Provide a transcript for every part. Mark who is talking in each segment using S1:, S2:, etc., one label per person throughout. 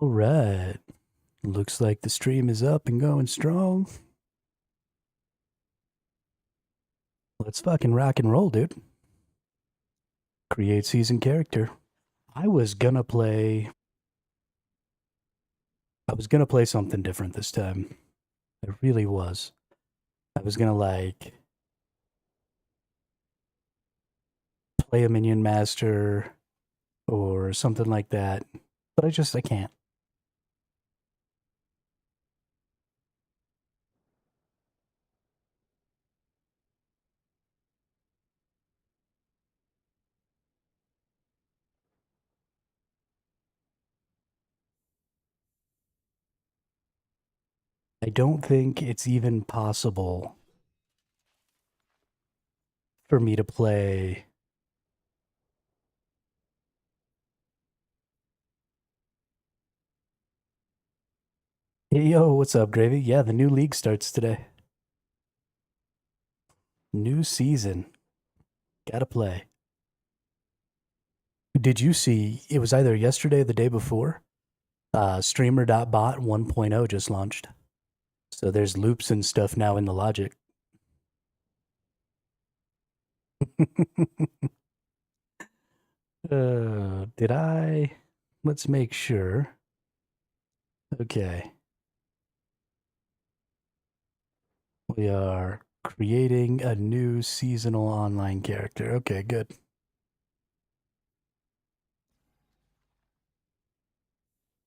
S1: All right. Looks like the stream is up and going strong. Let's fucking rock and roll, dude. Create season character. I was gonna play something different this time. I really was. I was gonna play a minion master or something like that. But I can't. I don't think it's even possible for me to play. Hey, yo, what's up, Gravy? Yeah, the new league starts today. New season. Gotta play. Did you see it was either yesterday or the day before? Streamer.bot 1.0 just launched. So there's loops and stuff now in the logic. Did I? Let's make sure. Okay. We are creating a new seasonal online character. Okay, good.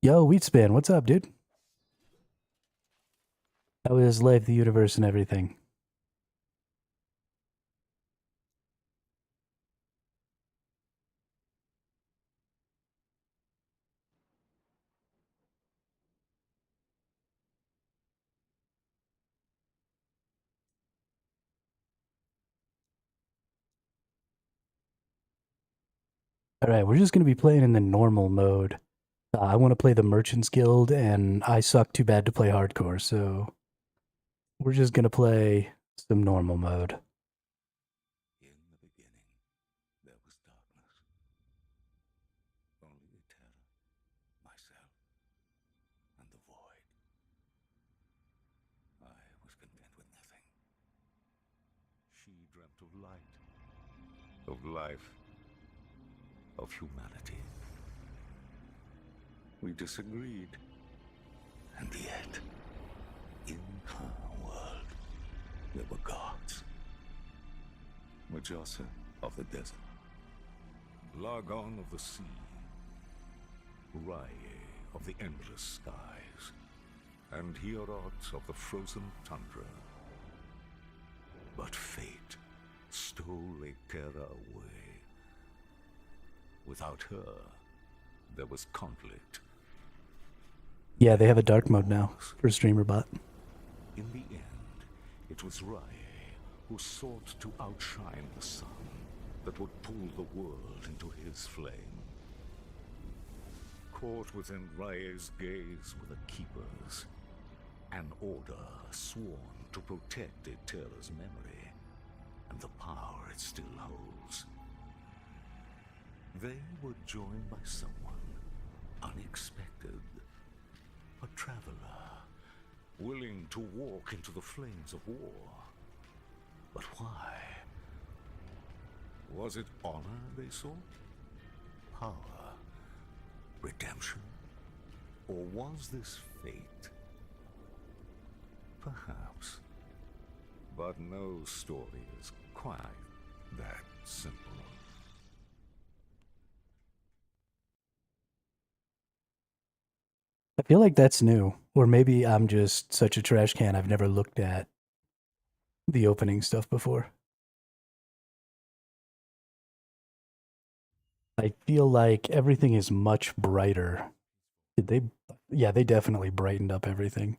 S1: Yo, Wheatspan, what's up, dude? How is life, the universe, and everything? All right, we're just going to be playing in the normal mode. I want to play the Merchants Guild, and I suck too bad to play hardcore, so we're just going to play some normal mode.
S2: In the beginning, there was darkness. Only the terror, myself, and the void. I was content with nothing. She dreamt of light, of life, of humanity. We disagreed. And yet, in her world, there were gods. Majasa of the desert, Lagon of the sea, Rye of the endless skies, and Hierot of the frozen tundra. But fate stole Terra away. Without her, there was conflict.
S1: Yeah, they have a dark mode now for streamer bot.
S2: In the end, it was Rye who sought to outshine the sun that would pull the world into his flame. Caught within Rye's gaze were the Keepers, an order sworn to protect Eterra's memory and the power it still holds. They were joined by someone unexpected, a traveler, willing to walk into the flames of war. But why? Was it honor they sought? Power? Redemption? Or was this fate? Perhaps. But no story is quite that simple.
S1: I feel like that's new. Or maybe I'm just such a trash can, I've never looked at the opening stuff before. I feel like everything is much brighter. Did they? Yeah, they definitely brightened up everything.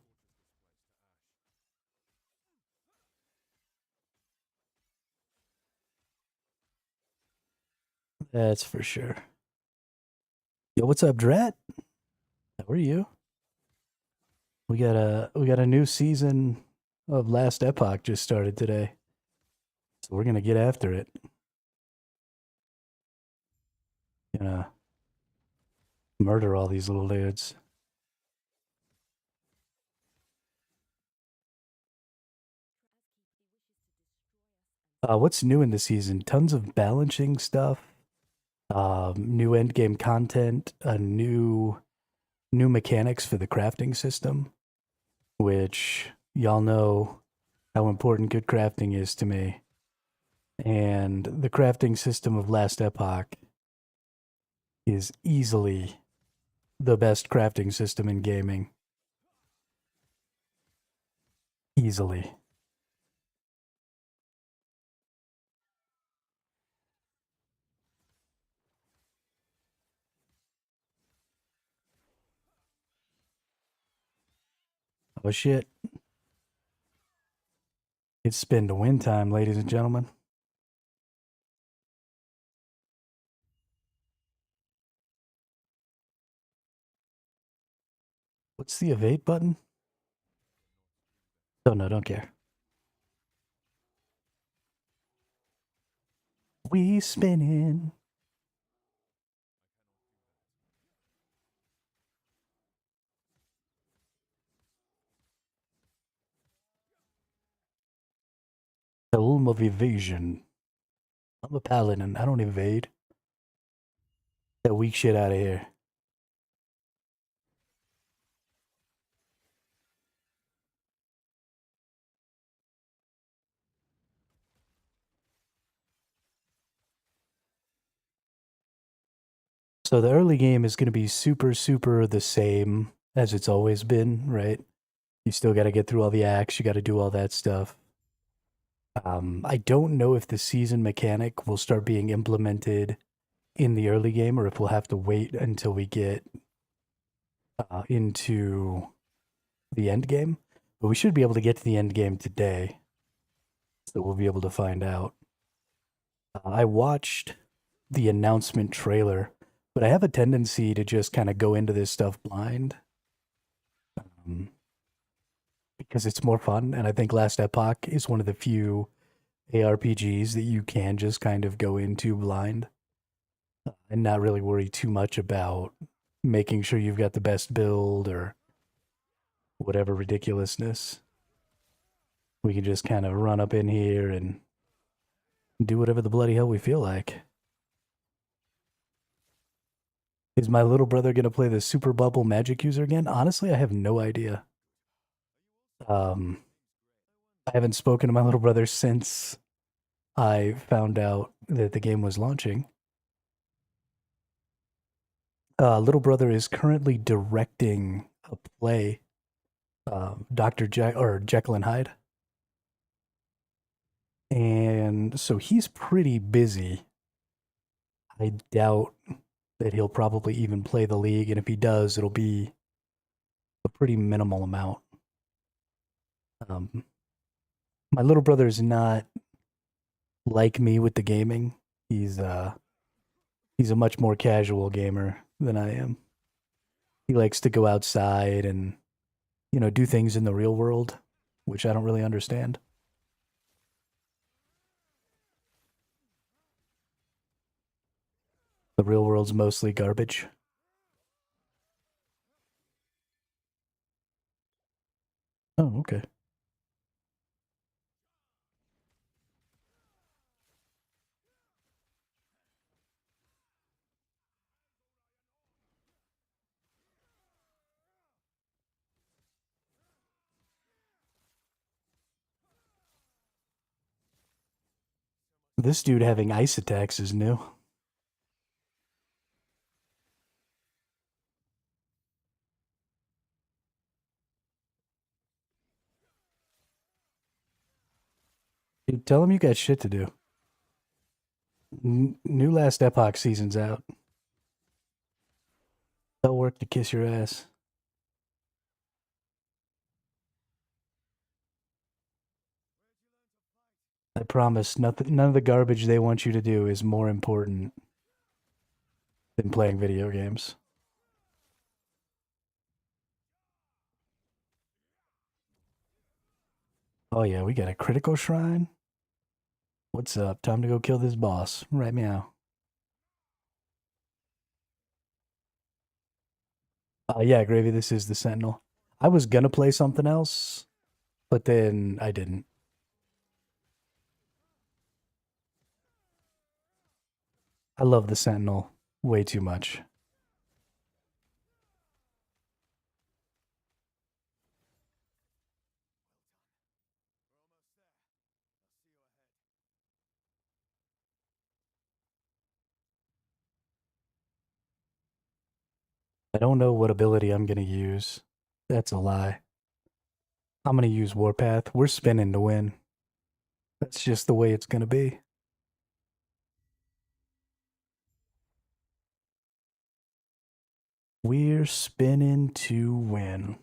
S1: That's for sure. Yo, what's up, Drat? How are you? We got a new season of Last Epoch just started today. So we're gonna get after it. Gonna murder all these little dudes. What's new in the season? Tons of balancing stuff, new end game content, a new mechanics for the crafting system, which y'all know how important good crafting is to me. And the crafting system of Last Epoch is easily the best crafting system in gaming. Easily. Oh shit. It's spin to win time, ladies and gentlemen. What's the evade button? Oh no, don't care. We spinning. Helm of evasion. I'm a paladin. I don't evade. That weak shit out of here. So the early game is going to be super the same as it's always been, right? You still got to get through all the acts. You got to do all that stuff. I don't know if the season mechanic will start being implemented in the early game or if we'll have to wait until we get into the end game. But we should be able to get to the end game today. So we'll be able to find out. I watched the announcement trailer, but I have a tendency to just kind of go into this stuff blind. Because it's more fun, and I think Last Epoch is one of the few ARPGs that you can just kind of go into blind and not really worry too much about making sure you've got the best build or whatever ridiculousness. We can just kind of run up in here and do whatever the bloody hell we feel like. Is my little brother going to play the Super Bubble Magic User again? Honestly, I have no idea. I haven't spoken to my little brother since I found out that the game was launching. Little brother is currently directing a play, Dr. Jekyll and Hyde. And so he's pretty busy. I doubt that he'll probably even play the league, and if he does, it'll be a pretty minimal amount. My little brother is not like me with the gaming. He's a much more casual gamer than I am. He likes to go outside and, do things in the real world, which I don't really understand. The real world's mostly garbage. Oh, okay. This dude having ice attacks is new. Dude, tell him you got shit to do. New Last Epoch season's out. They'll work to kiss your ass. I promise, nothing. None of the garbage they want you to do is more important than playing video games. Oh yeah, we got a critical shrine. What's up? Time to go kill this boss. Right meow. Yeah, Gravy, this is the Sentinel. I was gonna play something else, but then I didn't. I love the Sentinel way too much. I don't know what ability I'm going to use. That's a lie. I'm going to use Warpath. We're spinning to win. That's just the way it's going to be. We're spinning to win.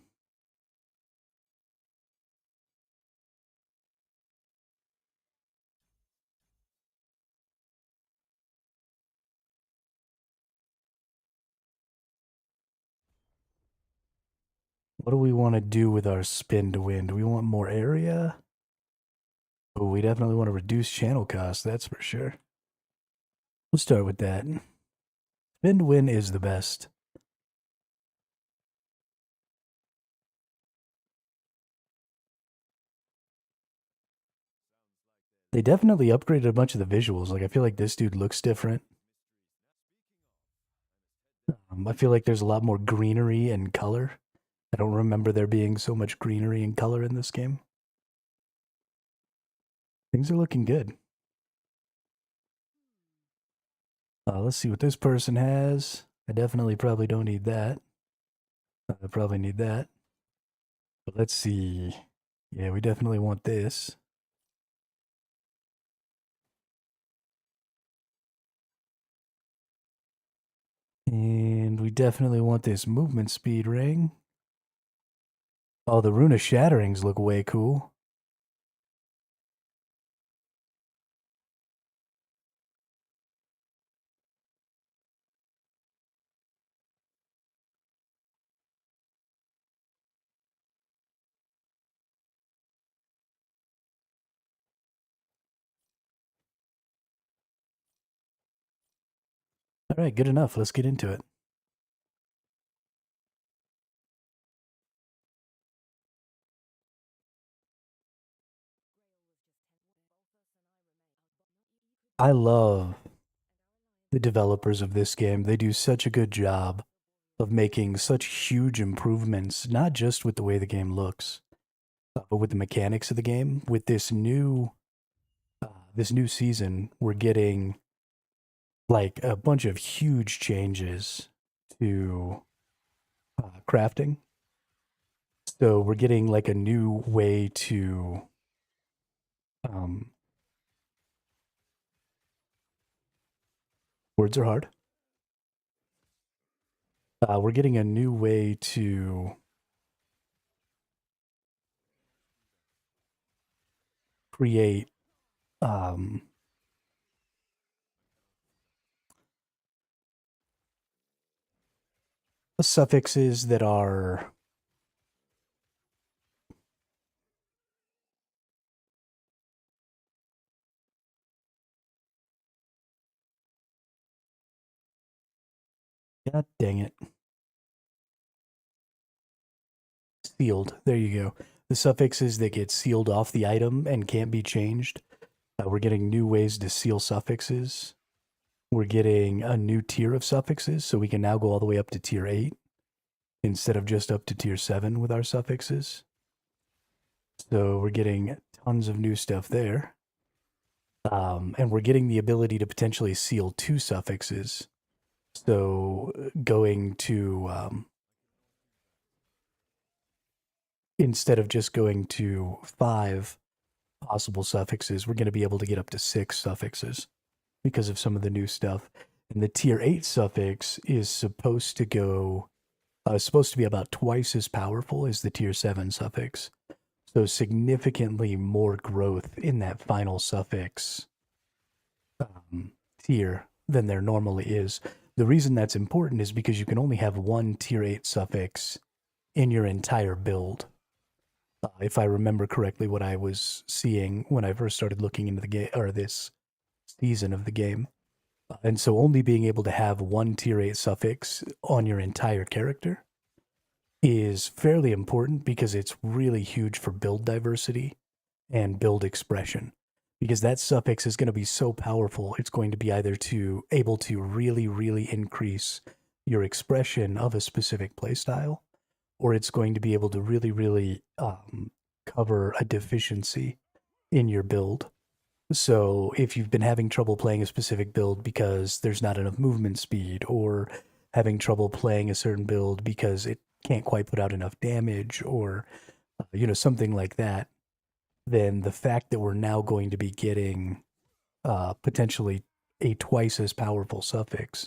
S1: What do we want to do with our spin to win? Do we want more area? Oh, we definitely want to reduce channel costs, that's for sure. We'll start with that. Spin to win is the best. They definitely upgraded a bunch of the visuals. Like, I feel like this dude looks different. I feel like there's a lot more greenery and color. I don't remember there being so much greenery and color in this game. Things are looking good. Let's see what this person has. I definitely probably don't need that. I probably need that. But let's see. Yeah, we definitely want this. And we definitely want this movement speed ring. Oh, the Rune of Shatterings look way cool. All right, good enough. Let's get into it. I love the developers of this game. They do such a good job of making such huge improvements, not just with the way the game looks, but with the mechanics of the game. With this new season, we're getting like a bunch of huge changes to crafting. So we're getting like a new way to um, words are hard. We're getting a new way to create suffixes that are God dang it. Sealed. There you go. The suffixes that get sealed off the item and can't be changed. We're getting new ways to seal suffixes. We're getting a new tier of suffixes, so we can now go all the way up to tier 8 instead of just up to tier 7 with our suffixes. So we're getting tons of new stuff there. And we're getting the ability to potentially seal 2 suffixes. So going to instead of just going to 5 possible suffixes, we're going to be able to get up to 6 suffixes because of some of the new stuff. And the tier 8 suffix is supposed to be about twice as powerful as the tier 7 suffix. So significantly more growth in that final suffix tier than there normally is. The reason that's important is because you can only have one tier 8 suffix in your entire build. If I remember correctly, what I was seeing when I first started looking into the game, or this season of the game. And so only being able to have one tier 8 suffix on your entire character is fairly important because it's really huge for build diversity and build expression. because that suffix is going to be so powerful. It's going to be either able to really, really increase your expression of a specific playstyle, or it's going to be able to really, really cover a deficiency in your build. So if you've been having trouble playing a specific build because there's not enough movement speed, or having trouble playing a certain build because it can't quite put out enough damage, or something like that, then the fact that we're now going to be getting potentially a twice as powerful suffix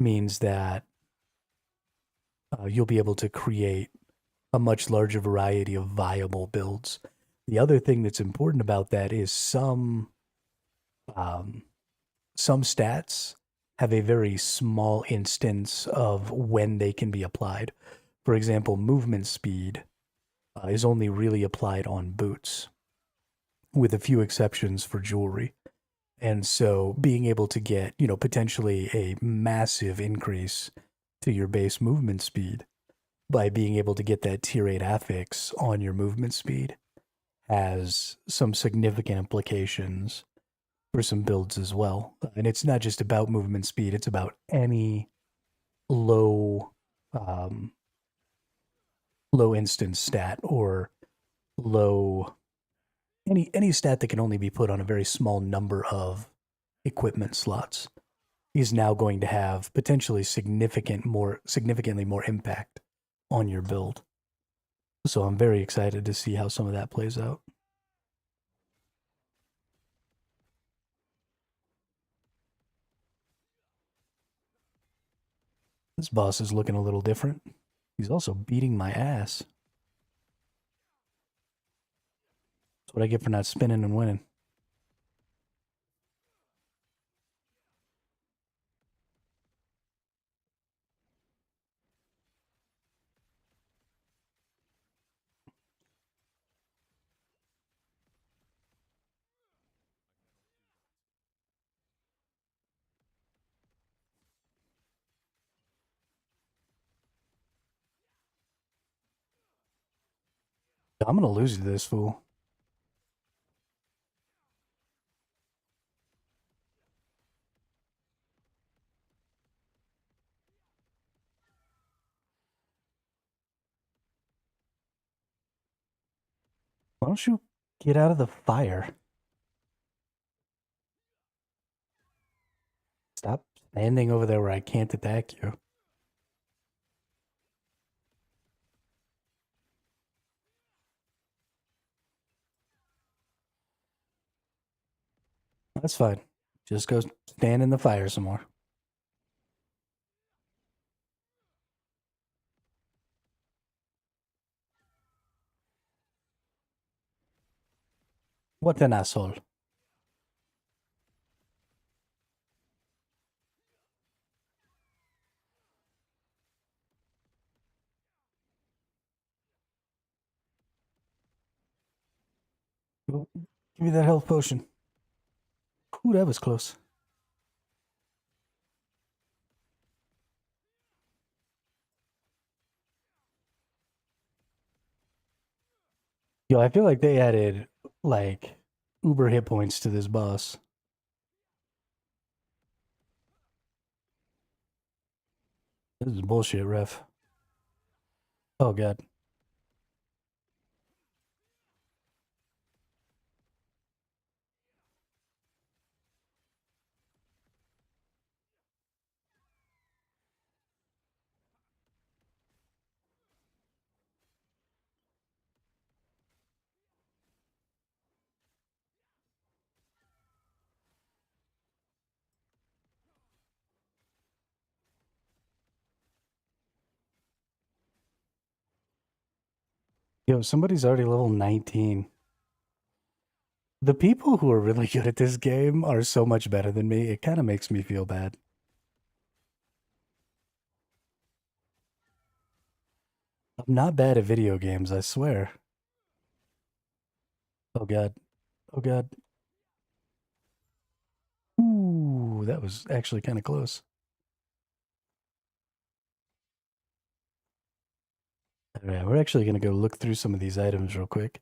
S1: means that you'll be able to create a much larger variety of viable builds. The other thing that's important about that is um, some stats have a very small instance of when they can be applied. For example, movement speed is only really applied on boots, with a few exceptions for jewelry. And so being able to get, potentially a massive increase to your base movement speed by being able to get that tier 8 affix on your movement speed has some significant implications for some builds as well. And it's not just about movement speed, it's about any low um, low instance stat, or low any stat that can only be put on a very small number of equipment slots is now going to have potentially significantly more impact on your build. So I'm very excited to see how some of that plays out. This boss is looking a little different. He's also beating my ass. That's what I get for not spinning and winning. I'm gonna lose to this fool. Why don't you get out of the fire? Stop standing over there where I can't attack you. That's fine. Just go stand in the fire some more. What an asshole. Give me that health potion. Ooh, that was close. Yo, I feel like they added like uber hit points to this boss. This is bullshit, ref. Oh god. Yo, somebody's already level 19. The people who are really good at this game are so much better than me. It kind of makes me feel bad. I'm not bad at video games, I swear. Oh god. Oh god. Ooh, that was actually kind of close. All right, we're actually going to go look through some of these items real quick.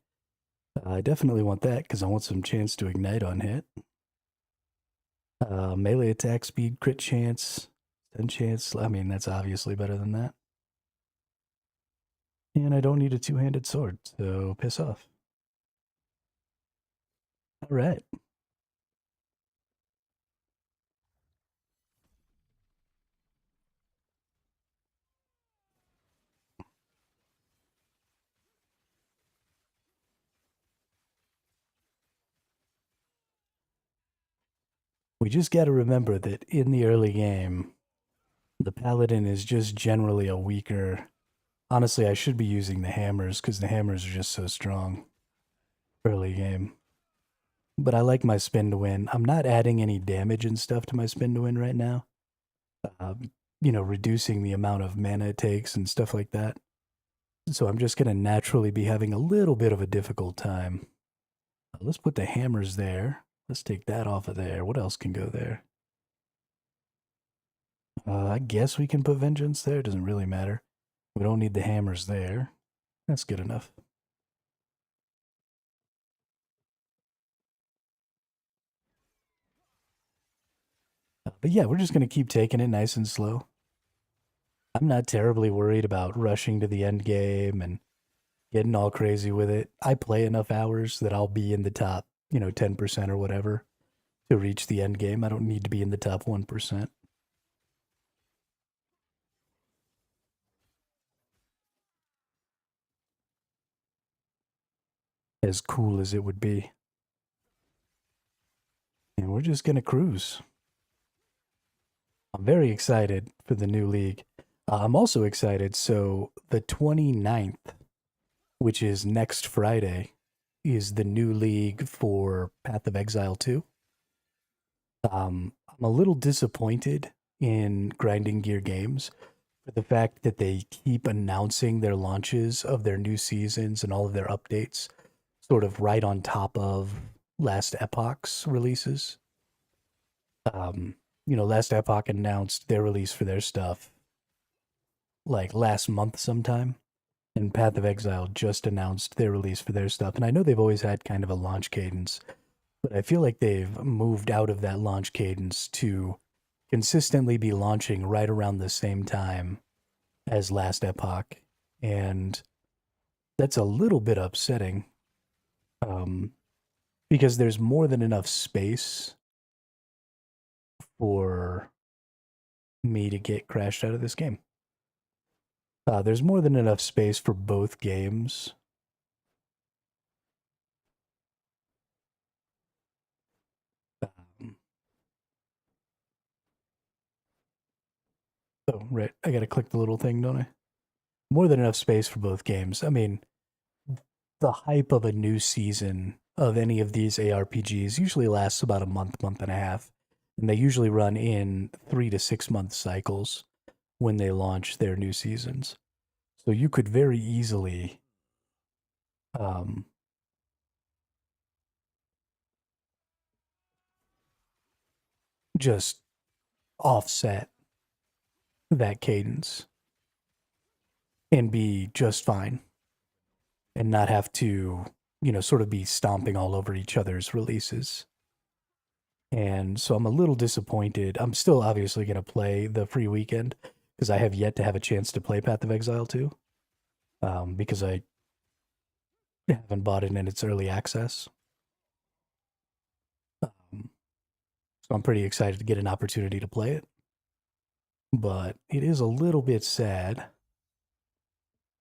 S1: I definitely want that because I want some chance to ignite on hit. Melee attack speed, crit chance, 10 chance. I mean, that's obviously better than that. And I don't need a two-handed sword, so piss off. All right. We just got to remember that in the early game, the paladin is just generally a weaker. Honestly, I should be using the hammers because the hammers are just so strong early game. But I like my spin to win. I'm not adding any damage and stuff to my spin to win right now. Reducing the amount of mana it takes and stuff like that. So I'm just going to naturally be having a little bit of a difficult time. Let's put the hammers there. Let's take that off of there. What else can go there? I guess we can put vengeance there. It doesn't really matter. We don't need the hammers there. That's good enough. But yeah, we're just going to keep taking it nice and slow. I'm not terribly worried about rushing to the end game and getting all crazy with it. I play enough hours that I'll be in the top, 10% or whatever to reach the end game. I don't need to be in the top 1%. As cool as it would be. And we're just going to cruise. I'm very excited for the new league. I'm also excited. So the 29th, which is next Friday, is the new league for Path of Exile 2. I'm a little disappointed in Grinding Gear Games for the fact that they keep announcing their launches of their new seasons and all of their updates sort of right on top of Last Epoch's releases. Last Epoch announced their release for their stuff like last month sometime, and Path of Exile just announced their release for their stuff. And I know they've always had kind of a launch cadence, but I feel like they've moved out of that launch cadence to consistently be launching right around the same time as Last Epoch. And that's a little bit upsetting um, because there's more than enough space for me to get crashed out of this game. There's more than enough space for both games. Um, oh, right. I gotta click the little thing, don't I? More than enough space for both games. I mean, the hype of a new season of any of these ARPGs usually lasts about a month, month and a half. And they usually run in 3 to 6 month cycles when they launch their new seasons. So you could very easily um, just offset that cadence and be just fine and not have to, sort of be stomping all over each other's releases. And so I'm a little disappointed. I'm still obviously going to play the free weekend because I have yet to have a chance to play Path of Exile 2 because I haven't bought it in its early access. So I'm pretty excited to get an opportunity to play it. But it is a little bit sad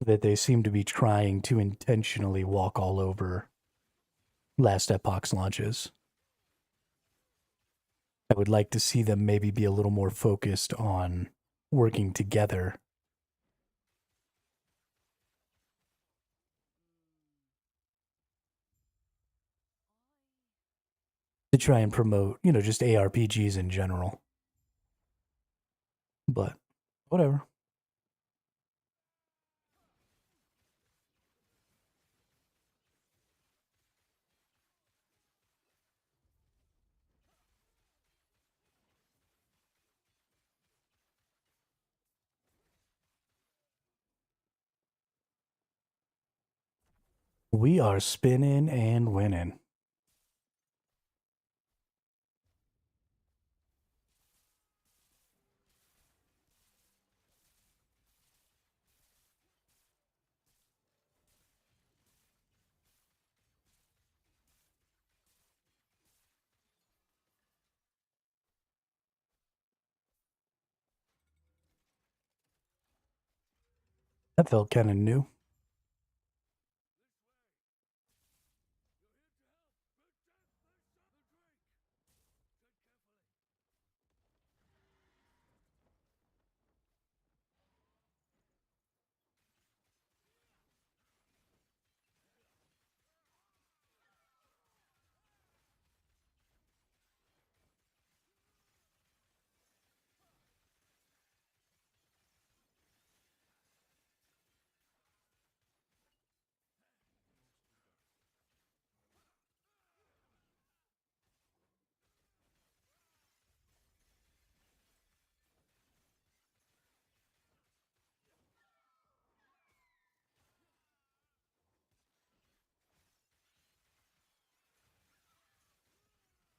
S1: that they seem to be trying to intentionally walk all over Last Epoch's launches. I would like to see them maybe be a little more focused on working together to try and promote, just ARPGs in general. But whatever. We are spinning and winning. That felt kind of new.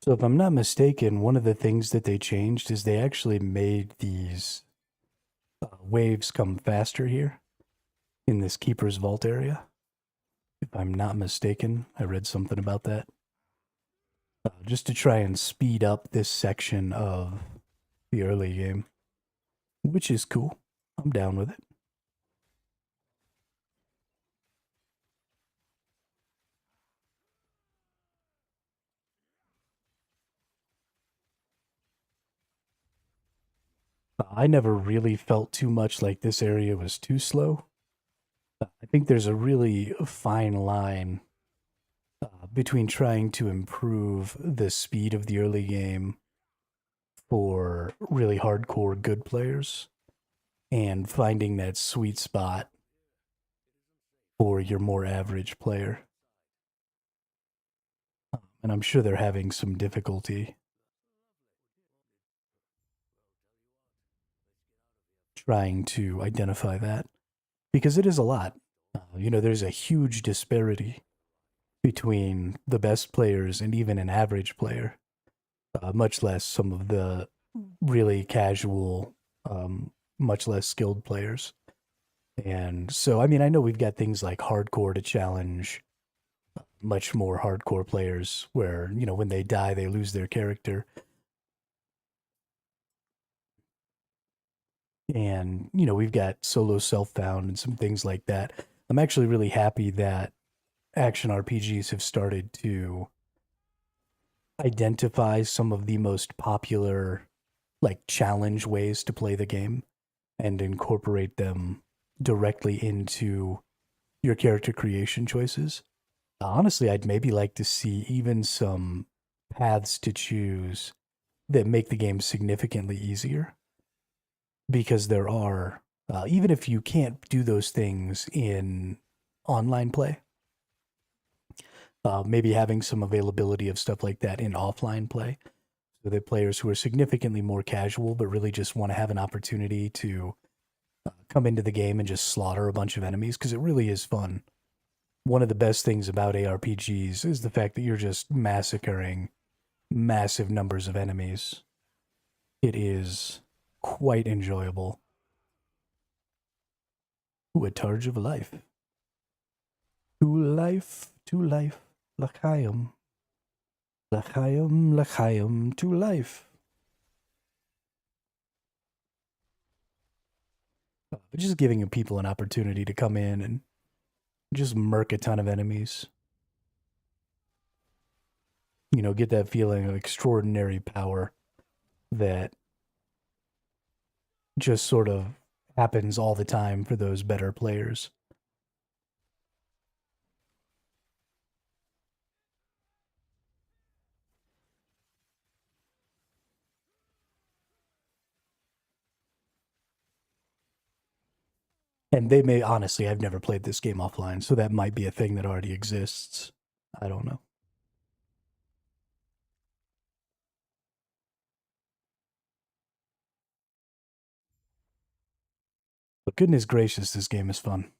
S1: So if I'm not mistaken, one of the things that they changed is they actually made these waves come faster here in this Keeper's Vault area. If I'm not mistaken, I read something about that. Just to try and speed up this section of the early game, which is cool. I'm down with it. I never really felt too much like this area was too slow. I think there's a really fine line between trying to improve the speed of the early game for really hardcore good players and finding that sweet spot for your more average player. And I'm sure they're having some difficulty trying to identify that because it is a lot. There's a huge disparity between the best players and even an average player, much less some of the really casual, much less skilled players. And so, I mean, I know we've got things like hardcore to challenge much more hardcore players where, when they die, they lose their character. And, we've got solo self found and some things like that. I'm actually really happy that action RPGs have started to identify some of the most popular, like, challenge ways to play the game and incorporate them directly into your character creation choices. Honestly, I'd maybe like to see even some paths to choose that make the game significantly easier because there are, even if you can't do those things in online play, maybe having some availability of stuff like that in offline play so that players who are significantly more casual but really just want to have an opportunity to come into the game and just slaughter a bunch of enemies because it really is fun. One of the best things about ARPGs is the fact that you're just massacring massive numbers of enemies. It is quite enjoyable. Ooh, a charge of life. To life, L'chaim. L'chaim, to life. But just giving people an opportunity to come in and just murk a ton of enemies. Get that feeling of extraordinary power that just sort of happens all the time for those better players. And they may, honestly, I've never played this game offline, so that might be a thing that already exists. I don't know. But goodness gracious, this game is fun.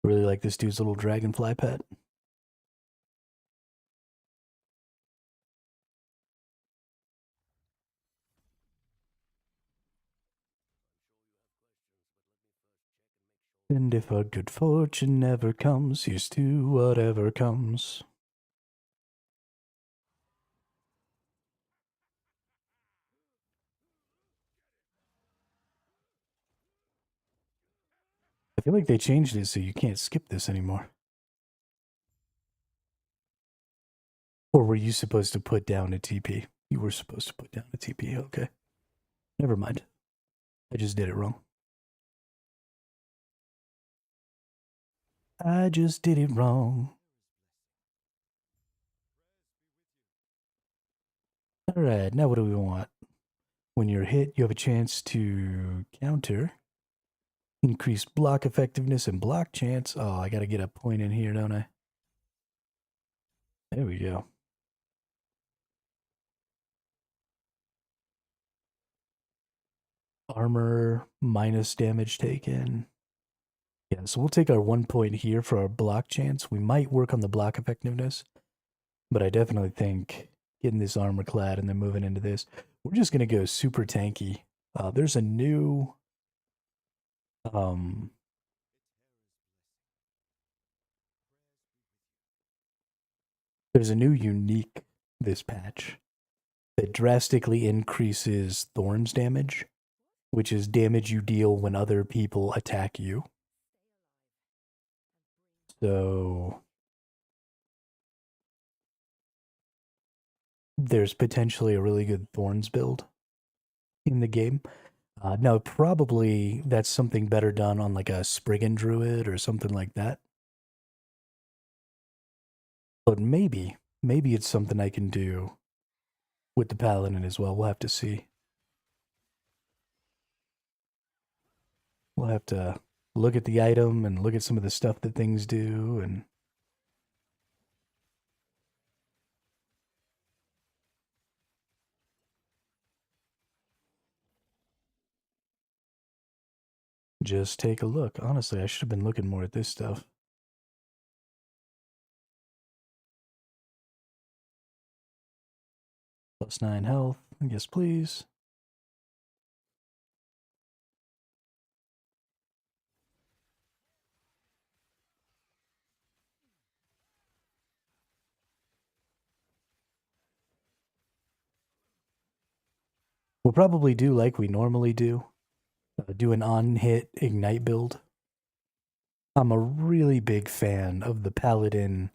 S1: Really like this dude's little dragonfly pet. And if our good fortune never comes, here's to whatever comes. I feel like they changed it so you can't skip this anymore. Or were you supposed to put down a TP? You were supposed to put down a TP, okay. Never mind. I just did it wrong. I just did it wrong. Alright, now what do we want? When you're hit, you have a chance to counter. Increase block effectiveness and block chance. Oh, I gotta get a point in here, don't I? There we go. Armor minus damage taken. Yeah, so we'll take our 1 point here for our block chance. We might work on the block effectiveness, but I definitely think getting this armor clad and then moving into this, we're just gonna go super tanky. There's a new there's a new unique this patch that drastically increases Thorns damage, which is damage you deal when other people attack you. So there's potentially a really good Thorns build in the game. Now, probably that's something better done on like a Spriggan Druid or something like that. But maybe it's something I can do with the Paladin as well. We'll have to see. We'll have to look at the item and look at some of the stuff that things do and just take a look. Honestly, I should have been looking more at this stuff. +9 health. Yes, please. We'll probably do like we normally do. Do an on-hit ignite build. I'm a really big fan of the Paladin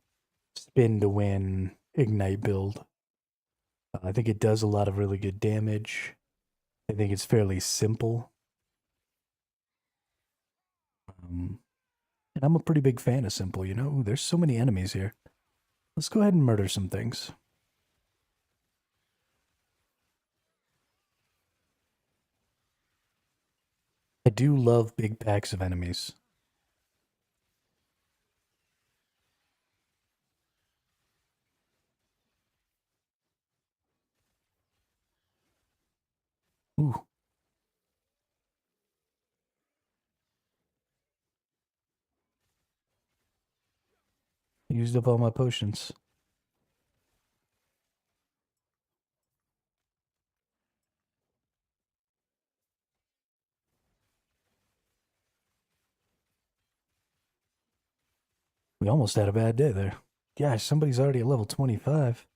S1: spin to win ignite build. I think it does a lot of really good damage. I think it's fairly simple. And I'm a pretty big fan of simple, you know? Ooh, there's so many enemies here. Let's go ahead and murder some things. I do love big packs of enemies. Ooh. I used up all my potions. We almost had a bad day there. Gosh, somebody's already at level 25.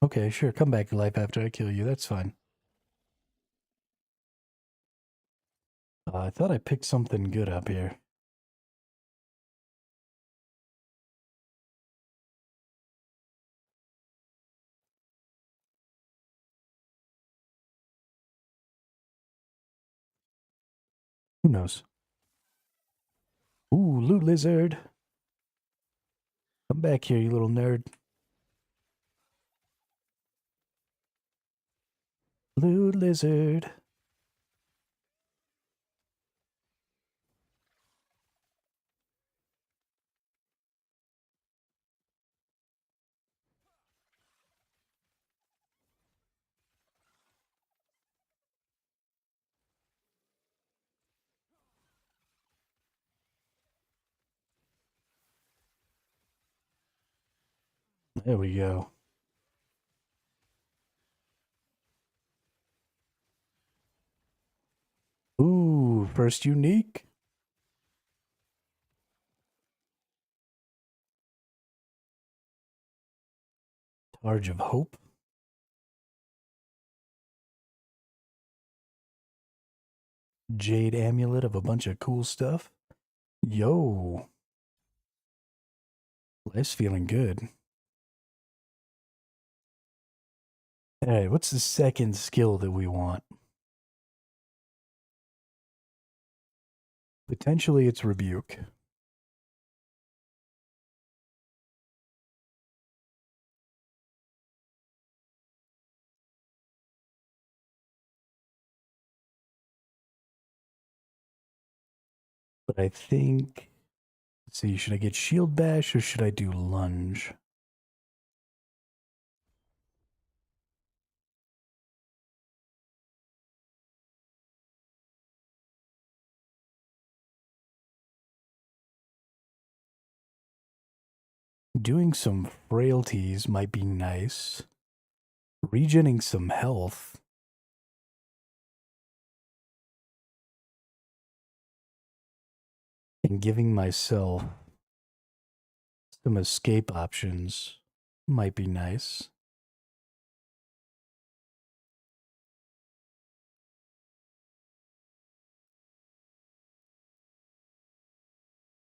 S1: Okay, sure, come back to life after I kill you. That's fine. I thought I picked something good up here. Who knows? Ooh, loot lizard. Come back here, you little nerd. Loot lizard. There we go. Ooh, first unique. Targe of Hope. Jade Amulet of a bunch of cool stuff. Yo. Life's feeling good. Alright, what's the second skill that we want? Potentially it's Rebuke. But I think... Let's see, should I get Shield Bash or should I do Lunge? Doing some frailties might be nice. Regening some health. And giving myself some escape options might be nice.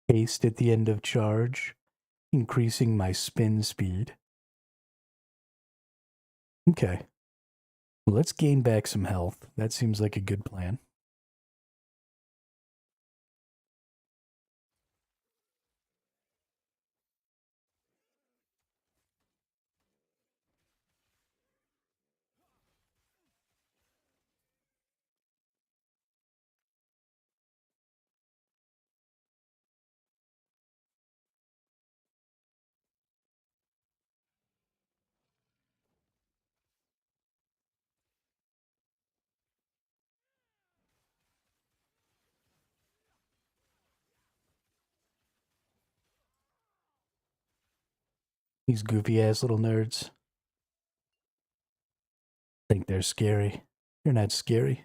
S1: Haste at the end of charge, increasing my spin speed. Okay. Well, let's gain back some health. That seems like a good plan. These goofy ass little nerds think they're scary. You're not scary.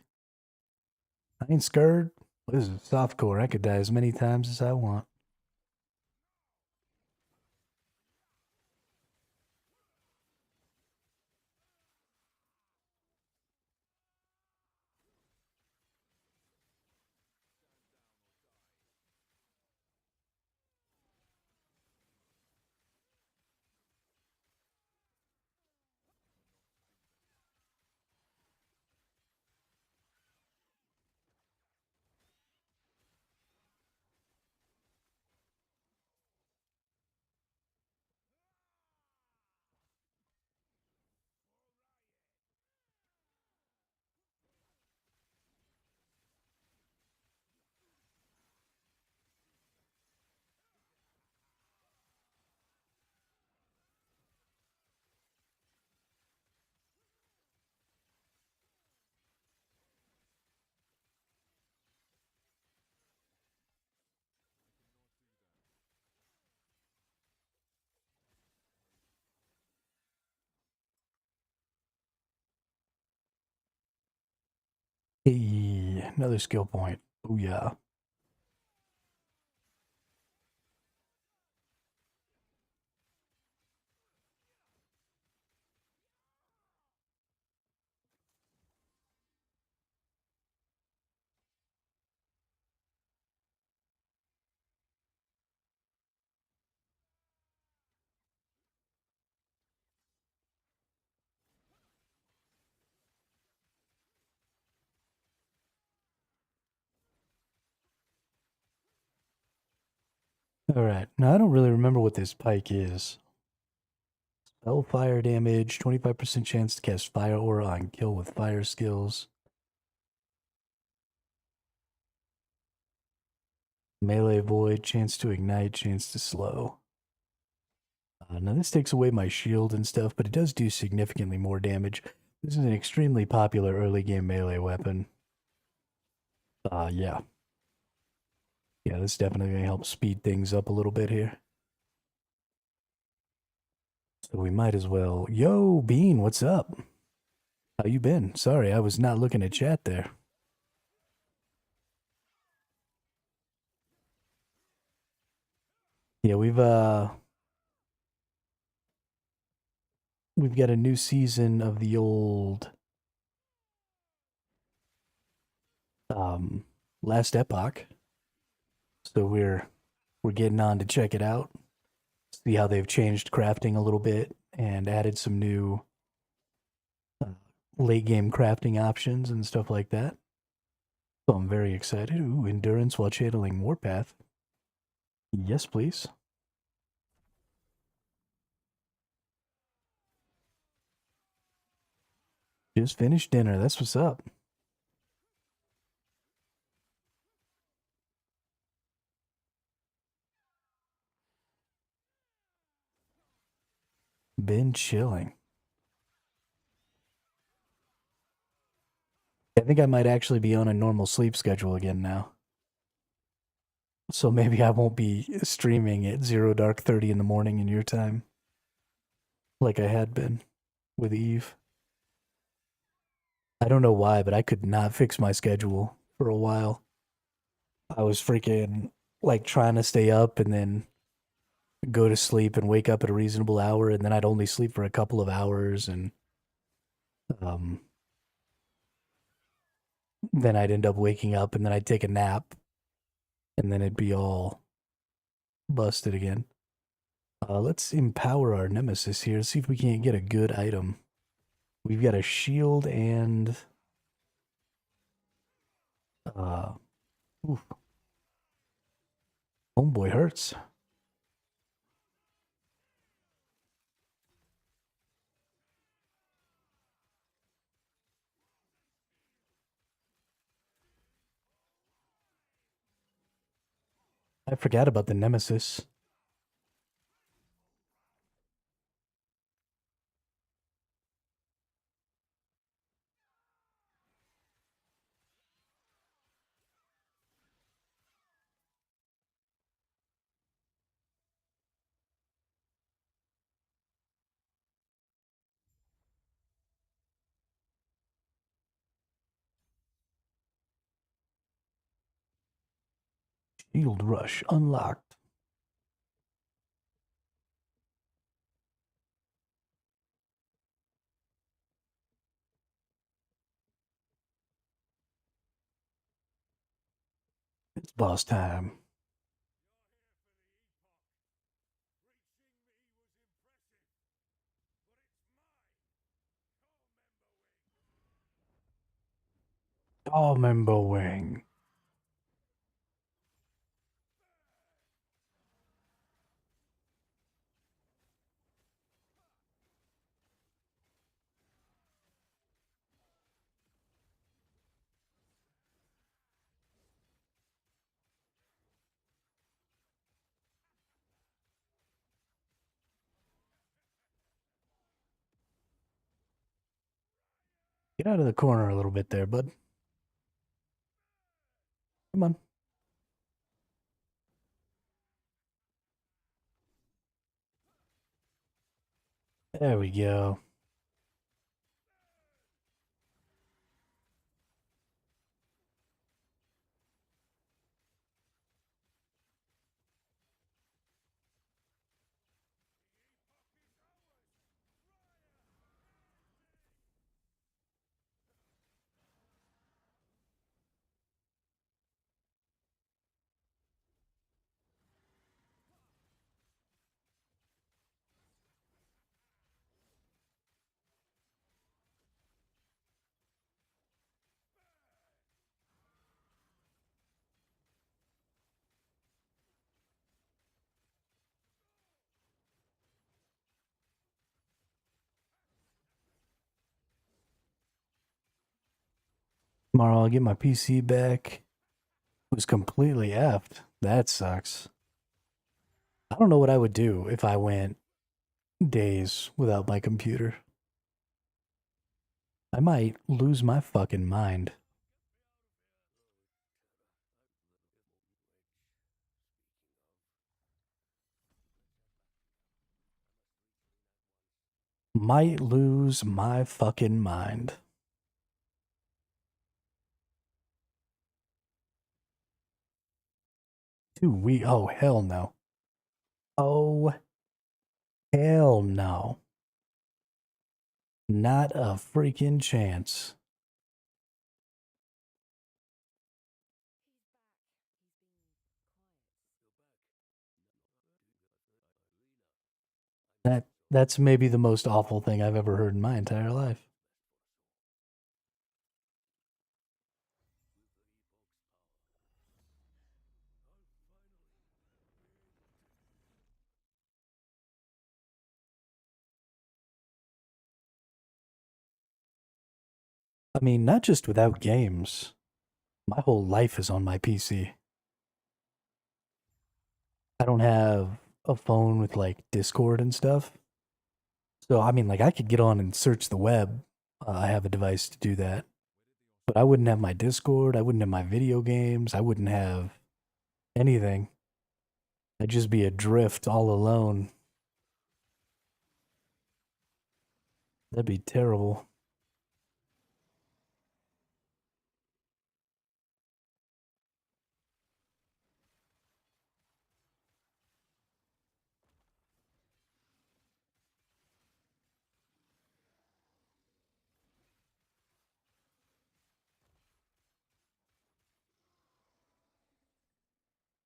S1: I ain't scared. This is softcore. I could die as many times as I want. Hey, another skill point. Oh yeah. Alright. Now I don't really remember what this pike is. Spell fire damage, 25% chance to cast fire aura on kill with fire skills. Melee void, chance to ignite, chance to slow. Now this takes away my shield and stuff, but it does do significantly more damage. This is an extremely popular early game melee weapon. Yeah. Yeah, this is definitely going to help speed things up a little bit here. So we might as well. Yo, Bean, what's up? How you been? Sorry, I was not looking at chat there. Yeah, we've got a new season of the old um Last Epoch. So we're getting on to check it out. See how they've changed crafting a little bit and added some new uh, late game crafting options and stuff like that. So I'm very excited. Ooh, endurance while channeling Warpath. Yes, please. Just finished dinner. That's what's up. Been chilling. I think I might actually be on a normal sleep schedule again now. So maybe I won't be streaming at 0 dark 30 in the morning in your time like I had been with Eve. I don't know why, but I could not fix my schedule for a while. I was freaking like trying to stay up and then go to sleep and wake up at a reasonable hour, and then I'd only sleep for a couple of hours, and um, then I'd end up waking up and then I'd take a nap, and then it'd be all busted again. Let's empower our nemesis here. See if we can't get a good item. We've got a shield and uh, oof, homeboy hurts. I forgot about the nemesis. Shield rush unlocked. It's boss time. Oh, member wing. Get out of the corner a little bit there, bud. Come on. There we go. Tomorrow I'll get my PC back. It was completely effed. That sucks. I don't know what I would do if I went days without my computer. I might lose my fucking mind. Might lose my fucking mind. Oh, hell no. Oh, hell no. Not a freaking chance. That's maybe the most awful thing I've ever heard in my entire life. I mean, not just without games. My whole life is on my PC. I don't have a phone with like Discord and stuff. So, I mean, like, I could get on and search the web. I have a device to do that. But I wouldn't have my Discord. I wouldn't have my video games. I wouldn't have anything. I'd just be adrift all alone. That'd be terrible.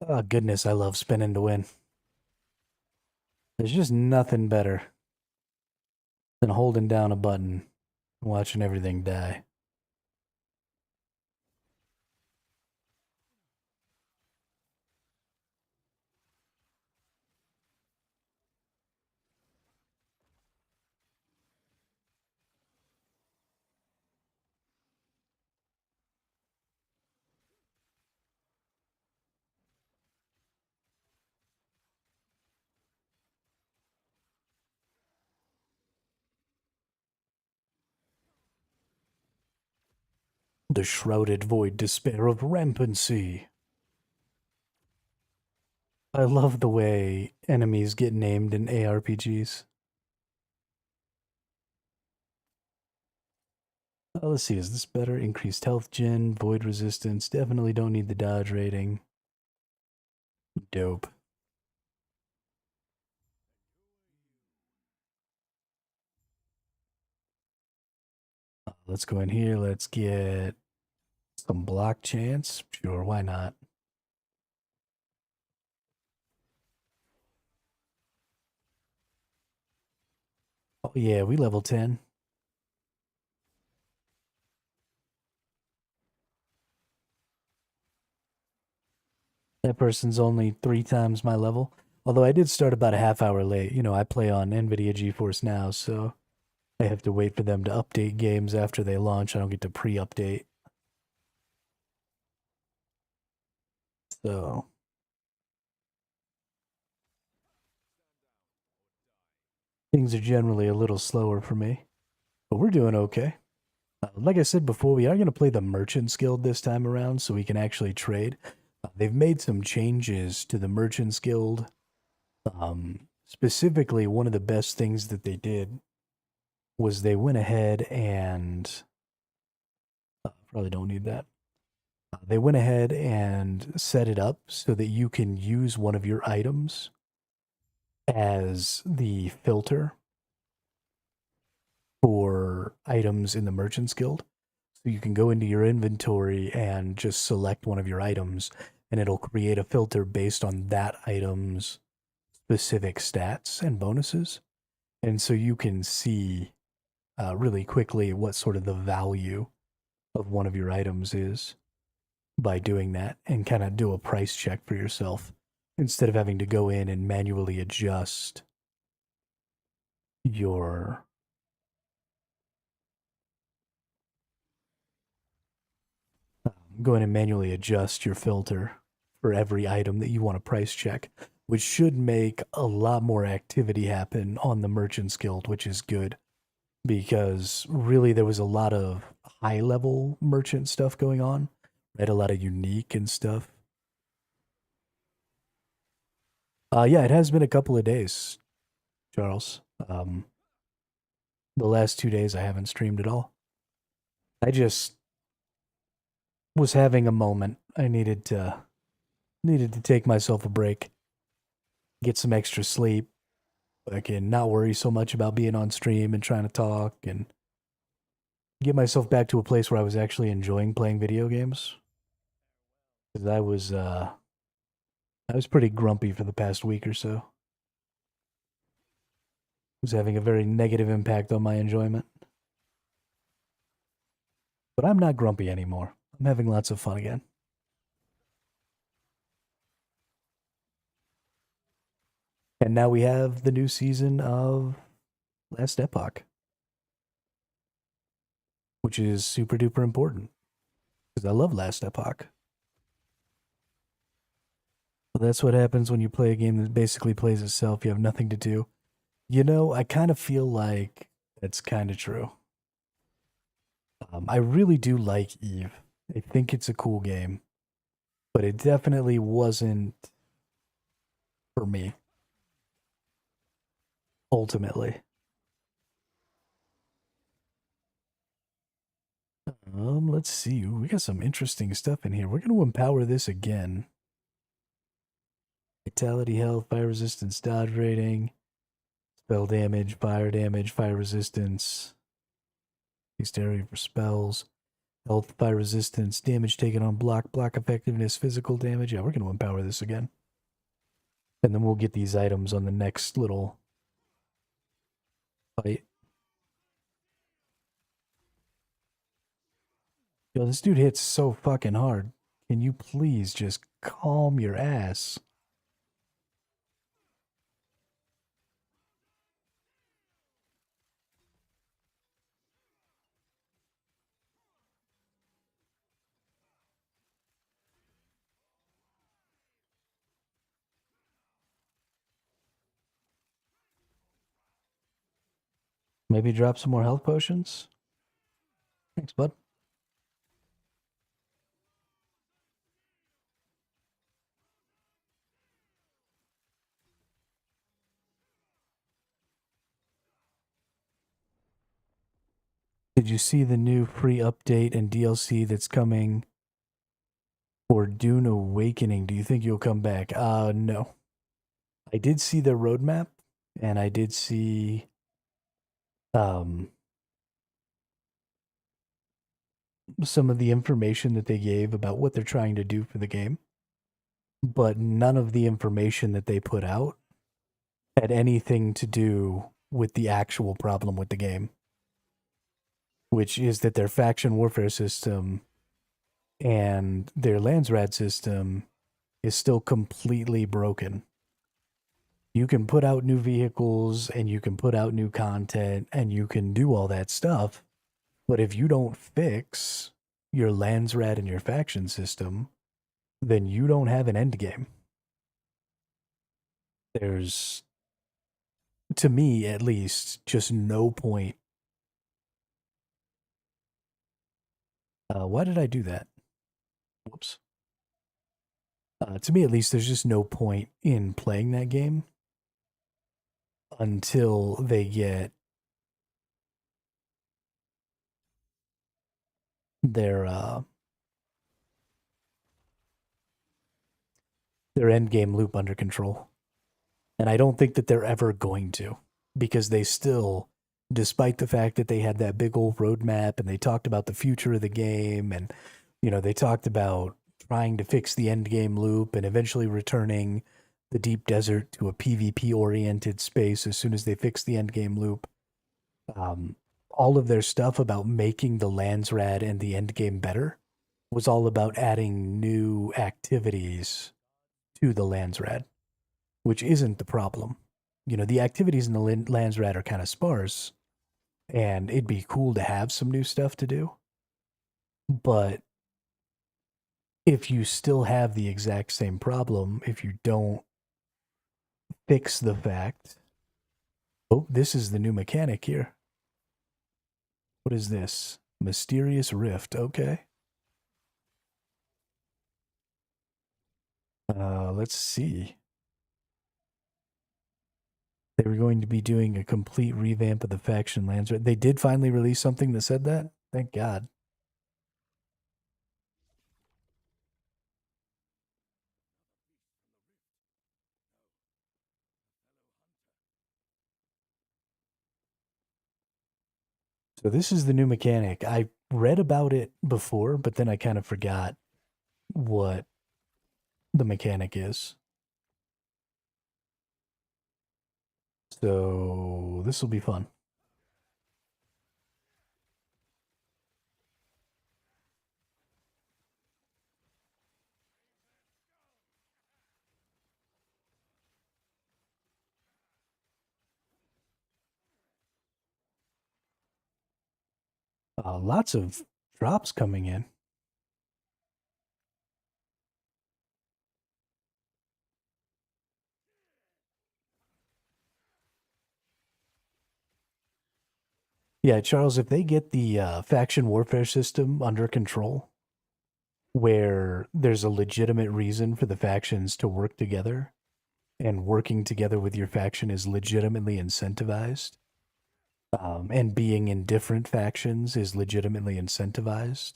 S1: Oh, goodness, I love spinning to win. There's just nothing better than holding down a button and watching everything die. The shrouded void despair of rampancy. I love the way enemies get named in ARPGs. Let's see, is this better? Increased health gen, void resistance. Definitely don't need the dodge rating. Dope. Let's go in here. Let's get some block chance. Sure, why not? Oh, yeah, we level 10. That person's only 3 times my level. Although I did start about a half hour late. You know, I play on NVIDIA GeForce Now, so I have to wait for them to update games after they launch. I don't get to pre-update. So things are generally a little slower for me. But we're doing okay. Like I said before, we are going to play the Merchant's Guild this time around so we can actually trade. They've made some changes to the Merchant's Guild. Specifically, one of the best things that they did was they went ahead and probably don't need that. They went ahead and set it up so that you can use one of your items as the filter for items in the Merchant's Guild. So you can go into your inventory and just select one of your items, and it'll create a filter based on that item's specific stats and bonuses. And so you can see really quickly what sort of the value of one of your items is by doing that and kind of do a price check for yourself instead of having to go in and manually adjust your go in and manually adjust your filter for every item that you want to price check, which should make a lot more activity happen on the Merchant's Guild, which is good because really there was a lot of high level merchant stuff going on, right? A lot of unique and stuff. Yeah, it has been a couple of days, Charles. The last 2 days I haven't streamed at all. I just was having a moment. I needed to take myself a break, get some extra sleep. I can not worry so much about being on stream and trying to talk and get myself back to a place where I was actually enjoying playing video games. Because I was pretty grumpy for the past week or so. It was having a very negative impact on my enjoyment. But I'm not grumpy anymore. I'm having lots of fun again. And now we have the new season of Last Epoch, which is super duper important because I love Last Epoch. But that's what happens when you play a game that basically plays itself. You have nothing to do. You know, I kind of feel like that's kind of true. I really do like Eve. I think it's a cool game, but it definitely wasn't for me ultimately. Let's see. Ooh, we got some interesting stuff in here. We're going to empower this again. Vitality, health, fire resistance, dodge rating, spell damage, fire resistance, dexterity for spells, health, fire resistance, damage taken on block effectiveness, physical damage. Yeah, we're going to empower this again. And then we'll get these items on the next little fight. Yo, this dude hits so fucking hard. Can you please just calm your ass? Maybe drop some more health potions? Thanks, bud. Did you see the new free update and DLC that's coming for Dune Awakening? Do you think you'll come back? No. I did see the roadmap, and I did see some of the information that they gave about what they're trying to do for the game, but none of the information that they put out had anything to do with the actual problem with the game, which is that their faction warfare system and their Landsrad system is still completely broken. You can put out new vehicles and you can put out new content and you can do all that stuff, but if you don't fix your Landsrad and your faction system, then you don't have an end game. There's, to me at least, just no point. Why did I do that? Whoops. To me at least, there's just no point in playing that game until they get their end game loop under control. And I don't think that they're ever going to, because they still, despite the fact that they had that big old roadmap and they talked about the future of the game and, you know, they talked about trying to fix the end game loop and eventually returning the deep desert to a PvP oriented space as soon as they fix the end game loop. All of their stuff about making the Landsrad and the end game better was all about adding new activities to the Landsrad, which isn't the problem. You know, the activities in the Landsrad are kind of sparse, and it'd be cool to have some new stuff to do. But if you still have the exact same problem, if you don't fix the fact, oh, this is the new mechanic here. What is this? Mysterious Rift. Okay. Let's see. They were going to be doing a complete revamp of the faction lands. They did finally release something that said that. Thank God. So this is the new mechanic. I read about it before, but then I kind of forgot what the mechanic is. So this will be fun. Lots of drops coming in. Yeah, Charles, if they get the faction warfare system under control, where there's a legitimate reason for the factions to work together, and working together with your faction is legitimately incentivized, and being in different factions is legitimately incentivized,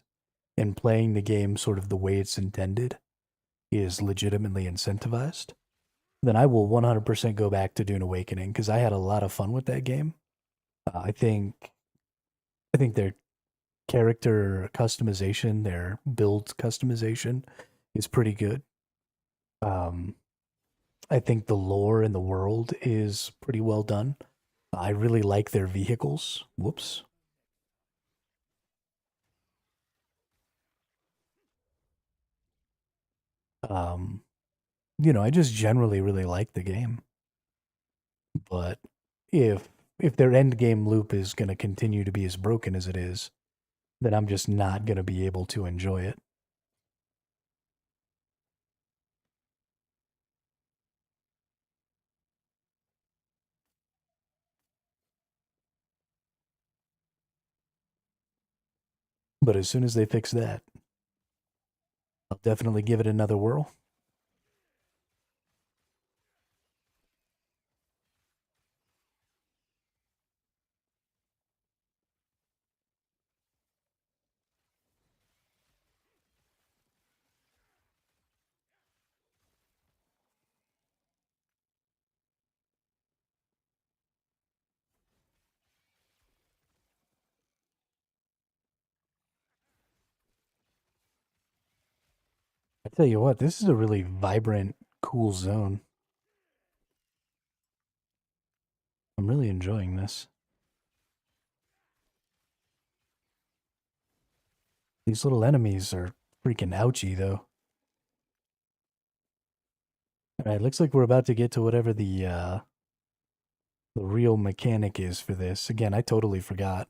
S1: and playing the game sort of the way it's intended is legitimately incentivized, then I will 100% go back to Dune Awakening because I had a lot of fun with that game. I think their character customization, their build customization is pretty good. Um, I think the lore in the world is pretty well done. I really like their vehicles. Whoops. Um, I just generally really like the game. But if their end game loop is going to continue to be as broken as it is, then I'm just not going to be able to enjoy it. But as soon as they fix that, I'll definitely give it another whirl. I tell you what, this is a really vibrant, cool zone. I'm really enjoying this. These little enemies are freaking ouchy, though. All right, looks like we're about to get to whatever the real mechanic is for this. Again, I totally forgot.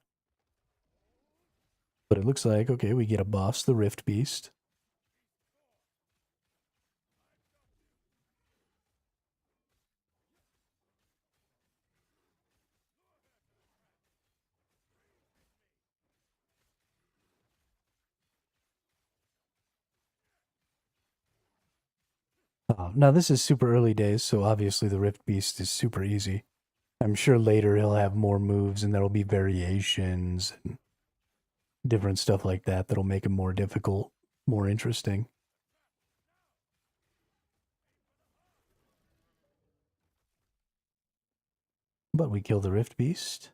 S1: But it looks like, okay, we get a boss, the Rift Beast. Now, this is super early days, so obviously the Rift Beast is super easy. I'm sure later he'll have more moves and there'll be variations and different stuff like that that'll make him more difficult, more interesting. But we kill the Rift Beast,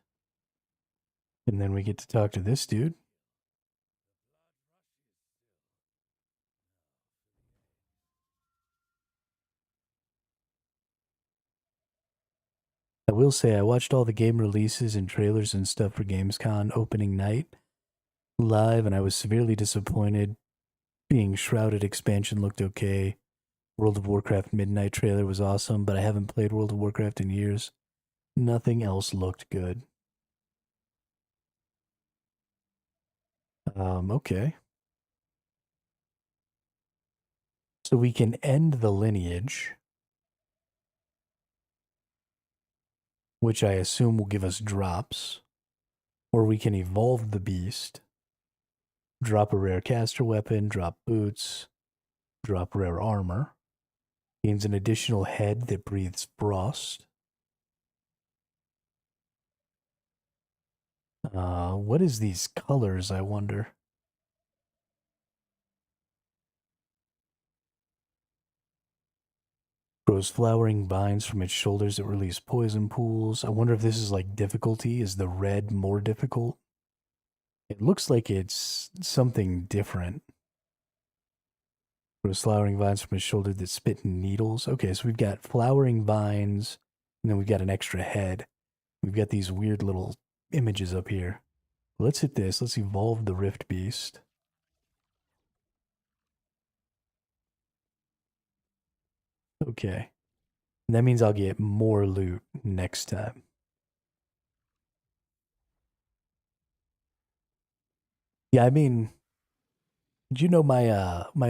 S1: and then we get to talk to this dude. I will say I watched all the game releases and trailers and stuff for Gamescom opening night live, and I was severely disappointed. Being Shrouded expansion looked okay. World of Warcraft Midnight trailer was awesome, but I haven't played World of Warcraft in years. Nothing else looked good. Okay. So we can end the lineage, which I assume will give us drops, or we can evolve the beast, drop a rare caster weapon, drop boots, drop rare armor, gains an additional head that breathes frost, What is these colors, I wonder? Grows flowering vines from its shoulders that release poison pools. I wonder if this is like difficulty. Is the red more difficult? It looks like it's something different. Grows flowering vines from its shoulder that spit needles. Okay, so we've got flowering vines, and then we've got an extra head. We've got these weird little images up here. Let's hit this. Let's evolve the Rift Beast. Okay. That means I'll get more loot next time. Yeah, I mean, you know my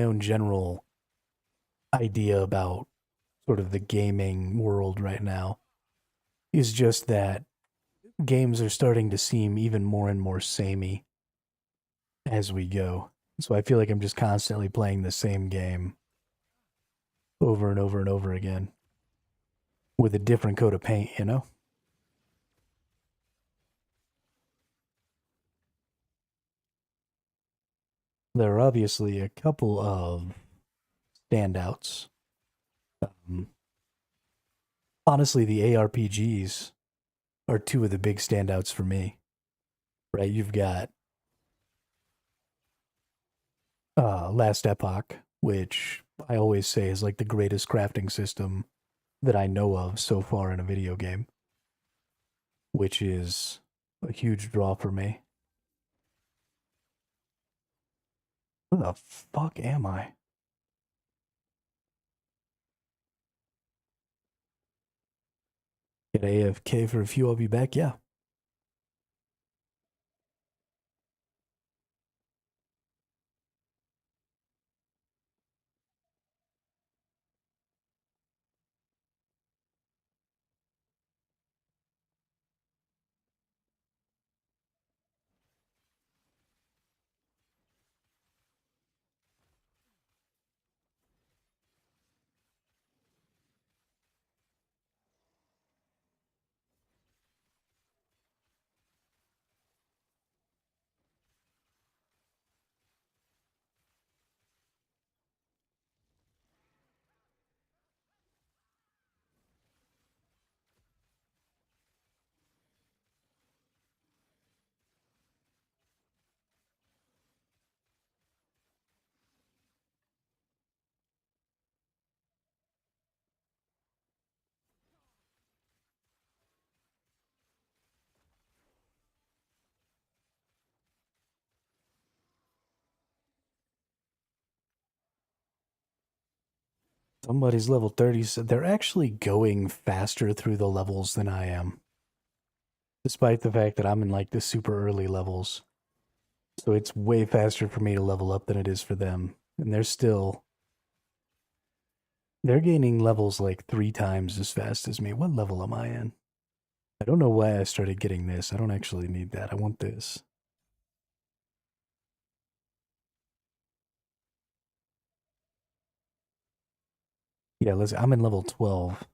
S1: own general idea about sort of the gaming world right now is just that games are starting to seem even more and more samey as we go. So I feel like I'm just constantly playing the same game over and over and over again with a different coat of paint, you know? There are obviously a couple of standouts. Um, Honestly, the ARPGs are two of the big standouts for me, right? You've got Last Epoch, which I always say is like the greatest crafting system that I know of so far in a video game, which is a huge draw for me. Where the fuck am I? Get AFK for a few, I'll be back. Yeah. Somebody's level 30, so they're actually going faster through the levels than I am, despite the fact that I'm in like the super early levels. So it's way faster for me to level up than it is for them. And they're gaining levels like 3 times as fast as me. What level am I in? I don't know why I started getting this. I don't actually need that. I want this. Yeah, I'm in level 12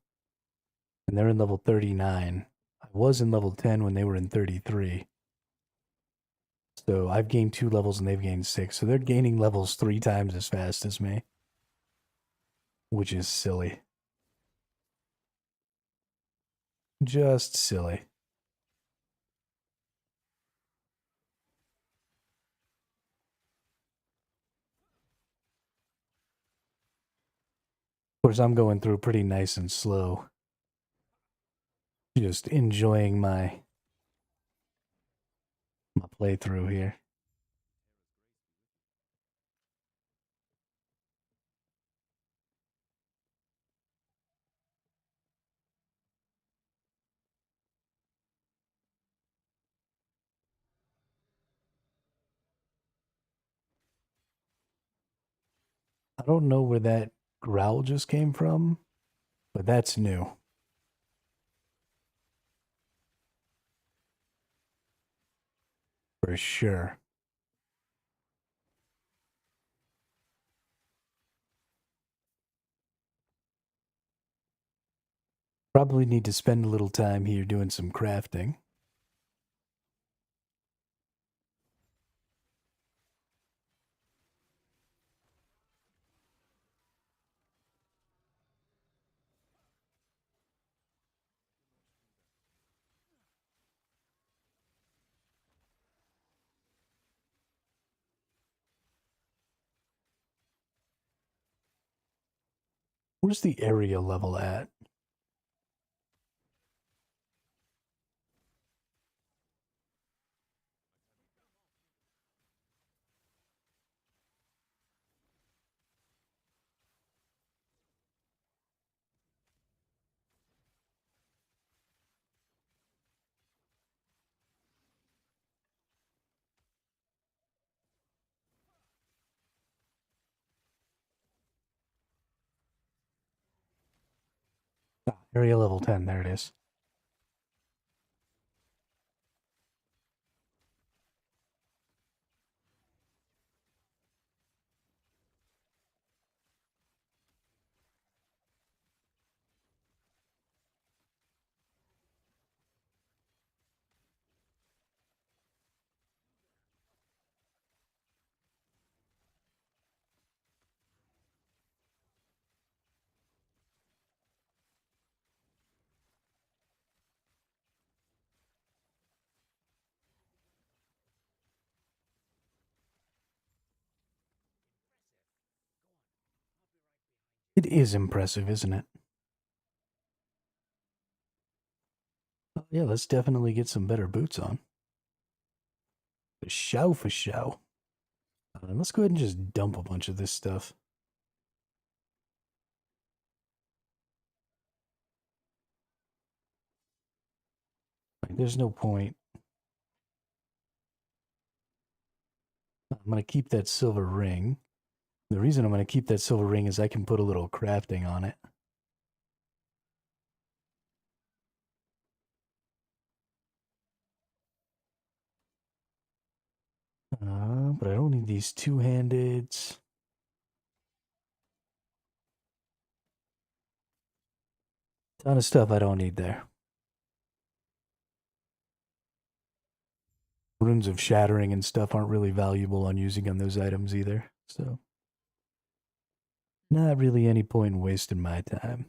S1: and they're in level 39. I was in level 10 when they were in 33. So I've gained 2 levels and they've gained 6. So they're gaining levels 3 times as fast as me, which is silly. Just silly. Of course, I'm going through pretty nice and slow. Just enjoying my playthrough here. I don't know where that growl just came from, but that's new for sure. Probably need to spend a little time here doing some crafting. Where's the area level at? Ah, area level 10, there it is. It is impressive, isn't it? Oh, yeah, let's definitely get some better boots on. For show, for show. Let's go ahead and just dump a bunch of this stuff. Like, there's no point. I'm going to keep that silver ring. The reason I'm going to keep that silver ring is I can put a little crafting on it. But I don't need these two-handeds. Ton of stuff I don't need there. Runes of shattering and stuff aren't really valuable on using on those items either. So, not really any point in wasting my time.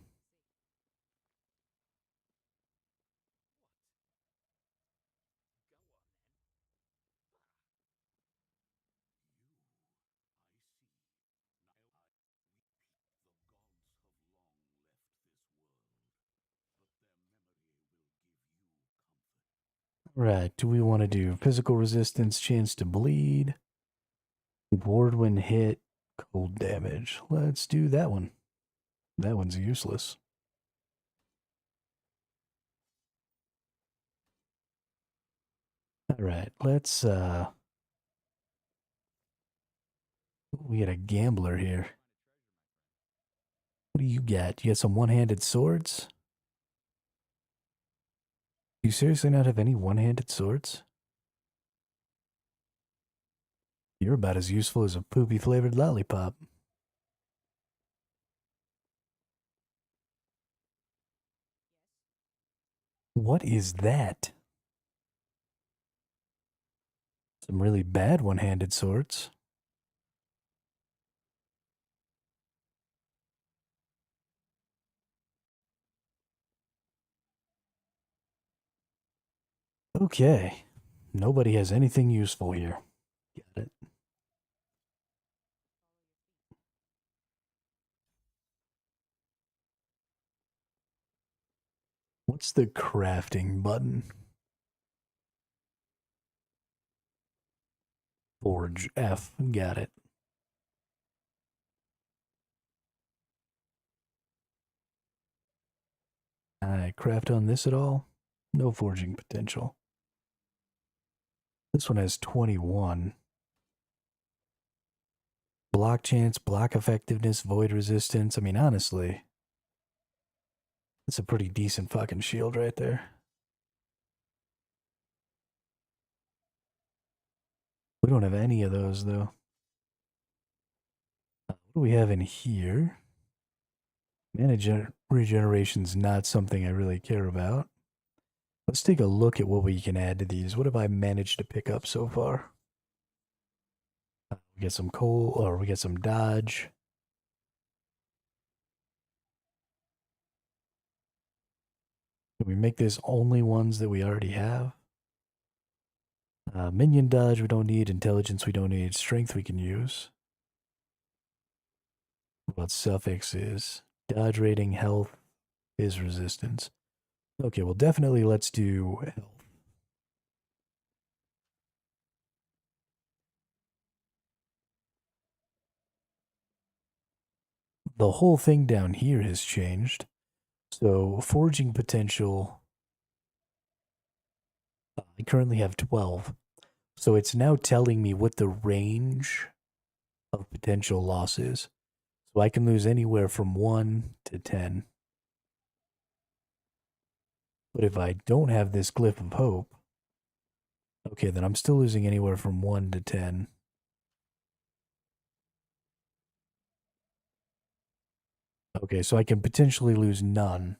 S1: Right, do we want to do physical resistance, chance to bleed, ward when hit, cold damage? Let's do that one. That one's useless. All right, let's we got a gambler here. What do you got? You got some one-handed swords? You seriously not have any one-handed swords? You're about as useful as a poopy flavored lollipop. What is that? Some really bad one-handed swords. Okay. Nobody has anything useful here. Got it. What's the crafting button? Forge F. Got it. I craft on this at all? No forging potential. This one has 21. Block chance, block effectiveness, void resistance. I mean, honestly, it's a pretty decent fucking shield right there. We don't have any of those, though. What do we have in here? Mana regeneration's not something I really care about. Let's take a look at what we can add to these. What have I managed to pick up so far? We get some coal, or we get some dodge. Can we make this only ones that we already have? Minion dodge we don't need, intelligence we don't need, strength we can use. What suffixes? Dodge rating, health, is resistance. Okay, well, definitely let's do health. The whole thing down here has changed. So, forging potential, I currently have 12. So, it's now telling me what the range of potential loss is. So, I can lose anywhere from 1 to 10. But if I don't have this glyph of hope, okay, then I'm still losing anywhere from 1 to 10. Okay, so I can potentially lose none,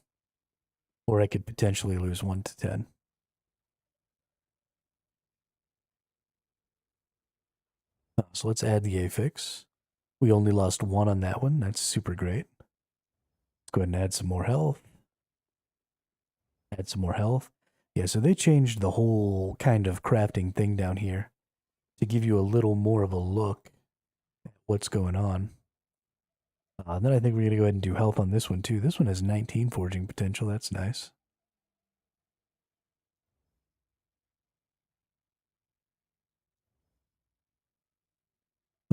S1: or I could potentially lose 1 to 10. So let's add the affix. We only lost 1 on that one. That's super great. Let's go ahead and add some more health. Add some more health. Yeah, so they changed the whole kind of crafting thing down here to give you a little more of a look at what's going on. Then I think we're going to go ahead and do health on this one too. This one has 19 forging potential. That's nice.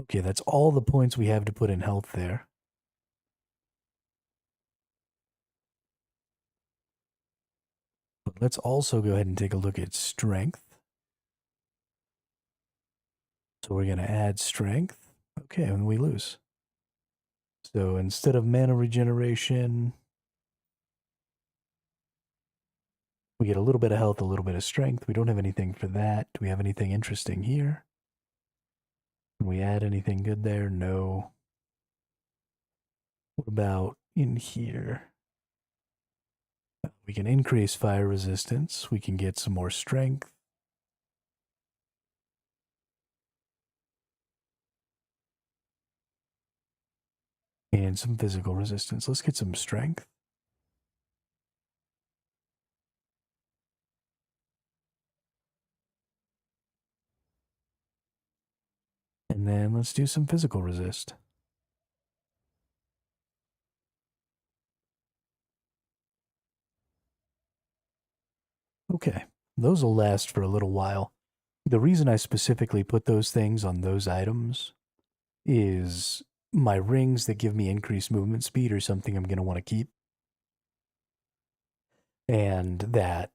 S1: Okay, that's all the points we have to put in health there. But let's also go ahead and take a look at strength. So we're going to add strength. Okay, and we lose. So instead of mana regeneration, we get a little bit of health, a little bit of strength. We don't have anything for that. Do we have anything interesting here? Can we add anything good there? No. What about in here? We can increase fire resistance. We can get some more strength. And some physical resistance. Let's get some strength. And then let's do some physical resist. Okay, those will last for a little while. The reason I specifically put those things on those items is my rings that give me increased movement speed are something I'm going to want to keep. And that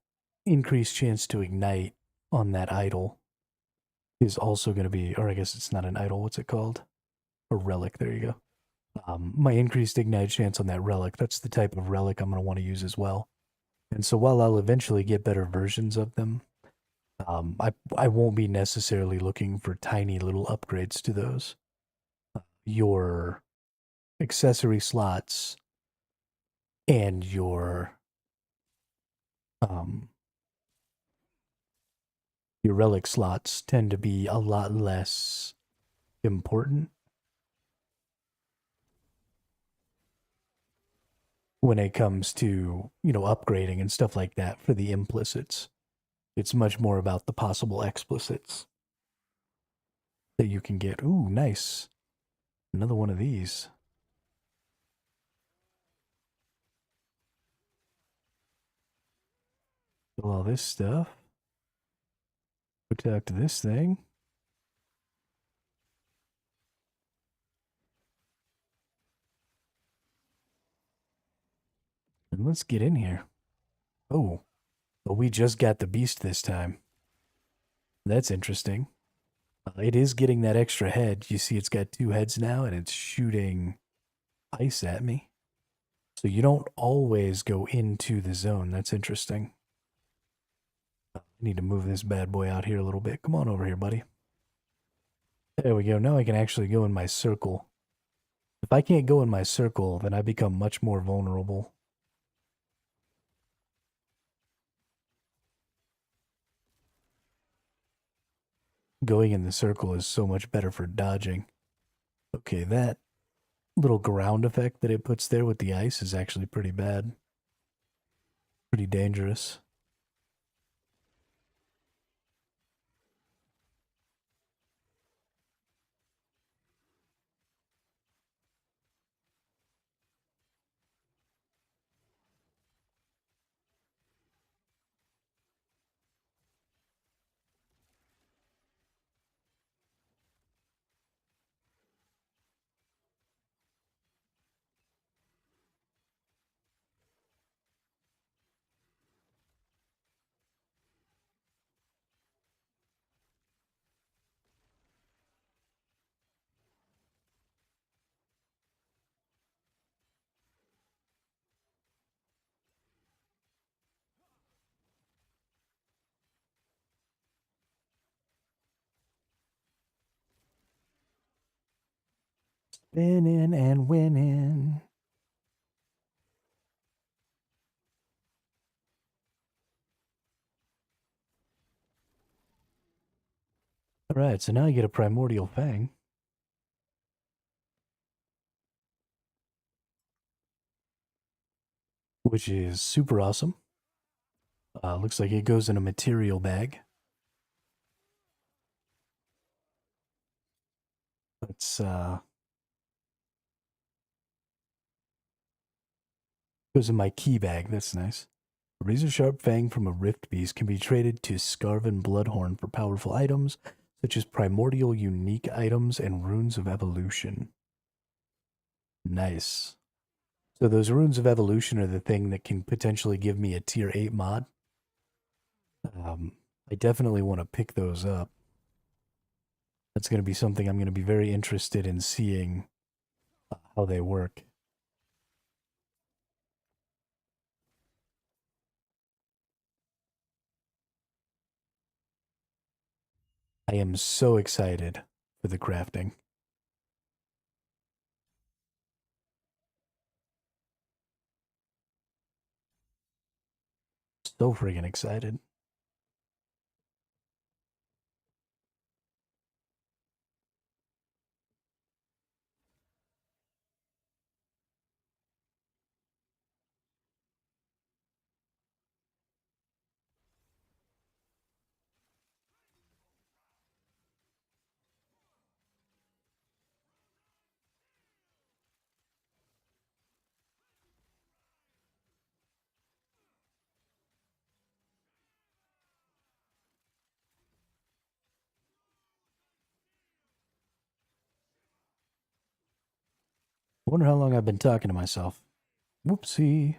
S1: increased chance to ignite on that idol is also going to be, or I guess it's not an idol, what's it called? A relic, there you go. My increased ignite chance on that relic, that's the type of relic I'm going to want to use as well. And so while I'll eventually get better versions of them, I won't be necessarily looking for tiny little upgrades to those. Your accessory slots and um, your relic slots tend to be a lot less important when it comes to, upgrading and stuff like that for the implicits. It's much more about the possible explicits that you can get. Ooh, nice. Another one of these. Kill all this stuff. Protect this thing. And let's get in here. Oh, but we just got the beast this time. That's interesting. It is getting that extra head. You see, it's got 2 heads now, and it's shooting ice at me. So you don't always go into the zone. That's interesting. I need to move this bad boy out here a little bit. Come on over here, buddy. There we go. Now I can actually go in my circle. If I can't go in my circle, then I become much more vulnerable. Going in the circle is so much better for dodging. Okay, that little ground effect that it puts there with the ice is actually pretty bad. Pretty dangerous. Spinning and winning. All right, so now you get a Primordial Fang. Which is super awesome. Looks like it goes in a material bag. It's goes in my key bag. That's nice. A razor sharp fang from a rift beast can be traded to Scarven Bloodhorn for powerful items such as primordial unique items and runes of evolution. Nice. So those runes of evolution are the thing that can potentially give me a tier 8 mod. I definitely want to pick those up. That's going to be something I'm going to be very interested in seeing how they work. I am so excited for the crafting. So friggin' excited. I wonder how long I've been talking to myself. Whoopsie.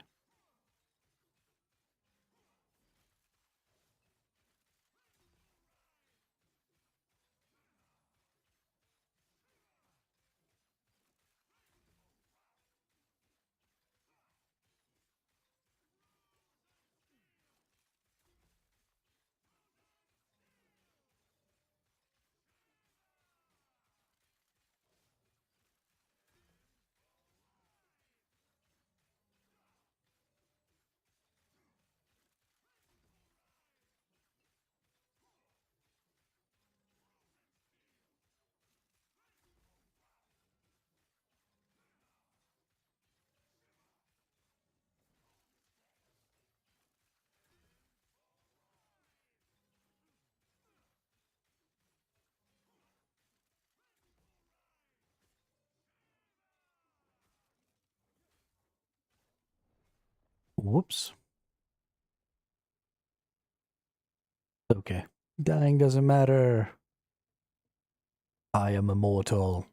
S1: Whoops. Okay. Dying doesn't matter. I am immortal.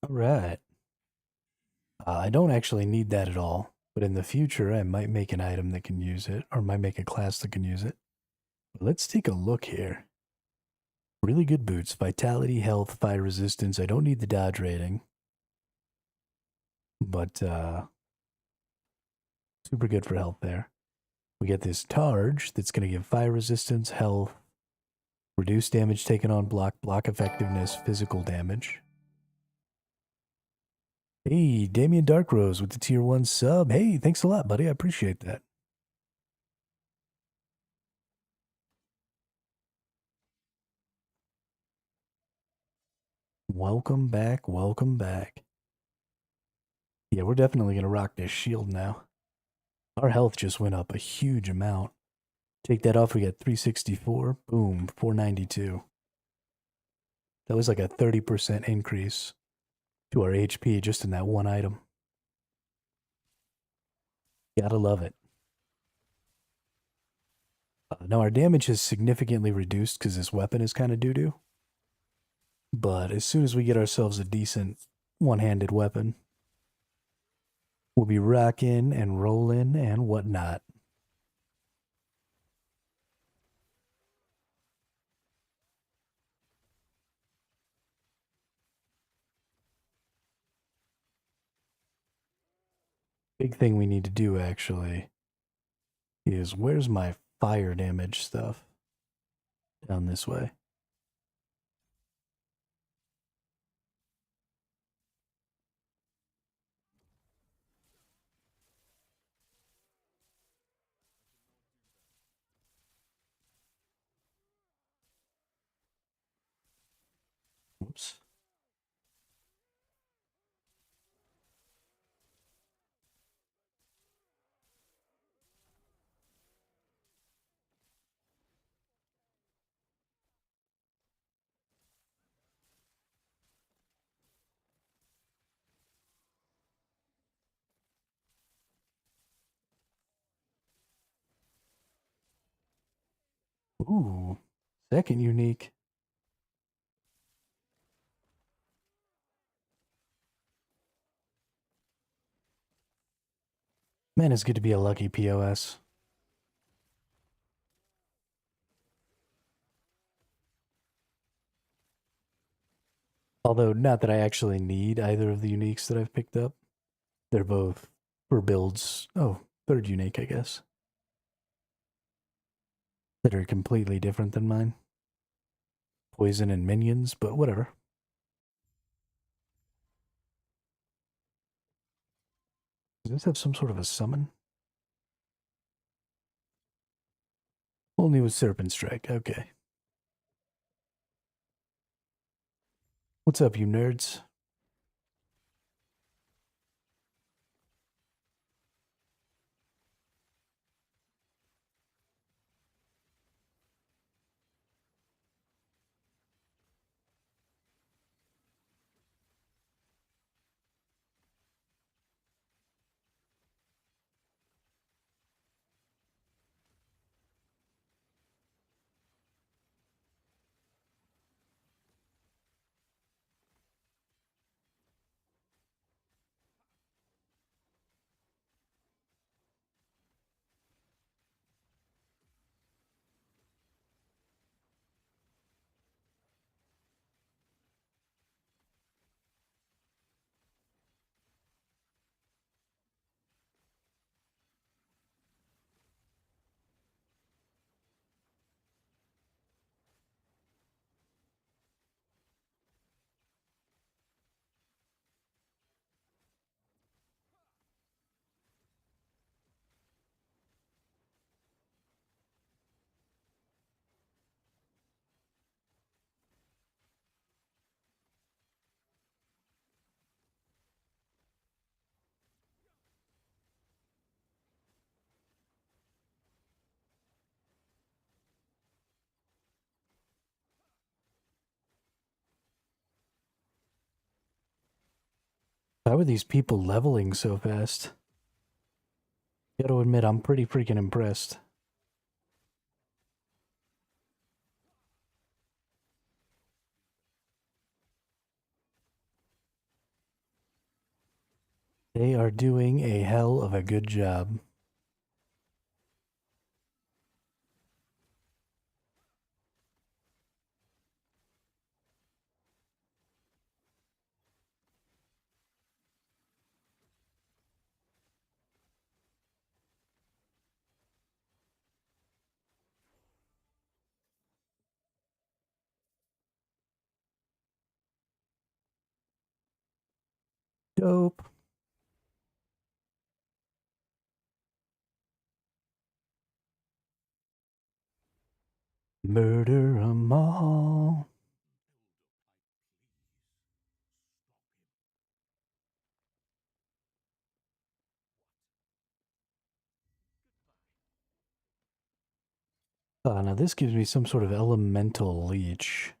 S1: All right. I don't actually need that at all, but in the future, I might make an item that can use it, or might make a class that can use it. But let's take a look here. Really good boots, vitality, health, fire resistance. I don't need the dodge rating, but super good for health there. We get this Targe that's going to give fire resistance, health, reduce damage taken on block, block effectiveness, physical damage. Hey, Damien Darkrose with the tier 1 sub. Hey, thanks a lot, buddy. I appreciate that. Welcome back, welcome back. Yeah, we're definitely going to rock this shield now. Our health just went up a huge amount. Take that off, we got 364. Boom, 492. That was like a 30% increase to our HP just in that one item. Gotta love it. Now our damage is significantly reduced because this weapon is kind of doo-doo. But as soon as we get ourselves a decent one-handed weapon, we'll be rocking and rolling and whatnot. Big thing we need to do actually is where's my fire damage stuff? Down this way. Oops. Ooh, second unique. Man, it's good to be a lucky POS. Although, not that I actually need either of the uniques that I've picked up. They're both for builds. Oh, third unique, I guess. That are completely different than mine. Poison and minions, but whatever. Does this have some sort of a summon? Only with Serpent Strike, okay. What's up, you nerds? How are these people leveling so fast? Gotta admit, I'm pretty freaking impressed. They are doing a hell of a good job. Dope. Murder 'em all. Now this gives me some sort of elemental leech.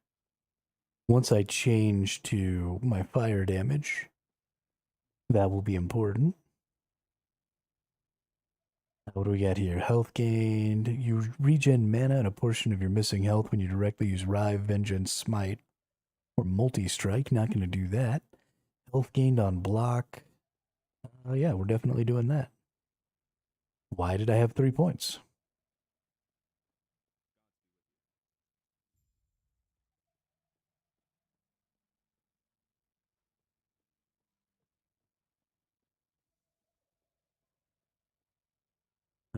S1: Once I change to my fire damage, that will be important. What do we got here? Health gained. You regen mana and a portion of your missing health when you directly use Rive, Vengeance, Smite, or Multi-Strike. Not going to do that. Health gained on block. Yeah, we're definitely doing that. Why did I have 3 points?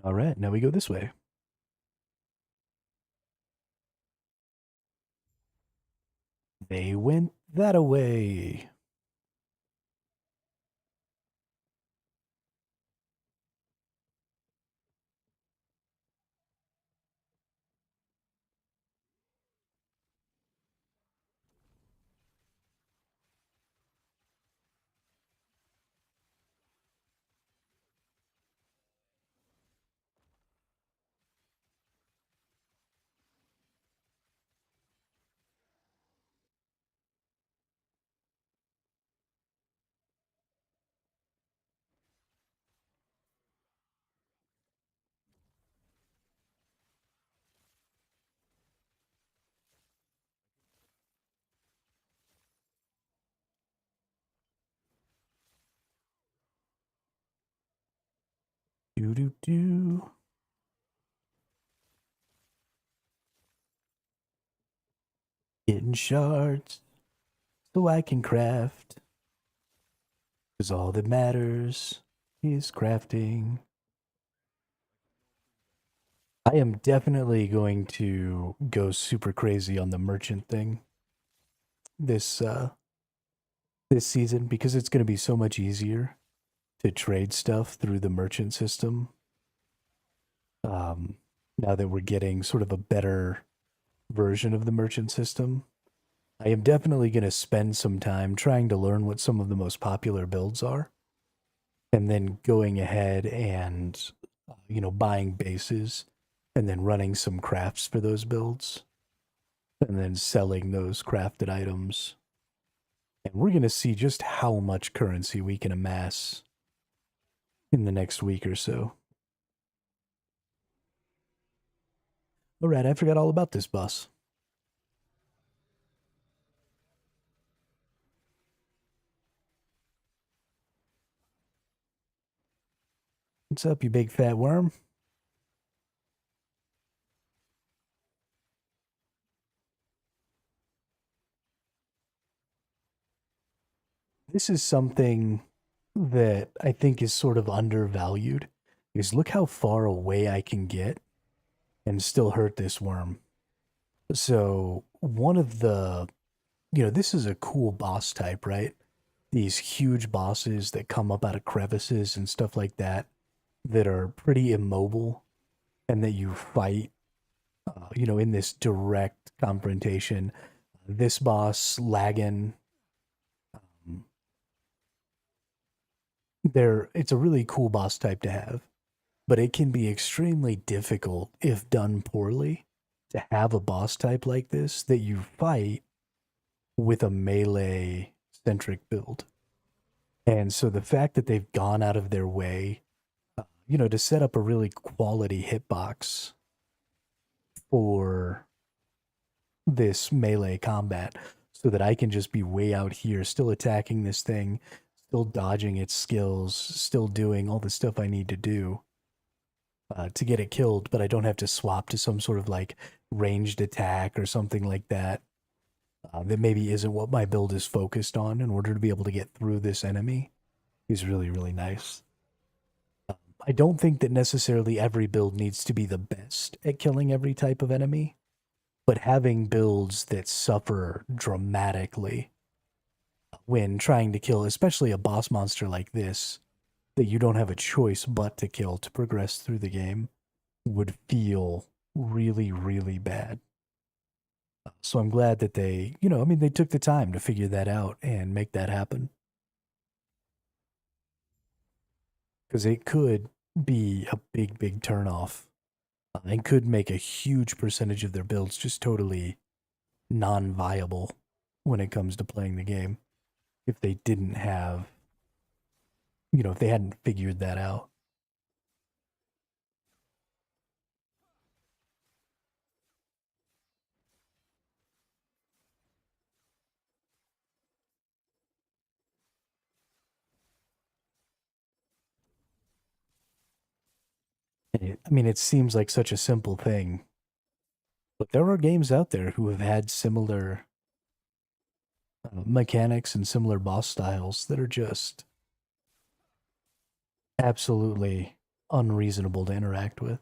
S1: All right, now we go this way. They went that away. Do do do. Getting shards so I can craft. Because all that matters is crafting. I am definitely going to go super crazy on the merchant thing this this season because it's going to be so much easier to trade stuff through the merchant system. Now that we're getting sort of a better version of the merchant system, I am definitely going to spend some time trying to learn what some of the most popular builds are, and then going ahead and buying bases and then running some crafts for those builds and then selling those crafted items. And we're going to see just how much currency we can amass in the next week or so. All right, I forgot all about this boss. What's up, you big fat worm? This is something that I think is sort of undervalued. Is look how far away I can get and still hurt this worm. So, one of the, this is a cool boss type, right? These huge bosses that come up out of crevices and stuff like that are pretty immobile and that you fight, in this direct confrontation. This boss, Lagan, um, it's a really cool boss type to have, but it can be extremely difficult if done poorly to have a boss type like this that you fight with a melee centric build. And so the fact that they've gone out of their way, to set up a really quality hitbox for this melee combat so that I can just be way out here, still attacking this thing, still dodging its skills, still doing all the stuff I need to do to get it killed, but I don't have to swap to some sort of like ranged attack or something like that. That maybe isn't what my build is focused on in order to be able to get through this enemy is really, really nice. I don't think that necessarily every build needs to be the best at killing every type of enemy, but having builds that suffer dramatically when trying to kill, especially a boss monster like this, that you don't have a choice but to kill to progress through the game, would feel really, really bad. So I'm glad that they took the time to figure that out and make that happen. Because it could be a big, big turnoff and could make a huge percentage of their builds just totally non-viable when it comes to playing the game if they didn't have, if they hadn't figured that out. I mean, it seems like such a simple thing, but there are games out there who have had similar mechanics and similar boss styles that are just absolutely unreasonable to interact with.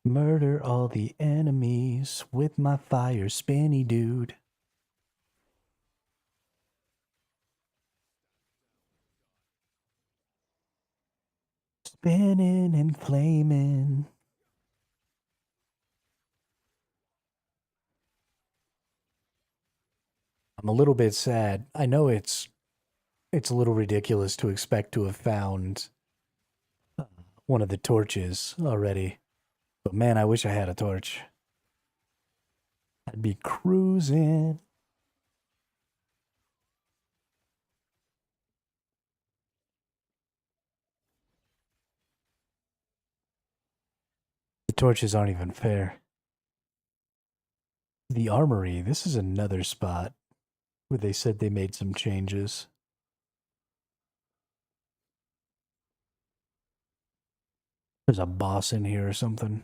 S1: Murder all the enemies with my fire spinny dude. Spinning and flaming. I'm a little bit sad. I know it's a little ridiculous to expect to have found one of the torches already. But man, I wish I had a torch. I'd be cruising. The torches aren't even fair. The armory, this is another spot where they said they made some changes. There's a boss in here or something.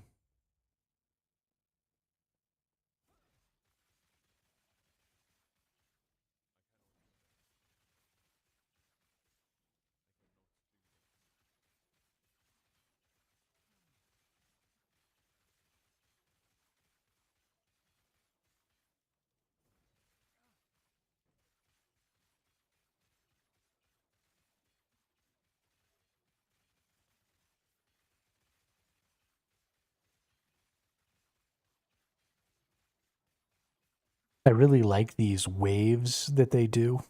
S1: I really like these waves that they do.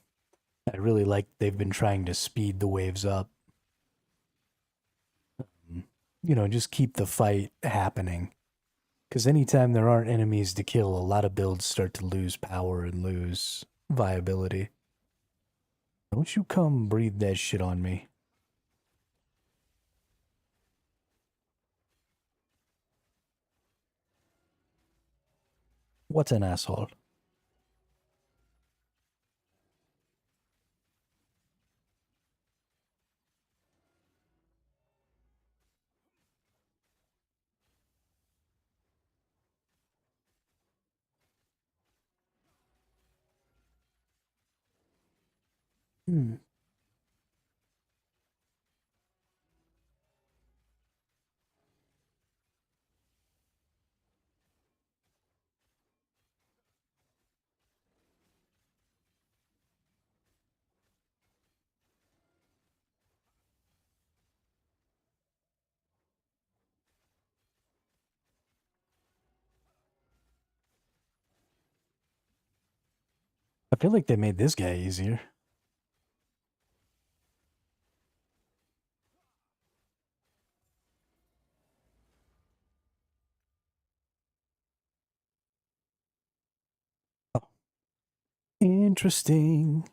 S1: I really like they've been trying to speed the waves up. You know, just keep the fight happening. Because anytime there aren't enemies to kill, a lot of builds start to lose power and lose viability. Don't you come breathe that shit on me. What's an asshole? Hmm. I feel like they made this guy easier. Oh, interesting.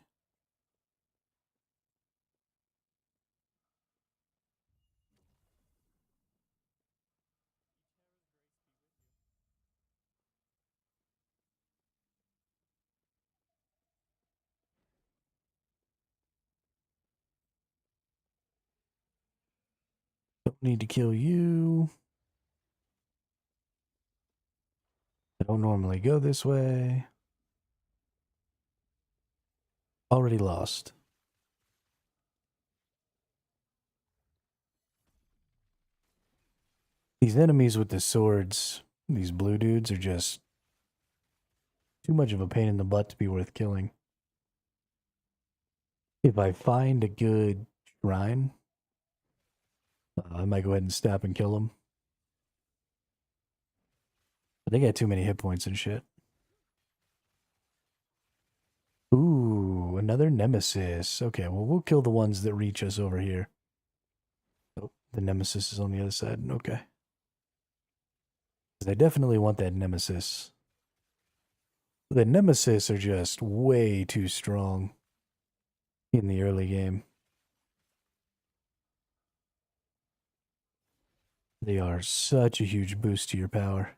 S1: Don't need to kill you. I don't normally go this way. Already lost. These enemies with the swords, these blue dudes, are just too much of a pain in the butt to be worth killing. If I find a good shrine, I might go ahead and stop and kill them. But they got too many hit points and shit. Ooh, another nemesis. Okay, well, we'll kill the ones that reach us over here. Oh, the nemesis is on the other side. Okay. I definitely want that nemesis. The nemesis are just way too strong. in the early game. They are such a huge boost to your power.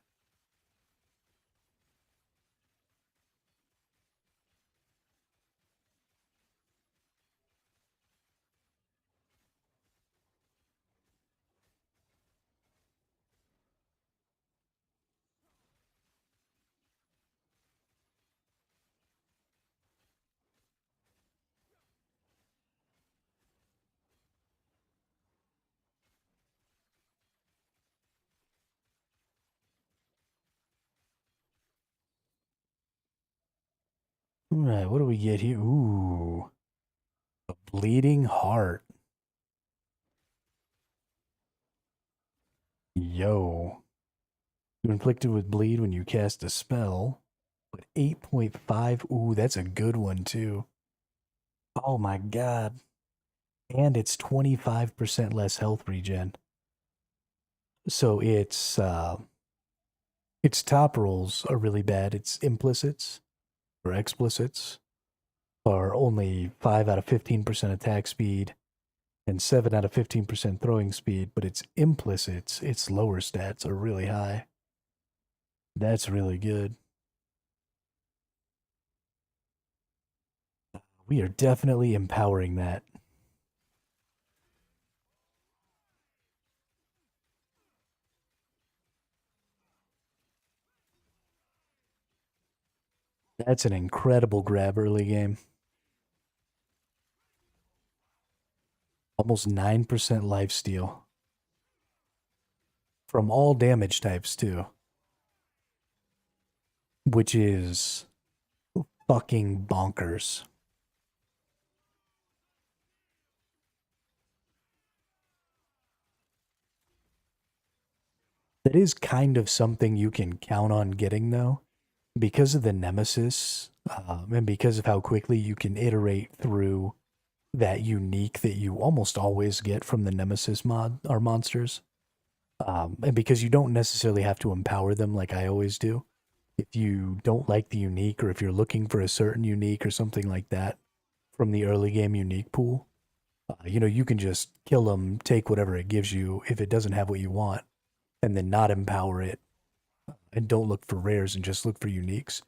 S1: All right, what do we get here? Ooh, a bleeding heart. Yo. You're inflicted with bleed when you cast a spell, but 8.5. Ooh, that's a good one, too. Oh my god. And it's 25% less health regen. So its top rolls are really bad. Its implicits or explicits are only 5 out of 15% attack speed and 7 out of 15% throwing speed, but its implicits, its lower stats are really high. That's really good. We are definitely empowering that. That's an incredible grab early game. Almost 9% lifesteal. From all damage types, too. Which is fucking bonkers. That is kind of something you can count on getting, though. Because of the Nemesis, and because of how quickly you can iterate through that unique that you almost always get from the Nemesis mod or monsters. And because you don't necessarily have to empower them like I always do. If you don't like the unique, or if you're looking for a certain unique or something like that from the early game unique pool, you can just kill them, take whatever it gives you if it doesn't have what you want, and then not empower it, and don't look for rares and just look for uniques.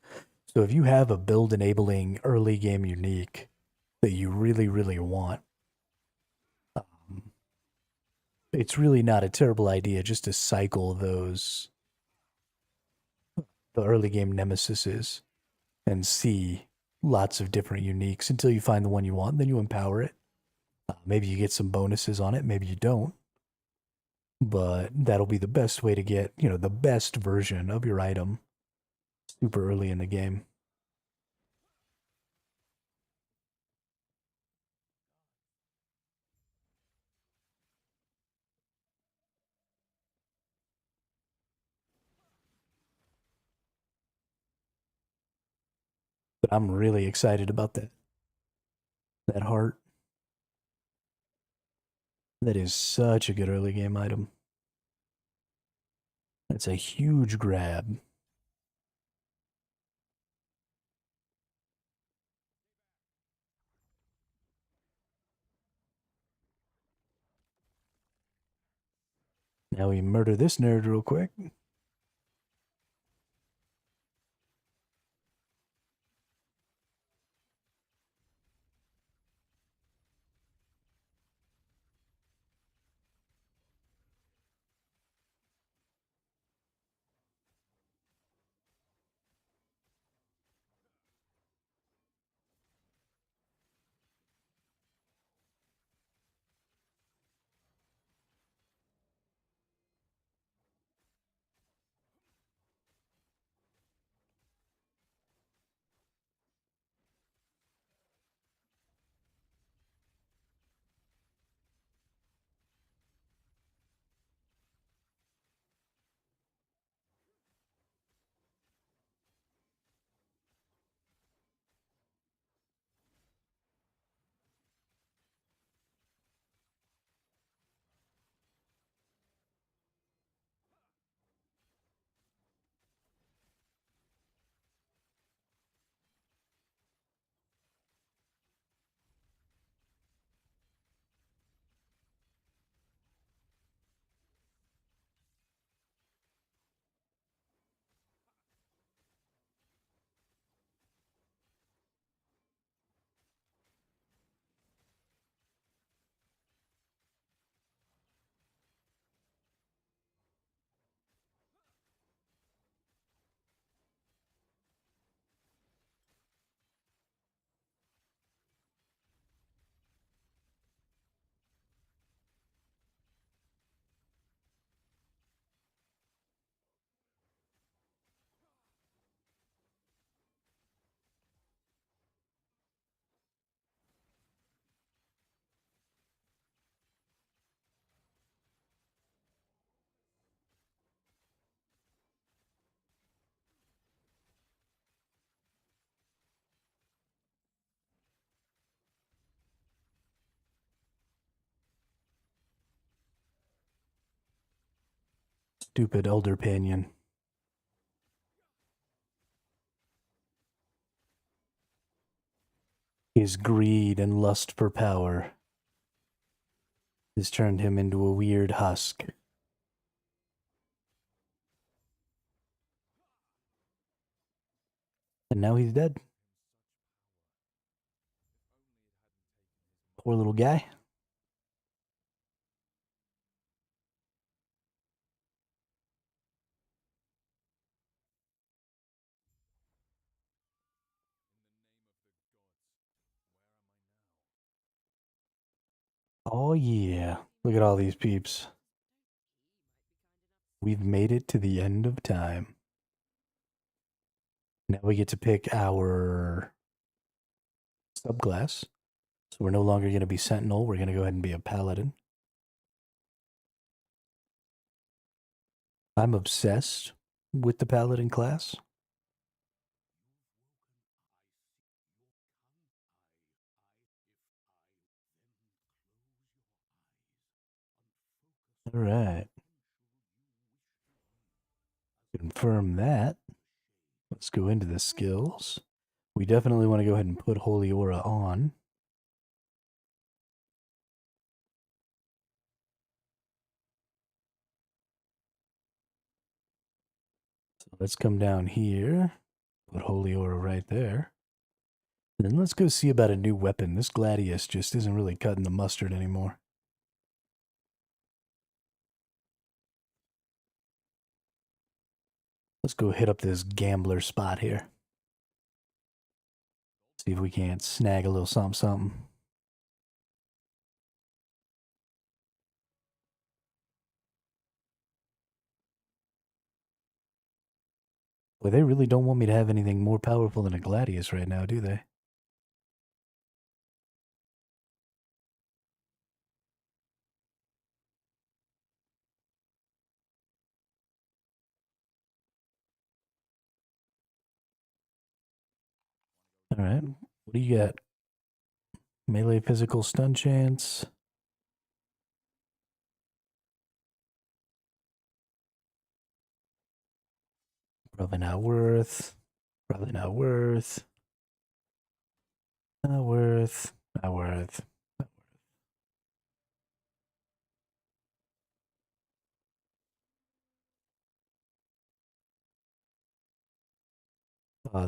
S1: So if you have a build enabling early game unique that you really, really want, um, it's really not a terrible idea just to cycle the early game nemesises, and see lots of different uniques until you find the one you want. Then you empower it. Maybe you get some bonuses on it. Maybe you don't. But that'll be the best way to get, the best version of your item super early in the game. But I'm really excited about that heart. That is such a good early game item. That's a huge grab. Now we murder this nerd real quick. stupid elder panion. His greed and lust for power has turned him into a weird husk. And now he's dead. Poor little guy. Oh yeah. Look at all these peeps. We've made it to the end of time. Now we get to pick our subclass. So we're no longer going to be Sentinel. We're going to go ahead and be a Paladin. I'm obsessed with the Paladin class. All right. Confirm that. Let's go into the skills. We definitely want to go ahead and put Holy Aura on. So let's come down here. Put Holy Aura right there. And then let's go see about a new weapon. This Gladius just isn't really cutting the mustard anymore. Let's go hit up this gambler spot here. See if we can't snag a little something, something. Boy, they really don't want me to have anything more powerful than a Gladius right now, do they? All right. What do you got? Melee physical stun chance. Probably not worth. Probably not worth. Not worth. Not worth.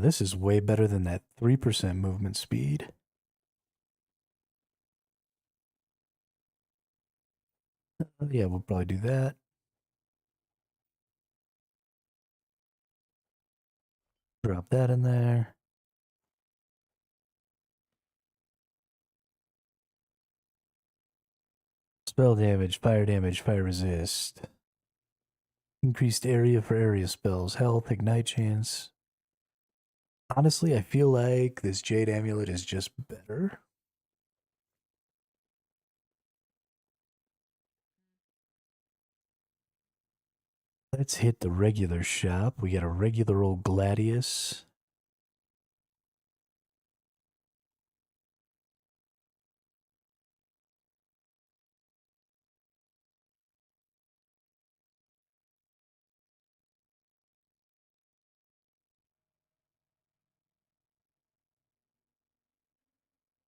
S1: This is way better than that 3% movement speed. Yeah, we'll probably do that. Drop that in there. Spell damage, fire resist. Increased area for area spells, health, ignite chance. Honestly, I feel like this Jade Amulet is just better. Let's hit the regular shop. We got a regular old Gladius.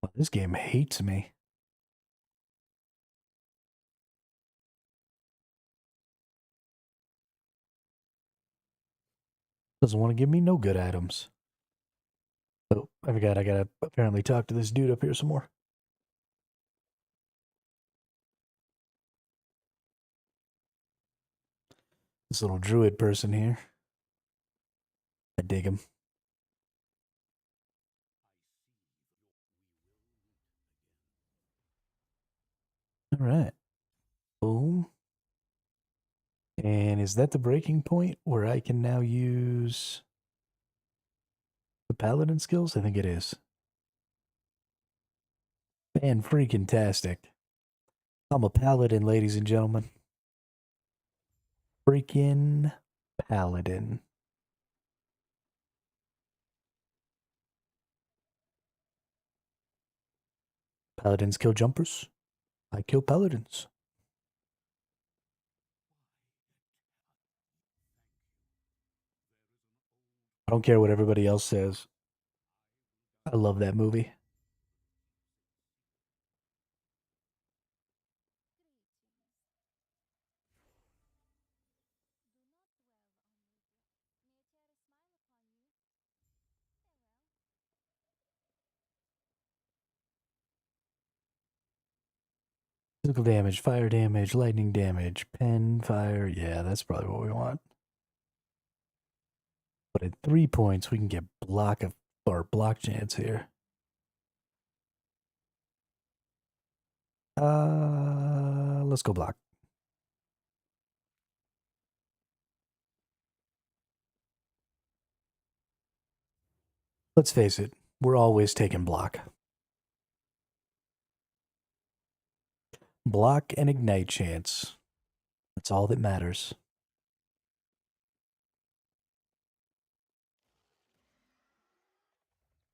S1: Well, this game hates me. Doesn't want to give me no good items. Oh, I forgot I gotta apparently talk to this dude up here some more. This little druid person here. I dig him. All right. Boom. And is that the breaking point where I can now use the paladin skills? I think it is. Man, freaking tastic. I'm a paladin, ladies and gentlemen. Freaking paladin. Paladins kill jumpers. I kill paladins. I don't care what everybody else says. I love that movie. Physical damage, fire damage, lightning damage, pen, fire. Yeah, that's probably what we want. But at 3 points, we can get block chance here. Let's go block. Let's face it, we're always taking block. Block and ignite chance. That's all that matters.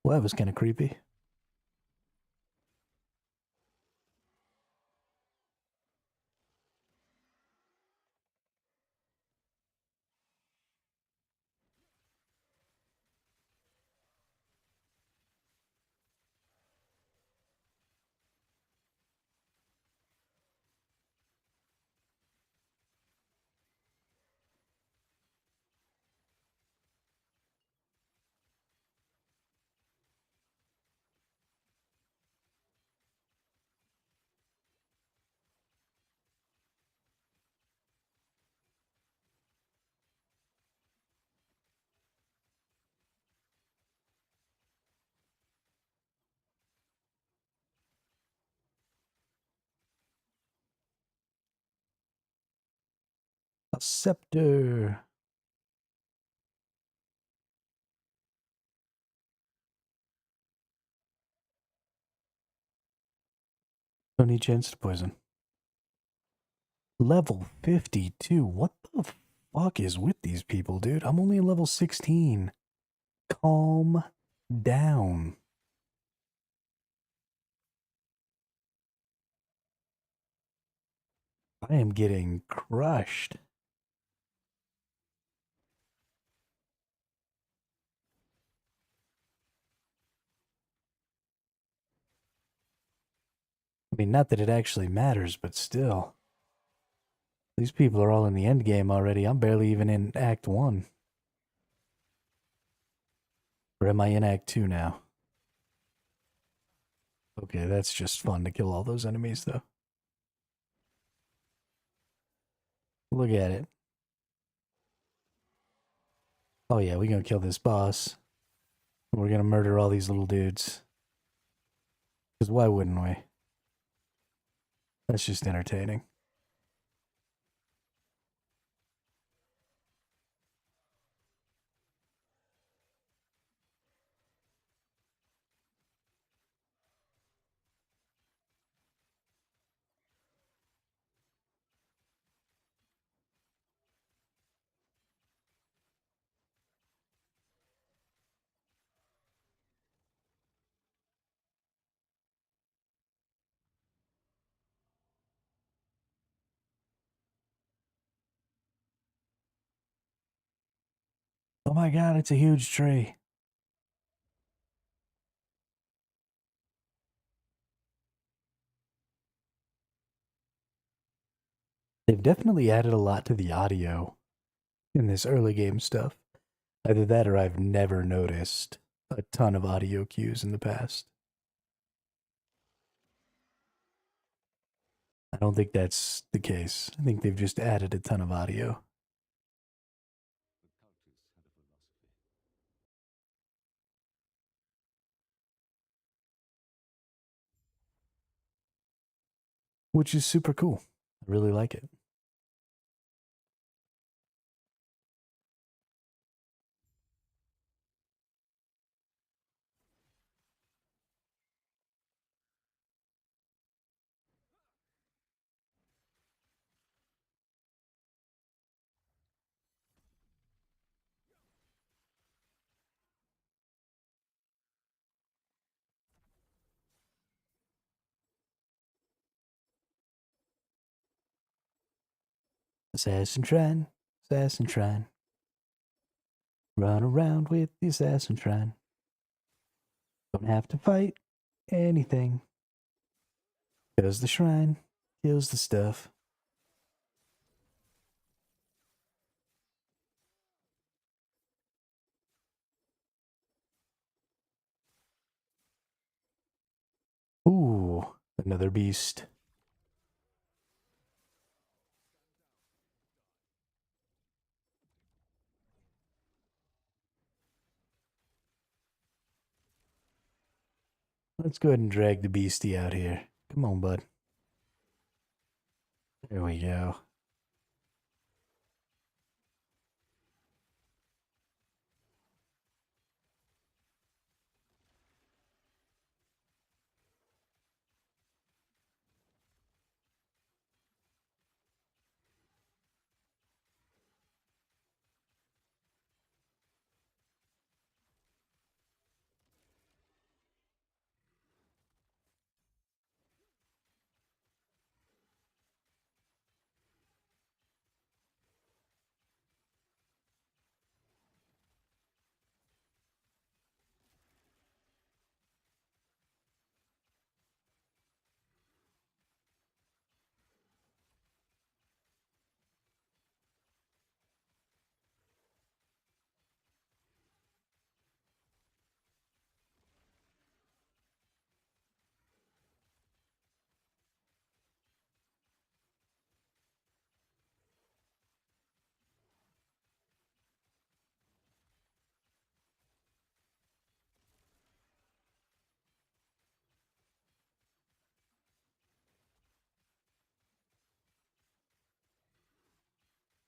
S1: Well, that was kind of creepy. A scepter. No need chance to poison. Level 52. What the fuck is with these people, dude? I'm only level 16. Calm down. I am getting crushed. I mean, not that it actually matters, but still. These people are all in the end game already. I'm barely even in Act 1. Or am I in Act 2 now? Okay, that's just fun to kill all those enemies, though. Look at it. Oh yeah, we're gonna kill this boss. We're gonna murder all these little dudes. Because why wouldn't we? That's just entertaining. Oh my god, it's a huge tree. They've definitely added a lot to the audio in this early game stuff. Either that or I've never noticed a ton of audio cues in the past. I don't think that's the case. I think they've just added a ton of audio. Which is super cool. I really like it. Assassin Shrine. Assassin Shrine. Run around with the assassin shrine. Don't have to fight anything. Because the shrine kills the stuff. Ooh, another beast. Let's go ahead and drag the beastie out here. Come on, bud. There we go.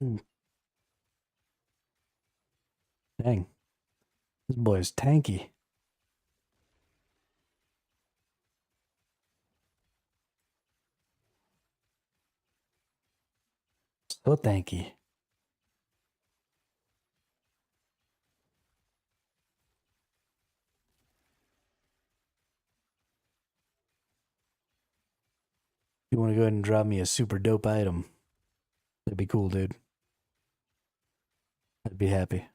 S1: Hmm, dang. This boy is tanky. So tanky. You want to go ahead and drop me a super dope item? That'd be cool, dude. I'd be happy.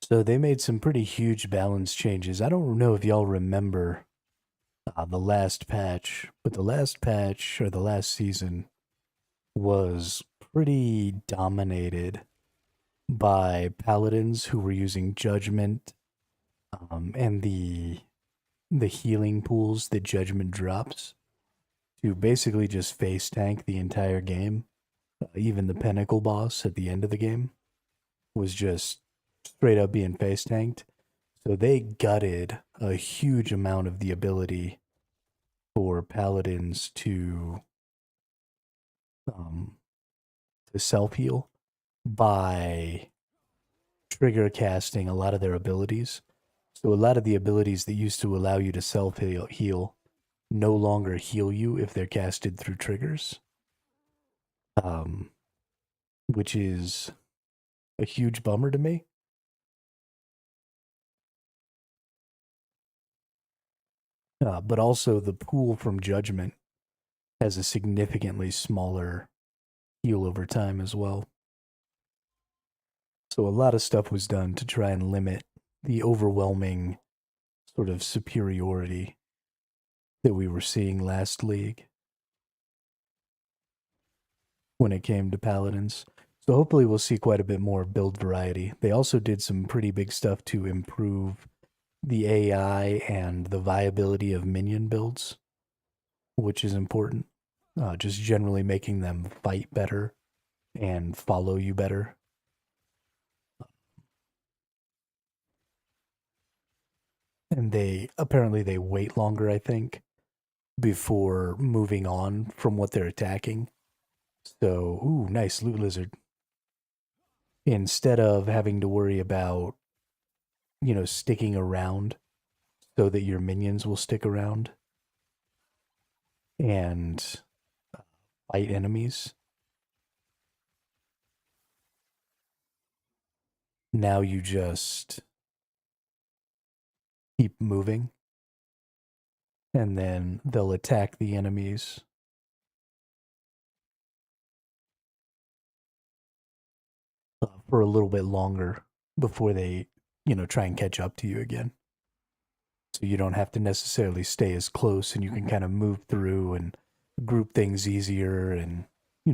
S1: So they made some pretty huge balance changes. I don't know if y'all remember the last patch, but the last patch or the last season was pretty dominated by paladins who were using judgment and the healing pools that judgment drops to basically just face tank the entire game. Even the pinnacle boss at the end of the game was just straight up being face tanked. So they gutted a huge amount of the ability for paladins um, to self heal by trigger casting a lot of their abilities. So a lot of the abilities that used to allow you to self heal no longer heal you if they're casted through triggers, um, which is a huge bummer to me. But also the pool from Judgment has a significantly smaller heal over time as well. So a lot of stuff was done to try and limit the overwhelming sort of superiority that we were seeing last league when it came to paladins. So hopefully we'll see quite a bit more build variety. They also did some pretty big stuff to improve the AI and the viability of minion builds, which is important. just generally making them fight better and follow you better. And they apparently they wait longer, I think, before moving on from what they're attacking. So, ooh, nice loot lizard. Instead of having to worry about, sticking around so that your minions will stick around and fight enemies, now you just keep moving and then they'll attack the enemies for a little bit longer before they, try and catch up to you again. So you don't have to necessarily stay as close and you can kind of move through and group things easier and,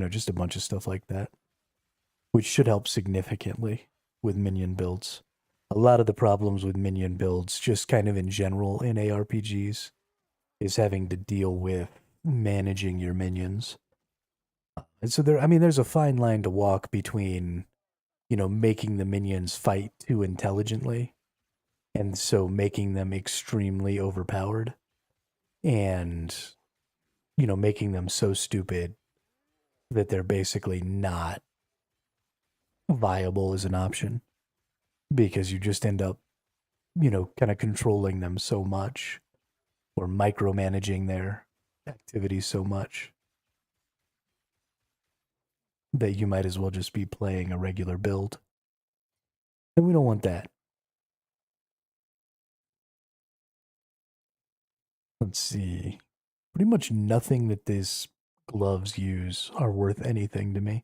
S1: just a bunch of stuff like that, which should help significantly with minion builds. A lot of the problems with minion builds, just kind of in general in ARPGs, is having to deal with managing your minions. And so there's a fine line to walk between, making the minions fight too intelligently and so making them extremely overpowered and, making them so stupid that they're basically not viable as an option because you just end up, kind of controlling them so much or micromanaging their activities so much that you might as well just be playing a regular build. And we don't want that. Let's see. Pretty much nothing that these gloves use are worth anything to me.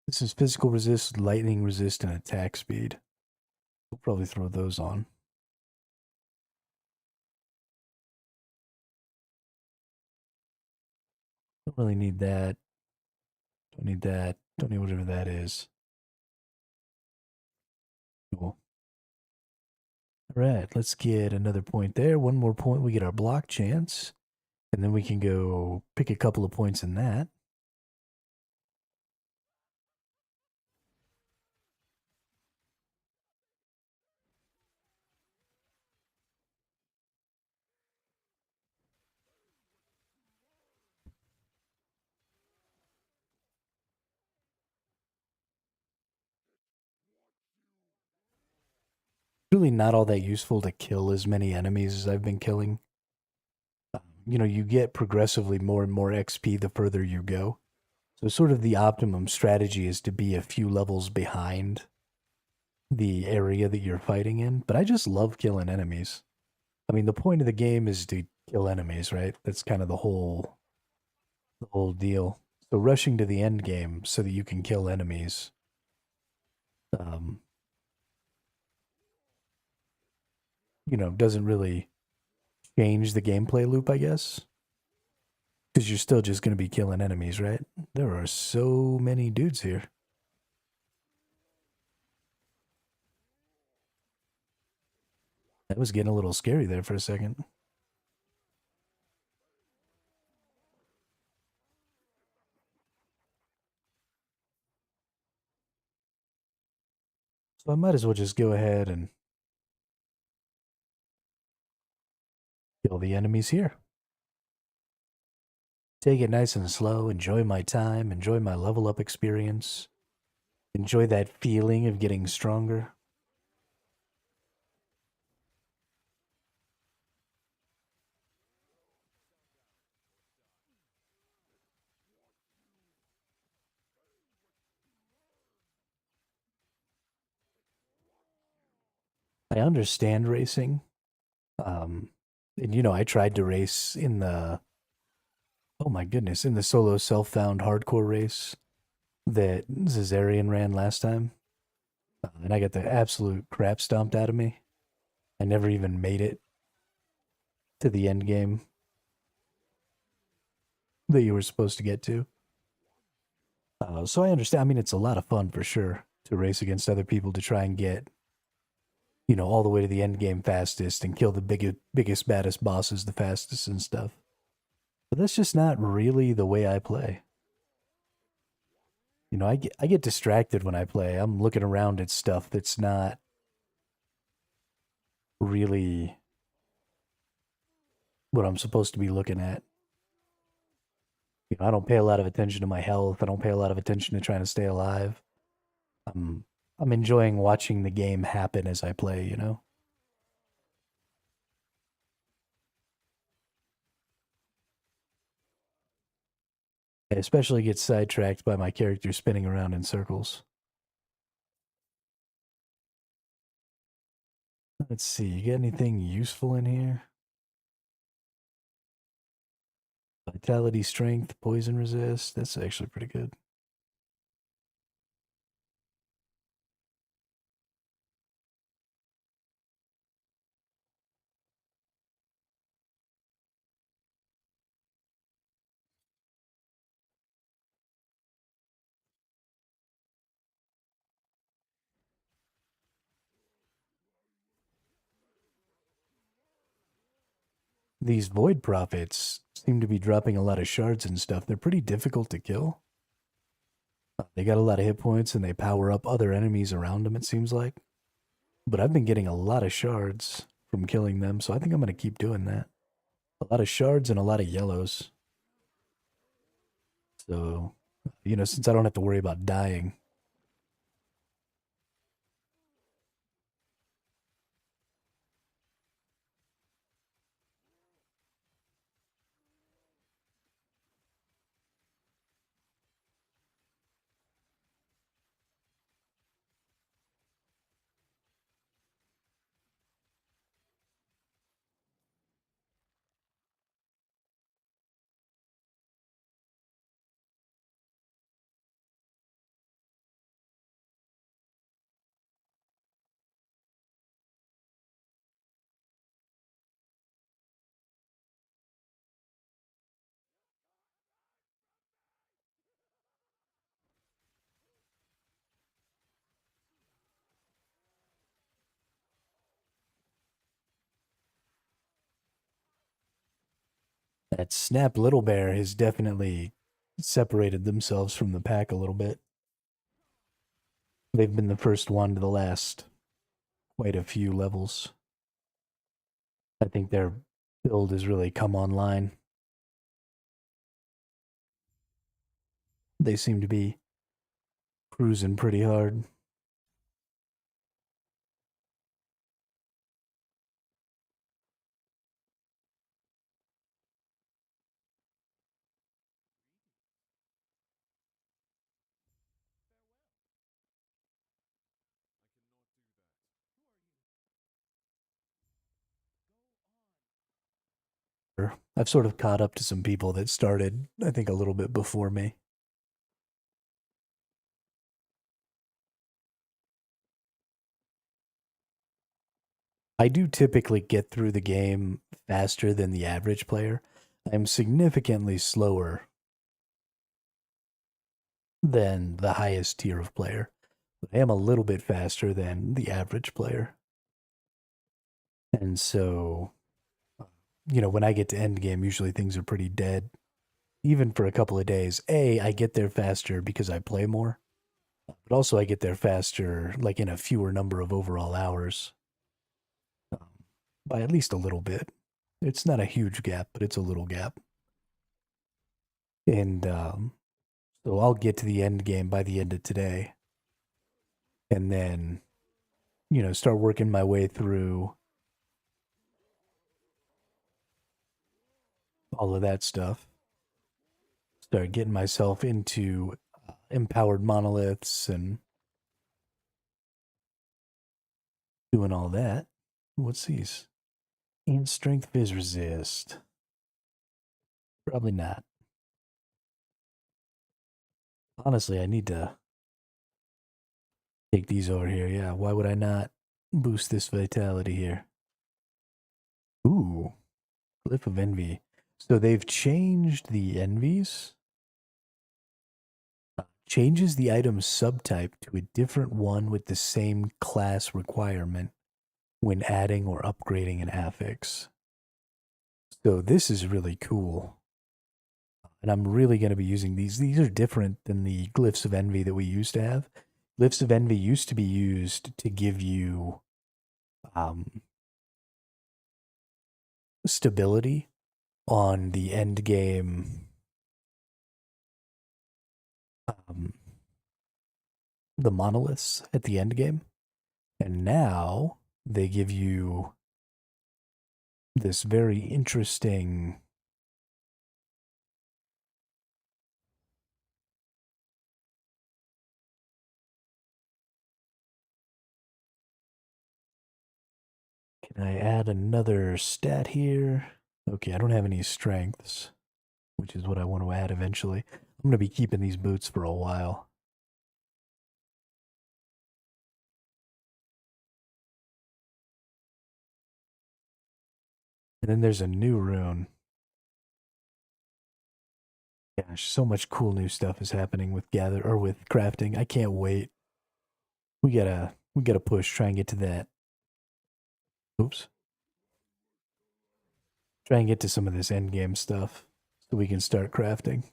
S1: This is physical resist, lightning resist, and attack speed. We'll probably throw those on. Don't really need that. Don't need that. Don't need whatever that is. Cool. All right, let's get another point there. One more point, we get our block chance. And then we can go pick a couple of points in that. Really not all that useful to kill as many enemies as I've been killing. You get progressively more and more XP the further you go. So sort of the optimum strategy is to be a few levels behind the area that you're fighting in. But I just love killing enemies. I mean, the point of the game is to kill enemies, right? That's kind of the whole deal. So rushing to the end game so that you can kill enemies, um, doesn't really change the gameplay loop, I guess. Because you're still just going to be killing enemies, right? There are so many dudes here. That was getting a little scary there for a second. So I might as well just go ahead and kill the enemies here. Take it nice and slow, enjoy my time, enjoy my level up experience, enjoy that feeling of getting stronger. I understand racing. And I tried to race in the, oh my goodness, in the solo self-found hardcore race that Zazarian ran last time. And I got the absolute crap stomped out of me. I never even made it to the end game that you were supposed to get to. So I understand. I mean, it's a lot of fun for sure to race against other people to try and get, all the way to the end game fastest and kill the biggest, baddest bosses the fastest and stuff. But that's just not really the way I play. You know, I get distracted when I play. I'm looking around at stuff that's not really what I'm supposed to be looking at. You know, I don't pay a lot of attention to my health. I don't pay a lot of attention to trying to stay alive. I'm I'm enjoying watching the game happen as I play, you know? I especially get sidetracked by my character spinning around in circles. Let's see, you got anything useful in here? Vitality, strength, poison resist. That's actually pretty good. These void prophets seem to be dropping a lot of shards and stuff. They're pretty difficult to kill. They got a lot of hit points and they power up other enemies around them, it seems like. But I've been getting a lot of shards from killing them, so I think I'm going to keep doing that. A lot of shards and a lot of yellows. So, you know, since I don't have to worry about dying. That Snap Little Bear has definitely separated themselves from the pack a little bit. They've been the first one to the last quite a few levels. I think their build has really come online. They seem to be cruising pretty hard. I've sort of caught up to some people that started, I think, a little bit before me. I do typically get through the game faster than the average player. I'm significantly slower than the highest tier of player. But I am a little bit faster than the average player. And so, you know, when I get to end game, usually things are pretty dead. Even for a couple of days. I get there faster because I play more. But also I get there faster, like in a fewer number of overall hours. Um, by at least a little bit. It's not a huge gap, but it's a little gap. And so I'll get to the end game by the end of today. And then, you know, start working my way through all of that stuff. Start getting myself into empowered monoliths and doing all that. What's these? And strength phys resist. Probably not. Honestly, I need to take these over here. Yeah, why would I not boost this vitality here? Ooh, Cliff of Envy. So they've changed the envies. Changes the item's subtype to a different one with the same class requirement when adding or upgrading an affix. So this is really cool. And I'm really going to be using these. These are different than the Glyphs of Envy that we used to have. Glyphs of Envy used to be used to give you um, stability on the end game, um, the monoliths at the end game. And now they give you this very interesting. Can I add another stat here? Okay, I don't have any strengths, which is what I want to add eventually. I'm going to be keeping these boots for a while. And then there's a new rune. Gosh, so much cool new stuff is happening with with crafting. I can't wait. We gotta push, try and get to that. Oops. Try and get to some of this end game stuff so we can start crafting.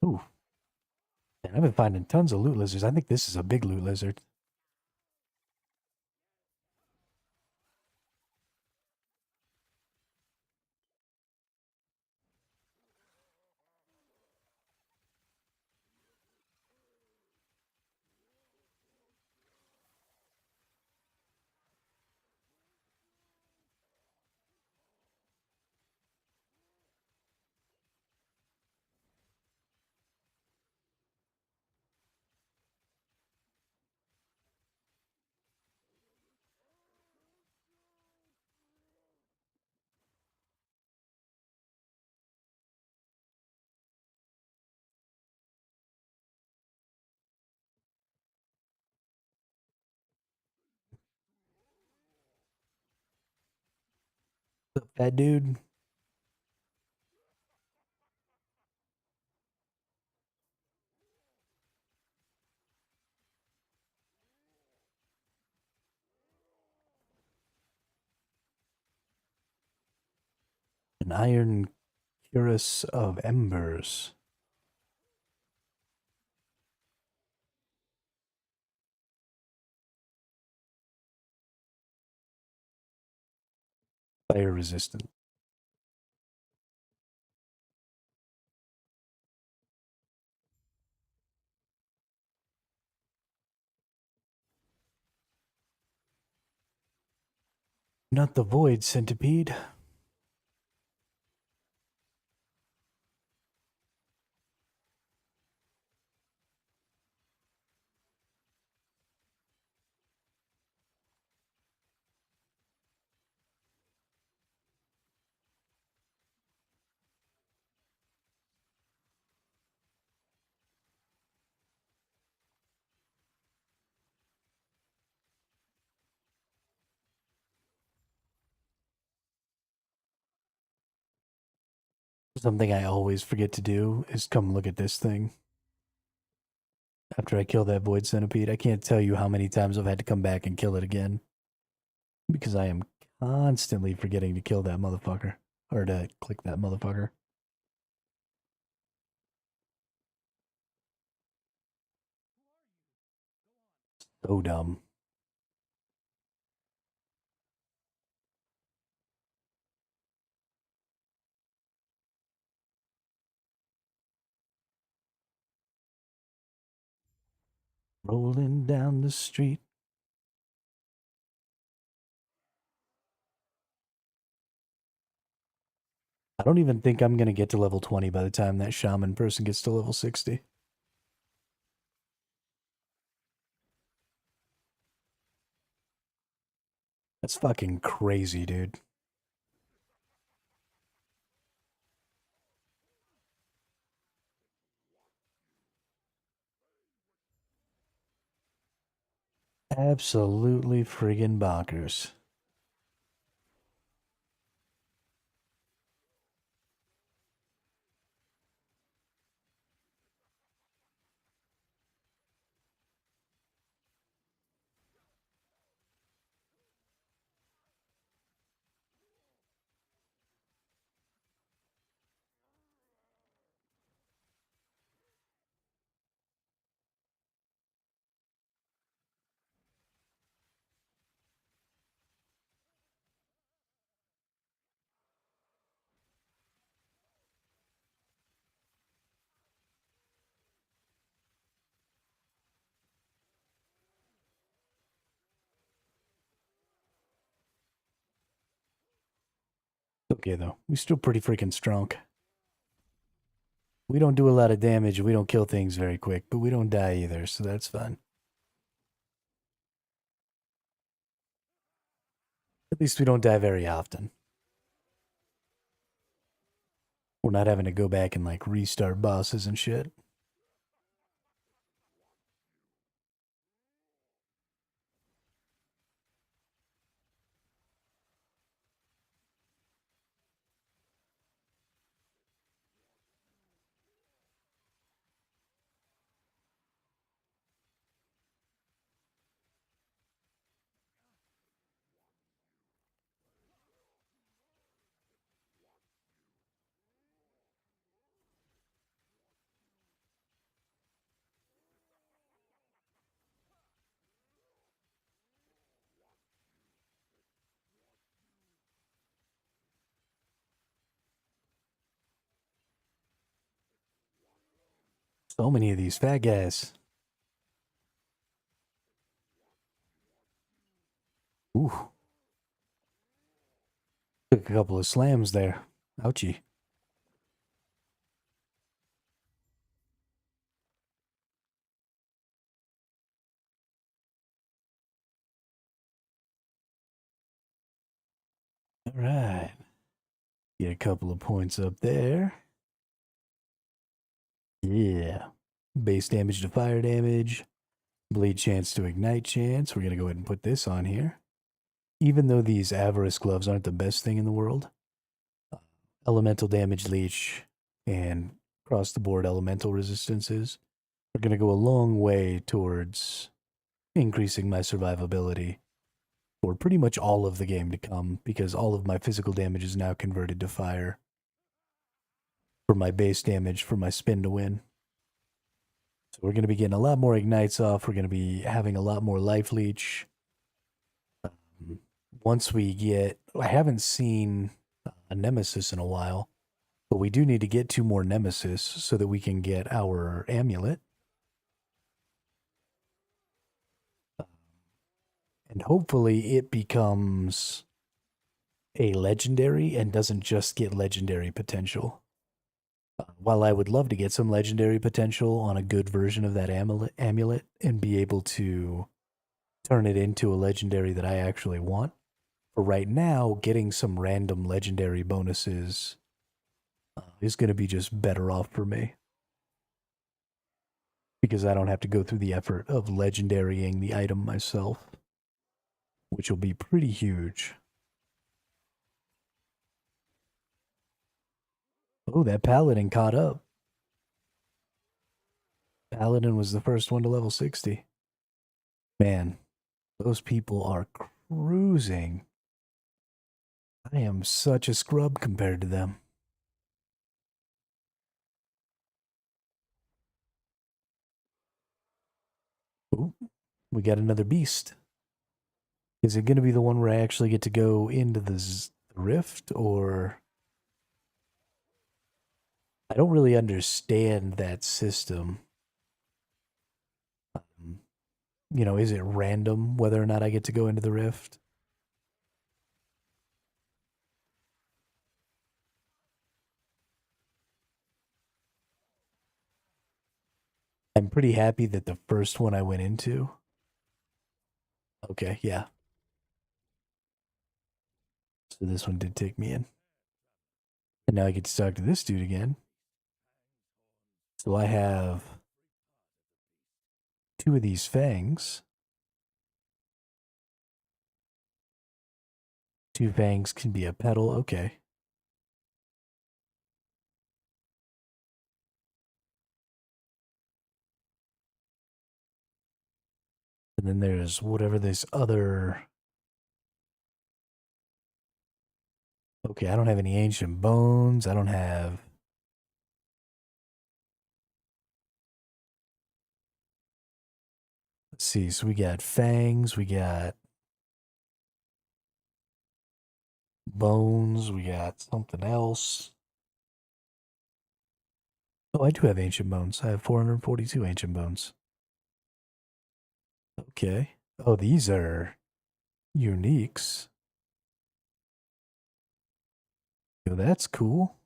S1: Ooh. Man, I've been finding tons of loot lizards. I think this is a big loot lizard. What's up, fat dude? An iron cuirass of embers. Fire resistant. Not the void centipede. Something I always forget to do is come look at this thing after I kill that void centipede. I can't tell you how many times I've had to come back and kill it again because I am constantly forgetting to kill that motherfucker or to click that motherfucker. So dumb. Rolling down the street. I don't even think I'm going to get to level 20 by the time that shaman person gets to level 60. That's fucking crazy, dude. Absolutely friggin' bonkers. okay, though. We're still pretty freaking strong. We don't do a lot of damage. We don't kill things very quick, but we don't die either, so that's fine. At least we don't die very often. We're not having to go back and like restart bosses and shit. So many of these fat guys. Ooh. Took a couple of slams there. Ouchie. All right. Get a couple of points up there. Yeah. Base damage to fire damage. Bleed chance to ignite chance. We're going to go ahead and put this on here. Even though these Avarice gloves aren't the best thing in the world, elemental damage leech and across the board elemental resistances are going to go a long way towards increasing my survivability for pretty much all of the game to come, because all of my physical damage is now converted to fire for my base damage for my spin to win. So we're going to be getting a lot more ignites off. We're going to be having a lot more life leech. Once we get, I haven't seen a nemesis in a while, but we do need to get 2 more nemesis so that we can get our amulet. And hopefully it becomes a legendary and doesn't just get legendary potential. While I would love to get some legendary potential on a good version of that amulet and be able to turn it into a legendary that I actually want, for right now, getting some random legendary bonuses is going to be just better off for me. Because I don't have to go through the effort of legendarying the item myself, which will be pretty huge. Oh, that paladin caught up. Paladin was the first one to level 60. Man, those people are cruising. I am such a scrub compared to them. Ooh, we got another beast. Is it going to be the one where I actually get to go into the rift, or... I don't really understand that system. You know, is it random whether or not I get to go into the rift? I'm pretty happy that the first one I went into. Okay, yeah. So this one did take me in. And now I get to talk to this dude again. So I have 2 of these fangs. 2 fangs can be a petal. Okay. And then there's whatever this other... Okay, I don't have any ancient bones. I don't have... Let's see, so we got fangs, we got bones, we got something else. Oh, I do have ancient bones. I have 442 ancient bones. Okay. Oh, these are uniques. Yo, that's cool.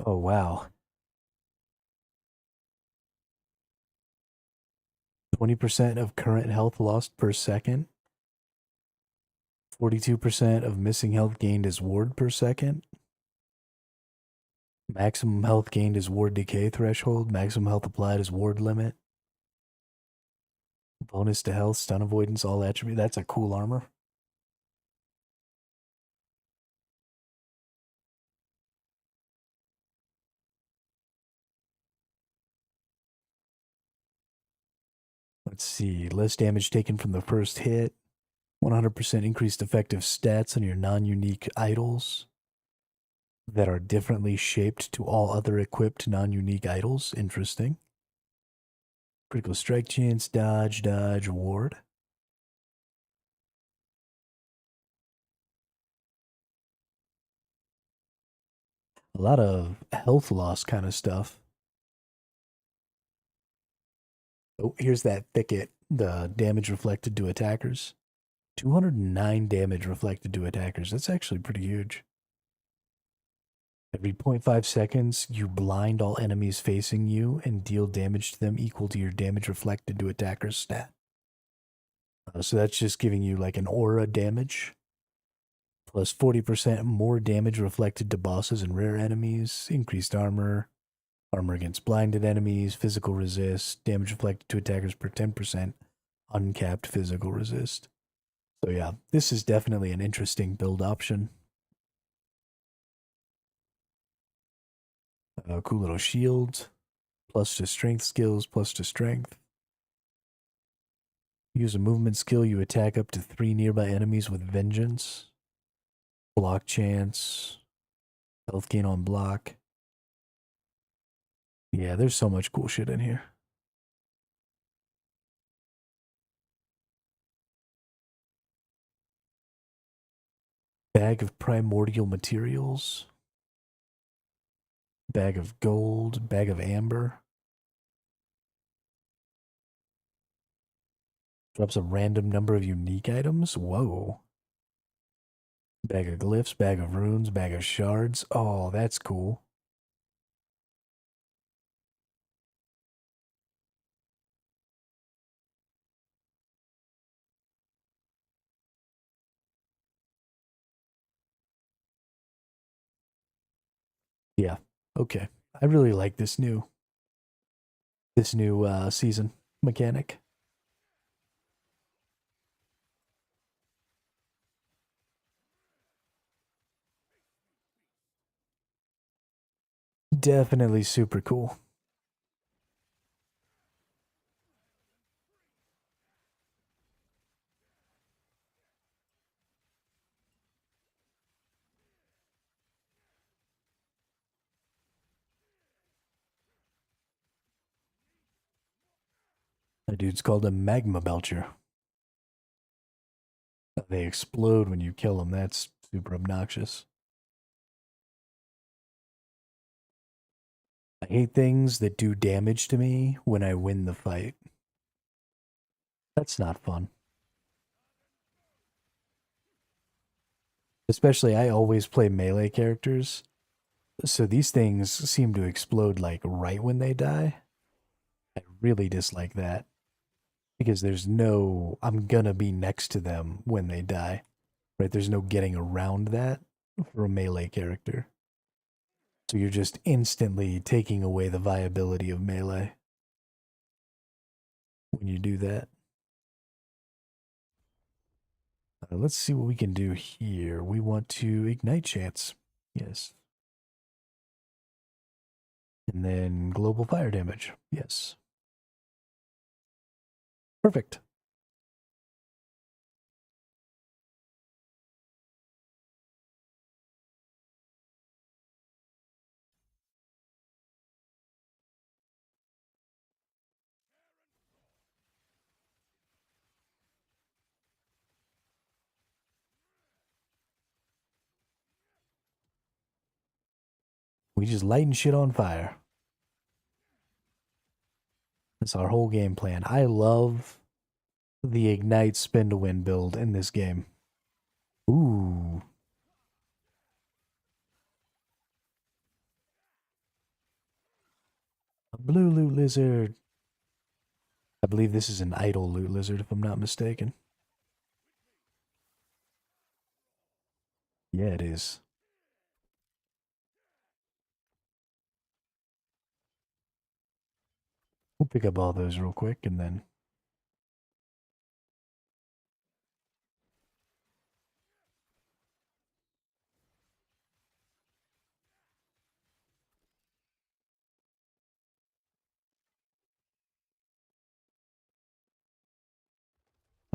S1: Oh, wow. 20% of current health lost per second. 42% of missing health gained is ward per second. Maximum health gained is ward decay threshold. Maximum health applied is ward limit. Bonus to health, stun avoidance, all attribute. That's a cool armor. Let's see. Less damage taken from the first hit. 100% increased effective stats on your non-unique idols that are differently shaped to all other equipped non-unique idols. Interesting. Critical strike chance, dodge, ward. A lot of health loss kind of stuff. Oh, here's that thicket. The damage reflected to attackers. 209 damage reflected to attackers. That's actually pretty huge. Every 0.5 seconds, you blind all enemies facing you and deal damage to them equal to your damage reflected to attackers stat. So that's just giving you like an aura damage. Plus 40% more damage reflected to bosses and rare enemies. Increased armor. Armor against blinded enemies. Physical resist. Damage reflected to attackers per 10%. Uncapped physical resist. So yeah, this is definitely an interesting build option. Cool little shield. Plus to strength skills, plus to strength. Use a movement skill, you attack up to 3 nearby enemies with vengeance. Block chance. Health gain on block. Yeah, there's so much cool shit in here. Bag of primordial materials. Bag of gold. Bag of amber. Drops a random number of unique items. Whoa. Bag of glyphs. Bag of runes. Bag of shards. Oh, that's cool. Yeah. Okay. I really like this new season mechanic. Definitely super cool. That dude's called a magma belcher. They explode when you kill them. That's super obnoxious. I hate things that do damage to me when I win the fight. That's not fun. Especially, I always play melee characters, so these things seem to explode like right when they die. I really dislike that because I'm gonna be next to them when they die, right? There's no getting around that for a melee character. So you're just instantly taking away the viability of melee when you do that. Let's see what we can do here. We want to ignite chance. Yes. And then global fire damage. Yes. Perfect. We just lighting shit on fire. That's our whole game plan. I love the Ignite Spin to Win build in this game. Ooh. A blue loot lizard. I believe this is an idle loot lizard, if I'm not mistaken. Yeah, it is. We'll pick up all those real quick and then.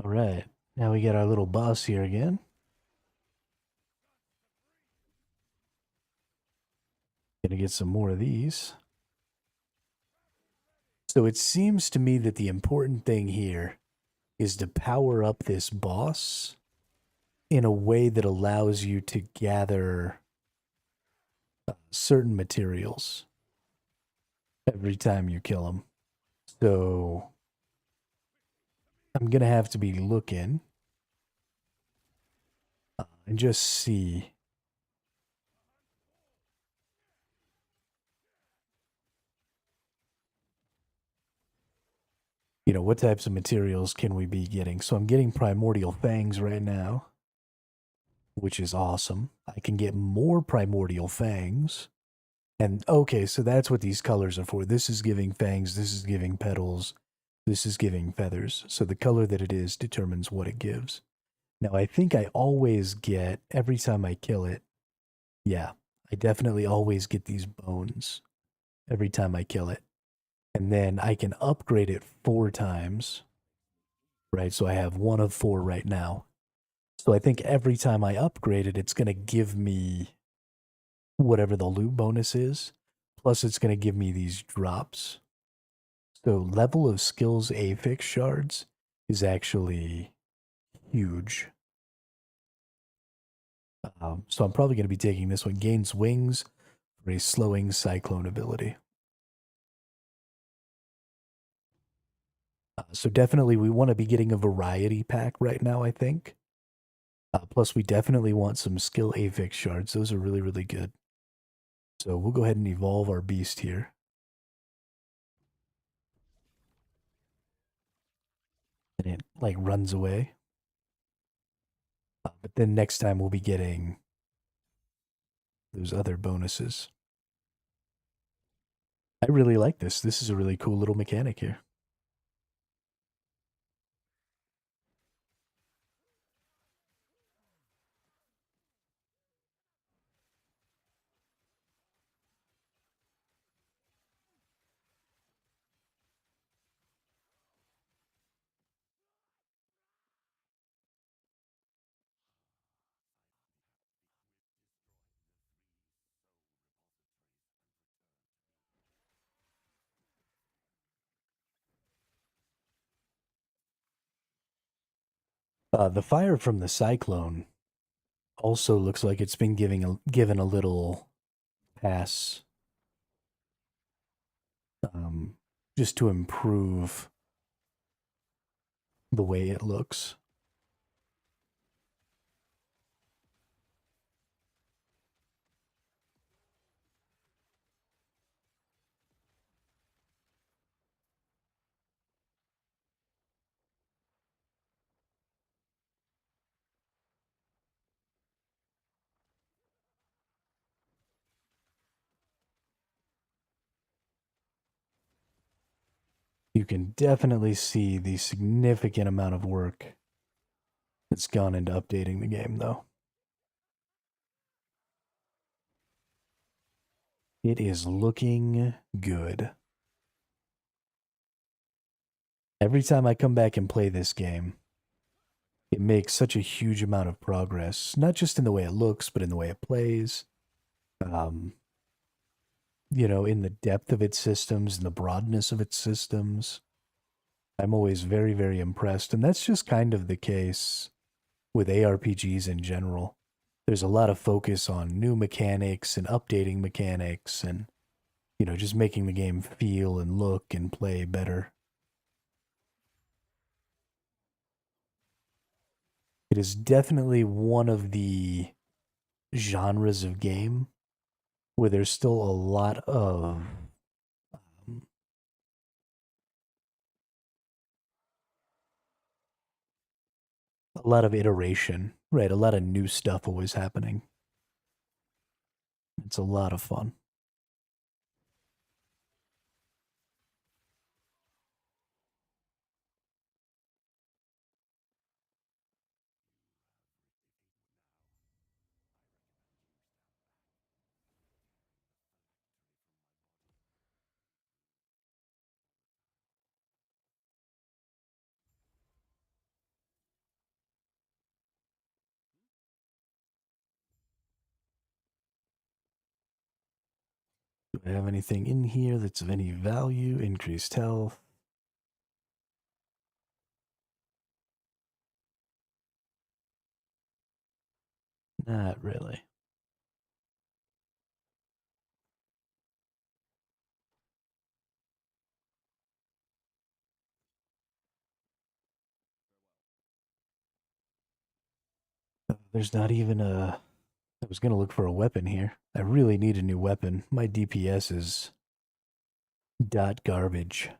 S1: All right. Now we get our little boss here again. Gonna get some more of these. So it seems to me that the important thing here is to power up this boss in a way that allows you to gather certain materials every time you kill him. So I'm going to have to be looking and just see. You know, what types of materials can we be getting? So I'm getting primordial fangs right now, which is awesome. I can get more primordial fangs. And okay, so that's what these colors are for. This is giving fangs, this is giving petals, this is giving feathers. So the color that it is determines what it gives. Now, I think I always get, every time I kill it, yeah, I definitely always get these bones every time I kill it. And then I can upgrade it 4 times, right? So I have 1 of 4 right now. So I think every time I upgrade it, it's going to give me whatever the loot bonus is. Plus, it's going to give me these drops. So level of skills affix shards is actually huge. So I'm probably going to be taking this one. Gains wings for a slowing cyclone ability. So definitely we want to be getting a variety pack right now, I think. Plus we definitely want some skill affix shards. Those are really, really good. So we'll go ahead and evolve our beast here. And it like runs away. But then next time we'll be getting those other bonuses. I really like this. This is a really cool little mechanic here. The fire from the cyclone also looks like it's been given a little pass, just to improve the way it looks. You can definitely see the significant amount of work that's gone into updating the game, though. It is looking good. Every time I come back and play this game, it makes such a huge amount of progress, not just in the way it looks, but in the way it plays. You know, in the depth of its systems and the broadness of its systems. I'm always very, very impressed. And that's just kind of the case with ARPGs in general. there's a lot of focus on new mechanics and updating mechanics and, just making the game feel and look and play better. It is definitely one of the genres of game where there's still um, a lot of iteration, right? A lot of new stuff always happening. It's a lot of fun. Do I have anything in here that's of any value? Increased health. Not really. There's not even a. I was gonna look for a weapon here. I really need a new weapon. My DPS is dot garbage.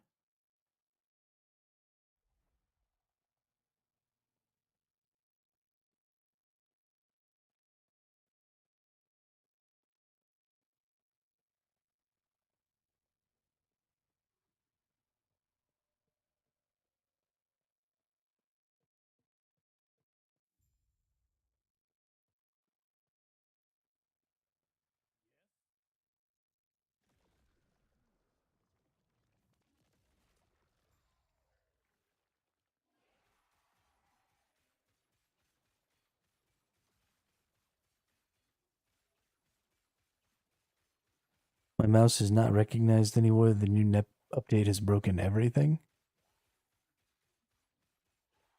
S1: My mouse is not recognized anymore. The new net update has broken everything.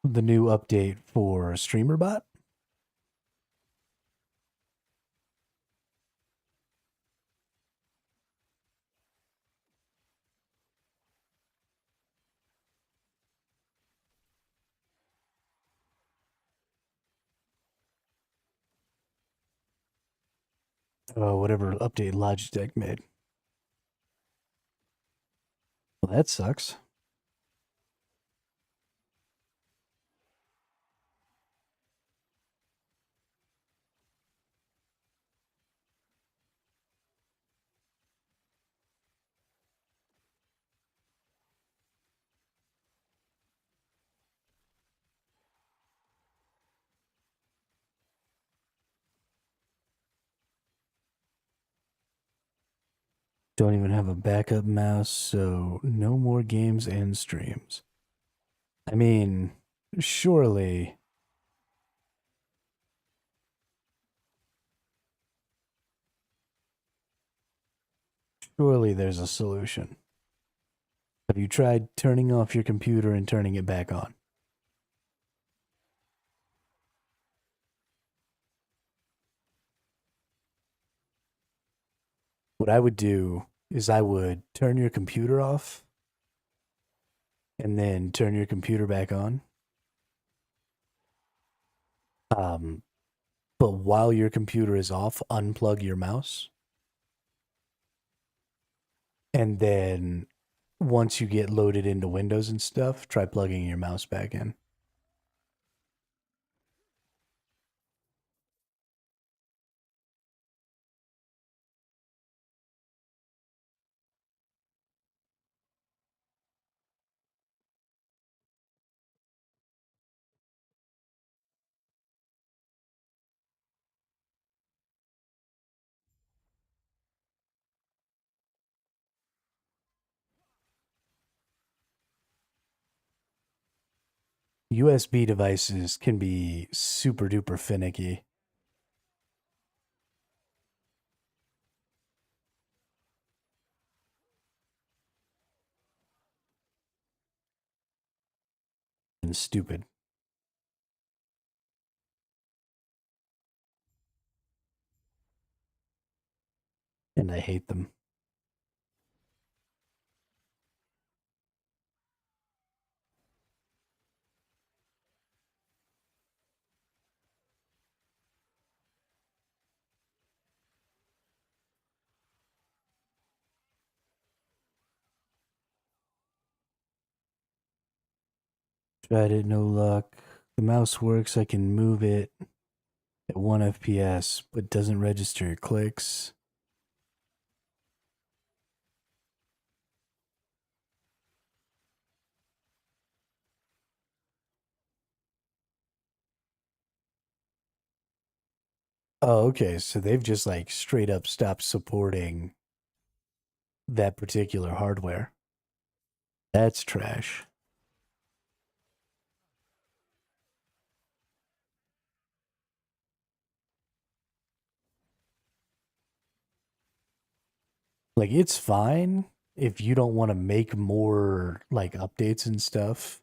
S1: The new update for StreamerBot. Whatever update Logitech made. Well, that sucks. Don't even have a backup mouse, so no more games and streams. I mean, surely, surely there's a solution. Have you tried turning off your computer and turning it back on? What I would do is I would turn your computer off and then turn your computer back on. Um, but while your computer is off, unplug your mouse. And then once you get loaded into Windows and stuff, try plugging your mouse back in. USB devices can be super duper finicky. And stupid. and I hate them. Tried it, no luck. The mouse works, I can move it at 1 FPS, but doesn't register clicks. Oh, okay. So they've just like straight up stopped supporting that particular hardware. That's trash. Like it's fine if you don't want to make more like updates and stuff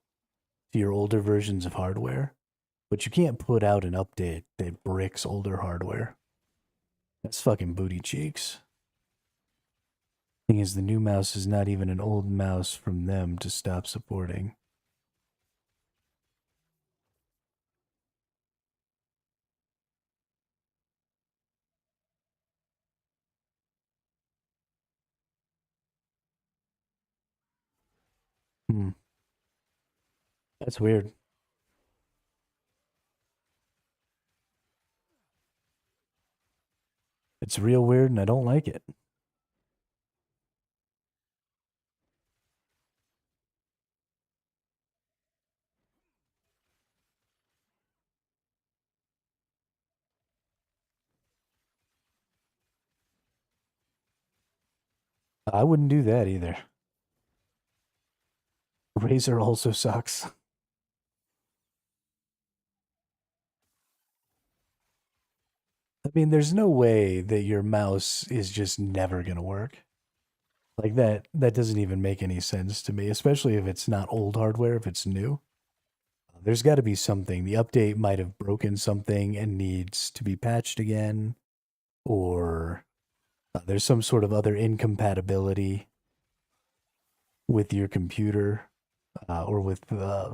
S1: to your older versions of hardware, but you can't put out an update that bricks older hardware. That's fucking booty cheeks. Thing is, the new mouse is not even an old mouse from them to stop supporting. Hmm. That's weird. It's real weird and I don't like it. I wouldn't do that either. Razer also sucks. I mean, there's no way that your mouse is just never going to work. Like that doesn't even make any sense to me, especially if it's not old hardware, if it's new. There's got to be something. The update might have broken something and needs to be patched again, or there's some sort of other incompatibility with your computer or with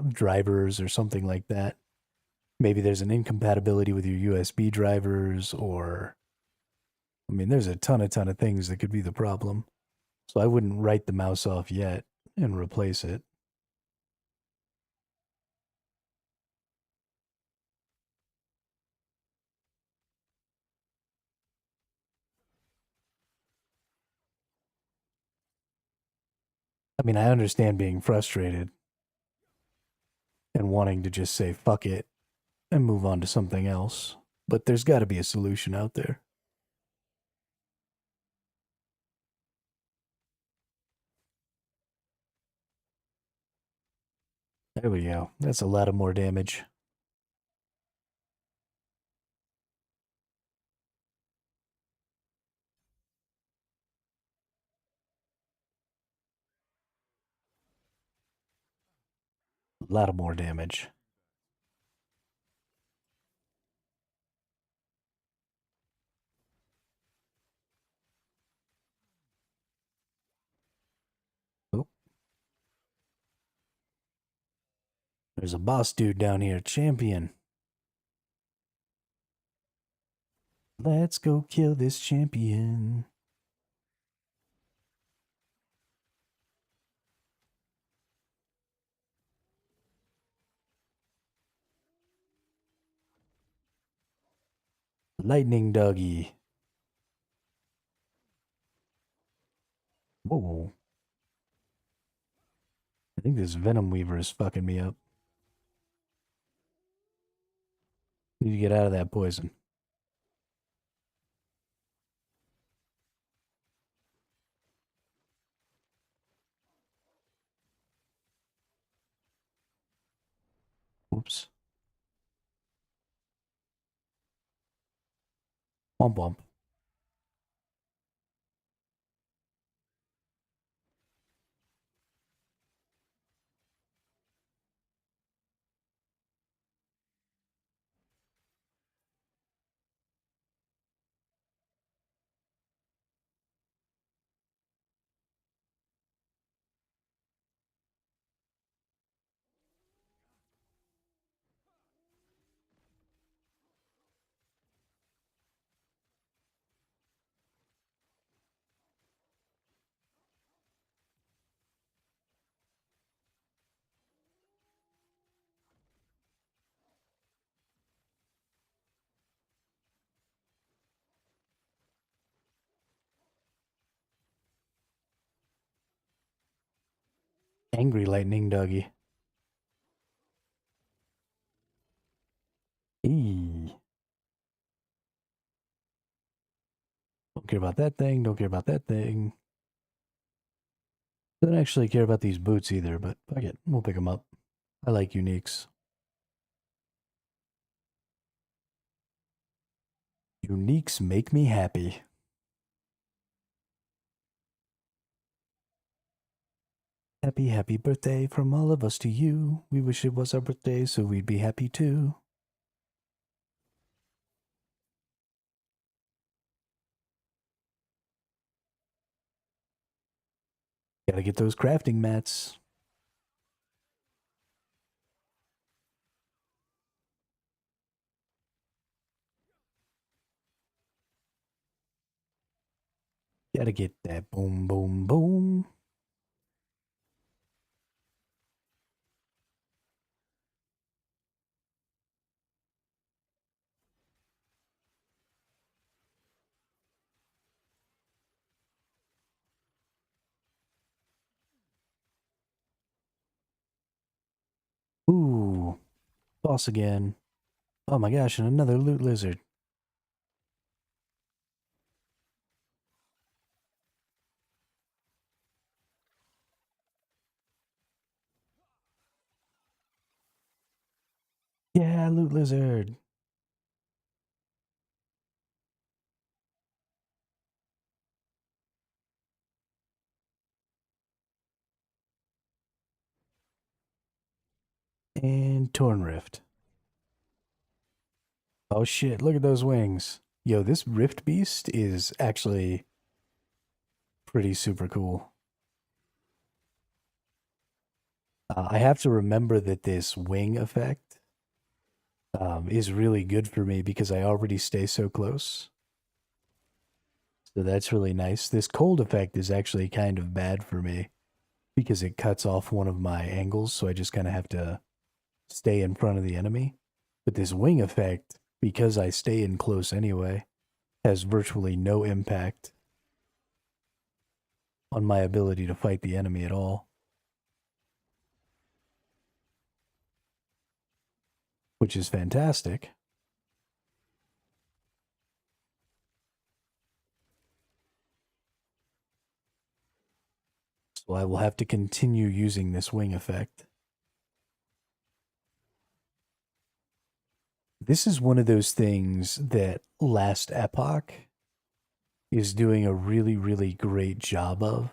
S1: drivers or something like that. Maybe there's an incompatibility with your USB drivers, or I mean, there's a ton of things that could be the problem. So I wouldn't write the mouse off yet and replace it. I mean, I understand being frustrated and wanting to just say fuck it and move on to something else, but there's got to be a solution out there. There we go. That's a lot of more damage. A lot of more damage. Oh, there's a boss dude down here, champion. Let's go kill this champion. Lightning doggy. Whoa. I think this Venom Weaver is fucking me up. Need to get out of that poison. Oops. Womp womp. Angry lightning doggy. Eee. Don't care about that thing. Don't care about that thing. Don't actually care about these boots either, but fuck it. We'll pick them up. I like uniques. Uniques make me happy. Happy, happy birthday from all of us to you. We wish it was our birthday so we'd be happy too. Gotta get those crafting mats. Gotta get that boom, boom, boom. Ooh, boss again. Oh my gosh, and another loot lizard. Yeah, loot lizard. And Torn Rift. Oh shit, look at those wings. Yo, this Rift Beast is actually pretty super cool. I have to remember that this wing effect is really good for me because I already stay so close. So that's really nice. This cold effect is actually kind of bad for me because it cuts off one of my angles, so I just kind of have to stay in front of the enemy. But this wing effect, because I stay in close anyway, has virtually no impact on my ability to fight the enemy at all, which is fantastic. So I will have to continue using this wing effect. This is one of those things that Last Epoch is doing a really, really great job of,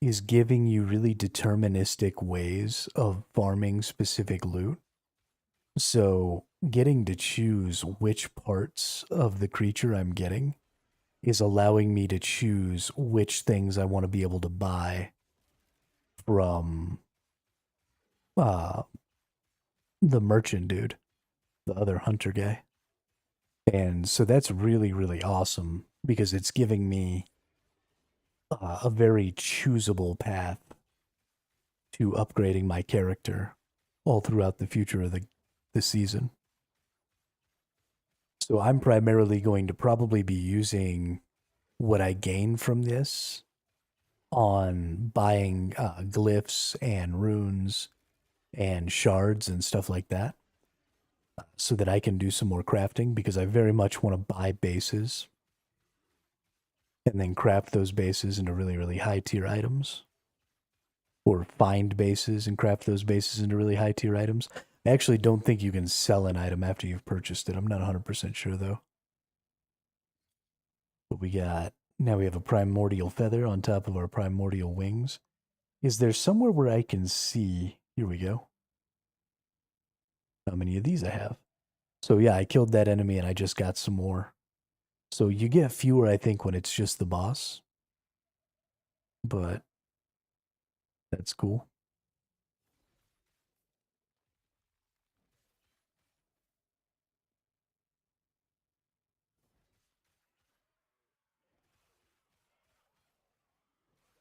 S1: is giving you really deterministic ways of farming specific loot. So getting to choose which parts of the creature I'm getting is allowing me to choose which things I want to be able to buy from uh, the merchant dude, the other hunter guy. And so that's really, really awesome because it's giving me a very choosable path to upgrading my character all throughout the future of the season. So I'm primarily going to probably be using what I gain from this on buying glyphs and runes and shards and stuff like that so that I can do some more crafting because I very much want to buy bases and then craft those bases into really, really high tier items, or find bases and craft those bases into really high tier items. I actually don't think you can sell an item after you've purchased it. I'm not 100% sure though. But now we have a primordial feather on top of our primordial wings. Is there somewhere where I can see? Here we go. How many of these I have? So yeah, I killed that enemy and I just got some more. So you get fewer, I think, when it's just the boss. But that's cool.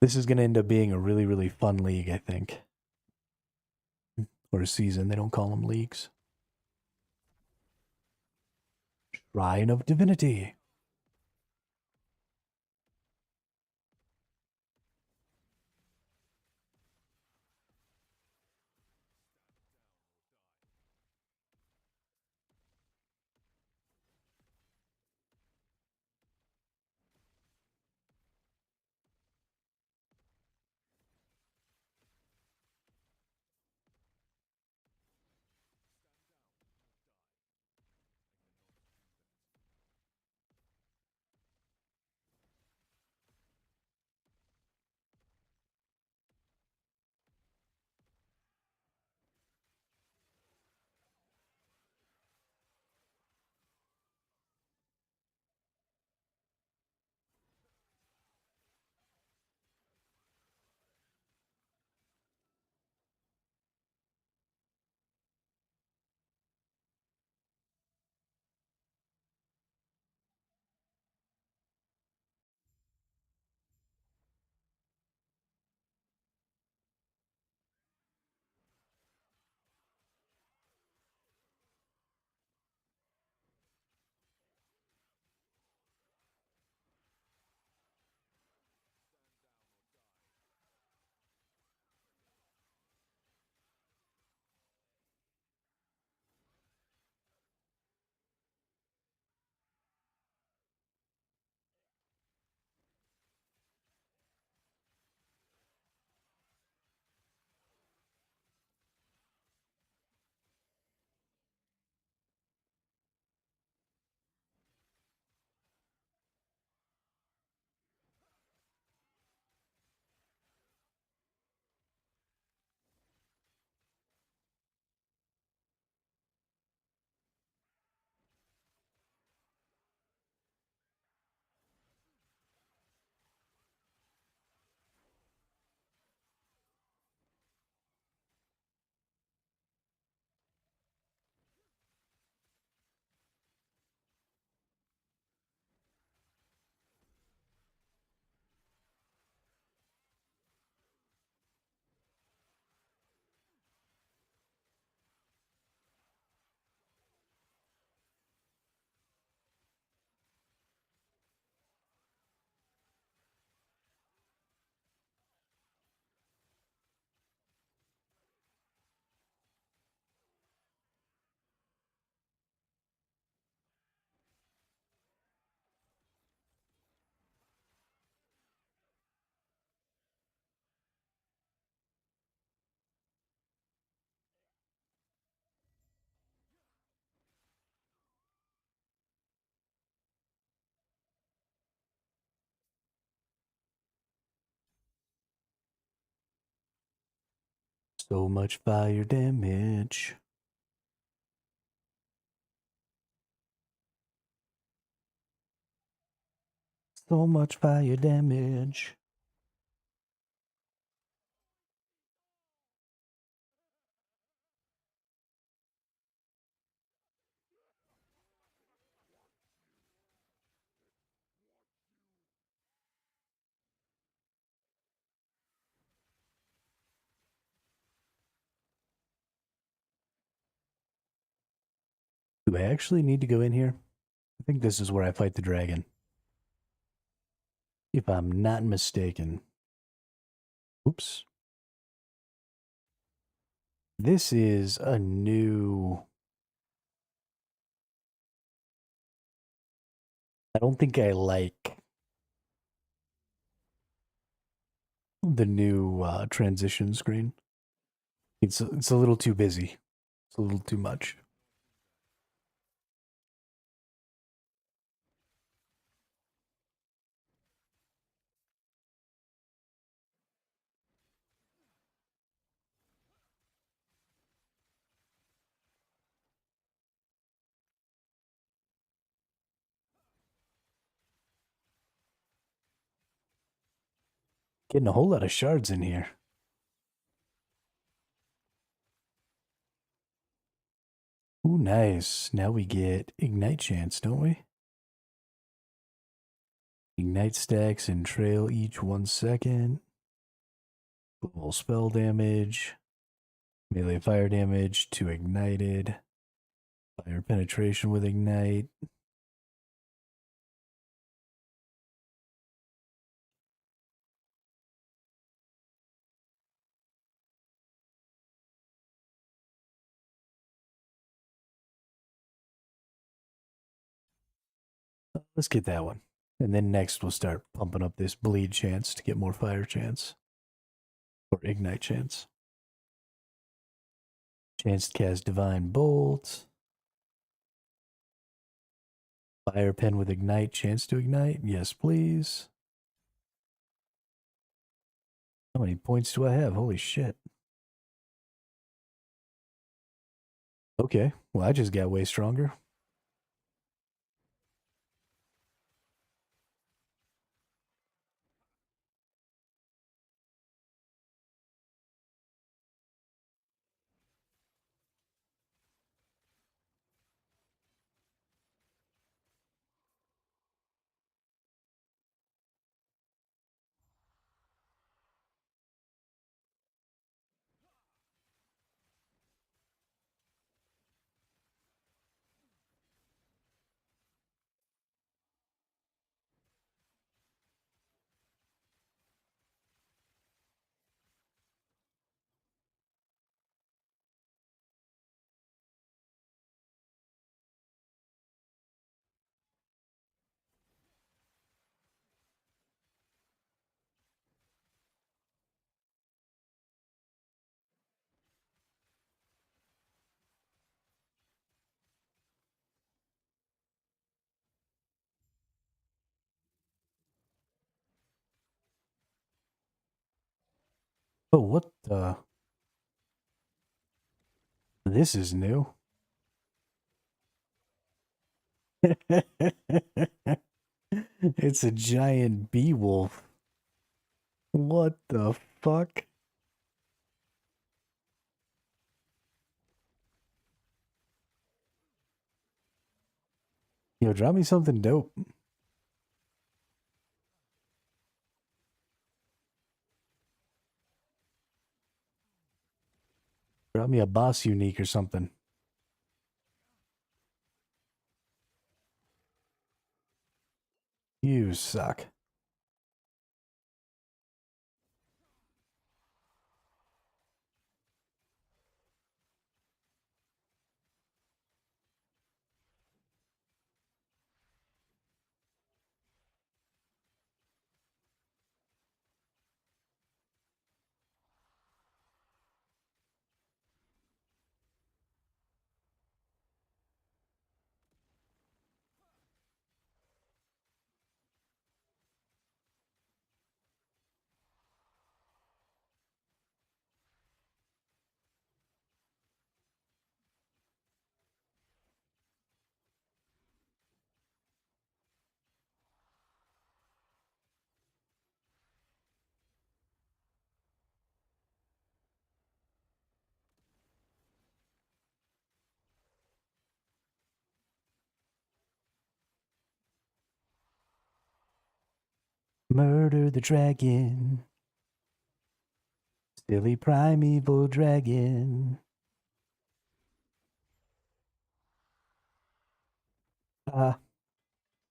S1: This is going to end up being a really, really fun league, I think. Or a season. They don't call them leagues. Shrine of Divinity. So much fire damage. So much fire damage. Do I actually need to go in here? I think this is where I fight the dragon. If I'm not mistaken. Oops. This is a new... I don't think I like the new transition screen. It's a little too busy. It's a little too much. Getting a whole lot of shards in here. Ooh, nice. Now we get Ignite Chance, don't we? Ignite stacks and trail each 1 second. Full spell damage. Melee fire damage to ignited. Fire penetration with Ignite. Let's get that one. And then next we'll start pumping up this bleed chance to get more fire chance. Or ignite chance. Chance to cast Divine Bolt. Fire pen with ignite. Chance to ignite. Yes, please. How many points do I have? Holy shit. Okay. Well, I just got way stronger. Oh, what the? This is new. It's a giant bee wolf. What the fuck? Yo, drop me something dope. Drop me a boss unique or something. You suck. Murder the dragon. Silly primeval dragon.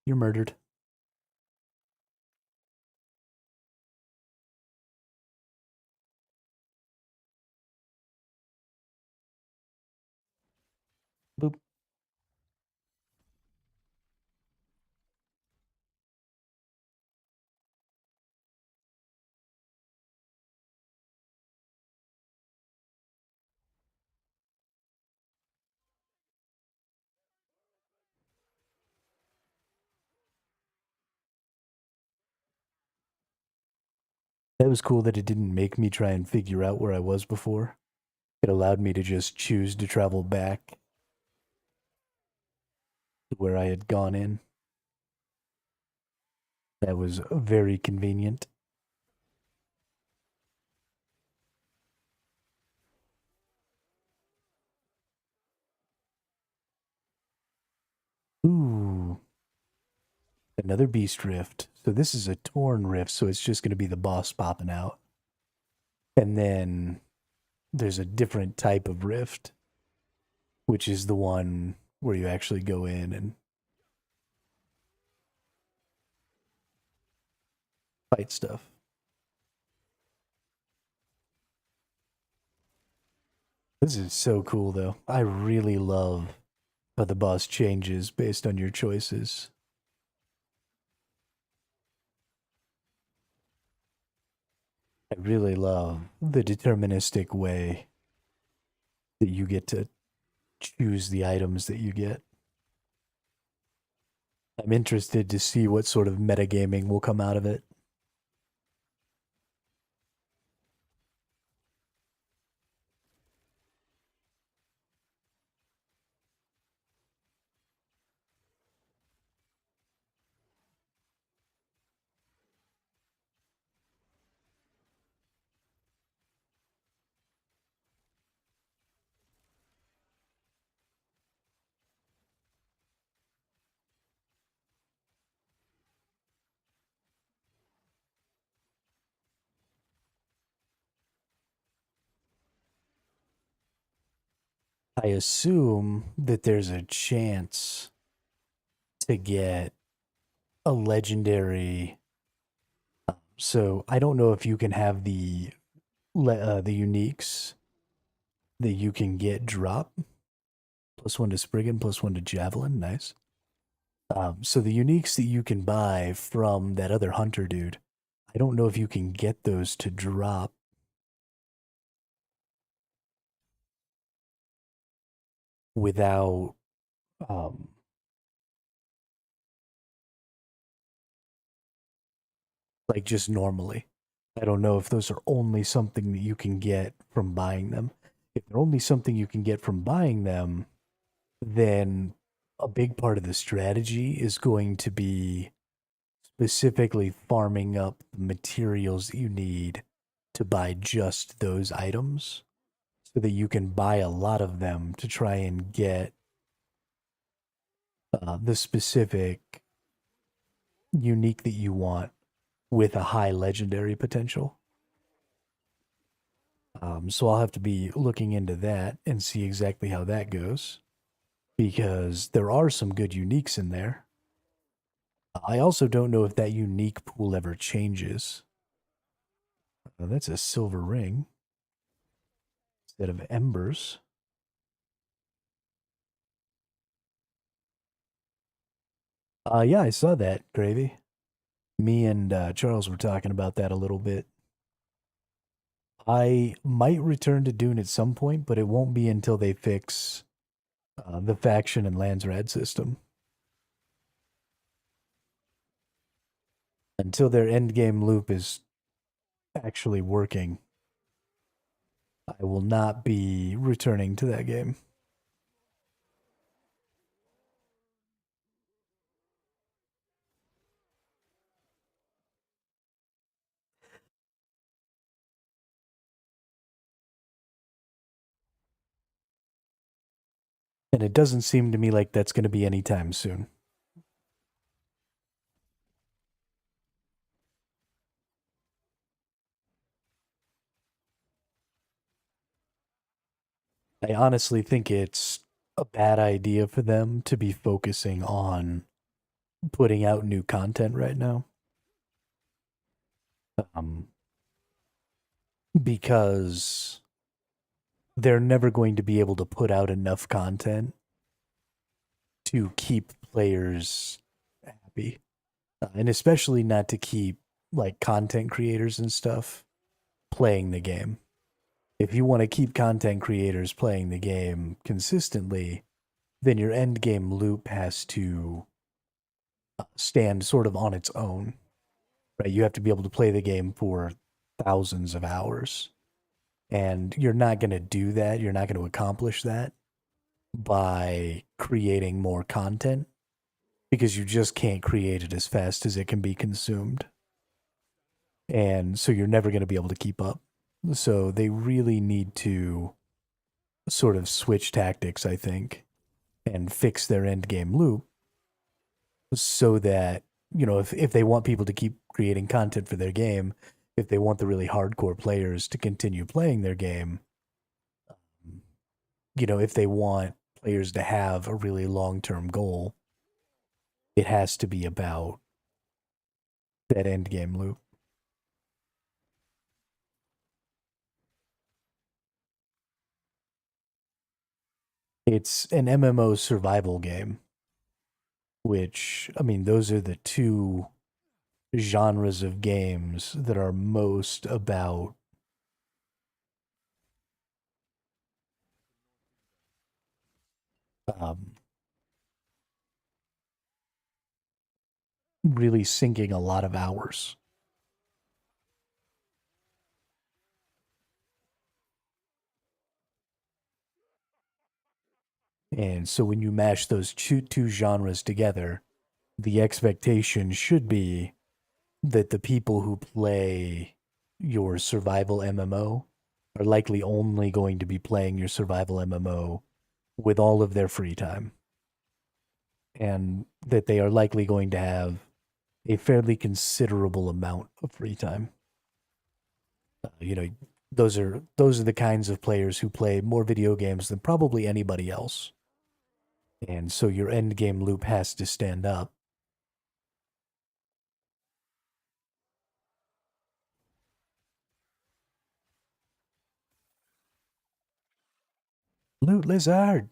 S1: You're murdered. Boop. That was cool that it didn't make me try and figure out where I was before. It allowed me to just choose to travel back to where I had gone in. That was very convenient. Ooh, another beast rift. So this is a torn rift, so it's just going to be the boss popping out. And then there's a different type of rift, which is the one where you actually go in and fight stuff. This is so cool, though. I really love how the boss changes based on your choices. I really love the deterministic way that you get to choose the items that you get. I'm interested to see what sort of metagaming will come out of it. I assume that there's a chance to get a legendary. So I don't know if you can have the uniques that you can get drop. +1 to Spriggan, +1 to Javelin. Nice. So the uniques that you can buy from that other hunter dude, I don't know if you can get those to drop without um, like just normally. I don't know if those are only something that you can get from buying them. If they're only something you can get from buying them, then a big part of the strategy is going to be specifically farming up the materials that you need to buy just those items so that you can buy a lot of them to try and get the specific unique that you want with a high legendary potential. So I'll have to be looking into that and see exactly how that goes because there are some good uniques in there. I also don't know if that unique pool ever changes. That's a silver ring instead of embers. Yeah, I saw that, Gravy. Me and Charles were talking about that a little bit. I might return to Dune at some point, but it won't be until they fix the faction and Landsrad system. Until their endgame loop is actually working, I will not be returning to that game. And it doesn't seem to me like that's going to be anytime soon. I honestly think it's a bad idea for them to be focusing on putting out new content right now. Um, because they're never going to be able to put out enough content to keep players happy. And especially not to keep like content creators and stuff playing the game. If you want to keep content creators playing the game consistently, then your end game loop has to stand sort of on its own, right? You have to be able to play the game for thousands of hours. And you're not going to do that. You're not going to accomplish that by creating more content because you just can't create it as fast as it can be consumed. And so you're never going to be able to keep up. So they really need to sort of switch tactics, I think, and fix their end game loop so that, if they want people to keep creating content for their game, if they want the really hardcore players to continue playing their game, if they want players to have a really long term goal, it has to be about that end game loop. It's an MMO survival game, which, I mean, those are the two genres of games that are most about um, really sinking a lot of hours. And so when you mash those two genres together, the expectation should be that the people who play your survival MMO are likely only going to be playing your survival MMO with all of their free time, and that they are likely going to have a fairly considerable amount of free time. You know, those are the kinds of players who play more video games than probably anybody else. And so your end game loop has to stand up. Loot lizard,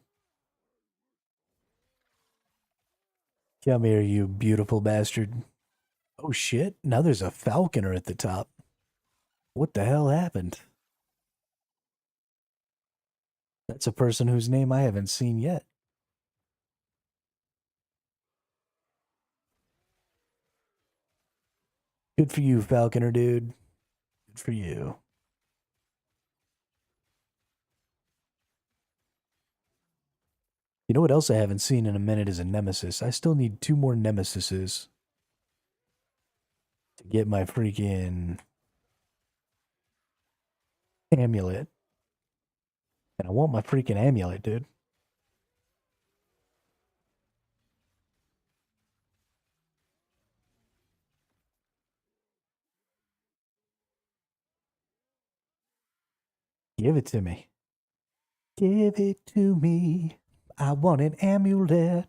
S1: come here, you beautiful bastard. Oh shit, now there's a falconer at the top. What the hell happened? That's a person whose name I haven't seen yet. Good for you, falconer dude. Good for you. You know what else I haven't seen in a minute is a nemesis. I still need two more nemesises to get my freaking amulet. And I want my freaking amulet, dude. Give it to me. Give it to me. I want an amulet.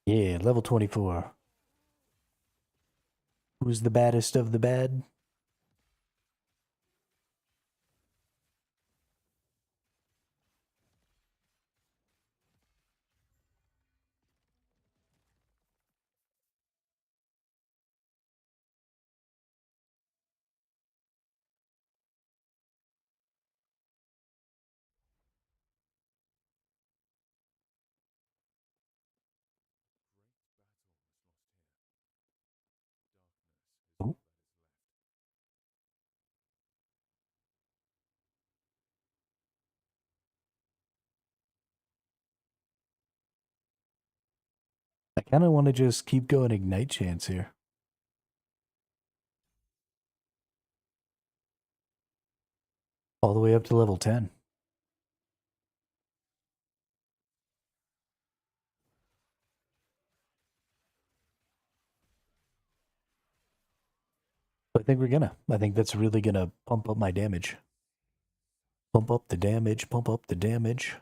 S1: Yeah, level 24. Who's the baddest of the bad? Ooh, I kind of want to just keep going Ignite chance here. All the way up to level 10. I think we're gonna. I think that's really gonna pump up my damage. Pump up the damage, pump up the damage.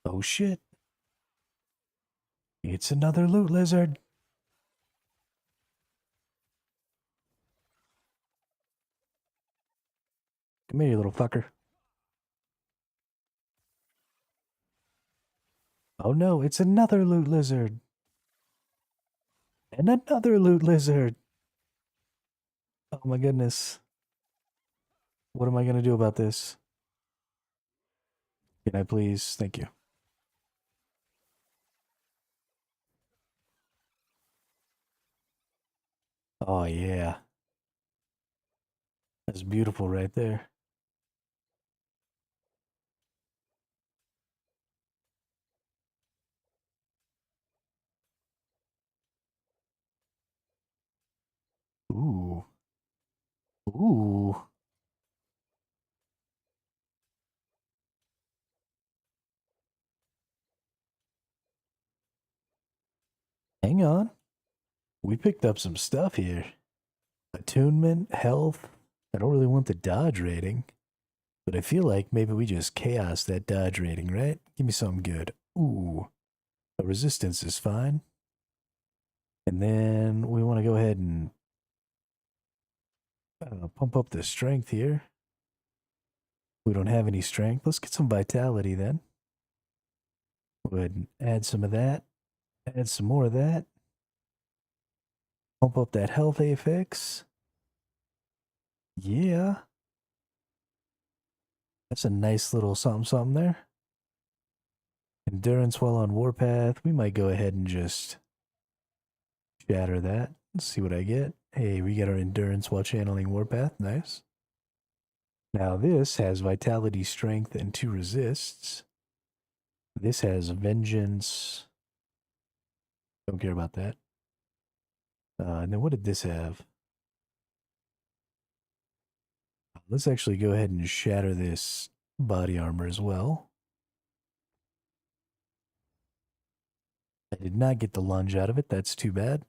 S1: Oh shit. It's another loot lizard. Come here, you little fucker. Oh no, it's another loot lizard. And another loot lizard. Oh my goodness. What am I gonna do about this? Can I please? Thank you. Oh yeah. That's beautiful right there. Ooh. Ooh. Hang on. We picked up some stuff here. Attunement, health. I don't really want the dodge rating, but I feel like maybe we just chaos that dodge rating, right? Give me something good. Ooh. A resistance is fine. And then we want to go ahead and pump up the strength here. We don't have any strength. Let's get some vitality then. Go ahead and add some of that. Add some more of that. Pump up that health affix. Yeah. That's a nice little something something there. Endurance while on warpath. We might go ahead and just shatter that. Let's see what I get. Hey, we get our endurance while channeling warpath. Nice. Now this has vitality, strength, and 2 resists. This has vengeance. Don't care about that. And then what did this have? Let's actually go ahead and shatter this body armor as well. I did not get the lunge out of it. That's too bad.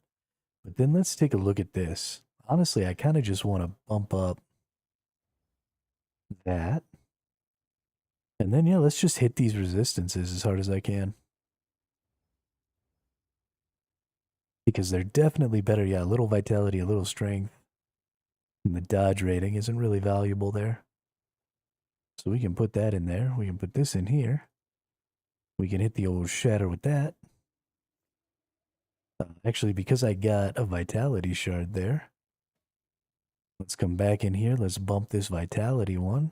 S1: But then let's take a look at this. Honestly, I kind of just want to bump up that. And then, yeah, let's just hit these resistances as hard as I can. Because they're definitely better. Yeah, a little vitality, a little strength. And the dodge rating isn't really valuable there. So we can put that in there. We can put this in here. We can hit the old shatter with that. Actually, because I got a vitality shard there, let's come back in here. Let's bump this vitality one.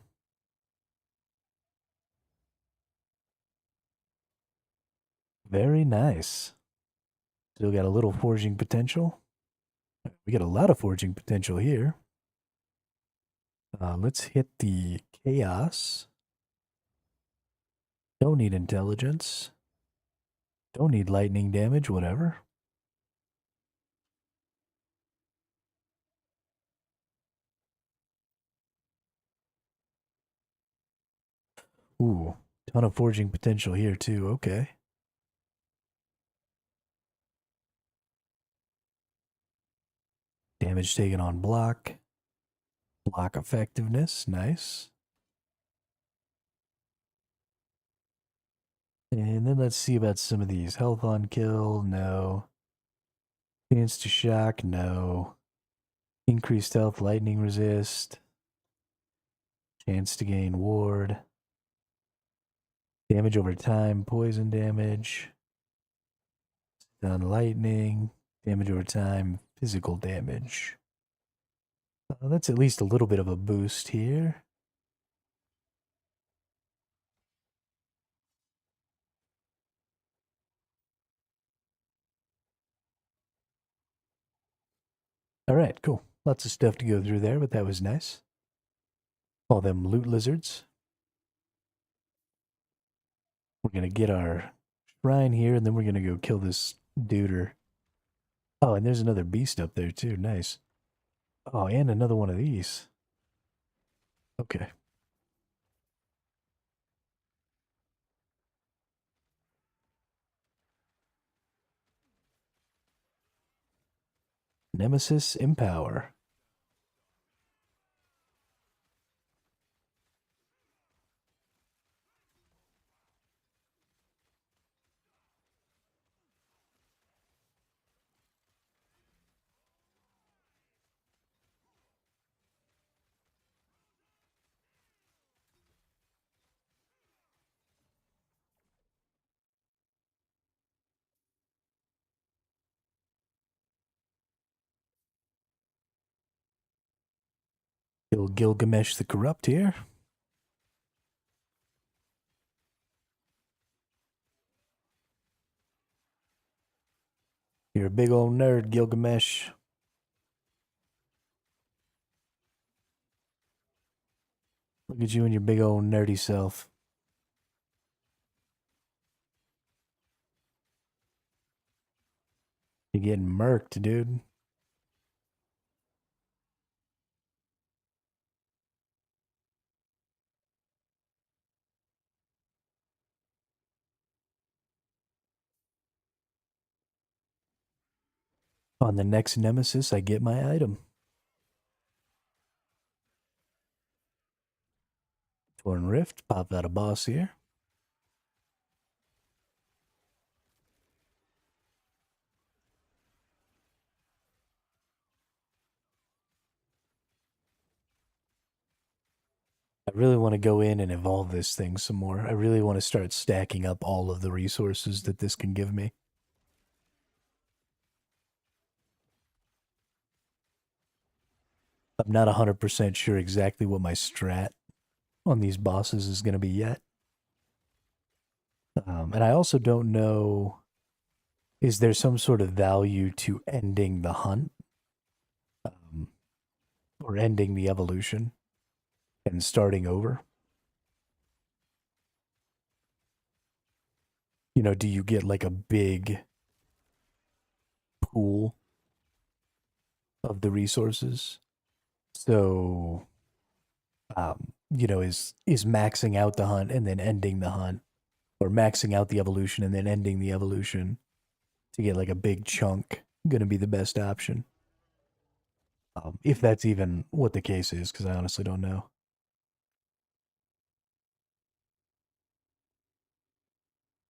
S1: Very nice. Still got a little forging potential. We got a lot of forging potential here. Let's hit the chaos. Don't need intelligence. Don't need lightning damage, whatever. Ooh, ton of forging potential here too. Okay. Damage taken on block. Block effectiveness. Nice. And then let's see about some of these. Health on kill. No. Chance to shock. No. Increased health. Lightning resist. Chance to gain ward. Damage over time. Poison damage. Stun lightning. Damage over time. Physical damage. That's at least a little bit of a boost here. All right, cool. Lots of stuff to go through there, but that was nice. All them loot lizards. We're gonna get our shrine here, and then we're gonna go kill this duder. Oh, and there's another beast up there too. Nice. Oh, and another one of these. Okay. Nemesis Empower. Kill Gilgamesh the Corrupt here. You're a big old nerd, Gilgamesh. Look at you and your big old nerdy self. You're getting murked, dude. On the next Nemesis, I get my item. Torn Rift, pop out a boss here. I really want to go in and evolve this thing some more. I really want to start stacking up all of the resources that this can give me. I'm not 100% sure exactly what my strat on these bosses is going to be yet. And I also don't know, is there some sort of value to ending the hunt um, or ending the evolution and starting over? You know, do you get like a big pool of the resources? So, you know, is maxing out the hunt and then ending the hunt, or maxing out the evolution and then ending the evolution to get like a big chunk going to be the best option? If that's even what the case is, because I honestly don't know.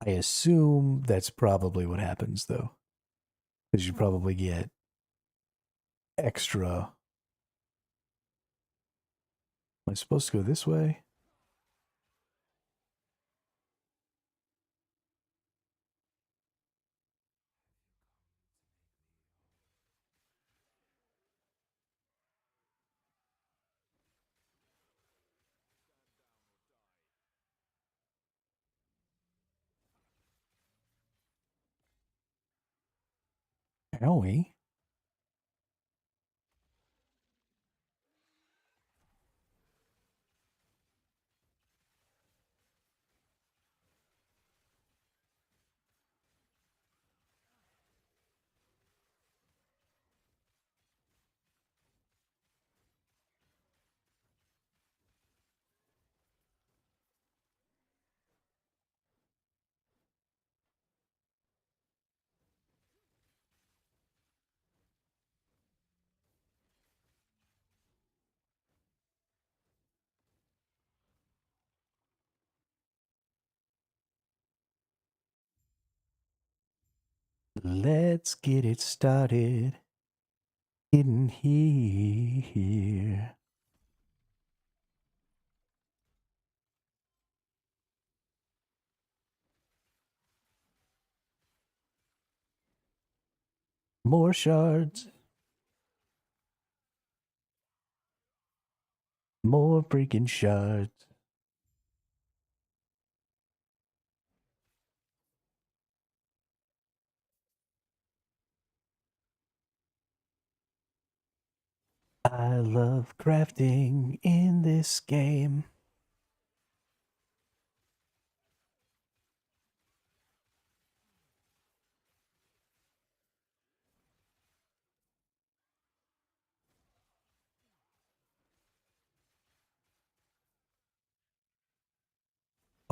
S1: I assume that's probably what happens though, because you probably get extra. Am I supposed to go this way? Owie. Let's get it started in here. More shards. More freaking shards. I love crafting in this game.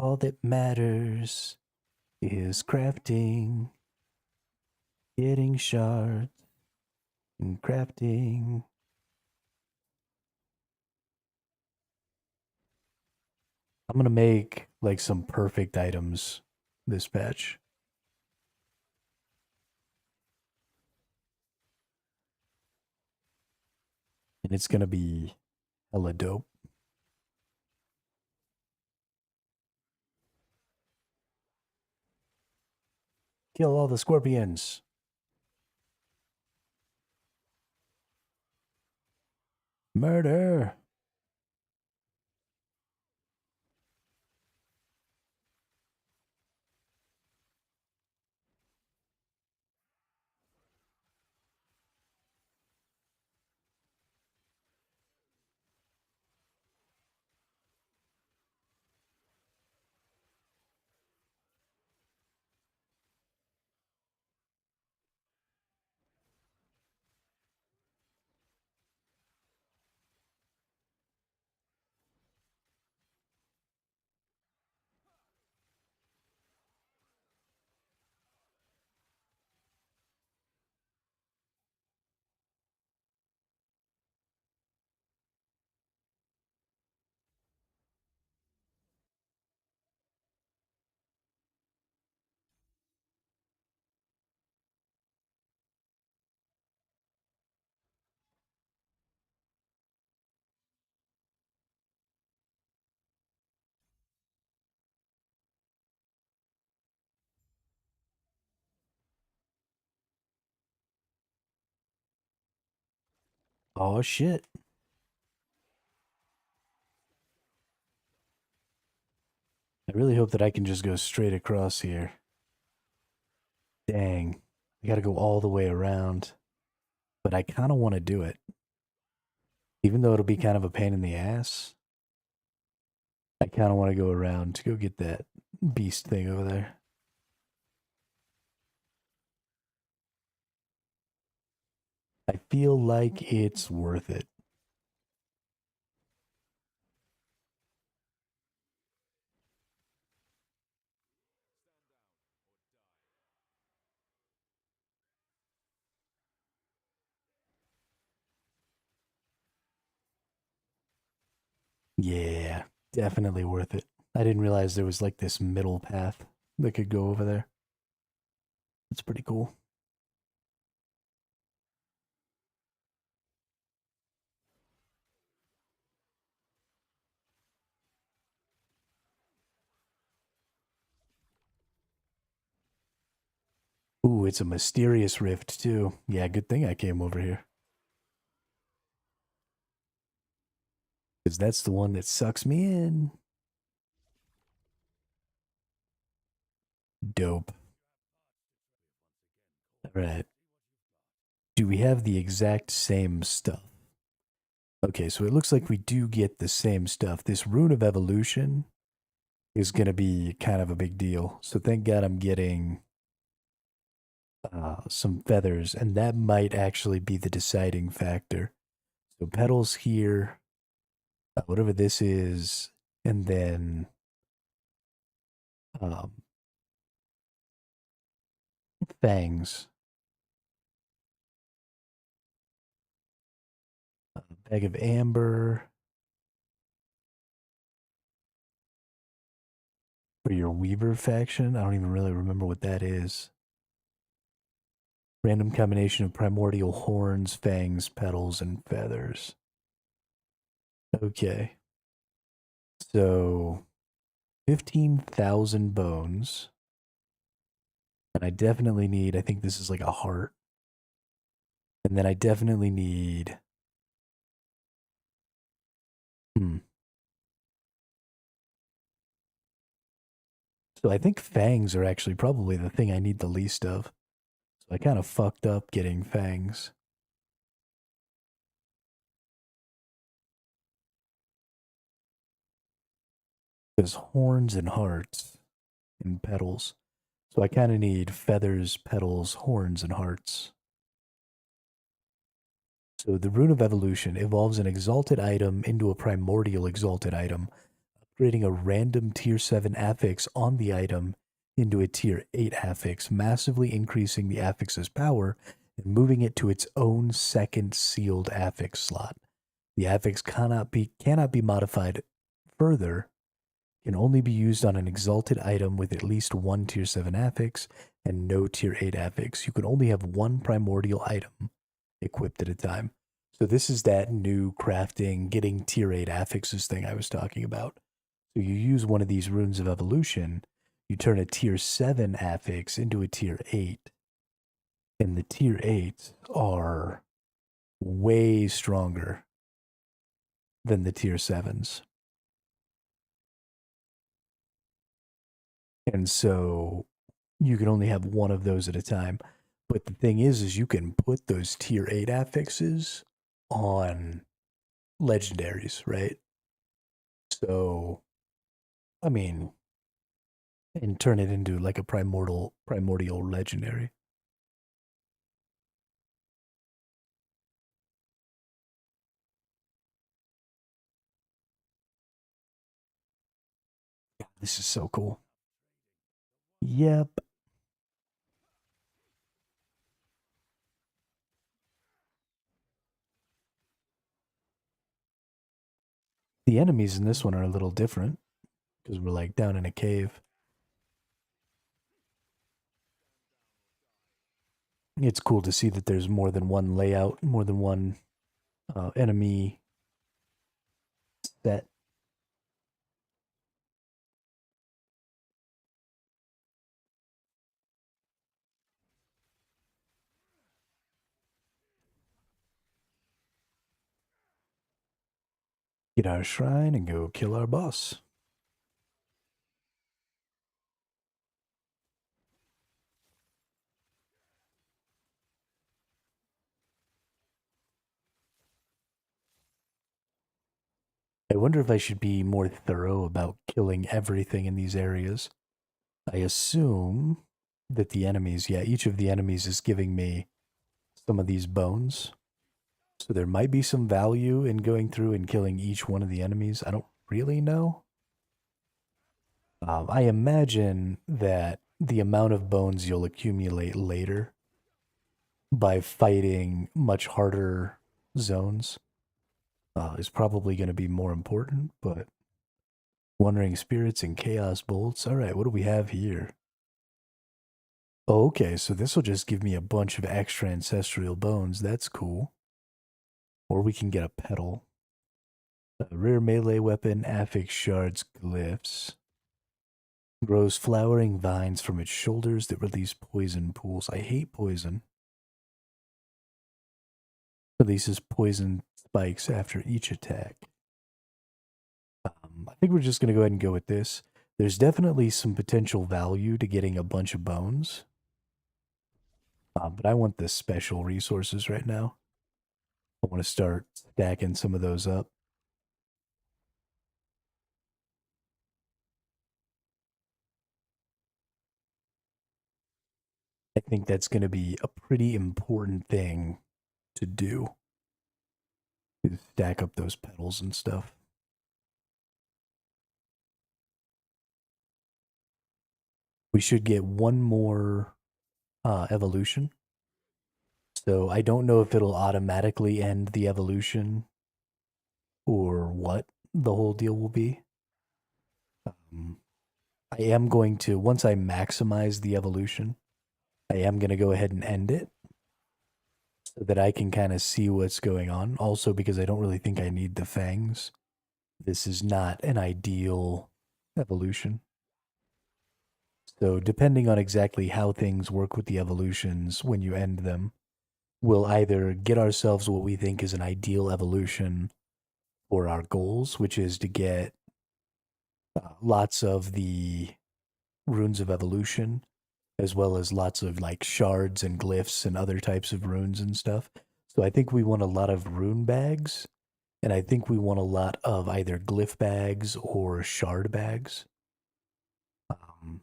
S1: All that matters is crafting, getting shards, and crafting. I'm gonna make like some perfect items this patch. And it's gonna be hella dope. Kill all the scorpions. Murder. Oh shit. I really hope that I can just go straight across here. Dang. I gotta go all the way around. But I kind of want to do it. Even though it'll be kind of a pain in the ass. I kind of want to go around to go get that beast thing over there. I feel like it's worth it. Yeah, definitely worth it. I didn't realize there was like this middle path that could go over there. That's pretty cool. Ooh, it's a mysterious rift too. Yeah, good thing I came over here. Because that's the one that sucks me in. Dope. All right. Do we have the exact same stuff? Okay, so it looks like we do get the same stuff. This Rune of Evolution is going to be kind of a big deal. So thank God I'm getting some feathers, and that might actually be the deciding factor. So petals here, whatever this is, and then um, fangs. Bag of amber for your Weaver faction. I don't even really remember what that is. Random combination of primordial horns, fangs, petals, and feathers. Okay. So 15,000 bones. And I definitely need, I think this is like a heart. And then I definitely need. So I think fangs are actually probably the thing I need the least of. So I kind of fucked up getting fangs. There's horns and hearts and petals. So I kind of need feathers, petals, horns, and hearts. So the Rune of Evolution evolves an exalted item into a primordial exalted item. upgrading a random tier 7 affix on the item into a tier 8 affix, massively increasing the affix's power and moving it to its own second sealed affix slot. The affix cannot be modified further, can only be used on an exalted item with at least one tier 7 affix and no tier 8 affix. You can only have one primordial item equipped at a time. So this is that new crafting, getting tier 8 affixes thing I was talking about. So you use one of these runes of evolution, you turn a tier 7 affix into a tier 8, and the tier 8s are way stronger than the tier 7s. And so you can only have one of those at a time. But the thing is you can put those tier 8 affixes on legendaries, right? So, I mean, and turn it into like a primordial legendary. This is so cool. Yep. The enemies in this one are a little different because we're like down in a cave. It's cool to see that there's more than one layout, more than one enemy set. Get our shrine and go kill our boss. I wonder if I should be more thorough about killing everything in these areas. I assume that the enemies, yeah, each of the enemies is giving me some of these bones. So there might be some value in going through and killing each one of the enemies. I don't really know. I imagine that the amount of bones you'll accumulate later by fighting much harder zones is probably going to be more important, but Wandering Spirits and Chaos Bolts. All right, what do we have here? Oh, okay, so this will just give me a bunch of extra ancestral bones. That's cool. Or we can get a petal. A rare melee weapon, affix shards, glyphs. Grows flowering vines from its shoulders that release poison pools. I hate poison. Releases poison spikes after each attack. I think we're just going to go ahead and go with this. There's definitely some potential value to getting a bunch of bones. But I want the special resources right now. I want to start stacking some of those up. I think that's going to be a pretty important thing to do. Is stack up those petals and stuff. We should get one more evolution. So I don't know if it'll automatically end the evolution or what the whole deal will be. I am going to, once I maximize the evolution, I am going to go ahead and end it so that I can kind of see what's going on. Also, because I don't really think I need the fangs. This is not an ideal evolution. So, depending on exactly how things work with the evolutions when you end them, we'll either get ourselves what we think is an ideal evolution for our goals, which is to get lots of the runes of evolution, as well as lots of like shards and glyphs and other types of runes and stuff. So I think we want a lot of rune bags, and I think we want a lot of either glyph bags or shard bags. Um,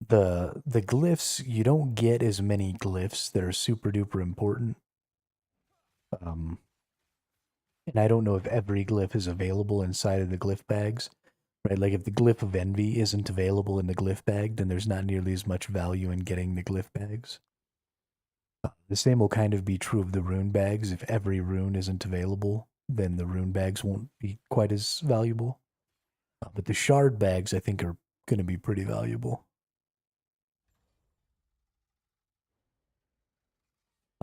S1: the glyphs, you don't get as many glyphs that are super duper important. Um, And I don't know if every glyph is available inside of the glyph bags, right? Like if the glyph of envy isn't available in the glyph bag, then there's not nearly as much value in getting the glyph bags. The same will kind of be true of the rune bags. If every rune isn't available, then the rune bags won't be quite as valuable. But the shard bags, I think, are going to be pretty valuable.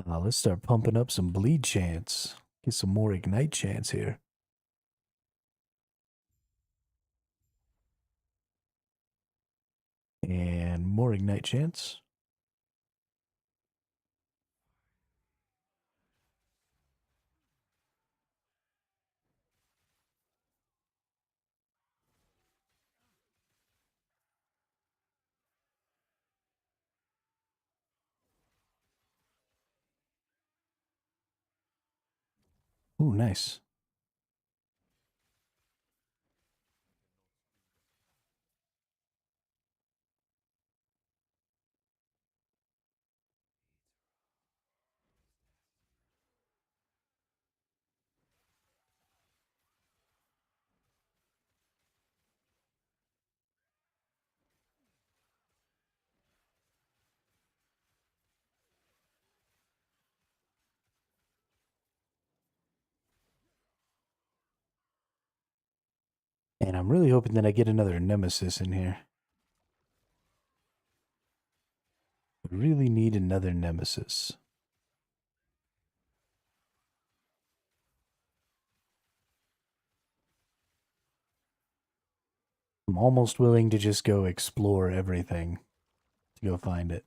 S1: Let's start pumping up some bleed chance. Get some more ignite chance here. And more ignite chance. Ooh, nice. And I'm really hoping that I get another nemesis in here. I really need another nemesis. I'm almost willing to just go explore everything to go find it.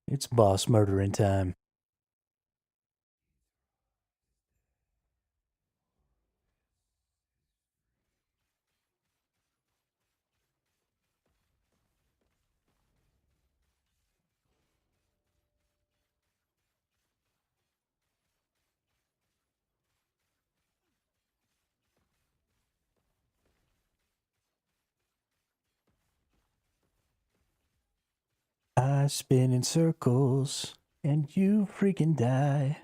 S1: It's boss murdering time. I spin in circles and you freaking die.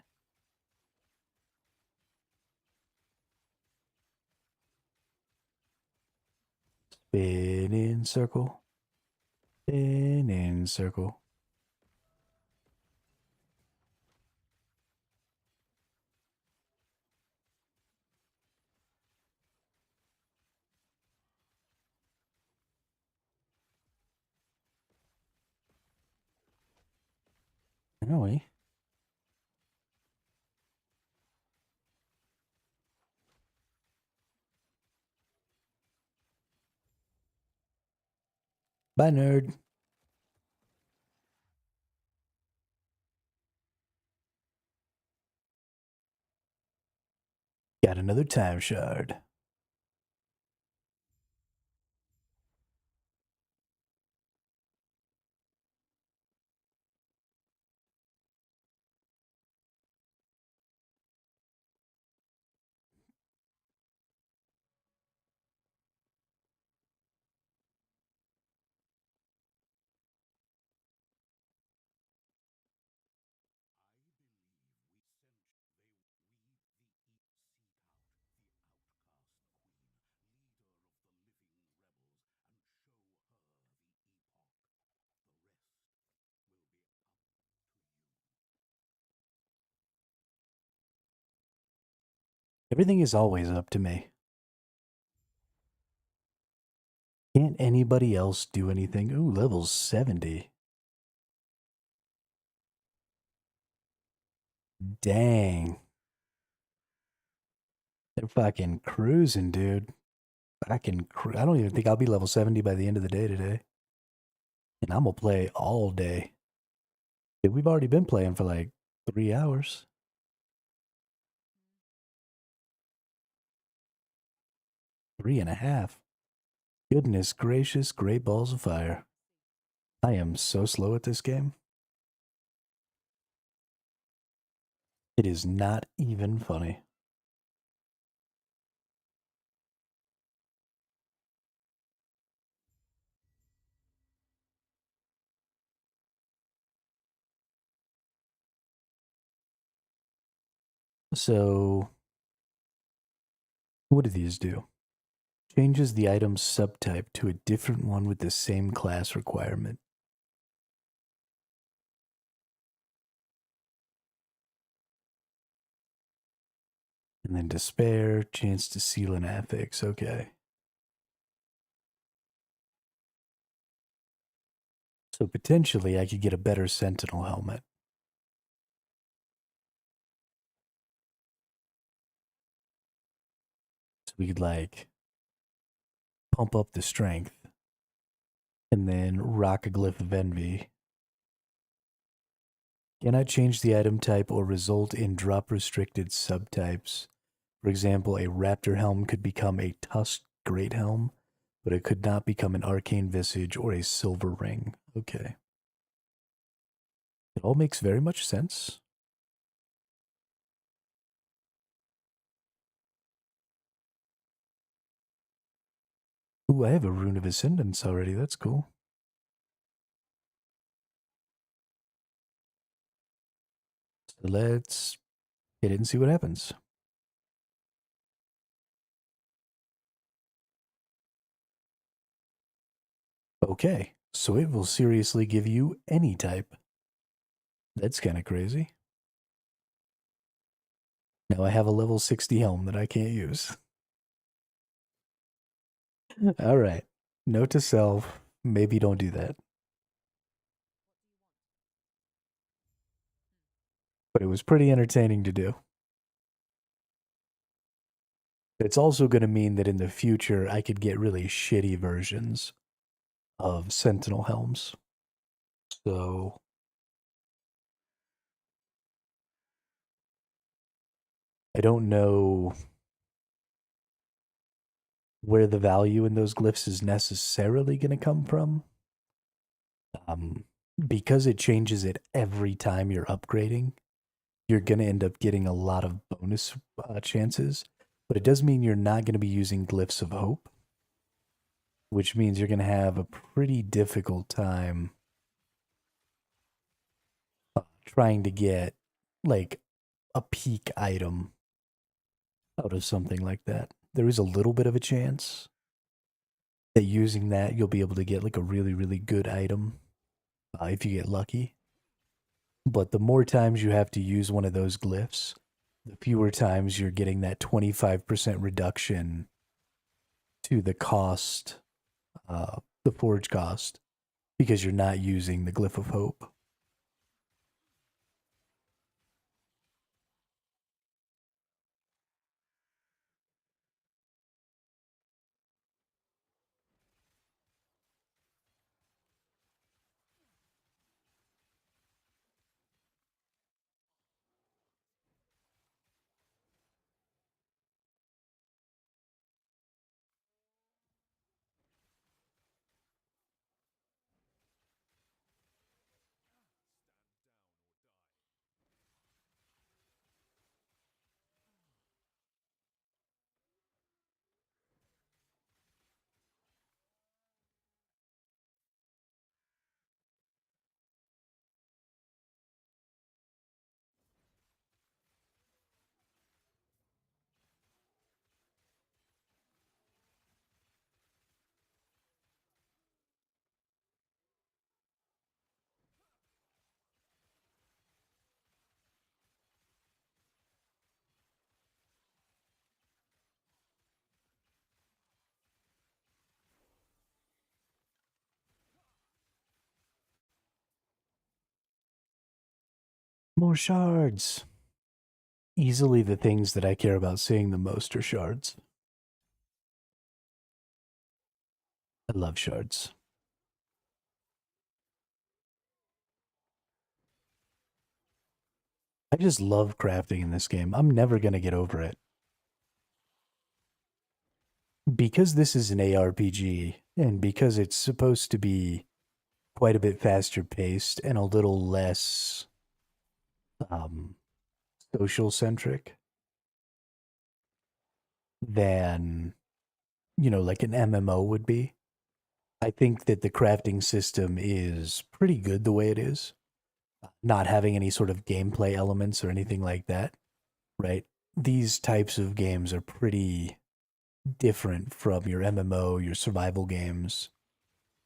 S1: Spin in circle. Spin in circle. Anyway. Bye, nerd. Got another time shard. Everything is always up to me. Can't anybody else do anything? Ooh, level 70. Dang. They're fucking cruising, dude. I don't even think I'll be level 70 by the end of the day today. And I'm gonna play all day. Dude, we've already been playing for like 3 hours. 3.5. Goodness gracious, great balls of fire. I am so slow at this game. It is not even funny. So, what do these do? Changes the item's subtype to a different one with the same class requirement. And then despair, chance to seal an affix. Okay. So potentially I could get a better sentinel helmet. So we could like pump up the strength and then rock a glyph of envy. Cannot change the item type or result in drop restricted subtypes. For example, a raptor helm could become a tusked great helm, but it could not become an arcane visage or a silver ring. Okay. It all makes very much sense. Ooh, I have a Rune of Ascendance already. That's cool. So let's hit it and see what happens. Okay, so it will seriously give you any type. That's kind of crazy. Now I have a level 60 helm that I can't use. All right. Note to self, maybe don't do that. But it was pretty entertaining to do. It's also going to mean that in the future, I could get really shitty versions of Sentinel helms. So I don't know where the value in those glyphs is necessarily going to come from. Um, because it changes it every time you're upgrading, you're going to end up getting a lot of bonus chances. But it does mean you're not going to be using glyphs of hope, which means you're going to have a pretty difficult time trying to get like a peak item out of something like that. There is a little bit of a chance that using that you'll be able to get like a really, really good item if you get lucky. But the more times you have to use one of those glyphs, the fewer times you're getting that 25% reduction to the cost, the forge cost, because you're not using the glyph of hope. More shards. Easily the things that I care about seeing the most are shards. I love shards. I just love crafting in this game. I'm never going to get over it. because this is an ARPG and because it's supposed to be quite a bit faster paced and a little less um, social centric than, like an MMO would be. I think that the crafting system is pretty good the way it is, not having any sort of gameplay elements or anything like that, right? These types of games are pretty different from your MMO, your survival games,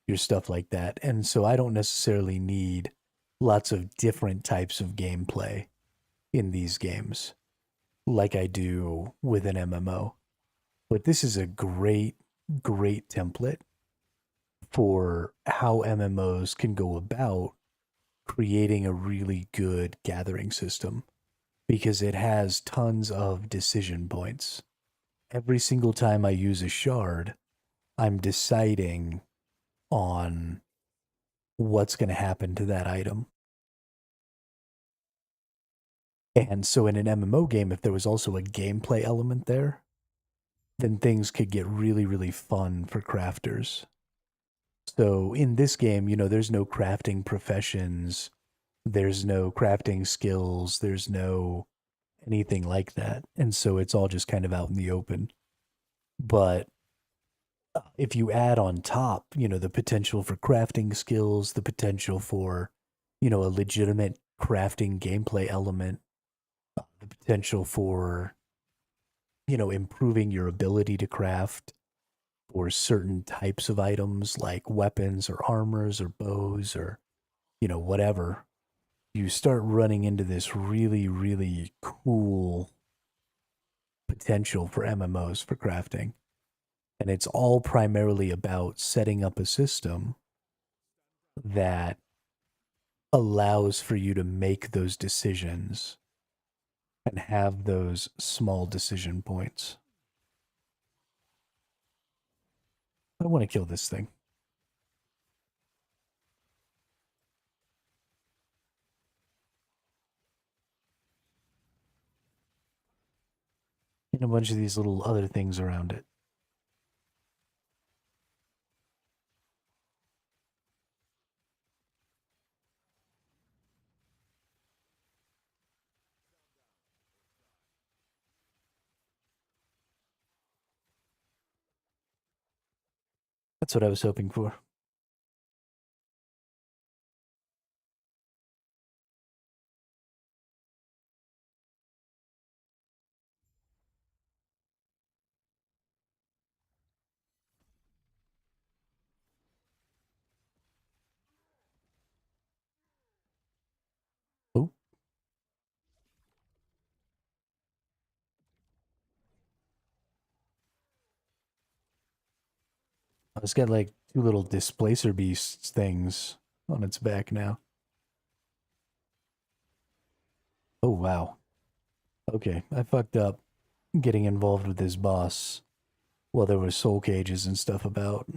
S1: your stuff like that. And so I don't necessarily need lots of different types of gameplay in these games like I do with an MMO. But this is a great, great template for how MMOs can go about creating a really good gathering system because it has tons of decision points. Every single time I use a shard, I'm deciding on what's going to happen to that item. And so in an MMO game, if there was also a gameplay element there, then things could get really, really fun for crafters. So in this game, there's no crafting professions, there's no crafting skills, there's no anything like that. And so it's all just kind of out in the open. But if you add on top, the potential for crafting skills, the potential for, a legitimate crafting gameplay element, the potential for, improving your ability to craft for certain types of items like weapons or armors or bows or, whatever, you start running into this really, really cool potential for MMOs for crafting. And it's all primarily about setting up a system that allows for you to make those decisions and have those small decision points. I want to kill this thing. And a bunch of these little other things around it. That's what I was hoping for. Oh, it's got like two little displacer beasts things on its back now. Oh, wow. Okay, I fucked up getting involved with this boss while there were soul cages and stuff about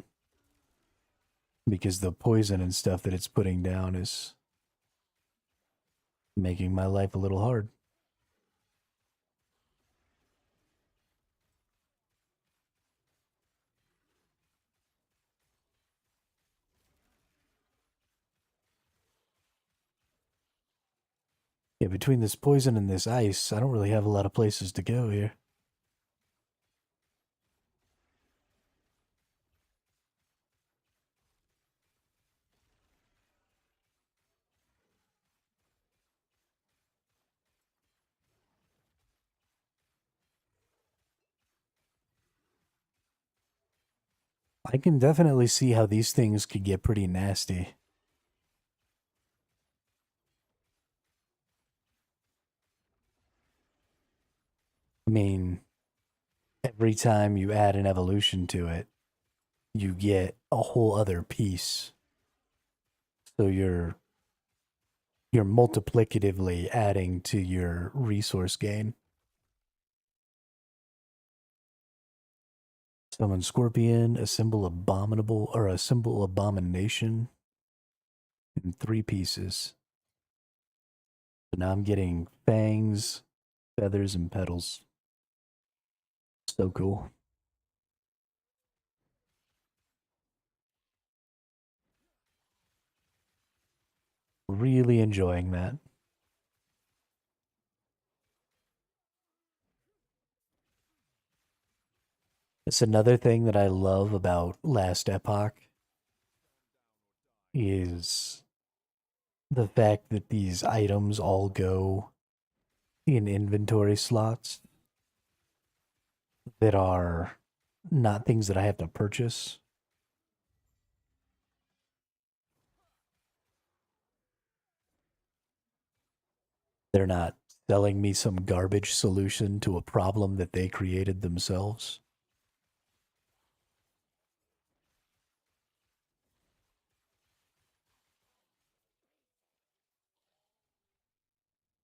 S1: because the poison and stuff that it's putting down is making my life a little hard. Yeah, between this poison and this ice, I don't really have a lot of places to go here. I can definitely see how these things could get pretty nasty. I mean, every time you add an evolution to it, you get a whole other piece. So you're multiplicatively adding to your resource gain. Summon Scorpion, a symbol abominable or a symbol abomination in 3 pieces. So now I'm getting fangs, feathers, and petals. So cool. Really enjoying that. It's another thing that I love about Last Epoch is the fact that these items all go in inventory slots that are not things that I have to purchase. They're not selling me some garbage solution to a problem that they created themselves.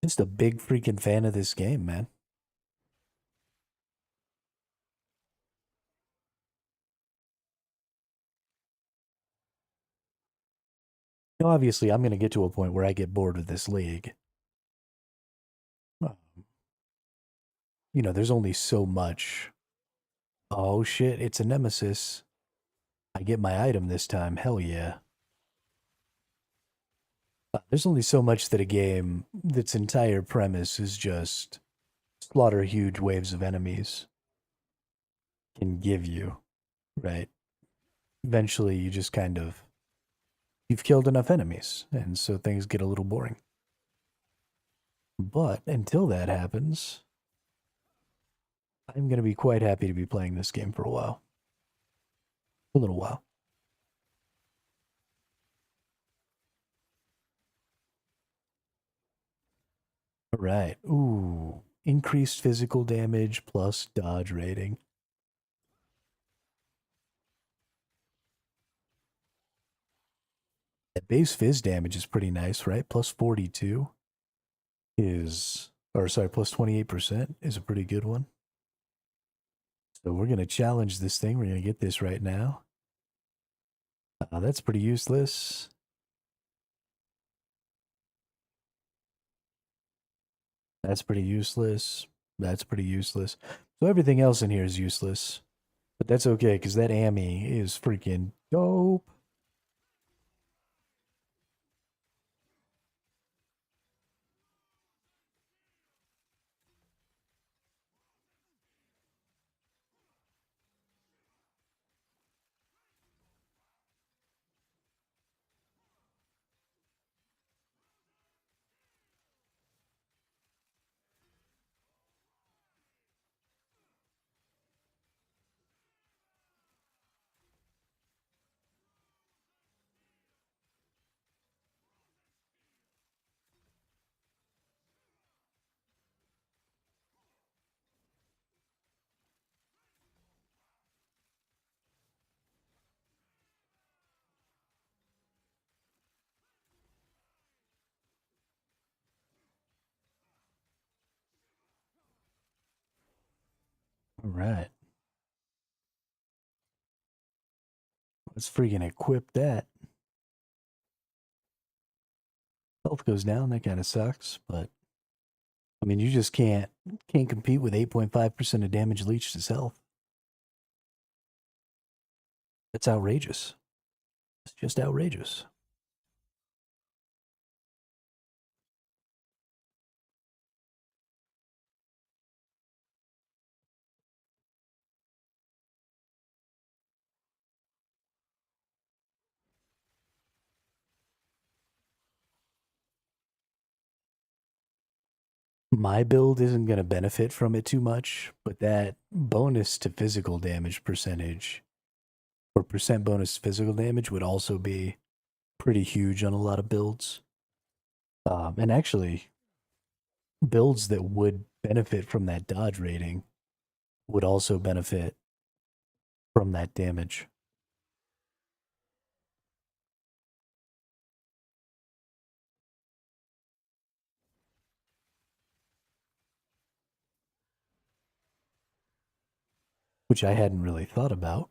S1: Just a big freaking fan of this game, man. Now, obviously, I'm going to get to a point where I get bored with this league. Um, there's only so much. Oh shit, it's a nemesis. I get my item this time. Hell yeah. There's only so much that a game that's entire premise is just slaughter huge waves of enemies can give you, right? Eventually, you just kind of you've killed enough enemies, and so things get a little boring. But until that happens, I'm going to be quite happy to be playing this game for a while. A little while. All right. Ooh. Increased physical damage plus dodge rating. That base fizz damage is pretty nice, right? Plus 42 is, or sorry, plus 28% is a pretty good one. So we're going to challenge this thing. We're going to get this right now. That's pretty useless. That's pretty useless. That's pretty useless. So everything else in here is useless. But that's okay, because that Amy is freaking dope. All right. Let's freaking equip that. Health goes down. That kind of sucks, but I mean, you just can't compete with 8.5% of damage leached to health. That's outrageous. It's just outrageous. My build isn't going to benefit from it too much, but that bonus to physical damage percentage or percent bonus to physical damage would also be pretty huge on a lot of builds. And actually, builds that would benefit from that dodge rating would also benefit from that damage. Which I hadn't really thought about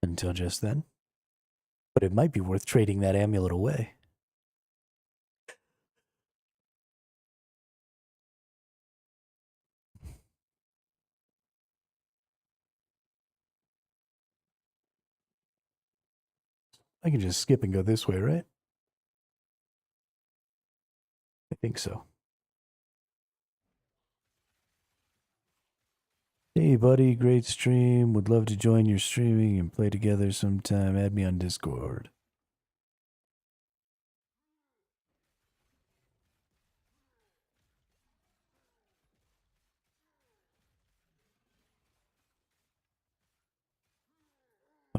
S1: until just then. But it might be worth trading that amulet away. I can just skip and go this way, right? I think so. Hey, buddy, great stream. Would love to join your streaming and play together sometime. Add me on Discord.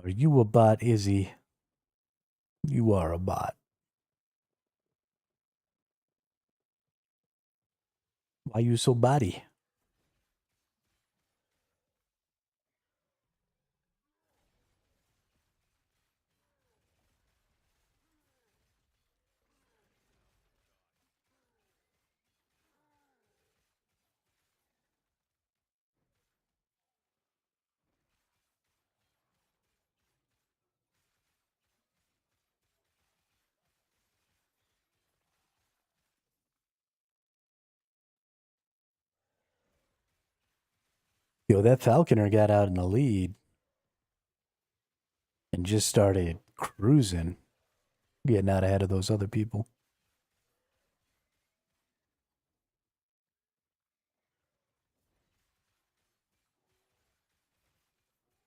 S1: Are you a bot, Izzy? You are a bot. Why you so body? Yo, that Falconer got out in the lead and just started cruising, getting out ahead of those other people.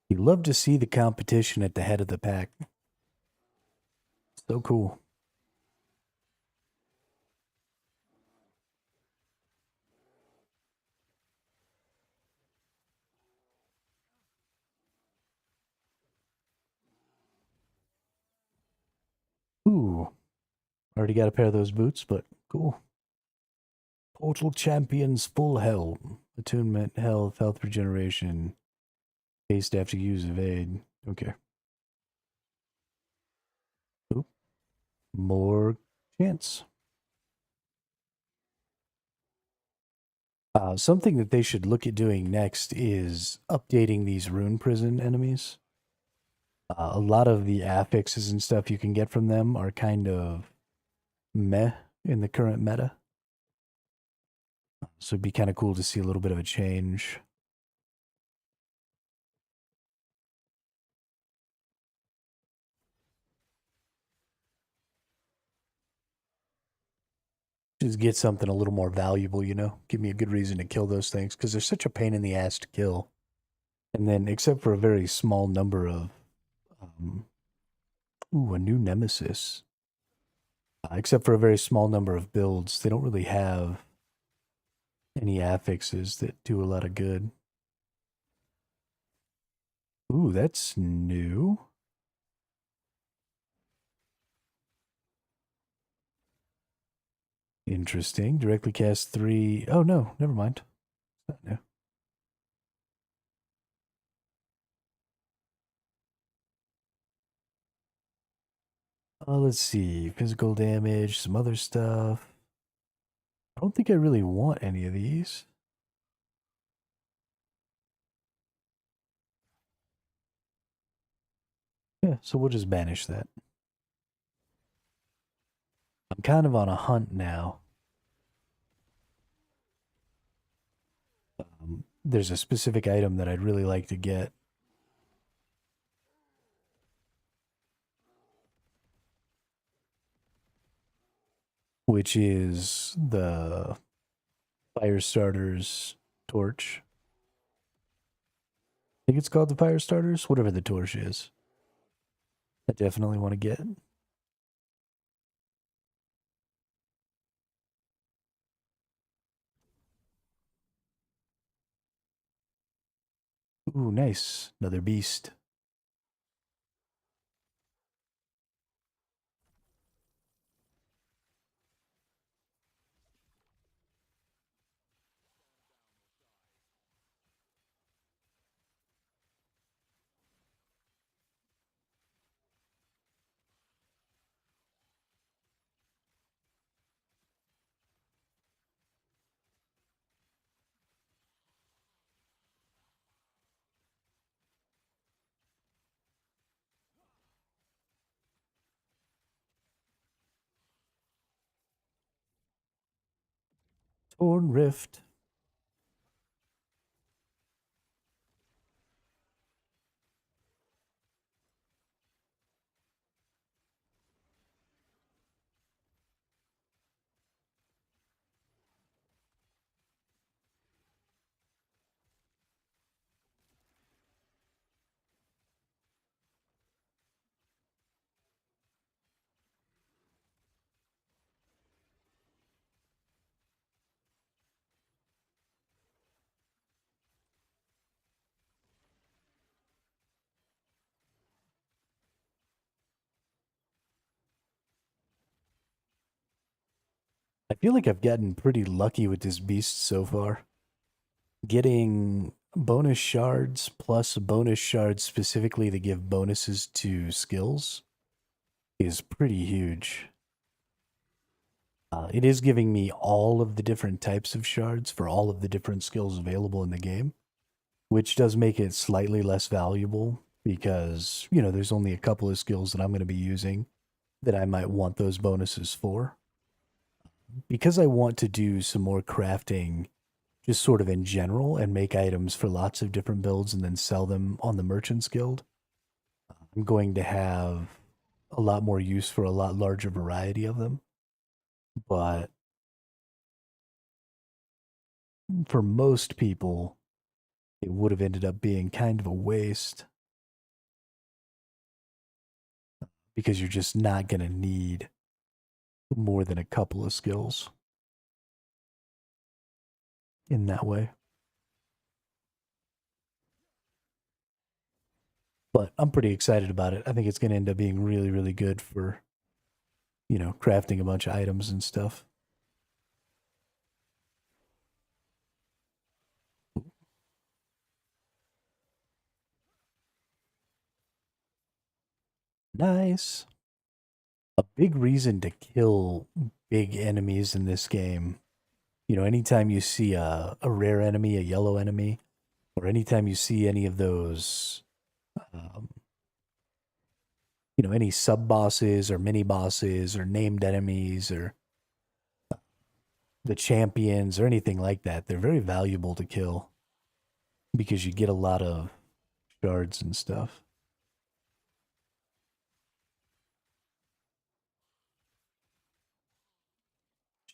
S1: You love to see the competition at the head of the pack. So cool. Ooh, already got a pair of those boots, but cool. Portal Champions Full Helm. Attunement, health regeneration. Haste after use evade. Okay. Oop. More chance. Something that they should look at doing next is updating these rune prison enemies. A lot of the affixes and stuff you can get from them are kind of meh in the current meta. So it'd be kind of cool to see a little bit of a change. Just get something a little more valuable, you know? Give me a good reason to kill those things because they're such a pain in the ass to kill. And then, except for a very small number of. A new nemesis. Except for a very small number of builds, they don't really have any affixes that do a lot of good. Ooh, that's new. Interesting. Directly cast 3. Oh, no, never mind. It's not new. Let's see. Physical damage, some other stuff. I don't think I really want any of these. Yeah, so we'll just banish that. I'm kind of on a hunt now. There's a specific item that I'd really like to get. Which is the Firestarter's torch. I think it's called the Firestarters, whatever the torch is. I definitely want to get. Ooh, nice. Another beast. Torn Rift. feel like I've gotten pretty lucky with this beast so far. Getting bonus shards plus bonus shards specifically to give bonuses to skills is pretty huge. It is giving me all of the different types of shards for all of the different skills available in the game, which does make it slightly less valuable because, there's only a couple of skills that I'm going to be using that I might want those bonuses for. Because I want to do some more crafting just sort of in general and make items for lots of different builds and then sell them on the Merchants Guild, I'm going to have a lot more use for a lot larger variety of them. But for most people, it would have ended up being kind of a waste because you're just not going to need more than a couple of skills in that way. But I'm pretty excited about it. I think it's going to end up being really, really good for, crafting a bunch of items and stuff. Nice. A big reason to kill big enemies in this game. Anytime you see a rare enemy, a yellow enemy, or anytime you see any of those, um, any sub bosses or mini bosses or named enemies or the champions or anything like that, they're very valuable to kill because you get a lot of shards and stuff.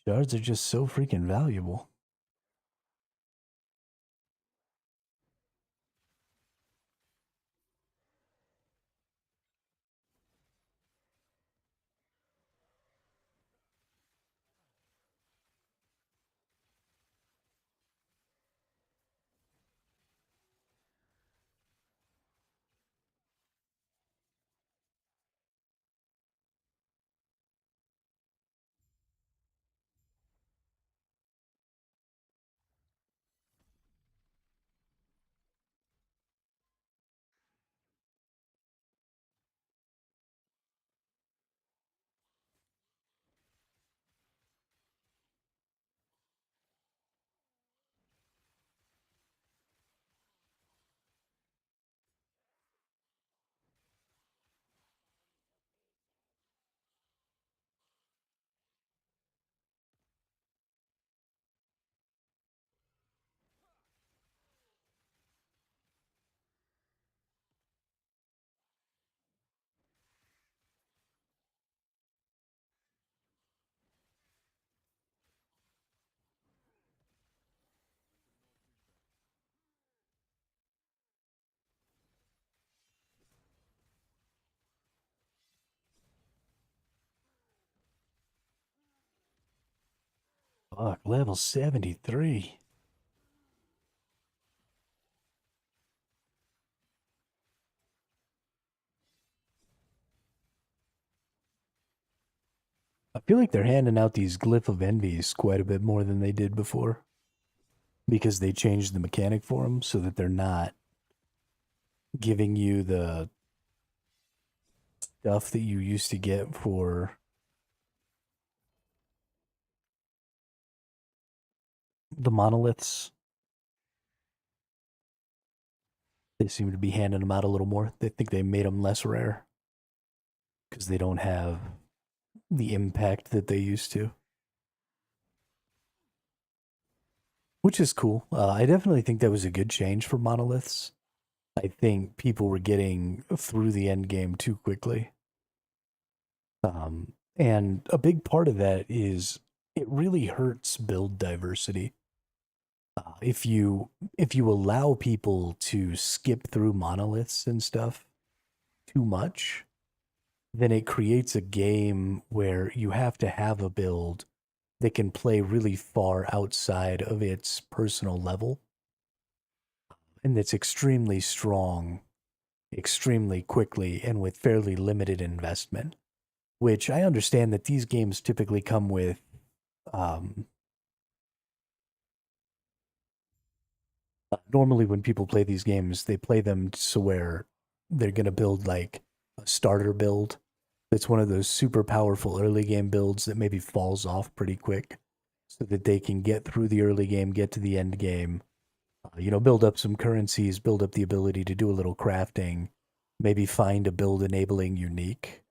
S1: Shards are just so freaking valuable. Fuck, level 73. I feel like they're handing out these Glyph of Envies quite a bit more than they did before because they changed the mechanic for them so that they're not giving you the stuff that you used to get for the monoliths. They seem to be handing them out a little more. They think they made them less rare because they don't have the impact that they used to, which is cool. I definitely think that was a good change for monoliths. I think people were getting through the end game too quickly. And a big part of that is it really hurts build diversity. If you allow people to skip through monoliths and stuff too much, then it creates a game where you have to have a build that can play really far outside of its personal level and that's extremely strong, extremely quickly, and with fairly limited investment. Which I understand that these games typically come with Um, Normally, when people play these games, they play them so where they're gonna build like a starter build. That's one of those super powerful early game builds that maybe falls off pretty quick, so that they can get through the early game, get to the end game, build up some currencies, build up the ability to do a little crafting, maybe find a build enabling unique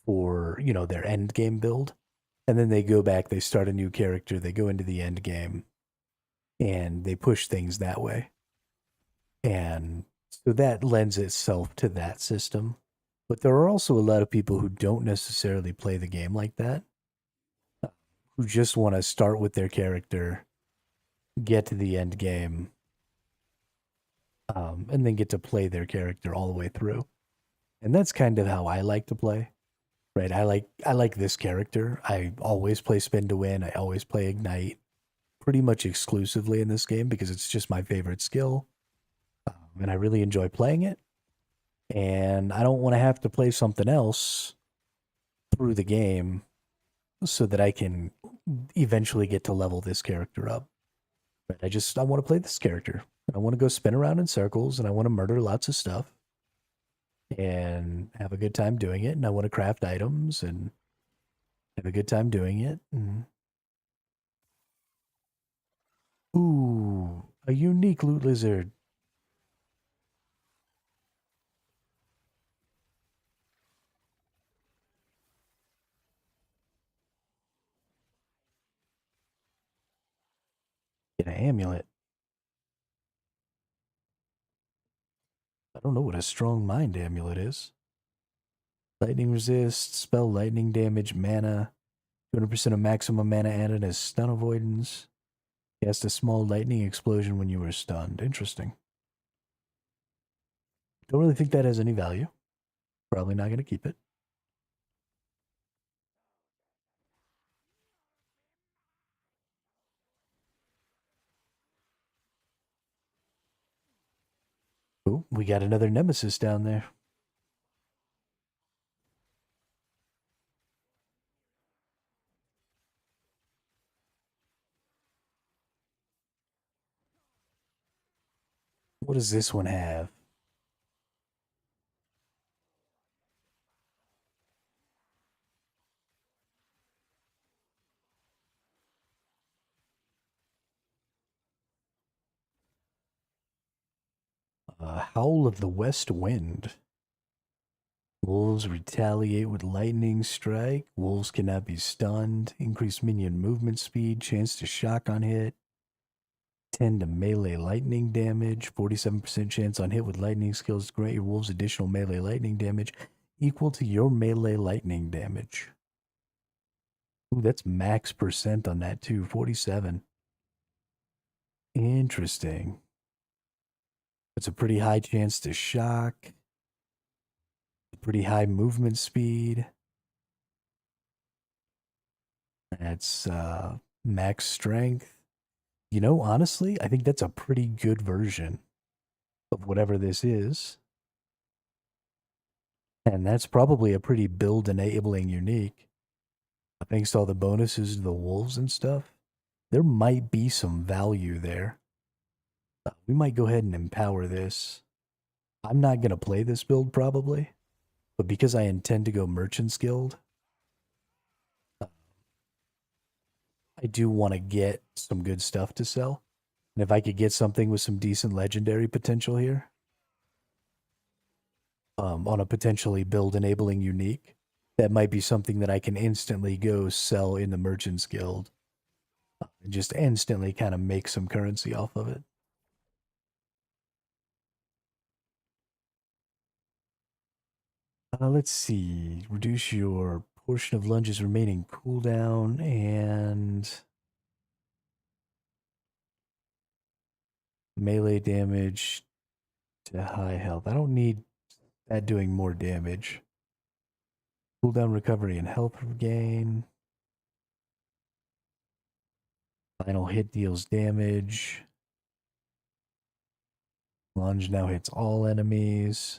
S1: for, their end game build. And then they go back, they start a new character, they go into the end game, and they push things that way. And so that lends itself to that system. But there are also a lot of people who don't necessarily play the game like that, who just want to start with their character, get to the end game, and then get to play their character all the way through. And that's kind of how I like to play. Right? I like this character. I always play spin to win. I always play ignite pretty much exclusively in this game because it's just my favorite skill. And I really enjoy playing it. And I don't want to have to play something else through the game so that I can eventually get to level this character up. But I want to play this character. I want to go spin around in circles and I want to murder lots of stuff and have a good time doing it. And I want to craft items and have a good time doing it. Ooh, a unique loot lizard. Get an amulet. I don't know what a strong mind amulet is. Lightning resist, spell lightning damage, mana. 200% of maximum mana added as stun avoidance. Cast a small lightning explosion when you are stunned. Interesting. Don't really think that has any value. Probably not going to keep it. Oh, we got another nemesis down there. What does this one have? Howl of the West Wind. Wolves retaliate with lightning strike. Wolves cannot be stunned. Increase minion movement speed. Chance to shock on hit. 10 to melee lightning damage. 47% chance on hit with lightning skills. Grant your wolves additional melee lightning damage equal to your melee lightning damage. Ooh, that's max percent on that too. 47. Interesting. It's a pretty high chance to shock. Pretty high movement speed. That's max strength. Honestly, I think that's a pretty good version of whatever this is. And that's probably a pretty build enabling unique. Thanks to all the bonuses to the wolves and stuff. There might be some value there. We might go ahead and empower this. I'm not going to play this build probably, but because I intend to go Merchant's Guild, I do want to get some good stuff to sell. And if I could get something with some decent legendary potential here, on a potentially build enabling unique, that might be something that I can instantly go sell in the Merchant's Guild and just instantly kind of make some currency off of it. Let's see. Reduce your portion of lunges remaining cooldown and melee damage to high health. I don't need that doing more damage. Cooldown recovery and health regain. Final hit deals damage. Lunge now hits all enemies.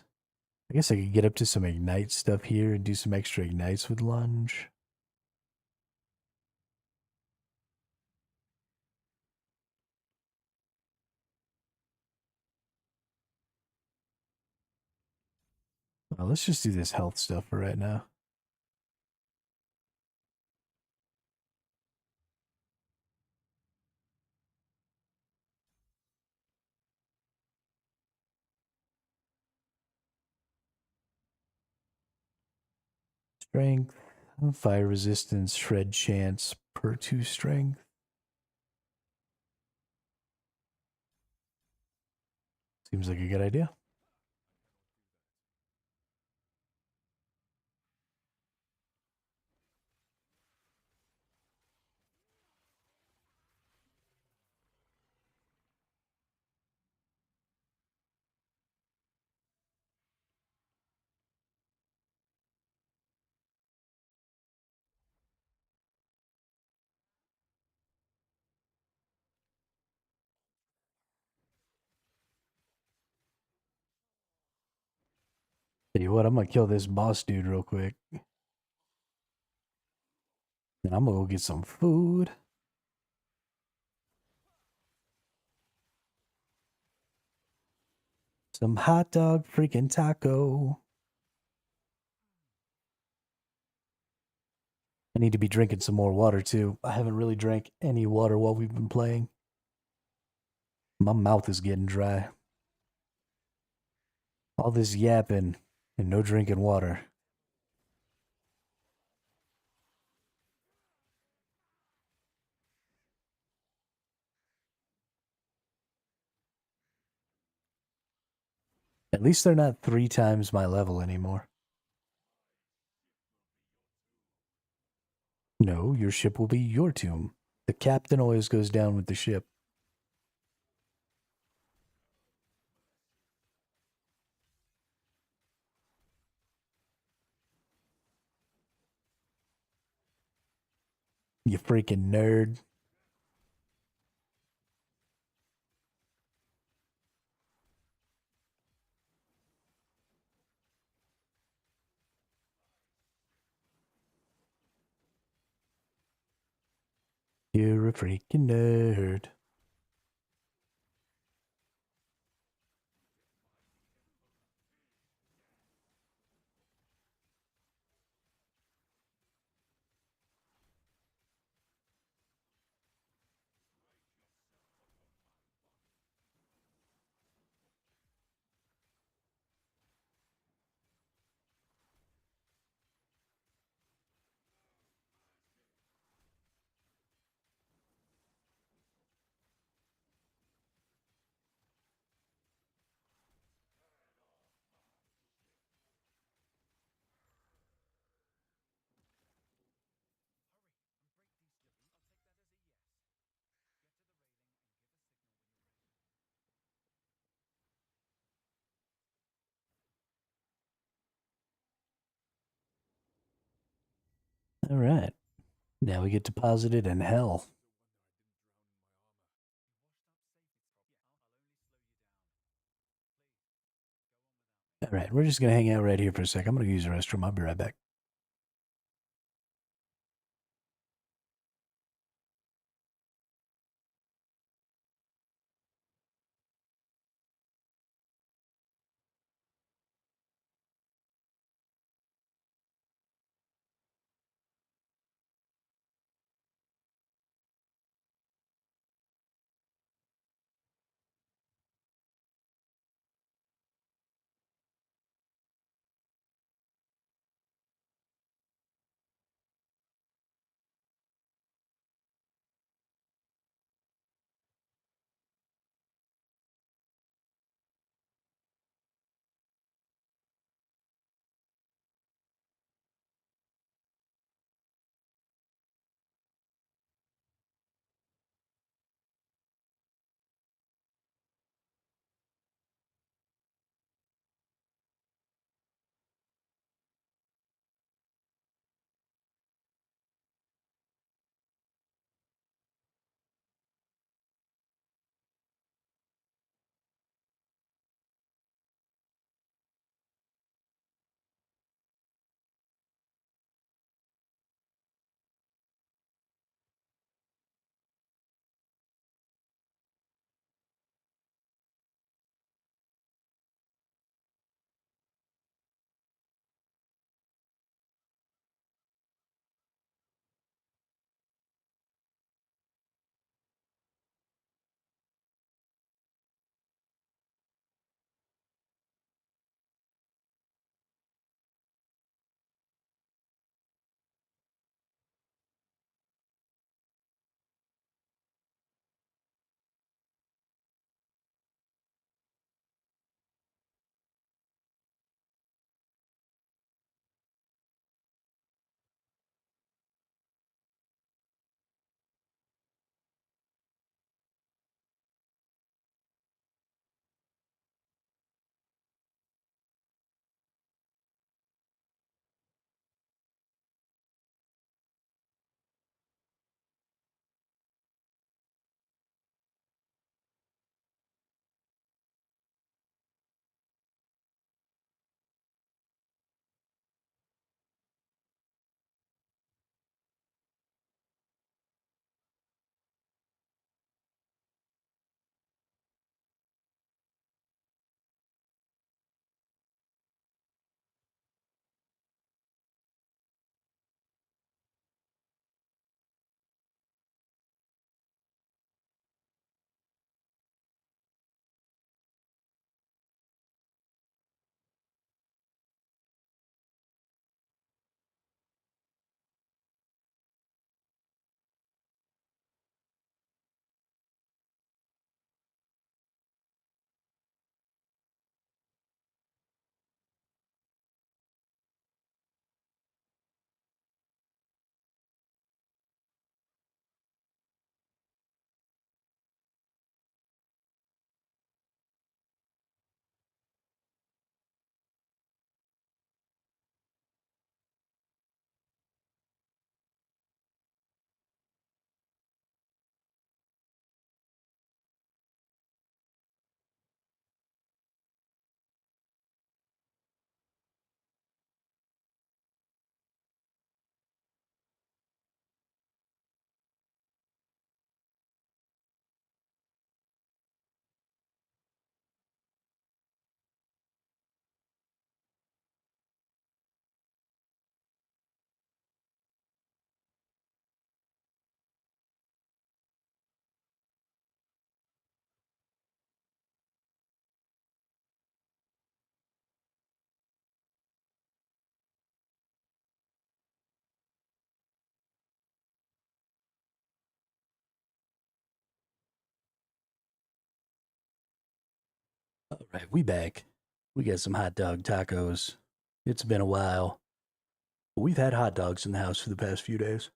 S1: I guess I could get up to some ignite stuff here and do some extra ignites with lunge. Well, let's just do this health stuff for right now. Strength, fire resistance, shred chance per 2 strength. Seems like a good idea. Tell you what, I'm gonna kill this boss dude real quick. And I'm gonna go get some food. Some hot dog freaking taco. I need to be drinking some more water too. I haven't really drank any water while we've been playing. My mouth is getting dry. All this yapping and no drinking water. At least they're not 3 times my level anymore. No, your ship will be your tomb. The captain always goes down with the ship. You freaking nerd. You're a freaking nerd. All right. Now we get deposited in hell. All right, we're just going to hang out right here for a sec. I'm going to use the restroom. I'll be right back. Right, we back. We got some hot dog tacos. It's been a while. But we've had hot dogs in the house for the past few days.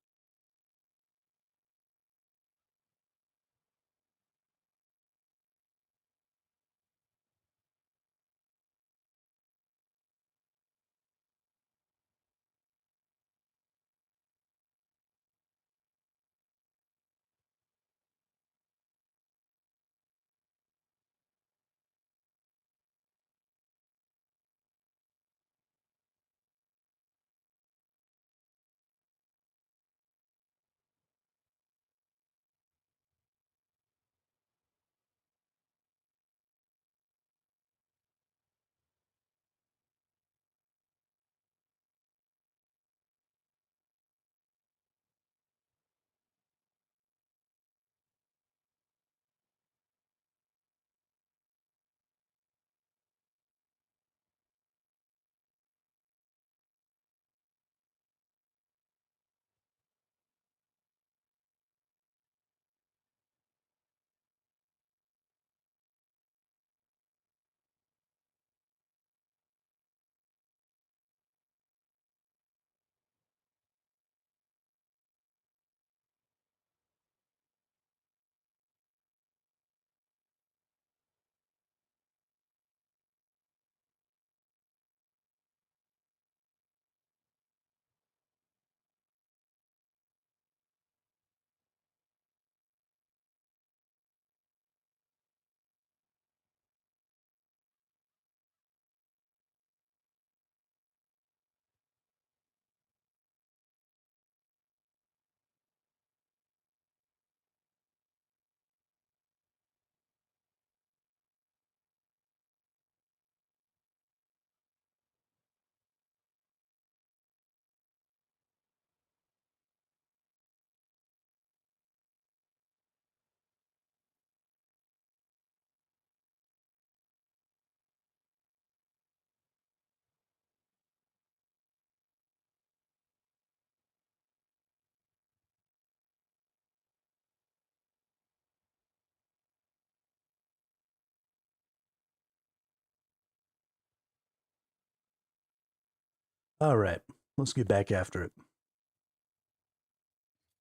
S1: All right, let's get back after it.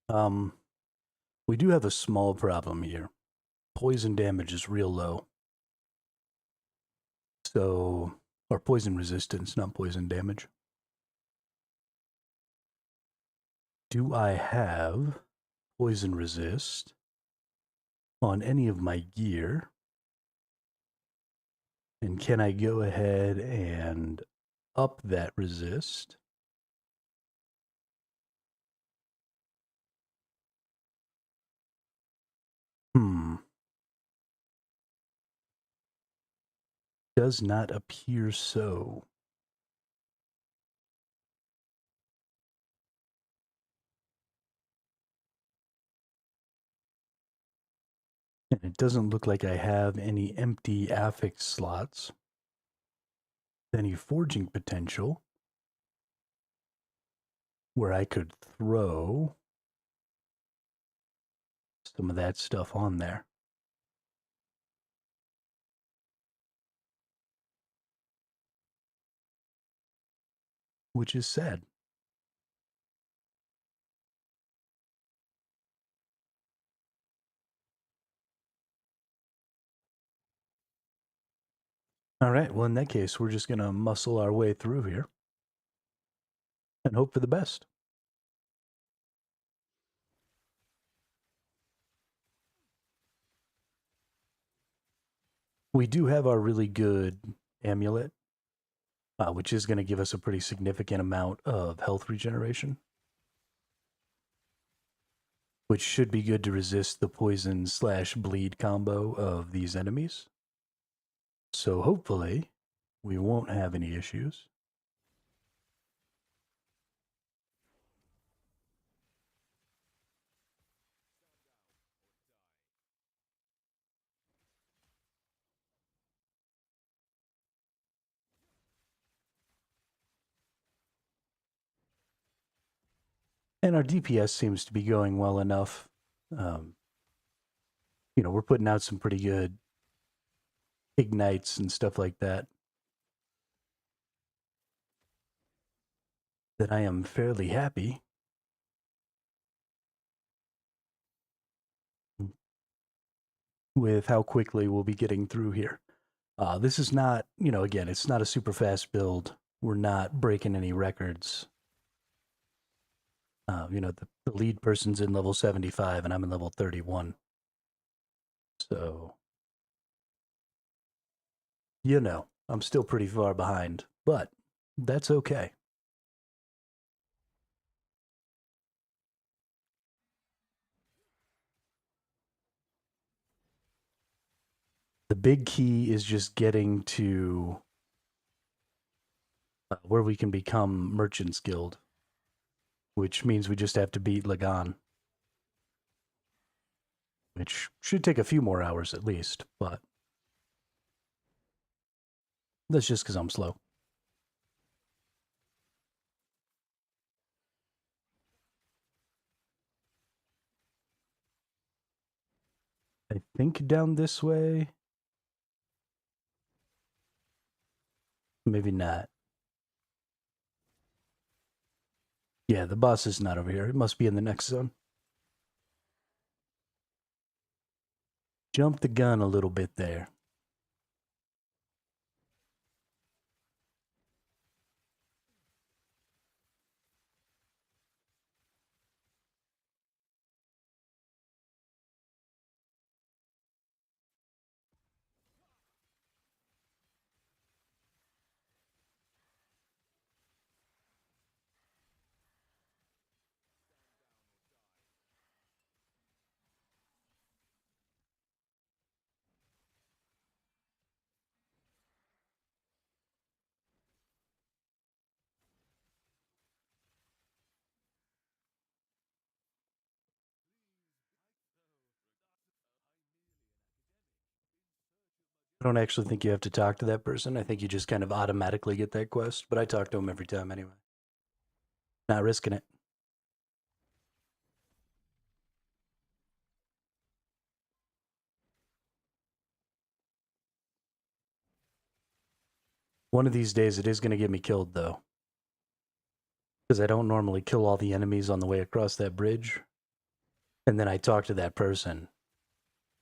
S1: Um, we do have a small problem here. Poison damage is real low. So, or poison resistance, not poison damage. Do I have poison resist on any of my gear? And can I go ahead and up that resist? Hmm. Does not appear so. And it doesn't look like I have any empty affix slots. Any forging potential where I could throw some of that stuff on there. Which is sad. All right, well, in that case, we're just going to muscle our way through here and hope for the best. We do have our really good amulet, which is going to give us a pretty significant amount of health regeneration, which should be good to resist the poison slash bleed combo of these enemies. So hopefully we won't have any issues. And our DPS seems to be going well enough. We're putting out some pretty good ignites and stuff like that, then I am fairly happy with how quickly we'll be getting through here. This is not, again, it's not a super fast build. We're not breaking any records. The lead person's in level 75 and I'm in level 31. So, I'm still pretty far behind, but that's okay. The big key is just getting to where we can become Merchants Guild, which means we just have to beat Lagan, which should take a few more hours at least, but that's just because I'm slow. I think down this way. Maybe not. Yeah, the boss is not over here. It must be in the next zone. Jump the gun a little bit there. I don't actually think you have to talk to that person. I think you just kind of automatically get that quest, but I talk to him every time anyway. Not risking it. One of these days it is going to get me killed, though. Because I don't normally kill all the enemies on the way across that bridge. And then I talk to that person.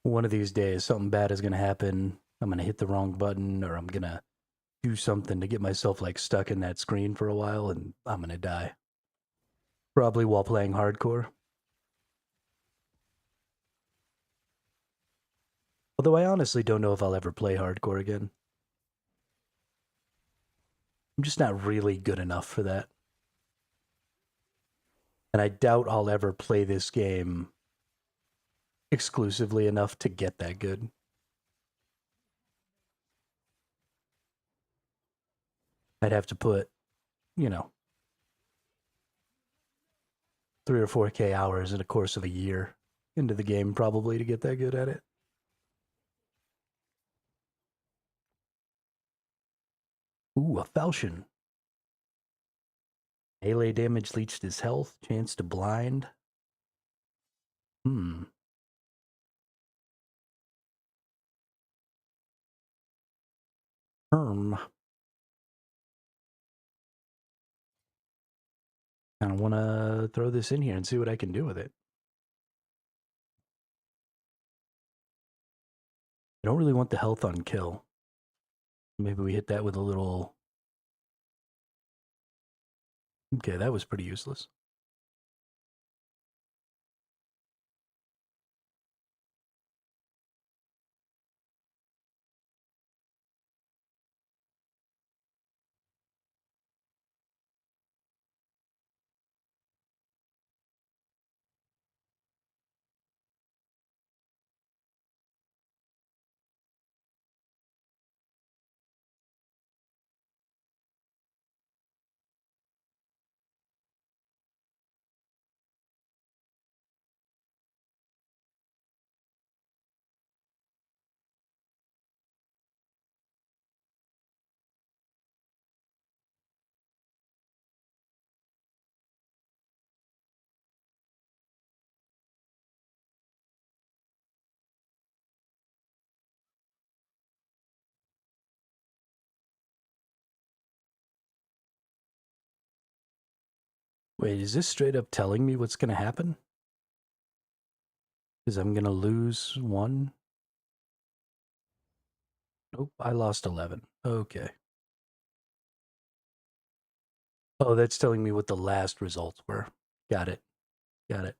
S1: One of these days, something bad is going to happen. I'm going to hit the wrong button, or I'm going to do something to get myself like stuck in that screen for a while, and I'm going to die. Probably while playing hardcore. Although I honestly don't know if I'll ever play hardcore again. I'm just not really good enough for that. And I doubt I'll ever play this game exclusively enough to get that good. I'd have to put, you know, 3 or 4K hours in the course of a year into the game probably to get that good at it. Ooh, a falchion. Melee damage leached his health. Chance to blind. Hmm. Kind of want to throw this in here and see what I can do with it. I don't really want the health on kill. Maybe we hit that with a little... Okay, that was pretty useless. Wait, is this straight up telling me what's going to happen? Because I'm going to lose 1. Nope, I lost 11. Okay. Oh, that's telling me what the last results were. Got it. Got it.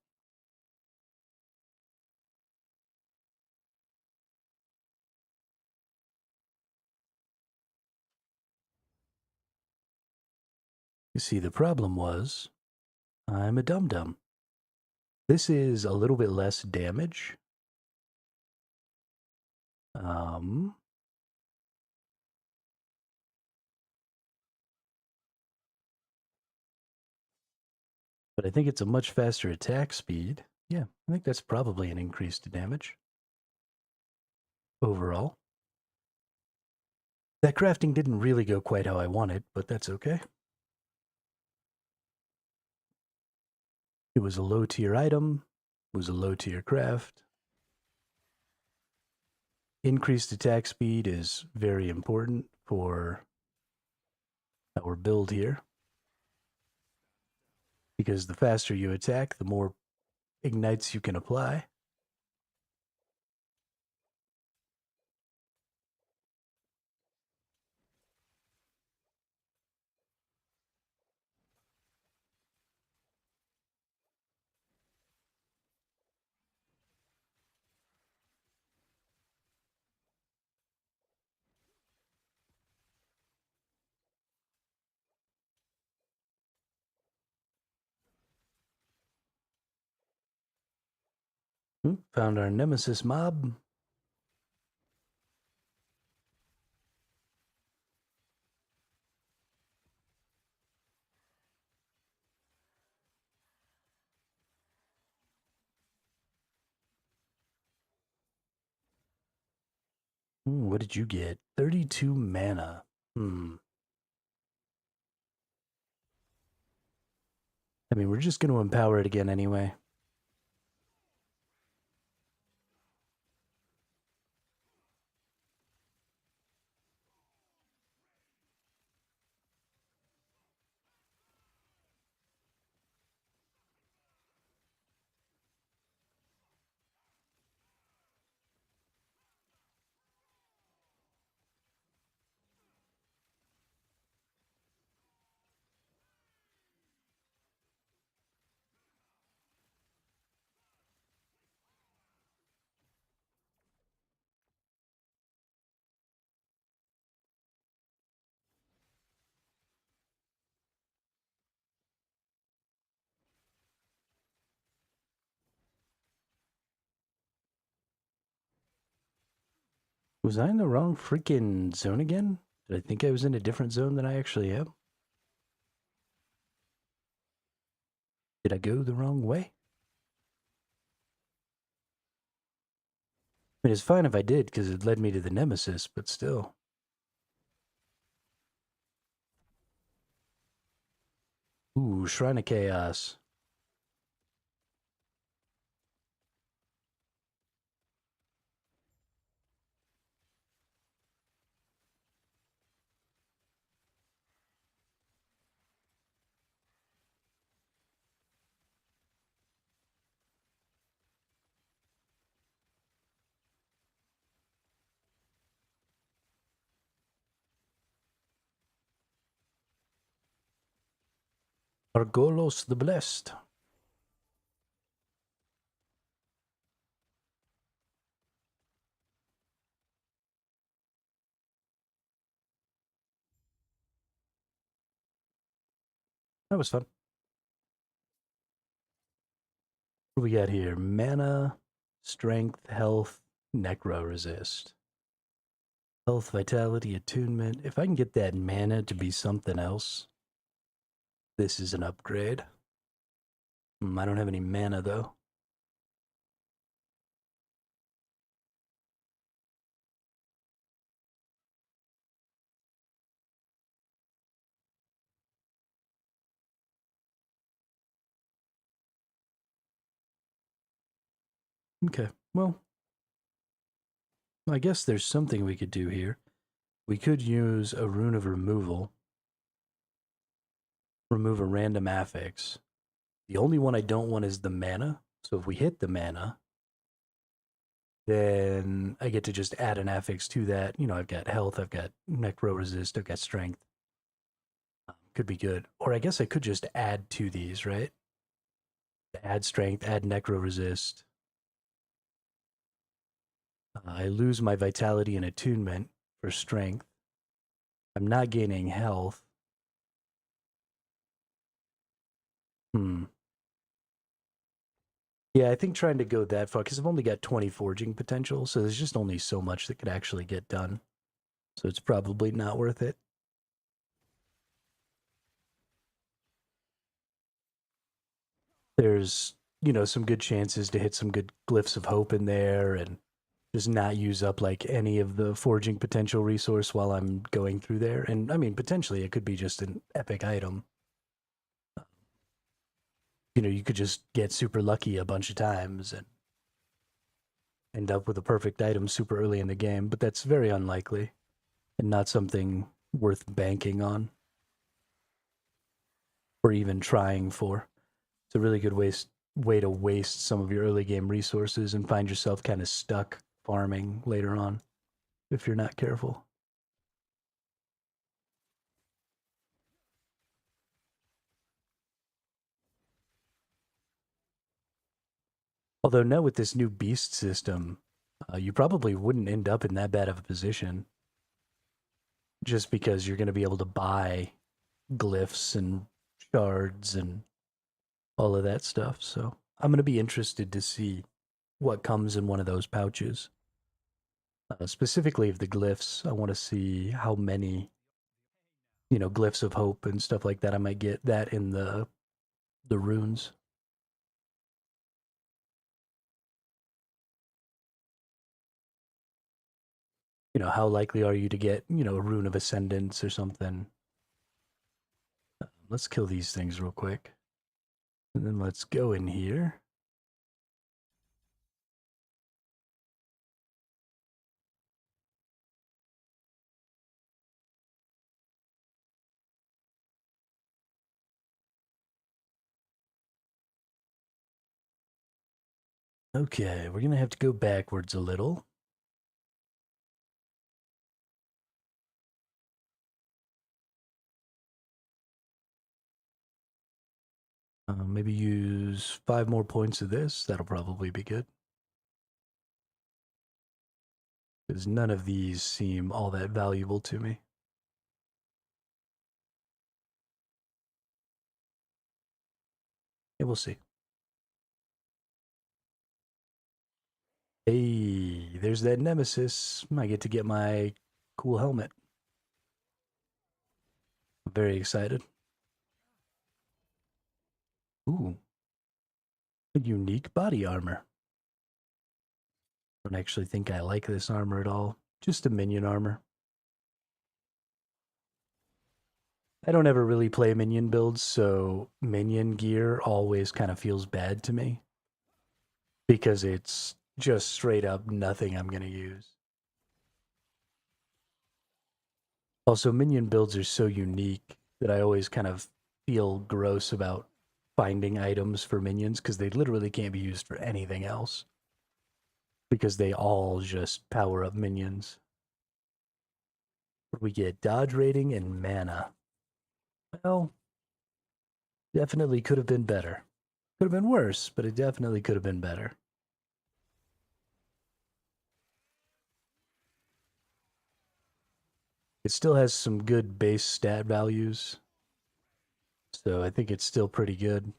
S1: You see, the problem was I'm a dum-dum. This is a little bit less damage. Um, but I think it's a much faster attack speed. Yeah, I think that's probably an increased damage overall. That crafting didn't really go quite how I wanted, but that's okay. It was a low tier item. It was a low tier craft. Increased attack speed is very important for our build here, because the faster you attack, the more ignites you can apply. Found our nemesis mob. What did you get? 32 mana. I mean, we're just going to empower it again anyway. Was I in the wrong freaking zone again? Did I think I was in a different zone than I actually am? Did I go the wrong way? I mean, it's fine if I did, because it led me to the nemesis, but still. Ooh, Shrine of Chaos. Argolos the Blessed. That was fun. What do we got here? Mana, strength, health, necro resist. Health, vitality, attunement. If I can get that mana to be something else, this is an upgrade. I don't have any mana though. Okay, well, I guess there's something we could do here. We could use a rune of removal. Remove a random affix. The only one I don't want is the mana. So if we hit the mana, then I get to just add an affix to that. You know, I've got health, I've got necro resist, I've got strength. Could be good. Or I guess I could just add to these, right? Add strength, add necro resist. I lose my vitality and attunement for strength. I'm not gaining health. Hmm. Yeah, I think trying to go that far, because I've only got 20 forging potential, so there's just only so much that could actually get done. So it's probably not worth it. There's, you know, some good chances to hit some good glyphs of hope in there and just not use up like any of the forging potential resource while I'm going through there. And I mean, potentially it could be just an epic item. You know, you could just get super lucky a bunch of times and end up with a perfect item super early in the game, but that's very unlikely and not something worth banking on or even trying for. It's a really good way to waste some of your early game resources and find yourself kind of stuck farming later on if you're not careful. Although now with this new beast system, you probably wouldn't end up in that bad of a position just because you're going to be able to buy glyphs and shards and all of that stuff. So I'm going to be interested to see what comes in one of those pouches. Specifically of the glyphs, I want to see how many, you know, glyphs of hope and stuff like that. I might get that in the runes. You know, how likely are you to get, you know, a rune of ascendance or something? Let's kill these things real quick. And then let's go in here. Okay, we're going to have to go backwards a little. Maybe use 5 more points of this. That'll probably be good. Because none of these seem all that valuable to me. Yeah, we'll see. Hey, there's that nemesis. I get to get my cool helmet. I'm very excited. Ooh, a unique body armor. I don't actually think I like this armor at all. Just a minion armor. I don't ever really play minion builds, so minion gear always kind of feels bad to me because it's just straight up nothing I'm going to use. Also, minion builds are so unique that I always kind of feel gross about finding items for minions because they literally can't be used for anything else because they all just power up minions. We get dodge rating and mana. Well, definitely could have been better. Could have been worse, but it definitely could have been better. It still has some good base stat values, so I think it's still pretty good.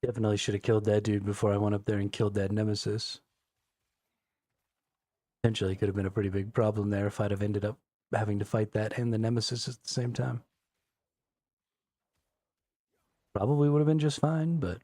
S1: Definitely should have killed that dude before I went up there and killed that nemesis. Potentially could have been a pretty big problem there if I'd have ended up having to fight that and the nemesis at the same time. Probably would have been just fine, but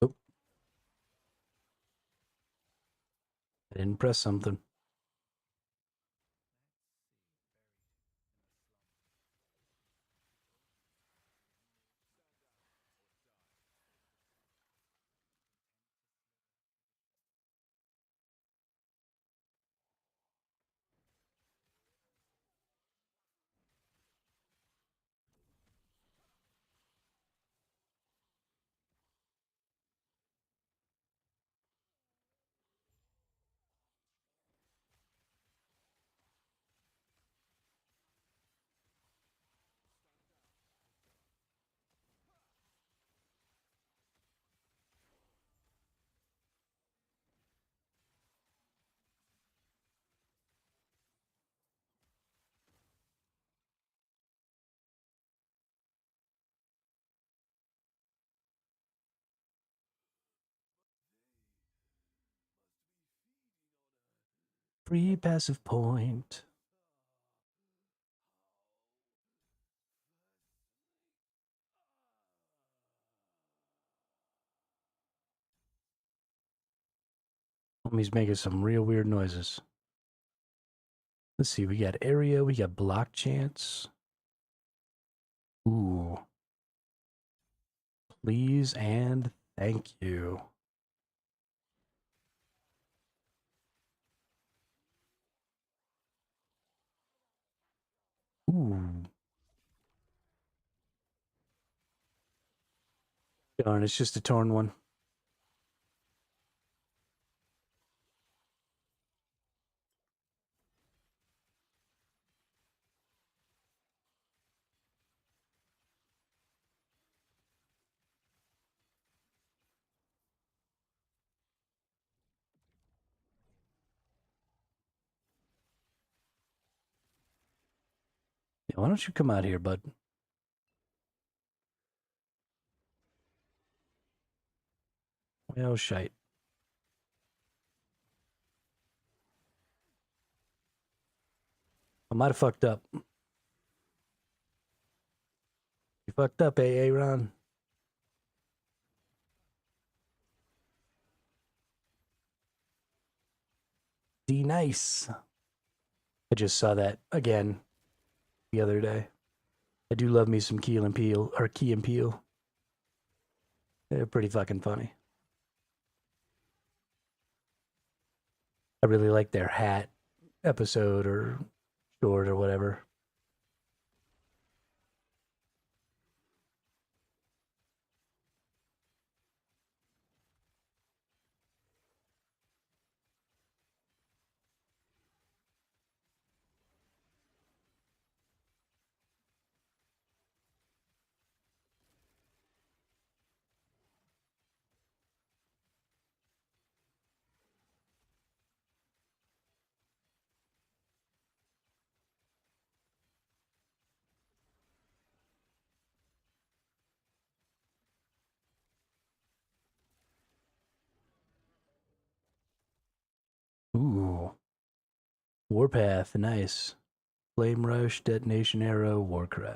S1: oh, I didn't press something. Free passive point. Homie's making some real weird noises. Let's see, we got area, we got block chance. Ooh. Please and thank you. Ooh. Darn, it's just a torn one. Yeah, why don't you come out here, bud? Oh, shite. I might have fucked up. You fucked up, AA Ron. D nice. I just saw that again the other day. I do love me some Keel and Peele, or Key and Peele. They're pretty fucking funny. I really like their hat episode or short or whatever. Ooh. Warpath, nice. Flame Rush, Detonation Arrow, Warcry.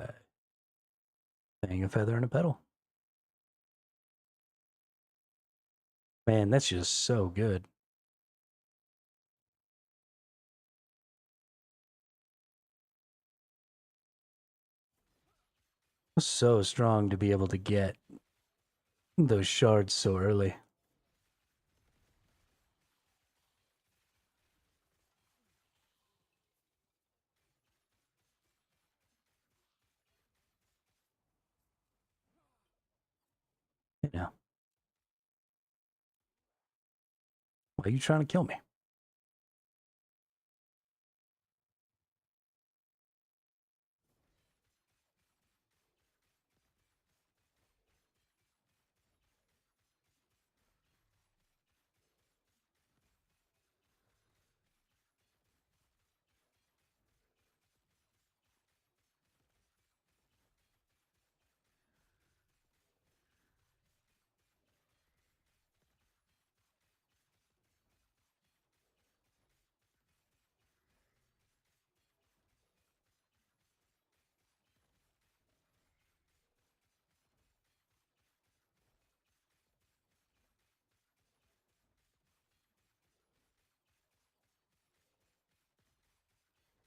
S1: Hang a feather and a petal. Man, that's just so good. So strong to be able to get those shards so early. You know, why are you trying to kill me?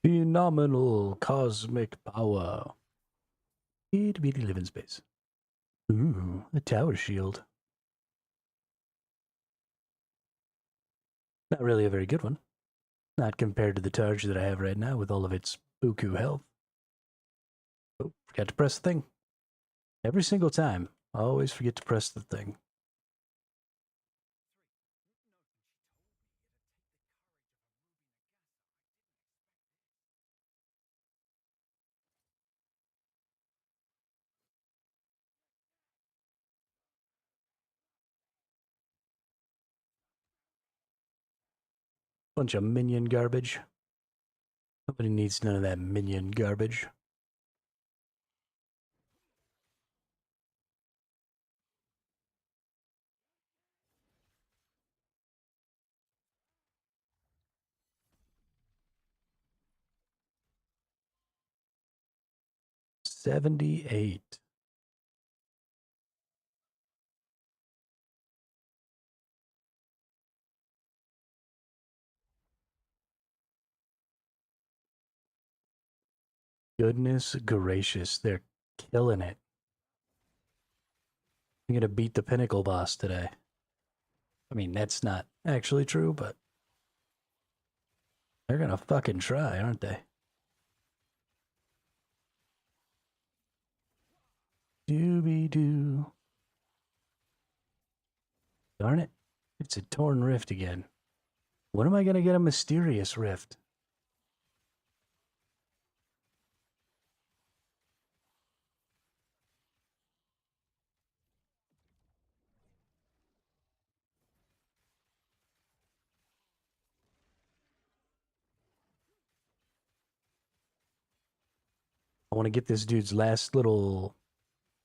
S1: Phenomenal cosmic power. Itty bitty living space. Ooh, a tower shield. Not really a very good one. Not compared to the charge that I have right now with all of its buku health. Oh, forgot to press the thing. Every single time. Always forget to press the thing. Bunch of minion garbage. Nobody needs none of that minion garbage. $78. Goodness gracious, they're killing it. I'm gonna beat the pinnacle boss today. I mean, that's not actually true, but they're gonna fucking try, aren't they? Dooby doo. Darn it. It's a torn rift again. When am I gonna get a mysterious rift? I want to get this dude's last little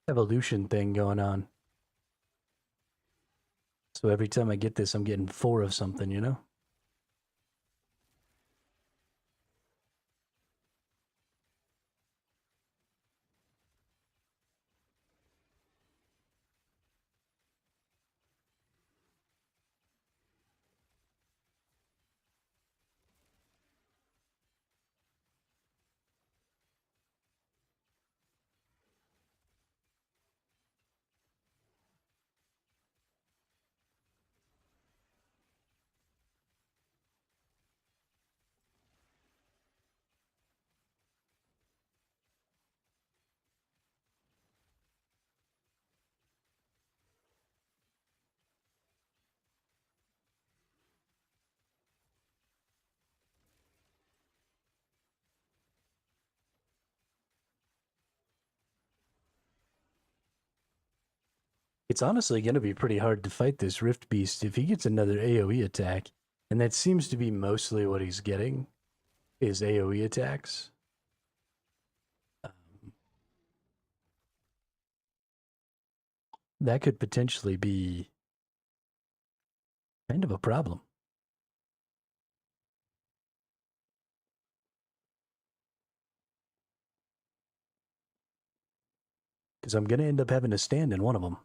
S1: evolution thing going on. So every time I get this, I'm getting 4 of something, you know? It's honestly going to be pretty hard to fight this Rift Beast if he gets another AoE attack. And that seems to be mostly what he's getting, is AoE attacks. That could potentially be kind of a problem. Because I'm going to end up having to stand in one of them.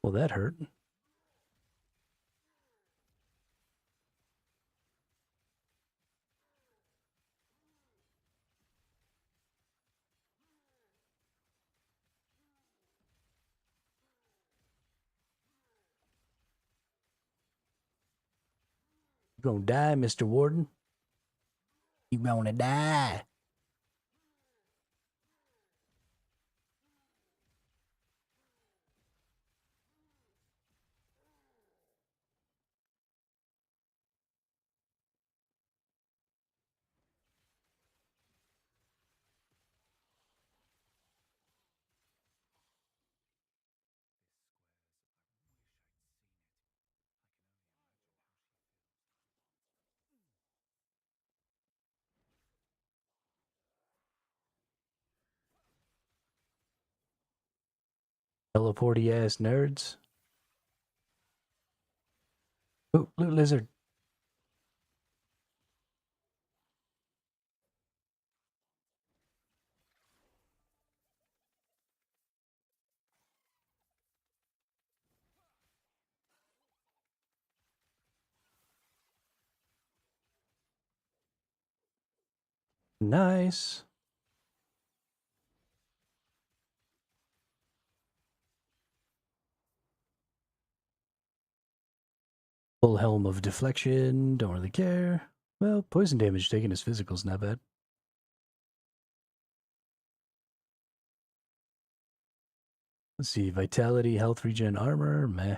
S1: Well, that hurt. You gonna die, Mr. Warden? You gonna die. Teleporty ass nerds. Oh, blue lizard. Nice. Full helm of deflection. Don't really care. Well, poison damage taken as physical's not bad. Let's see. Vitality, health regen, armor. Meh.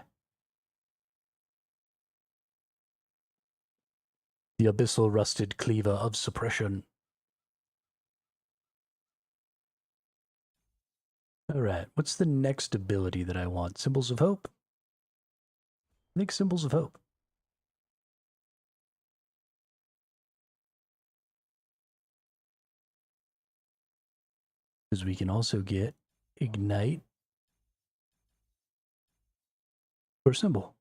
S1: The abyssal rusted cleaver of suppression. Alright, what's the next ability that I want? Symbols of Hope? I think Symbols of Hope. Because we can also get Ignite for symbol.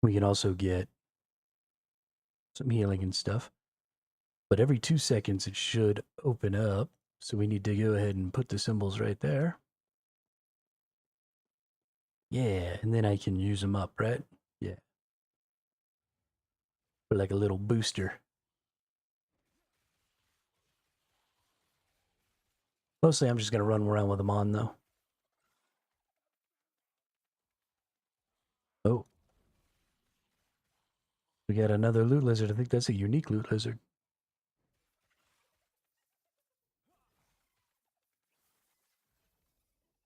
S1: We can also get some healing and stuff. But every 2 seconds it should open up. So we need to go ahead and put the symbols right there. Yeah, and then I can use them up, right? Yeah. For like a little booster. Mostly I'm just going to run around with them on, though. Oh. We got another loot lizard. I think that's a unique loot lizard.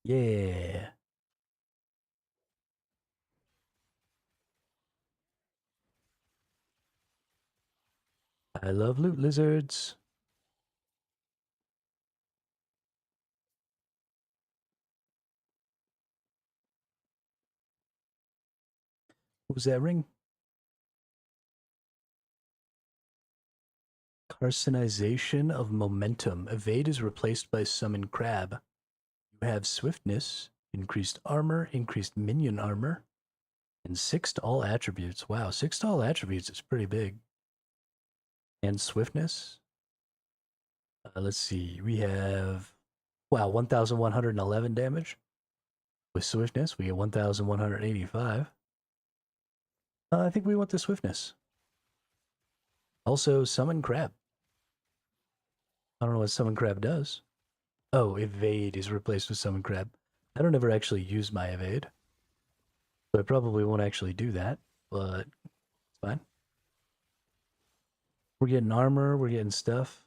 S1: Yeah. I love loot lizards. What was that ring? Carcinization of momentum. Evade is replaced by summon crab. You have swiftness, increased armor, increased minion armor, and 6 to all attributes. Wow, 6 to all attributes is pretty big. And swiftness. Let's see. We have, wow, 1,111 damage. With swiftness, we get 1,185. I think we want the swiftness. Also, summon crab. I don't know what summon crab does. Oh, evade is replaced with summon crab. I don't ever actually use my evade. So I probably won't actually do that, but it's fine. We're getting armor, we're getting stuff.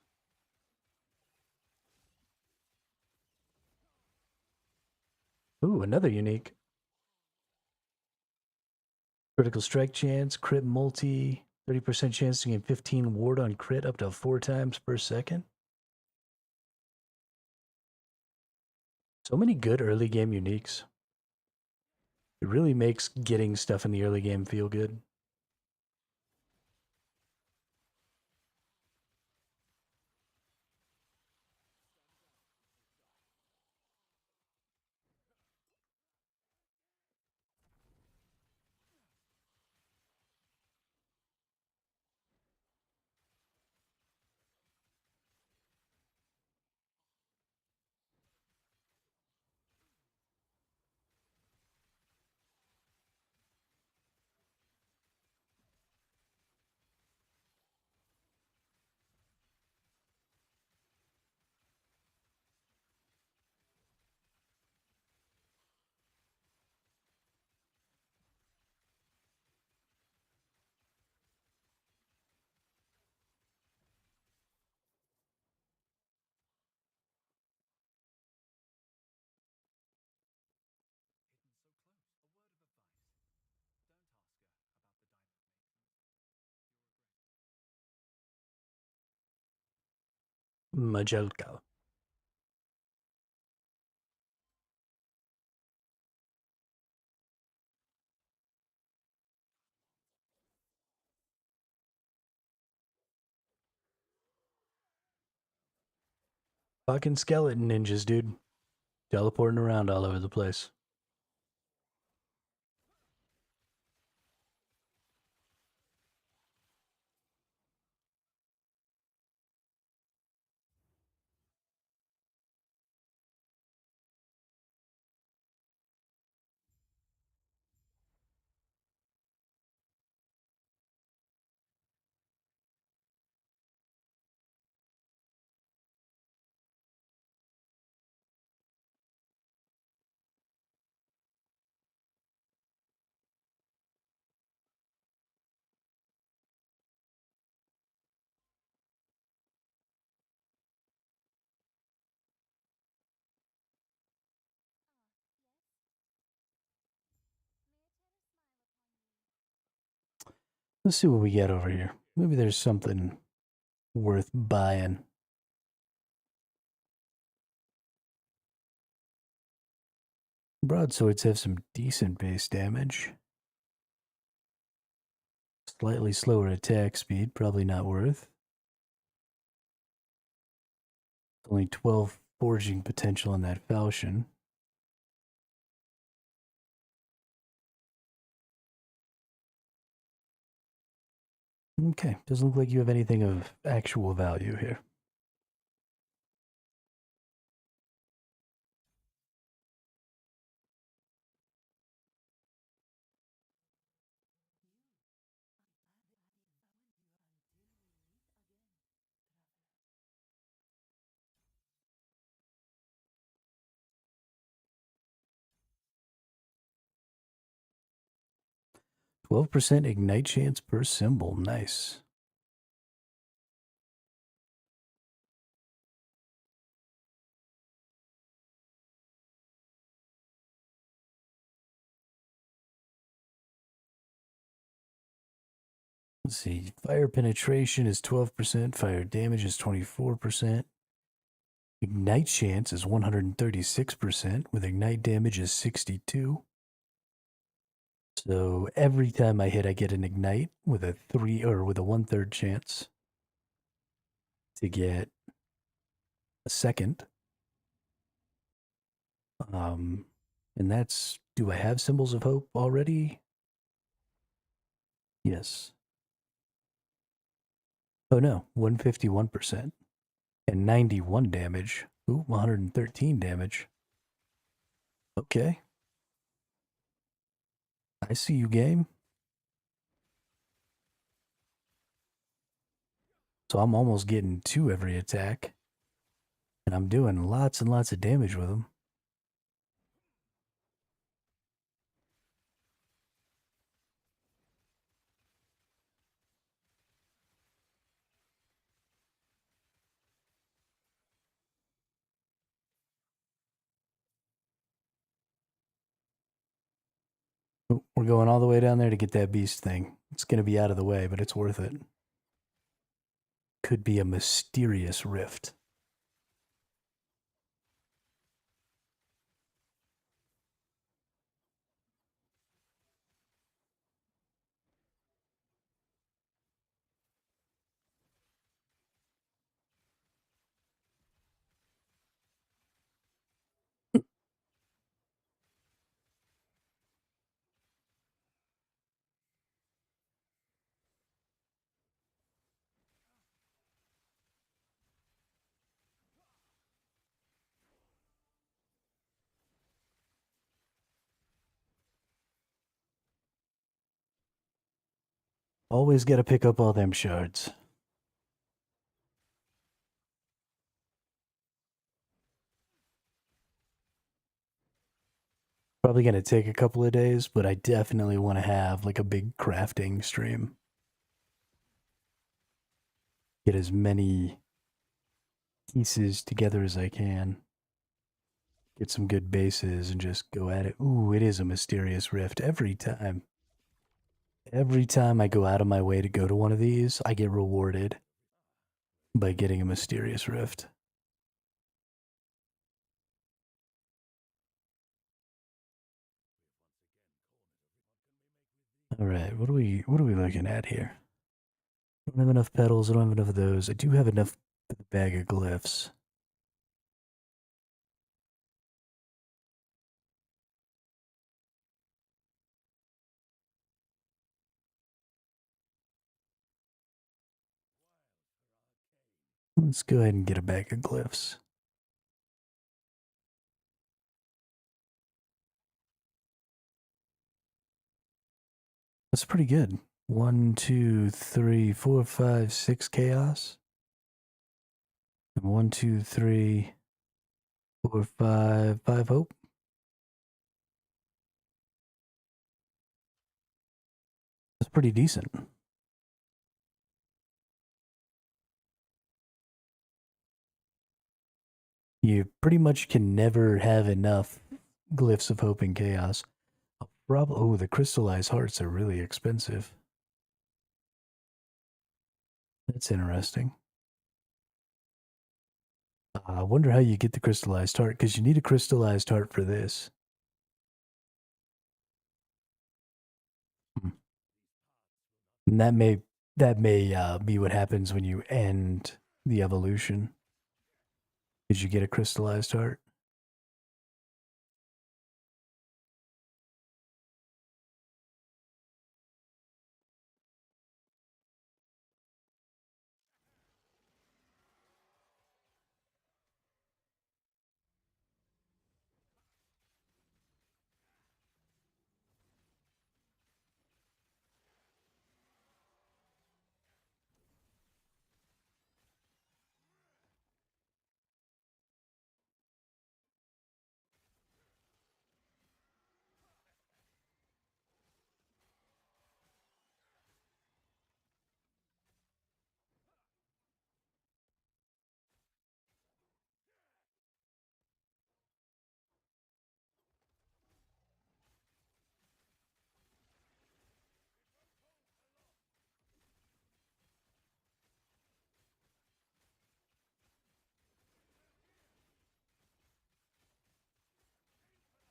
S1: Ooh, another unique. Critical strike chance, crit multi, 30% chance to gain 15 ward on crit up to 4 times per second. So many good early game uniques. It really makes getting stuff in the early game feel good. Majelka. Fucking skeleton ninjas, dude. Teleporting around all over the place. Let's see what we get over here. Maybe there's something worth buying. Broadswords have some decent base damage. Slightly slower attack speed, probably not worth. Only 12 forging potential in that falchion. Okay, doesn't look like you have anything of actual value here. %12 ignite chance per symbol. Nice. Let's see. Fire penetration is 12%. Fire damage is 24%. Ignite chance is 136%, with ignite damage is 62. So every time I hit, I get an ignite with a 1/3 chance to get a second. And that's, do I have symbols of hope already? Yes. Oh no, 151% and 91 damage. Ooh, 113 damage. Okay. I see you, game. So I'm almost getting 2 every attack. And I'm doing lots and lots of damage with them. We're going all the way down there to get that beast thing. It's going to be out of the way, but it's worth it. Could be a mysterious rift. Always got to pick up all them shards. Probably going to take a couple of days, but I definitely want to have like a big crafting stream. Get as many pieces together as I can. Get some good bases and just go at it. Ooh, it is a mysterious rift every time. Every time I go out of my way to go to one of these, I get rewarded. by getting a mysterious rift. All right, what are we looking at here? I don't have enough petals. I don't have enough of those. I do have enough for the bag of glyphs. Let's go ahead and get a bag of glyphs. That's pretty good. 1, 2, 3, 4, 5, 6 chaos. And 1, 2, 3, 4, 5, 5 hope. That's pretty decent. You pretty much can never have enough glyphs of hope and chaos. Oh, the crystallized hearts are really expensive. That's interesting. I wonder how you get the crystallized heart, because you need a crystallized heart for this. Hmm. And that may be what happens when you end the evolution. Did you get a crystallized heart?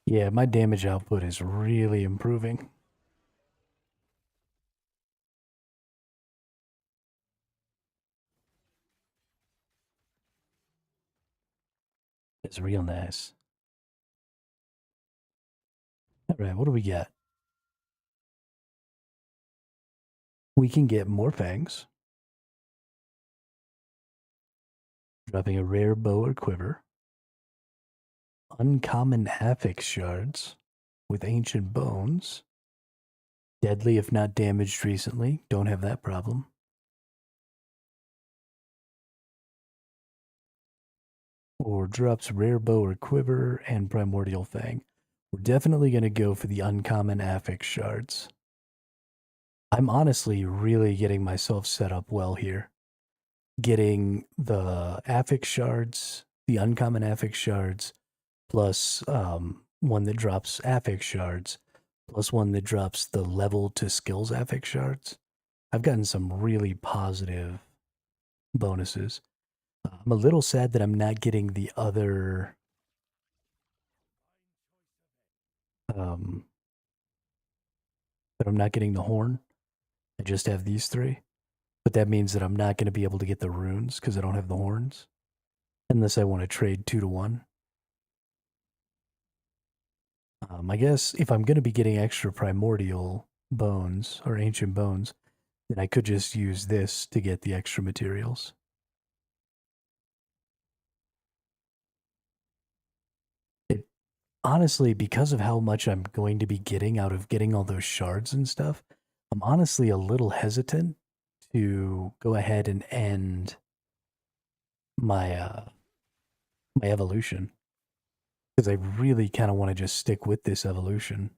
S1: Yeah, my damage output is really improving. It's real nice. All right, what do we got? We can get more fangs. Dropping a rare bow or quiver. Uncommon affix shards with ancient bones. Deadly if not damaged recently. Don't have that problem. Or drops rare bow or quiver and primordial fang. We're definitely going to go for the uncommon affix shards. I'm honestly really getting myself set up well here. Getting the affix shards, the uncommon affix shards, plus one that drops affix shards, plus one that drops the level to skills affix shards. I've gotten some really positive bonuses. I'm a little sad that I'm not getting the other that I'm not getting the horn. I just have these three. But that means that I'm not going to be able to get the runes because I don't have the horns. Unless I want to trade 2 to 1. I guess if I'm going to be getting extra primordial bones or ancient bones, then I could just use this to get the extra materials. It honestly, because of how much I'm going to be getting out of getting all those shards and stuff, I'm honestly a little hesitant to go ahead and end my my evolution because I really kind of want to just stick with this evolution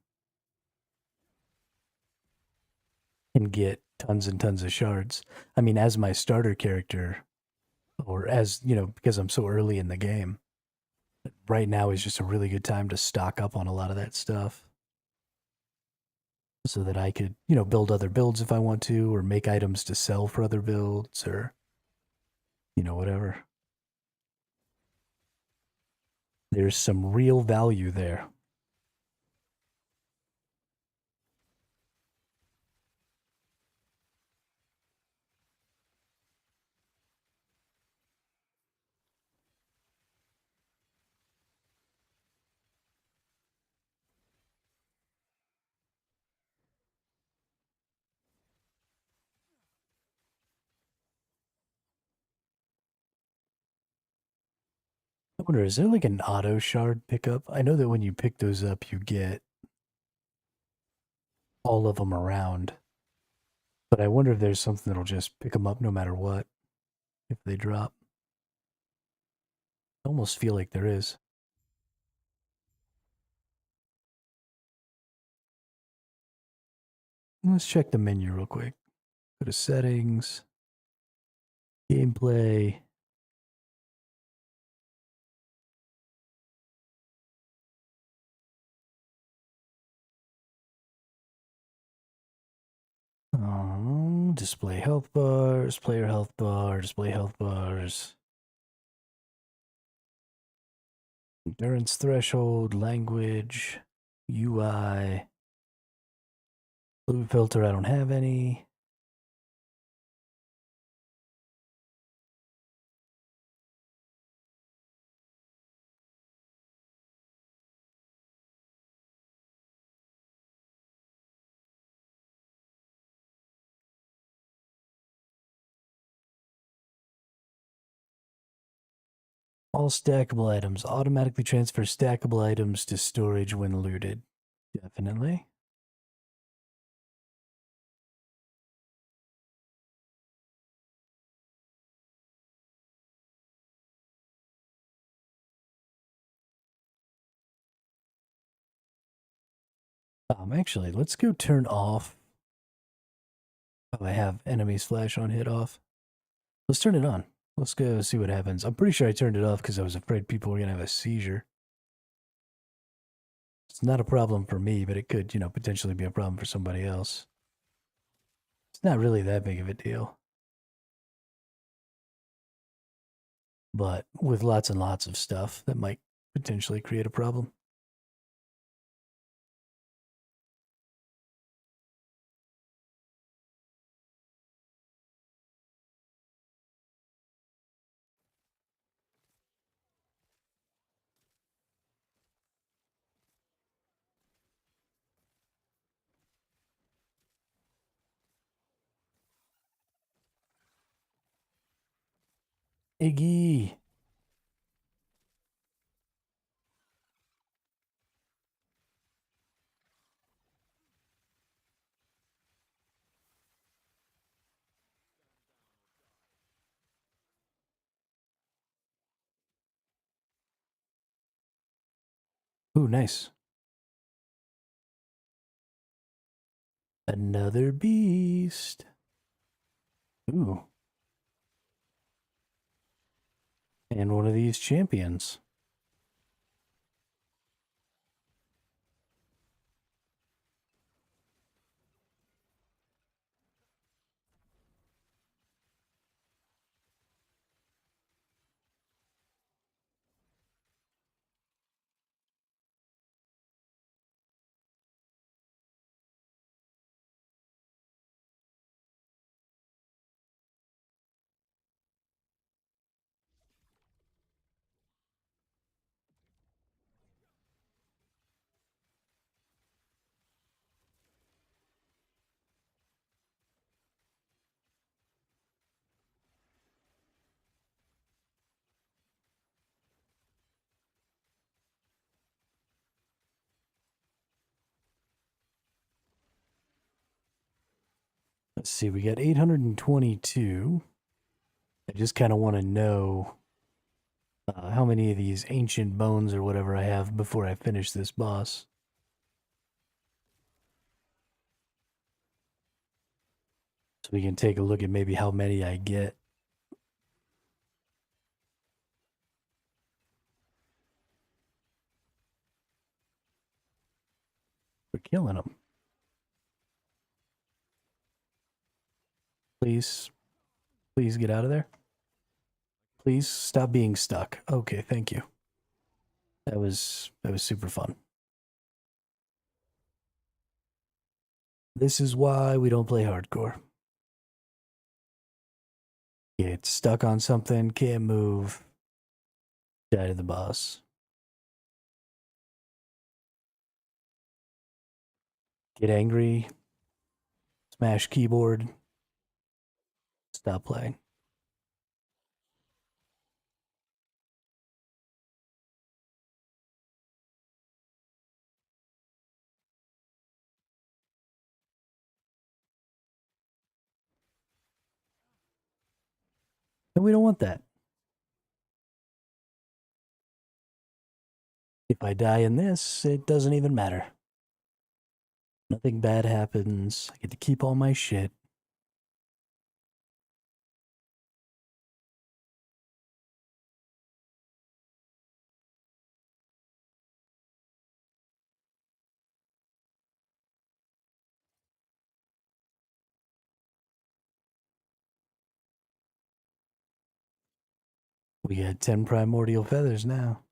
S1: and get tons and tons of shards. I mean, as my starter character, or as, because I'm so early in the game, right now is just a really good time to stock up on a lot of that stuff so that I could, build other builds if I want to, or make items to sell for other builds, or whatever. There's some real value there. I wonder, is there like an auto shard pickup? I know that when you pick those up, you get all of them around. But I wonder if there's something that'll just pick them up no matter what if they drop. I almost feel like there is. Let's check the menu real quick. Go to settings, gameplay. Display health bars, player health bar, display health bars. Endurance threshold, language, UI. Fluid filter, I don't have any. All stackable items automatically transfer stackable items to storage when looted. Definitely. Actually, let's go turn off. Oh, I have enemies flash on hit off. Let's turn it on. Let's go see what happens. I'm pretty sure I turned it off because I was afraid people were going to have a seizure. It's not a problem for me, but it could, potentially be a problem for somebody else. It's not really that big of a deal. But with lots and lots of stuff, that might potentially create a problem. Iggy! Ooh, nice. Another beast. Ooh. And one of these champions. Let's see, we got 822. I just kind of want to know how many of these ancient bones or whatever I have before I finish this boss. So we can take a look at maybe how many I get. For killing them. Please, please get out of there. Please stop being stuck. Okay, thank you. That was super fun. This is why we don't play hardcore. Get stuck on something, can't move, die to the boss. Get angry, smash keyboard, stop playing. And we don't want that. If I die in this, it doesn't even matter. Nothing bad happens. I get to keep all my shit. We got 10 primordial feathers now.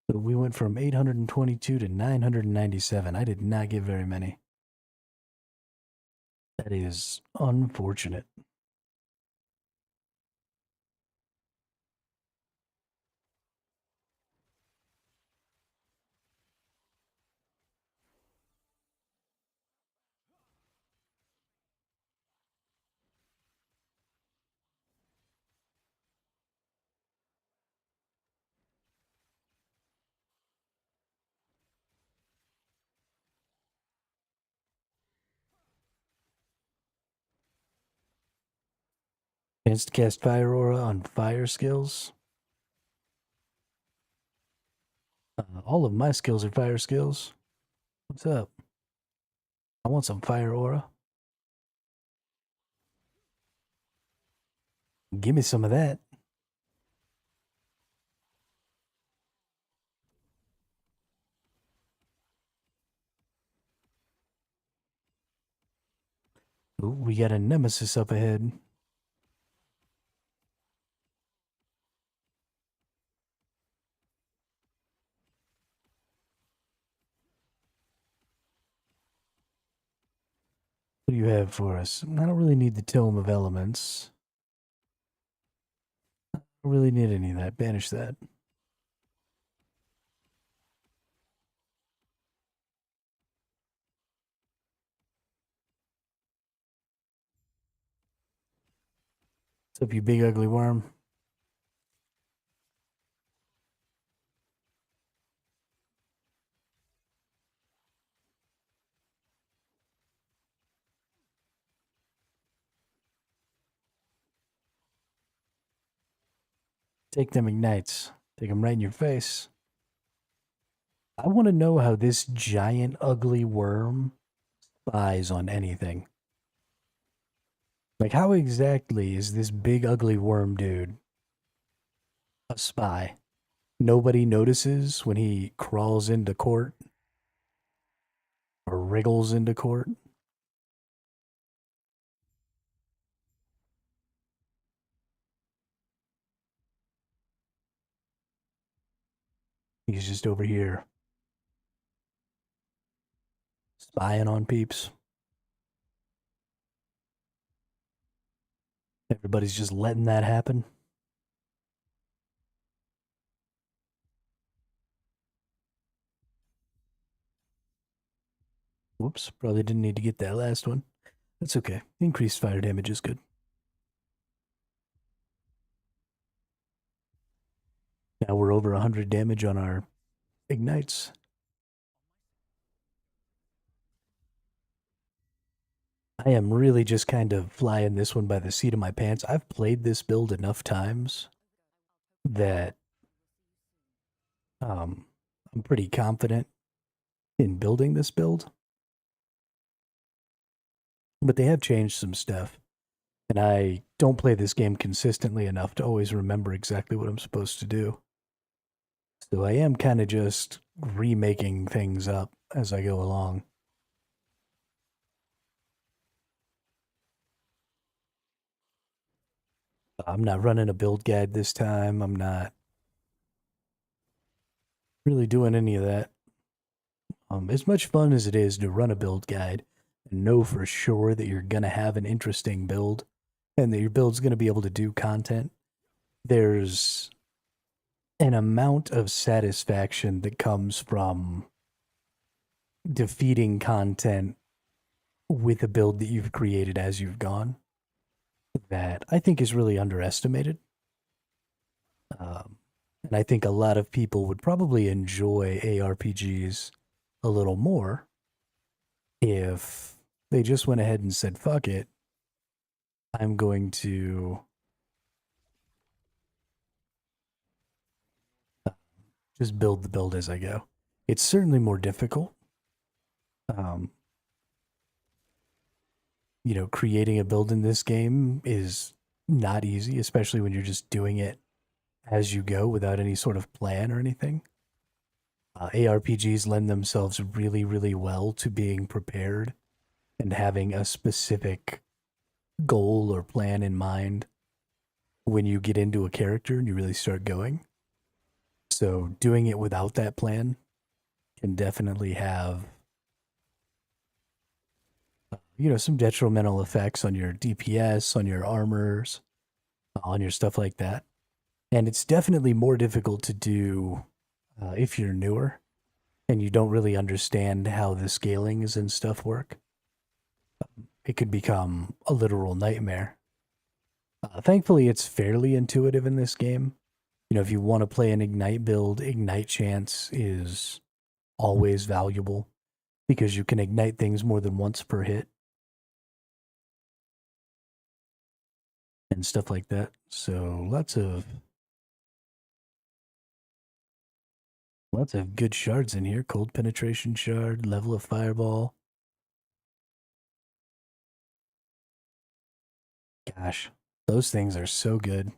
S1: So we went from 822 to 997. I did not get very many. That is unfortunate. Chance to cast Fire Aura on fire skills. All of my skills are fire skills. What's up? I want some Fire Aura. Give me some of that. Ooh, we got a nemesis up ahead. What do you have for us? I don't really need the Tome of Elements. I don't really need any of that. Banish that. What's up, you big ugly worm? Take them ignites. Take them right in your face. I want to know how this giant ugly worm spies on anything. Like, how exactly is this big ugly worm dude a spy? Nobody notices when he crawls into court or wriggles into court. He's just over here spying on peeps. Everybody's just letting that happen. Whoops, probably didn't need to get that last one. That's okay. Increased fire damage is good. Now we're over 100 damage on our ignites. I am really just kind of flying this one by the seat of my pants. I've played this build enough times that I'm pretty confident in building this build. But they have changed some stuff. And I don't play this game consistently enough to always remember exactly what I'm supposed to do. So I am kind of just remaking things up as I go along. I'm not running a build guide this time. I'm not really doing any of that. As much fun as it is to run a build guide and know for sure that you're going to have an interesting build and that your build's going to be able to do content, there's an amount of satisfaction that comes from defeating content with a build that you've created as you've gone that I think is really underestimated. Um, and I think a lot of people would probably enjoy ARPGs a little more if they just went ahead and said, fuck it, I'm going to just build the build as I go. It's certainly more difficult. Um, creating a build in this game is not easy, especially when you're just doing it as you go without any sort of plan or anything. ARPGs lend themselves really, really well to being prepared and having a specific goal or plan in mind when you get into a character and you really start going. So doing it without that plan can definitely have some detrimental effects on your DPS, on your armors, on your stuff like that. And it's definitely more difficult to do if you're newer and you don't really understand how the scalings and stuff work. It could become a literal nightmare. Thankfully, it's fairly intuitive in this game. If you want to play an Ignite build, Ignite Chance is always valuable because you can ignite things more than once per hit and stuff like that. So lots of good shards in here. Cold penetration shard, level of fireball. Gosh, those things are so good.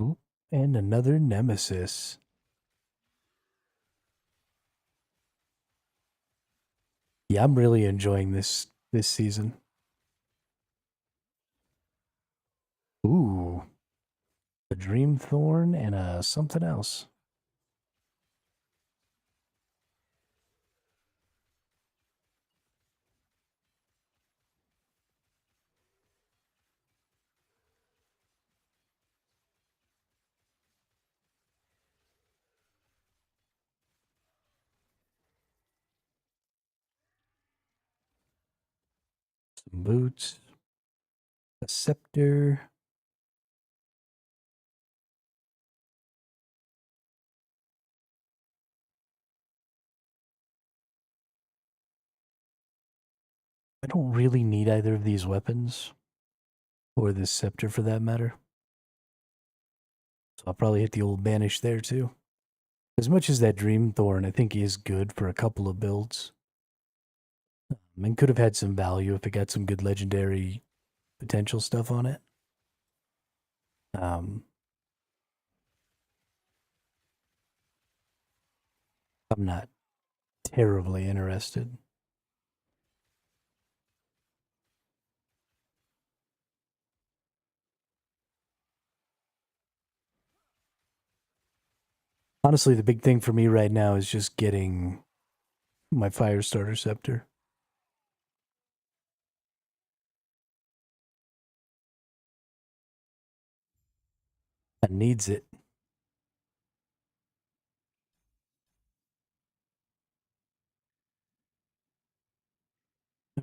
S1: Ooh, and another nemesis. Yeah, I'm really enjoying this season. Ooh, a dream thorn and a something else. Some boots, a scepter. I don't really need either of these weapons or this scepter for that matter. So I'll probably hit the old banish there too. As much as that dream thorn I think is good for a couple of builds. And could have had some value if it got some good legendary potential stuff on it. Um, I'm not terribly interested. Honestly, the big thing for me right now is just getting my fire starter scepter. That needs it.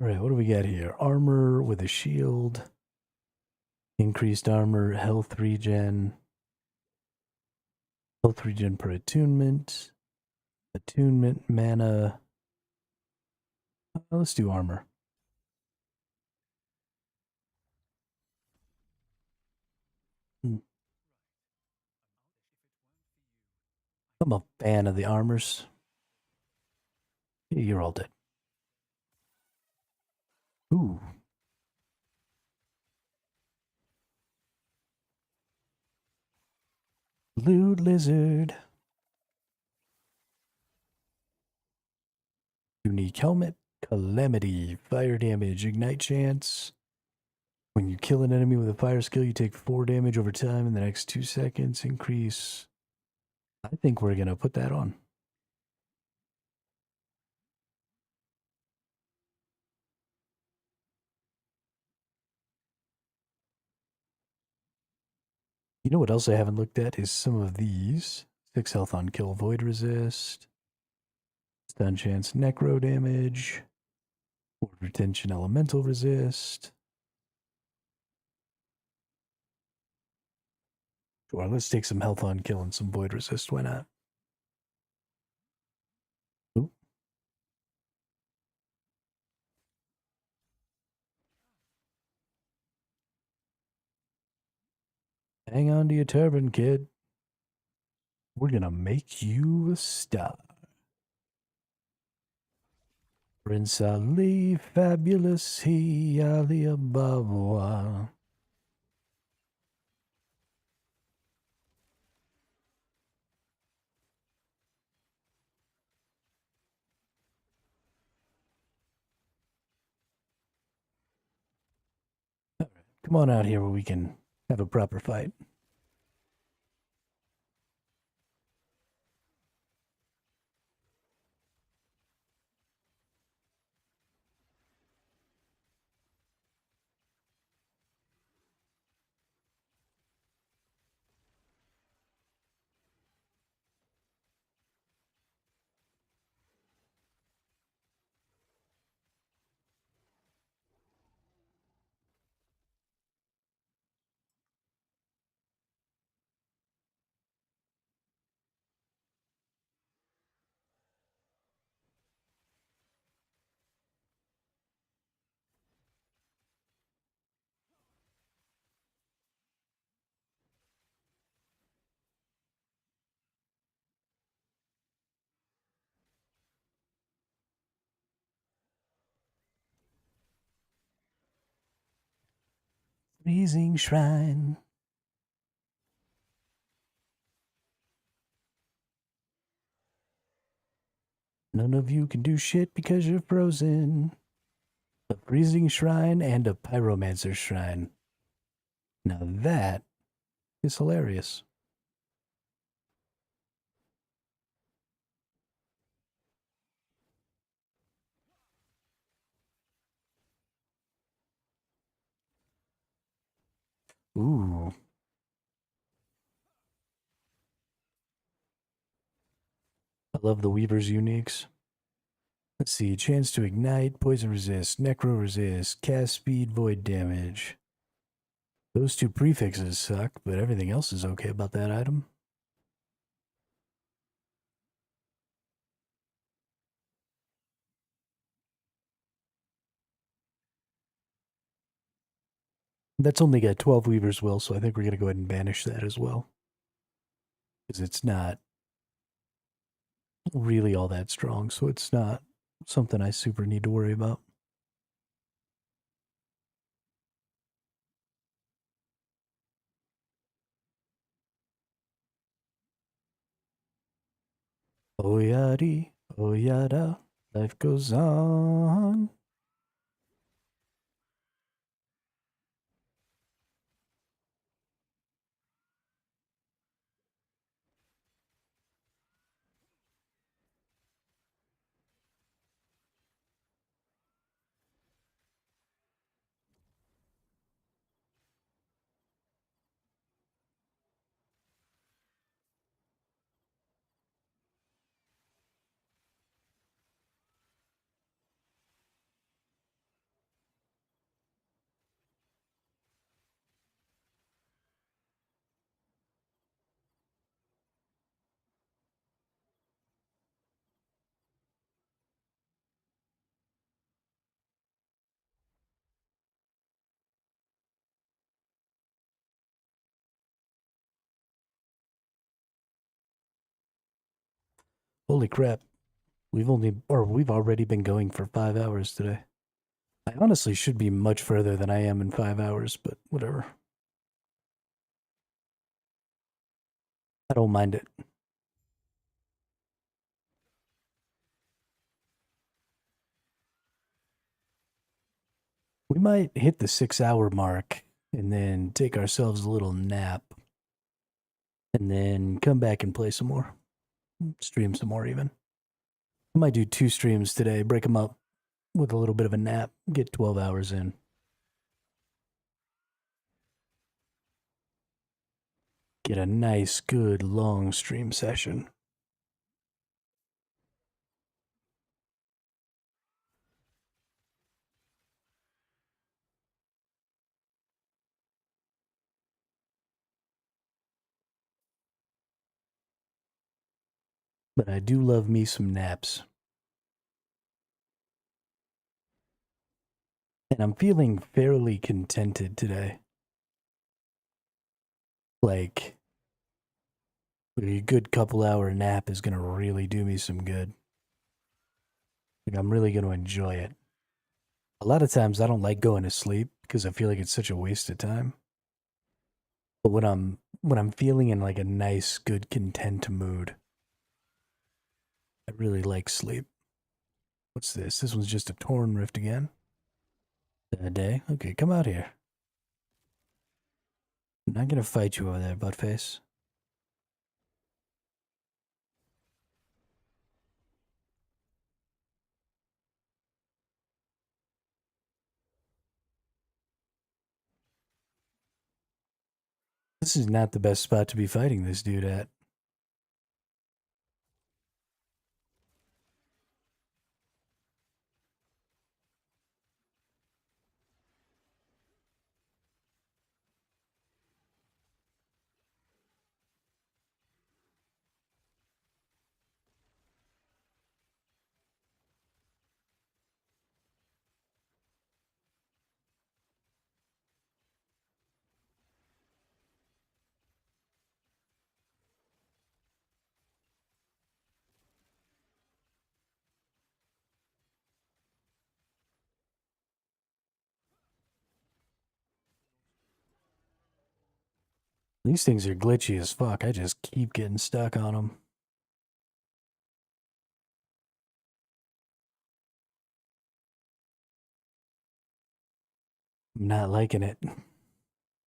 S1: All right, what do we got here? Armor with a shield, increased armor, health regen per attunement, attunement mana. Let's do armor. Hmm. I'm a fan of the armors. You're all dead. Ooh. Loot lizard. Unique helmet. Calamity. Fire damage. Ignite chance. When you kill an enemy with a fire skill, you take 4 damage over time in the next 2 seconds. Increase. I think we're going to put that on. You know what else I haven't looked at is some of these. 6 health on kill, void resist, stun chance, necro damage, ward retention, elemental resist. Sure, let's take some health on kill and some void resist. Why not? Ooh. Hang on to your turban, kid. We're gonna make you a star. Prince Ali, fabulous he, Ali Ababa. Come on out here where we can have a proper fight. Freezing Shrine. None of you can do shit because you're frozen. A freezing shrine and a pyromancer shrine. Now that is hilarious. Ooh. I love the Weaver's uniques. Let's see. Chance to ignite, poison resist, necro resist, cast speed, void damage. Those 2 prefixes suck, but everything else is okay about that item. That's only got 12 Weaver's Will, so I think we're going to go ahead and banish that as well. Because it's not really all that strong, so it's not something I super need to worry about. Oh yadi, oh yada, life goes on. Holy crap. We've already been going for 5 hours today. I honestly should be much further than I am in 5 hours, but whatever. I don't mind it. We might hit the 6 hour mark and then take ourselves a little nap and then come back and play some more. Stream some more, even. I might do 2 streams today, break them up with a little bit of a nap, get 12 hours in. Get a nice, good, long stream session. But I do love me some naps. And I'm feeling fairly contented today. Like, a good couple hour nap is going to really do me some good. Like, I'm really going to enjoy it. A lot of times I don't like going to sleep because I feel like it's such a waste of time. But when I'm feeling in like a nice, good, content mood, I really like sleep. What's this? This one's just a torn rift again. A day? Okay, come out here. I'm not gonna fight you over there, buttface. This is not the best spot to be fighting this dude at. These things are glitchy as fuck. I just keep getting stuck on them. I'm not liking it.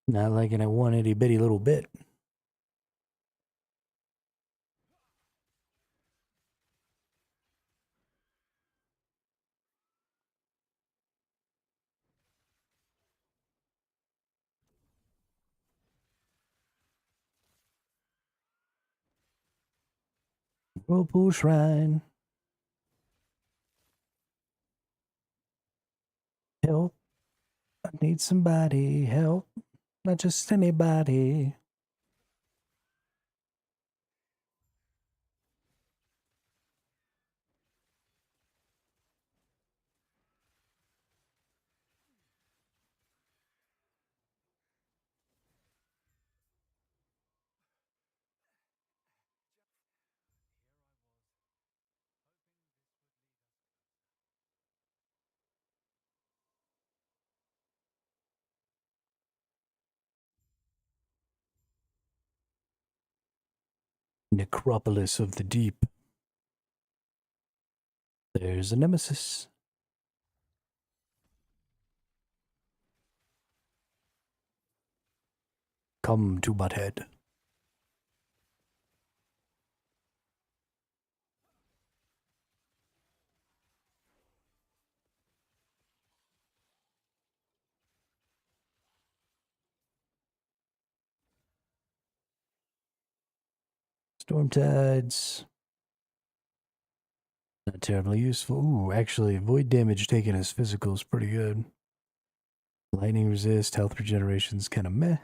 S1: Not liking it one itty bitty little bit. Whirlpool Shrine. Help. I need somebody. Help. Not just anybody. Necropolis of the Deep. There's a nemesis. Come to Butthead. Storm Tides. Not terribly useful. Ooh, actually, void damage taken as physical is pretty good. Lightning resist, health regeneration's kind of meh.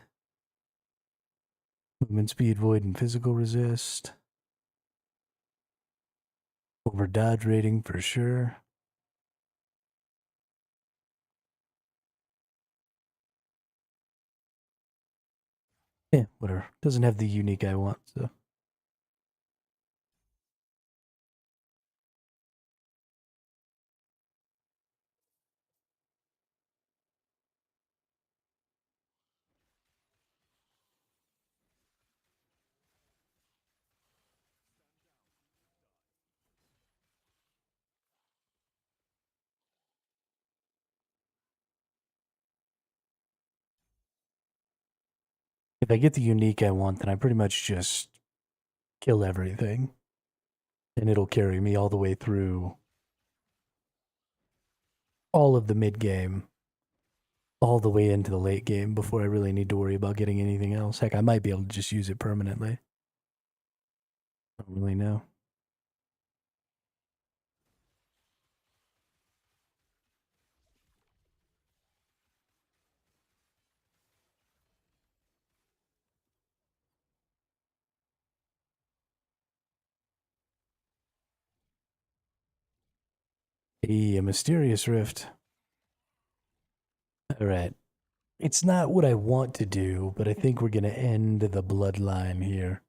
S1: Movement speed, void, and physical resist. Over dodge rating for sure. Yeah, whatever. Doesn't have the unique I want, so. If I get the unique I want, then I pretty much just kill everything. And it'll carry me all the way through all of the mid game, all the way into the late game before I really need to worry about getting anything else. Heck, I might be able to just use it permanently. I don't really know. Hey, a mysterious rift. All right. It's not what I want to do, but I think we're going to end the bloodline here.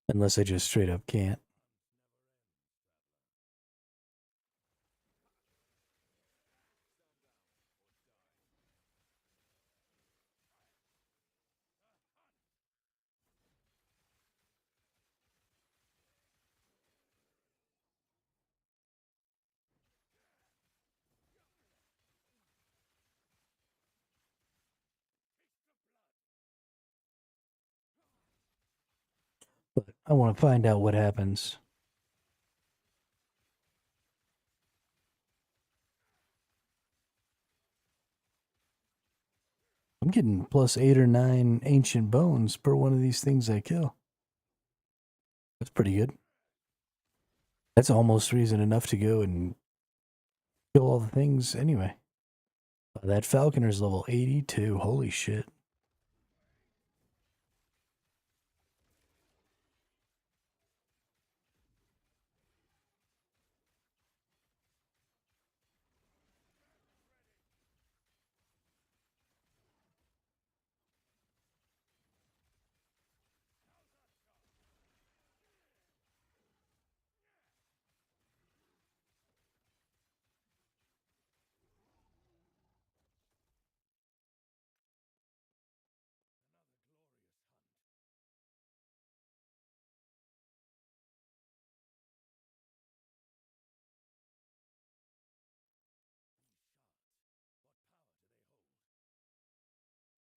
S1: Unless I just straight up can't. But I want to find out what happens. I'm getting plus 8 or 9 ancient bones per one of these things I kill. That's pretty good. That's almost reason enough to go and kill all the things anyway. That falconer's level 82. Holy shit.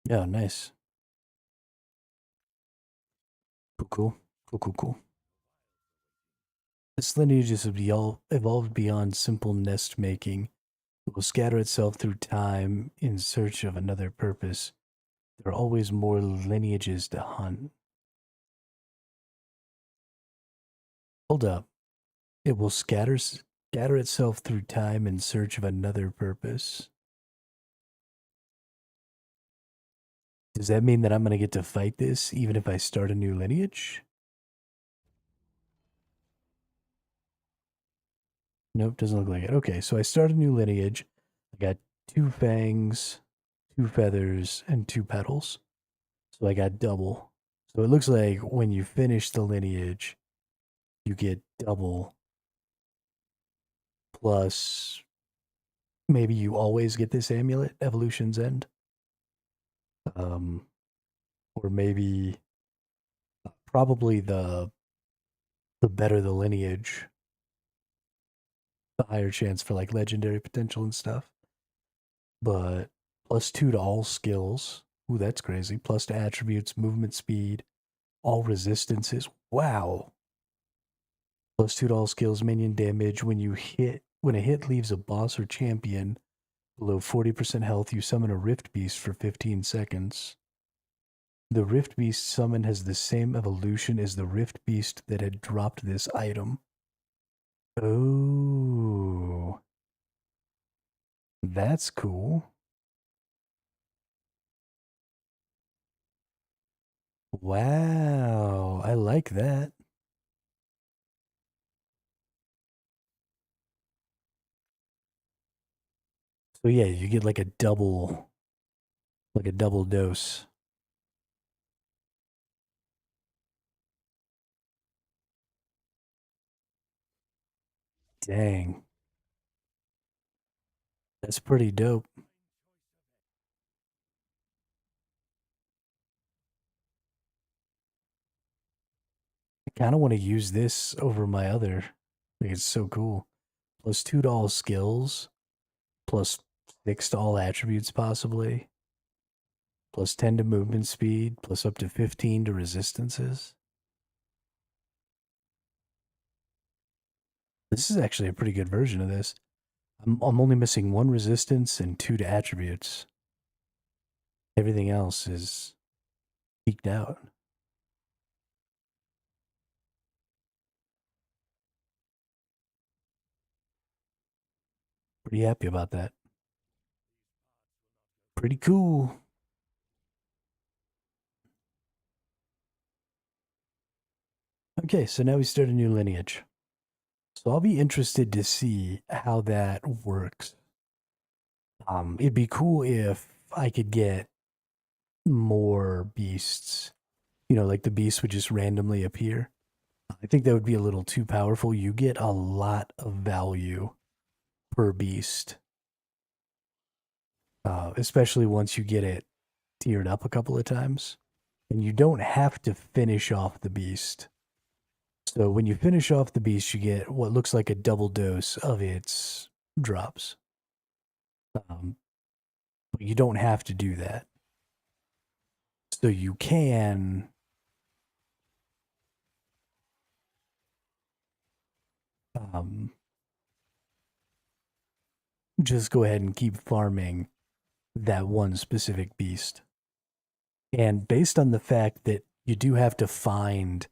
S1: Yeah, nice. Cool, cool. Cool, cool, cool. This lineage has evolved beyond simple nest making. It will scatter itself through time in search of another purpose. There are always more lineages to hunt. Hold up. It will scatter itself through time in search of another purpose. Does that mean that I'm going to get to fight this even if I start a new lineage? Nope, doesn't look like it. Okay, so I start a new lineage. I got 2 fangs, 2 feathers, and 2 petals. So I got double. So it looks like when you finish the lineage, you get double plus maybe you always get this amulet, Evolution's End. Um, or maybe probably the better the lineage, the higher chance for like legendary potential and stuff. But +2 to all skills. Ooh, that's crazy. Plus to attributes, movement speed, all resistances. Wow. +2 to all skills, minion damage. When a hit leaves a boss or champion below 40% health, you summon a Rift Beast for 15 seconds. The Rift Beast summon has the same evolution as the Rift Beast that had dropped this item. Oh, that's cool. Wow, I like that. So yeah, you get like a double dose. Dang, that's pretty dope. kind of want to use this over my other. Like, it's so cool. +2 to all skills, +6 to all attributes, possibly. +10 to movement speed, plus up to 15 to resistances. This is actually a pretty good version of this. I'm only missing 1 resistance and 2 to attributes. Everything else is peaked out. Pretty happy about that. Pretty cool. Okay, so now we start a new lineage. So I'll be interested to see how that works. It'd be cool if I could get more beasts. You know, like the beast would just randomly appear. I think that would be a little too powerful. You get a lot of value per beast, especially once you get it tiered up a couple of times. And you don't have to finish off the beast. So when you finish off the beast, you get what looks like a double dose of its drops. But you don't have to do that. So you can just go ahead and keep farming that one specific beast. And based on the fact that you do have to find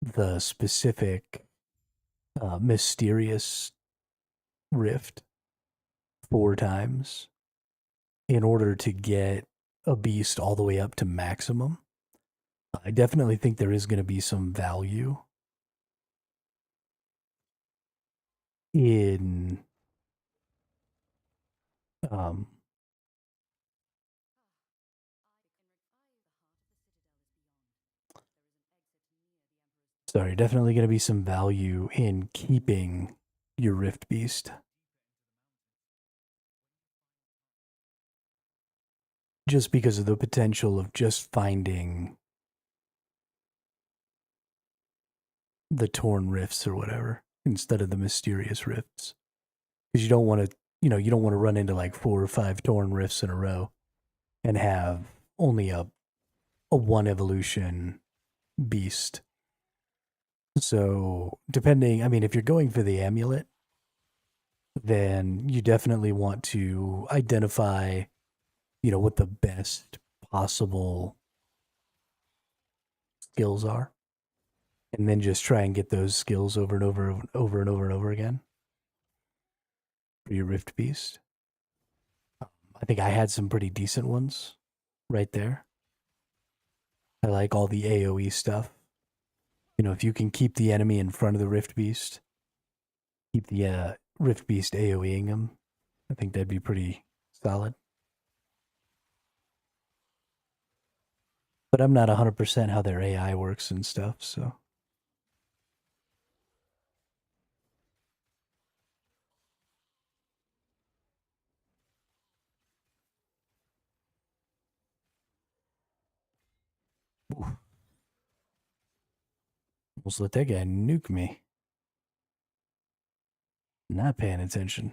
S1: the specific mysterious rift 4 times in order to get a beast all the way up to maximum, I definitely think there is going to be some value in um, definitely going to be some value in keeping your rift beast. Just because of the potential of just finding the torn rifts or whatever instead of the mysterious rifts. Because you don't want to, you don't want to run into like 4 or 5 torn rifts in a row and have only a 1 evolution beast. So, depending, I mean, if you're going for the amulet, then you definitely want to identify, what the best possible skills are, and then just try and get those skills over and over and over and over and over again for your Rift Beast. I think I had some pretty decent ones right there. I like all the AoE stuff. If you can keep the enemy in front of the Rift Beast, keep the Rift Beast AoEing them, I think that'd be pretty solid. But I'm not 100% how their AI works and stuff, so. Oof. Almost let that guy nuke me. Not paying attention.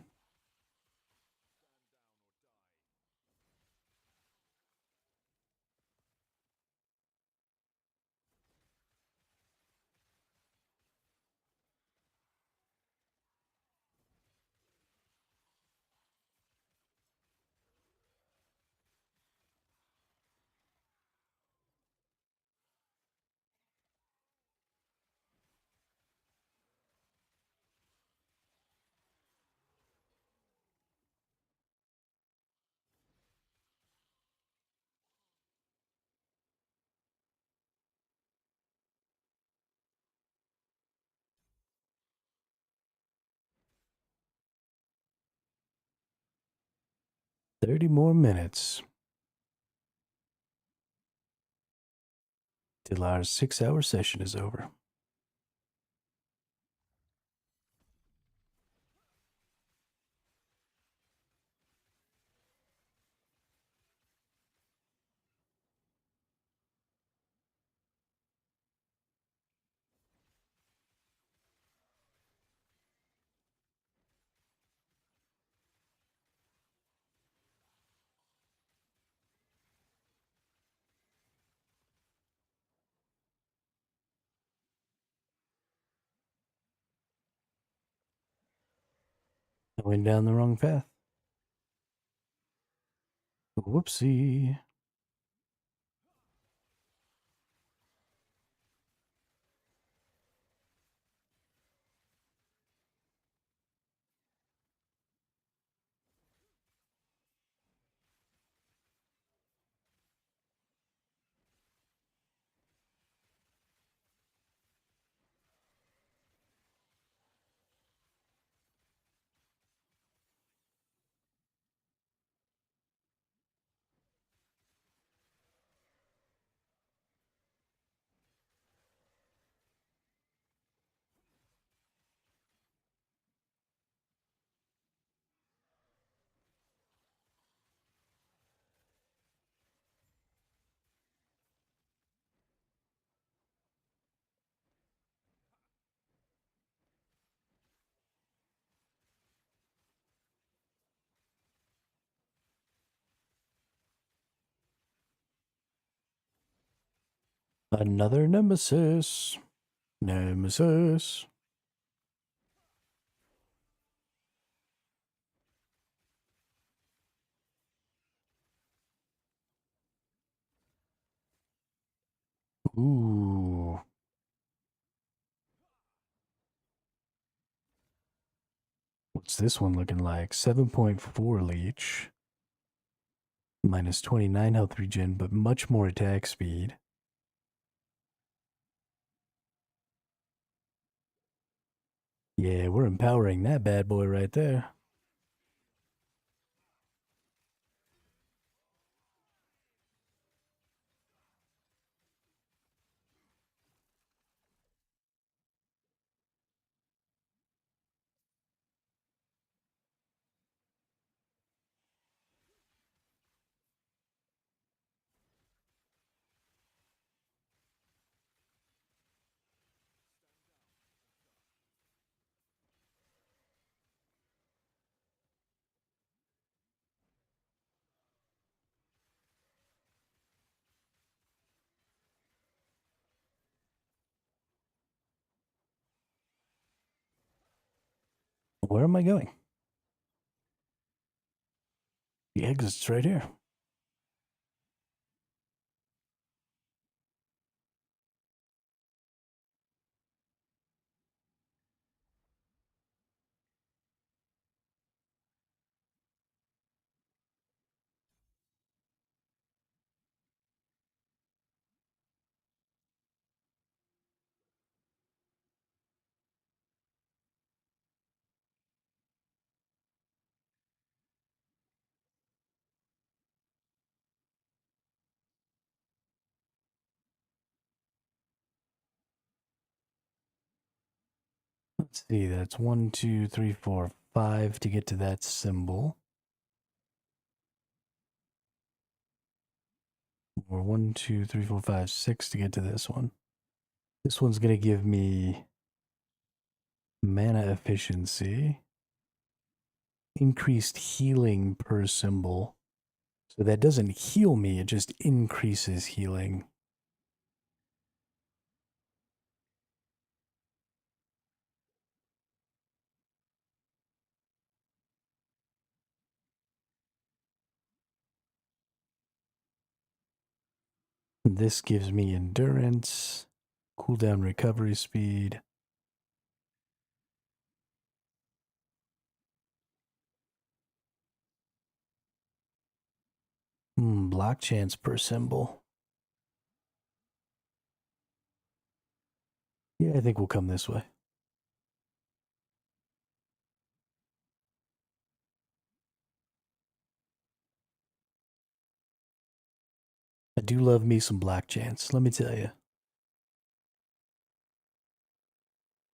S1: "30 more minutes till our 6-hour session is over." I went down the wrong path. Whoopsie. Another nemesis. Nemesis. Ooh. What's this one looking like? 7.4 leech. Minus 29 health regen, but much more attack speed. Yeah, we're empowering that bad boy right there. Where am I going? The exit's right here. Let's see, that's 1, 2, 3, 4, 5 to get to that symbol. Or 1, 2, 3, 4, 5, 6 to get to this one. This one's going to give me mana efficiency, increased healing per symbol. So that doesn't heal me, it just increases healing. This gives me endurance, cooldown recovery speed. Block chance per symbol. Yeah, I think we'll come this way. I do love me some block chance, let me tell you.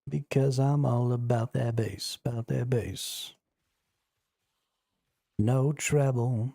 S1: Because I'm all about that bass, about that bass. No treble.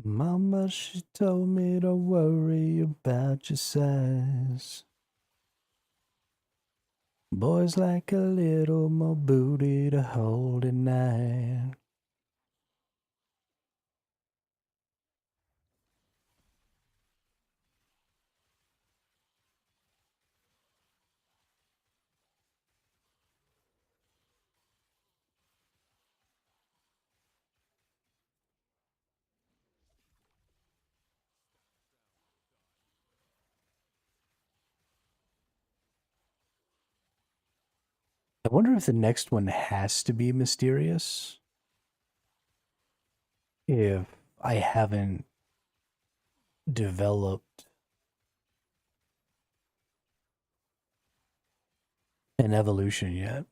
S1: Mama, she told me to worry about your size. Boys like a little more booty to hold at night. I wonder if the next one has to be mysterious. If I haven't developed an evolution yet.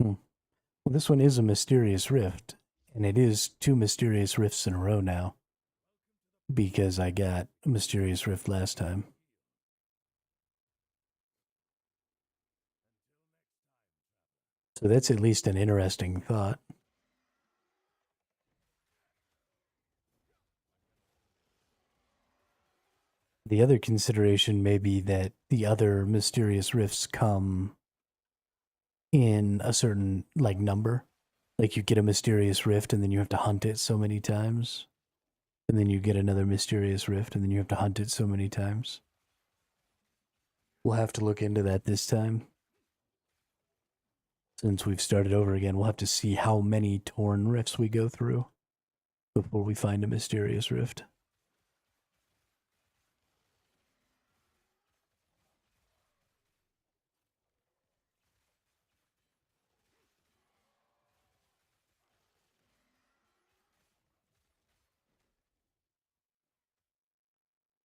S1: Hmm. Well, this one is a mysterious rift, and it is two mysterious rifts in a row now because I got a mysterious rift last time. So that's at least an interesting thought. The other consideration may be that the other mysterious rifts come in a certain like number. Like you get a mysterious rift and then you have to hunt it so many times. And then you get another mysterious rift and then you have to hunt it so many times. We'll have to look into that this time. Since we've started over again, we'll have to see how many torn rifts we go through before we find a mysterious rift.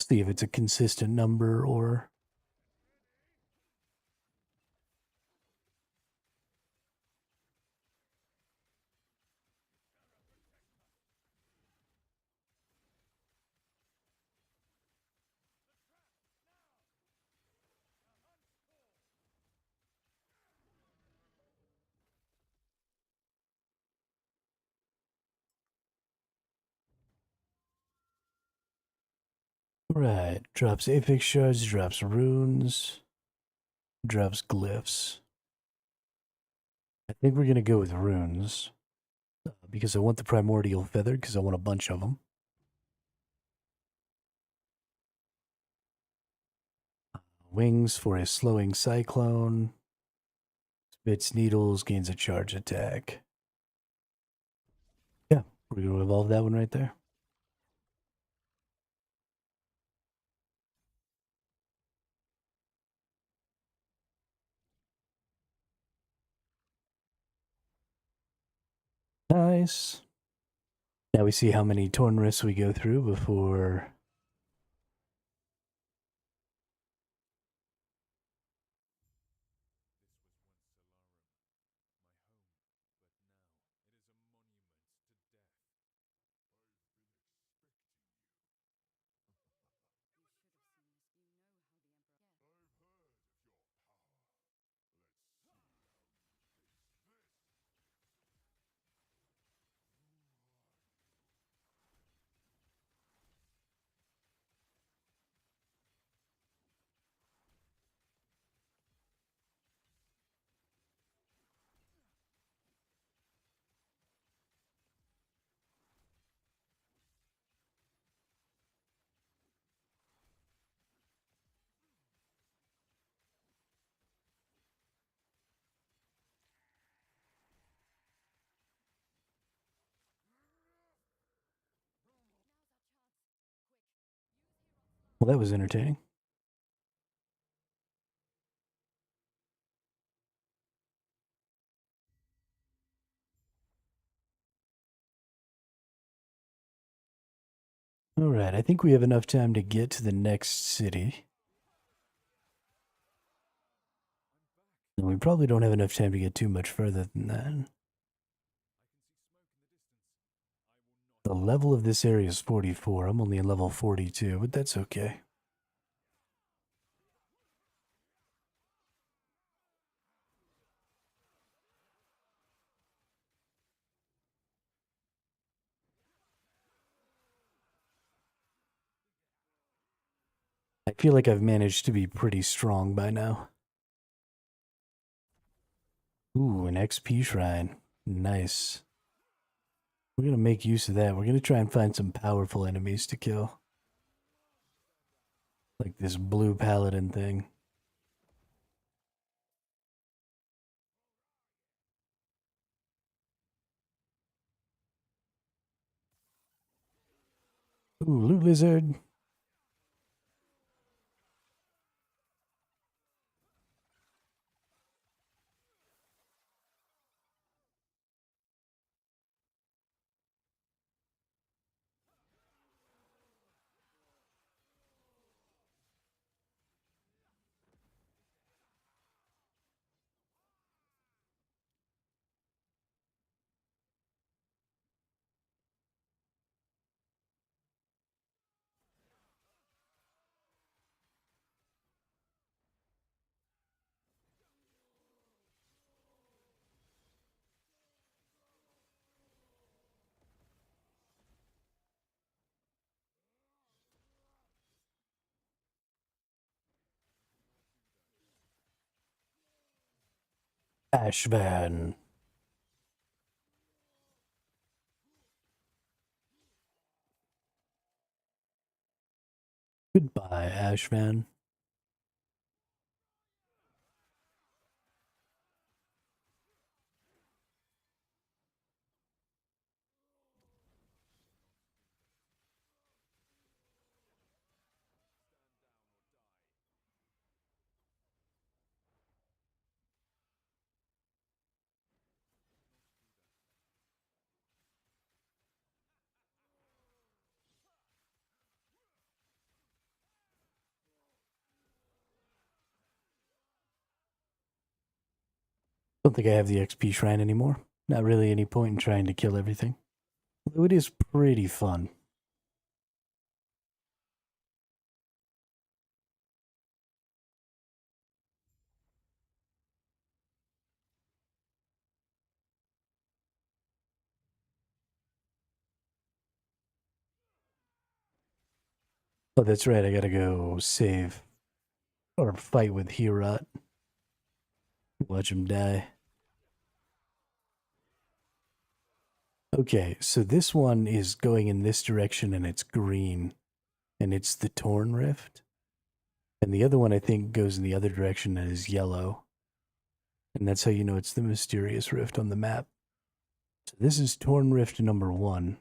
S1: See if it's a consistent number or. Right. Drops Apex shards, drops runes, drops glyphs. I think we're going to go with runes because I want the primordial feather because I want a bunch of them. Wings for a slowing cyclone. Spits needles, gains a charge attack. Yeah, we're going to evolve that one right there. Nice. Now we see how many torn rifts we go through before. Well, that was entertaining. All right, I think we have enough time to get to the next city. And we probably don't have enough time to get too much further than that. The level of this area is 44. I'm only in level 42, but that's okay. I feel like I've managed to be pretty strong by now. Ooh, an XP shrine. Nice. We're going to make use of that. We're going to try and find some powerful enemies to kill. Like this blue paladin thing. Ooh, loot lizard. Ashvan. Goodbye, Ashvan. Don't think I have the XP shrine anymore. Not really any point in trying to kill everything. Although it is pretty fun. Oh, that's right. I gotta go save or fight with Heorot. Watch him die. Okay, so this one is going in this direction and it's green. And it's the Torn Rift. And the other one, I think, goes in the other direction and is yellow. And that's how you know it's the mysterious rift on the map. So this is Torn Rift number 1.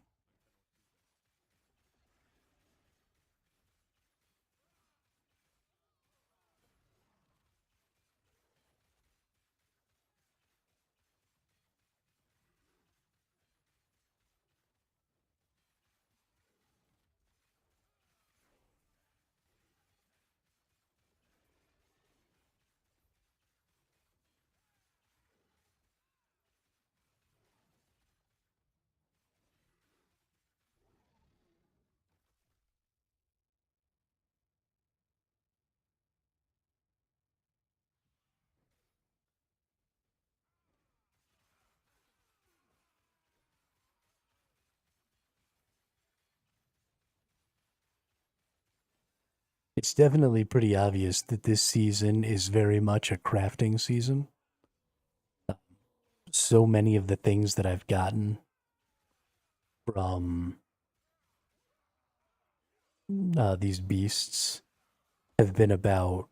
S1: It's definitely pretty obvious that this season is very much a crafting season. So many of the things that I've gotten from these beasts have been about,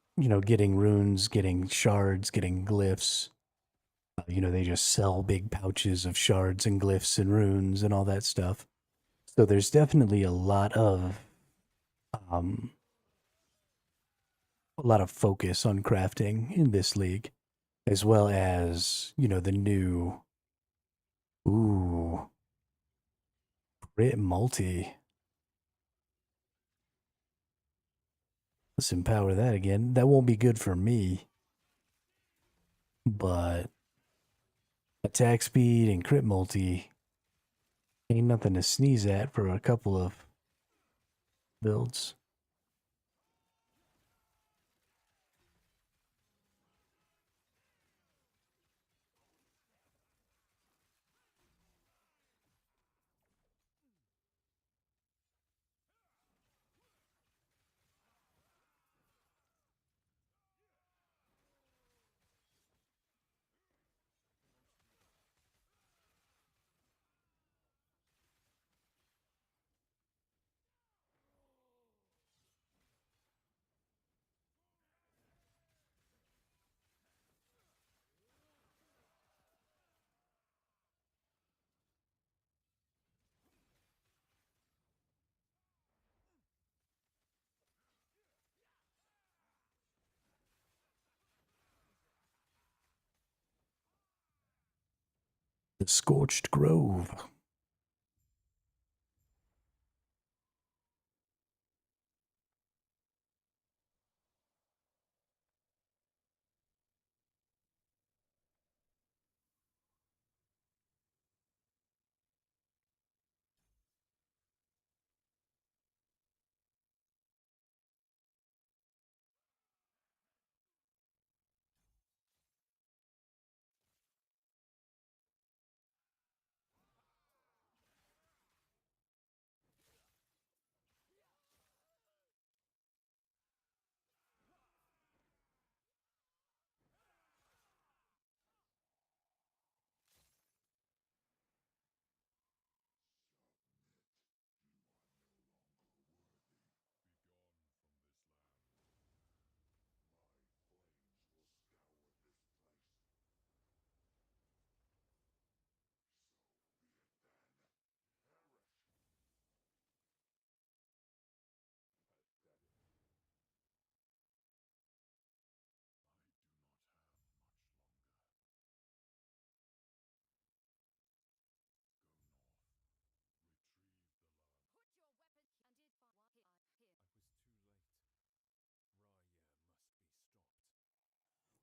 S1: getting runes, getting shards, getting glyphs. They just sell big pouches of shards and glyphs and runes and all that stuff. So there's definitely a lot of um, a lot of focus on crafting in this league, as well as, the new, ooh, Grit Multi. Let's empower that again. That won't be good for me, but attack speed and crit multi ain't nothing to sneeze at for a couple of builds. The Scorched Grove.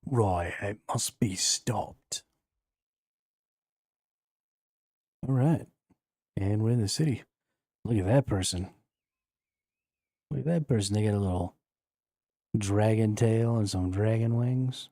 S1: Right, it must be stopped. All right. And we're in the city. Look at that person. Look at that person. They got a little dragon tail and some dragon wings.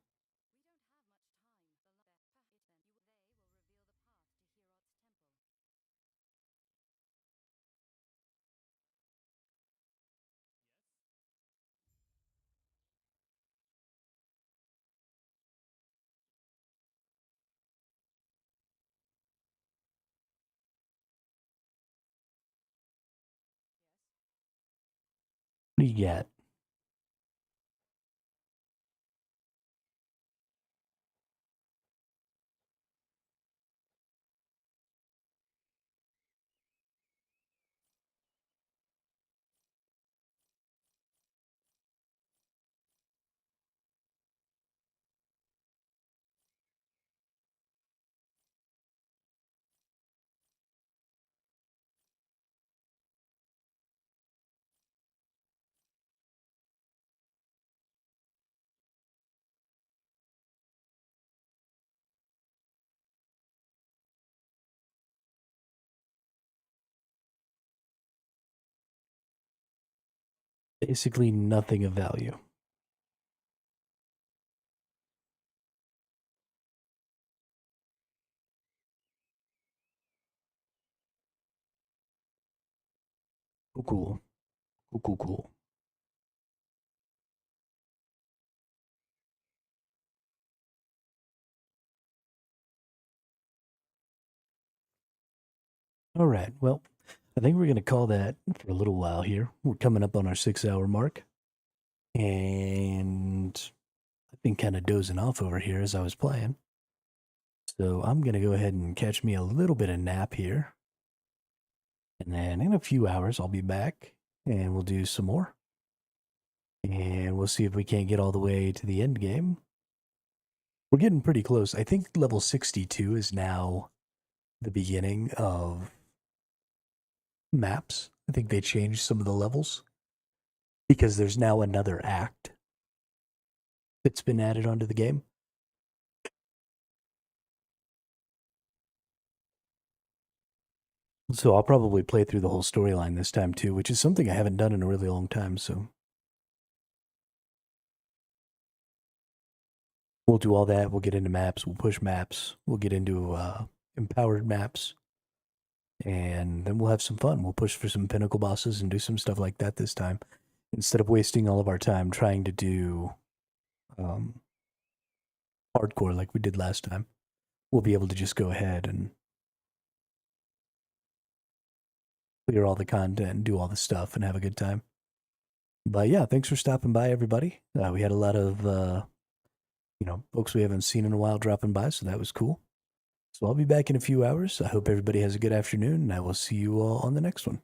S1: What do you got? Basically nothing of value. Cool, cool. Cool, cool, cool. All right. Well, I think we're going to call that for a little while here. We're coming up on our 6 hour mark. And I've been kind of dozing off over here as I was playing. So I'm going to go ahead and catch me a little bit of nap here. And then in a few hours, I'll be back and we'll do some more. And we'll see if we can't get all the way to the end game. We're getting pretty close. I think level 62 is now the beginning of maps. I think they changed some of the levels because there's now another act that's been added onto the game. So I'll probably play through the whole storyline this time too, which is something I haven't done in a really long time. So we'll do all that. We'll get into maps. We'll push maps. We'll get into empowered maps. And then we'll have some fun. We'll push for some pinnacle bosses and do some stuff like that this time. Instead of wasting all of our time trying to do hardcore like we did last time, we'll be able to just go ahead and clear all the content and do all the stuff and have a good time. But yeah, thanks for stopping by, everybody. We had a lot of folks we haven't seen in a while dropping by, so that was cool. So I'll be back in a few hours. I hope everybody has a good afternoon, and I will see you all on the next one.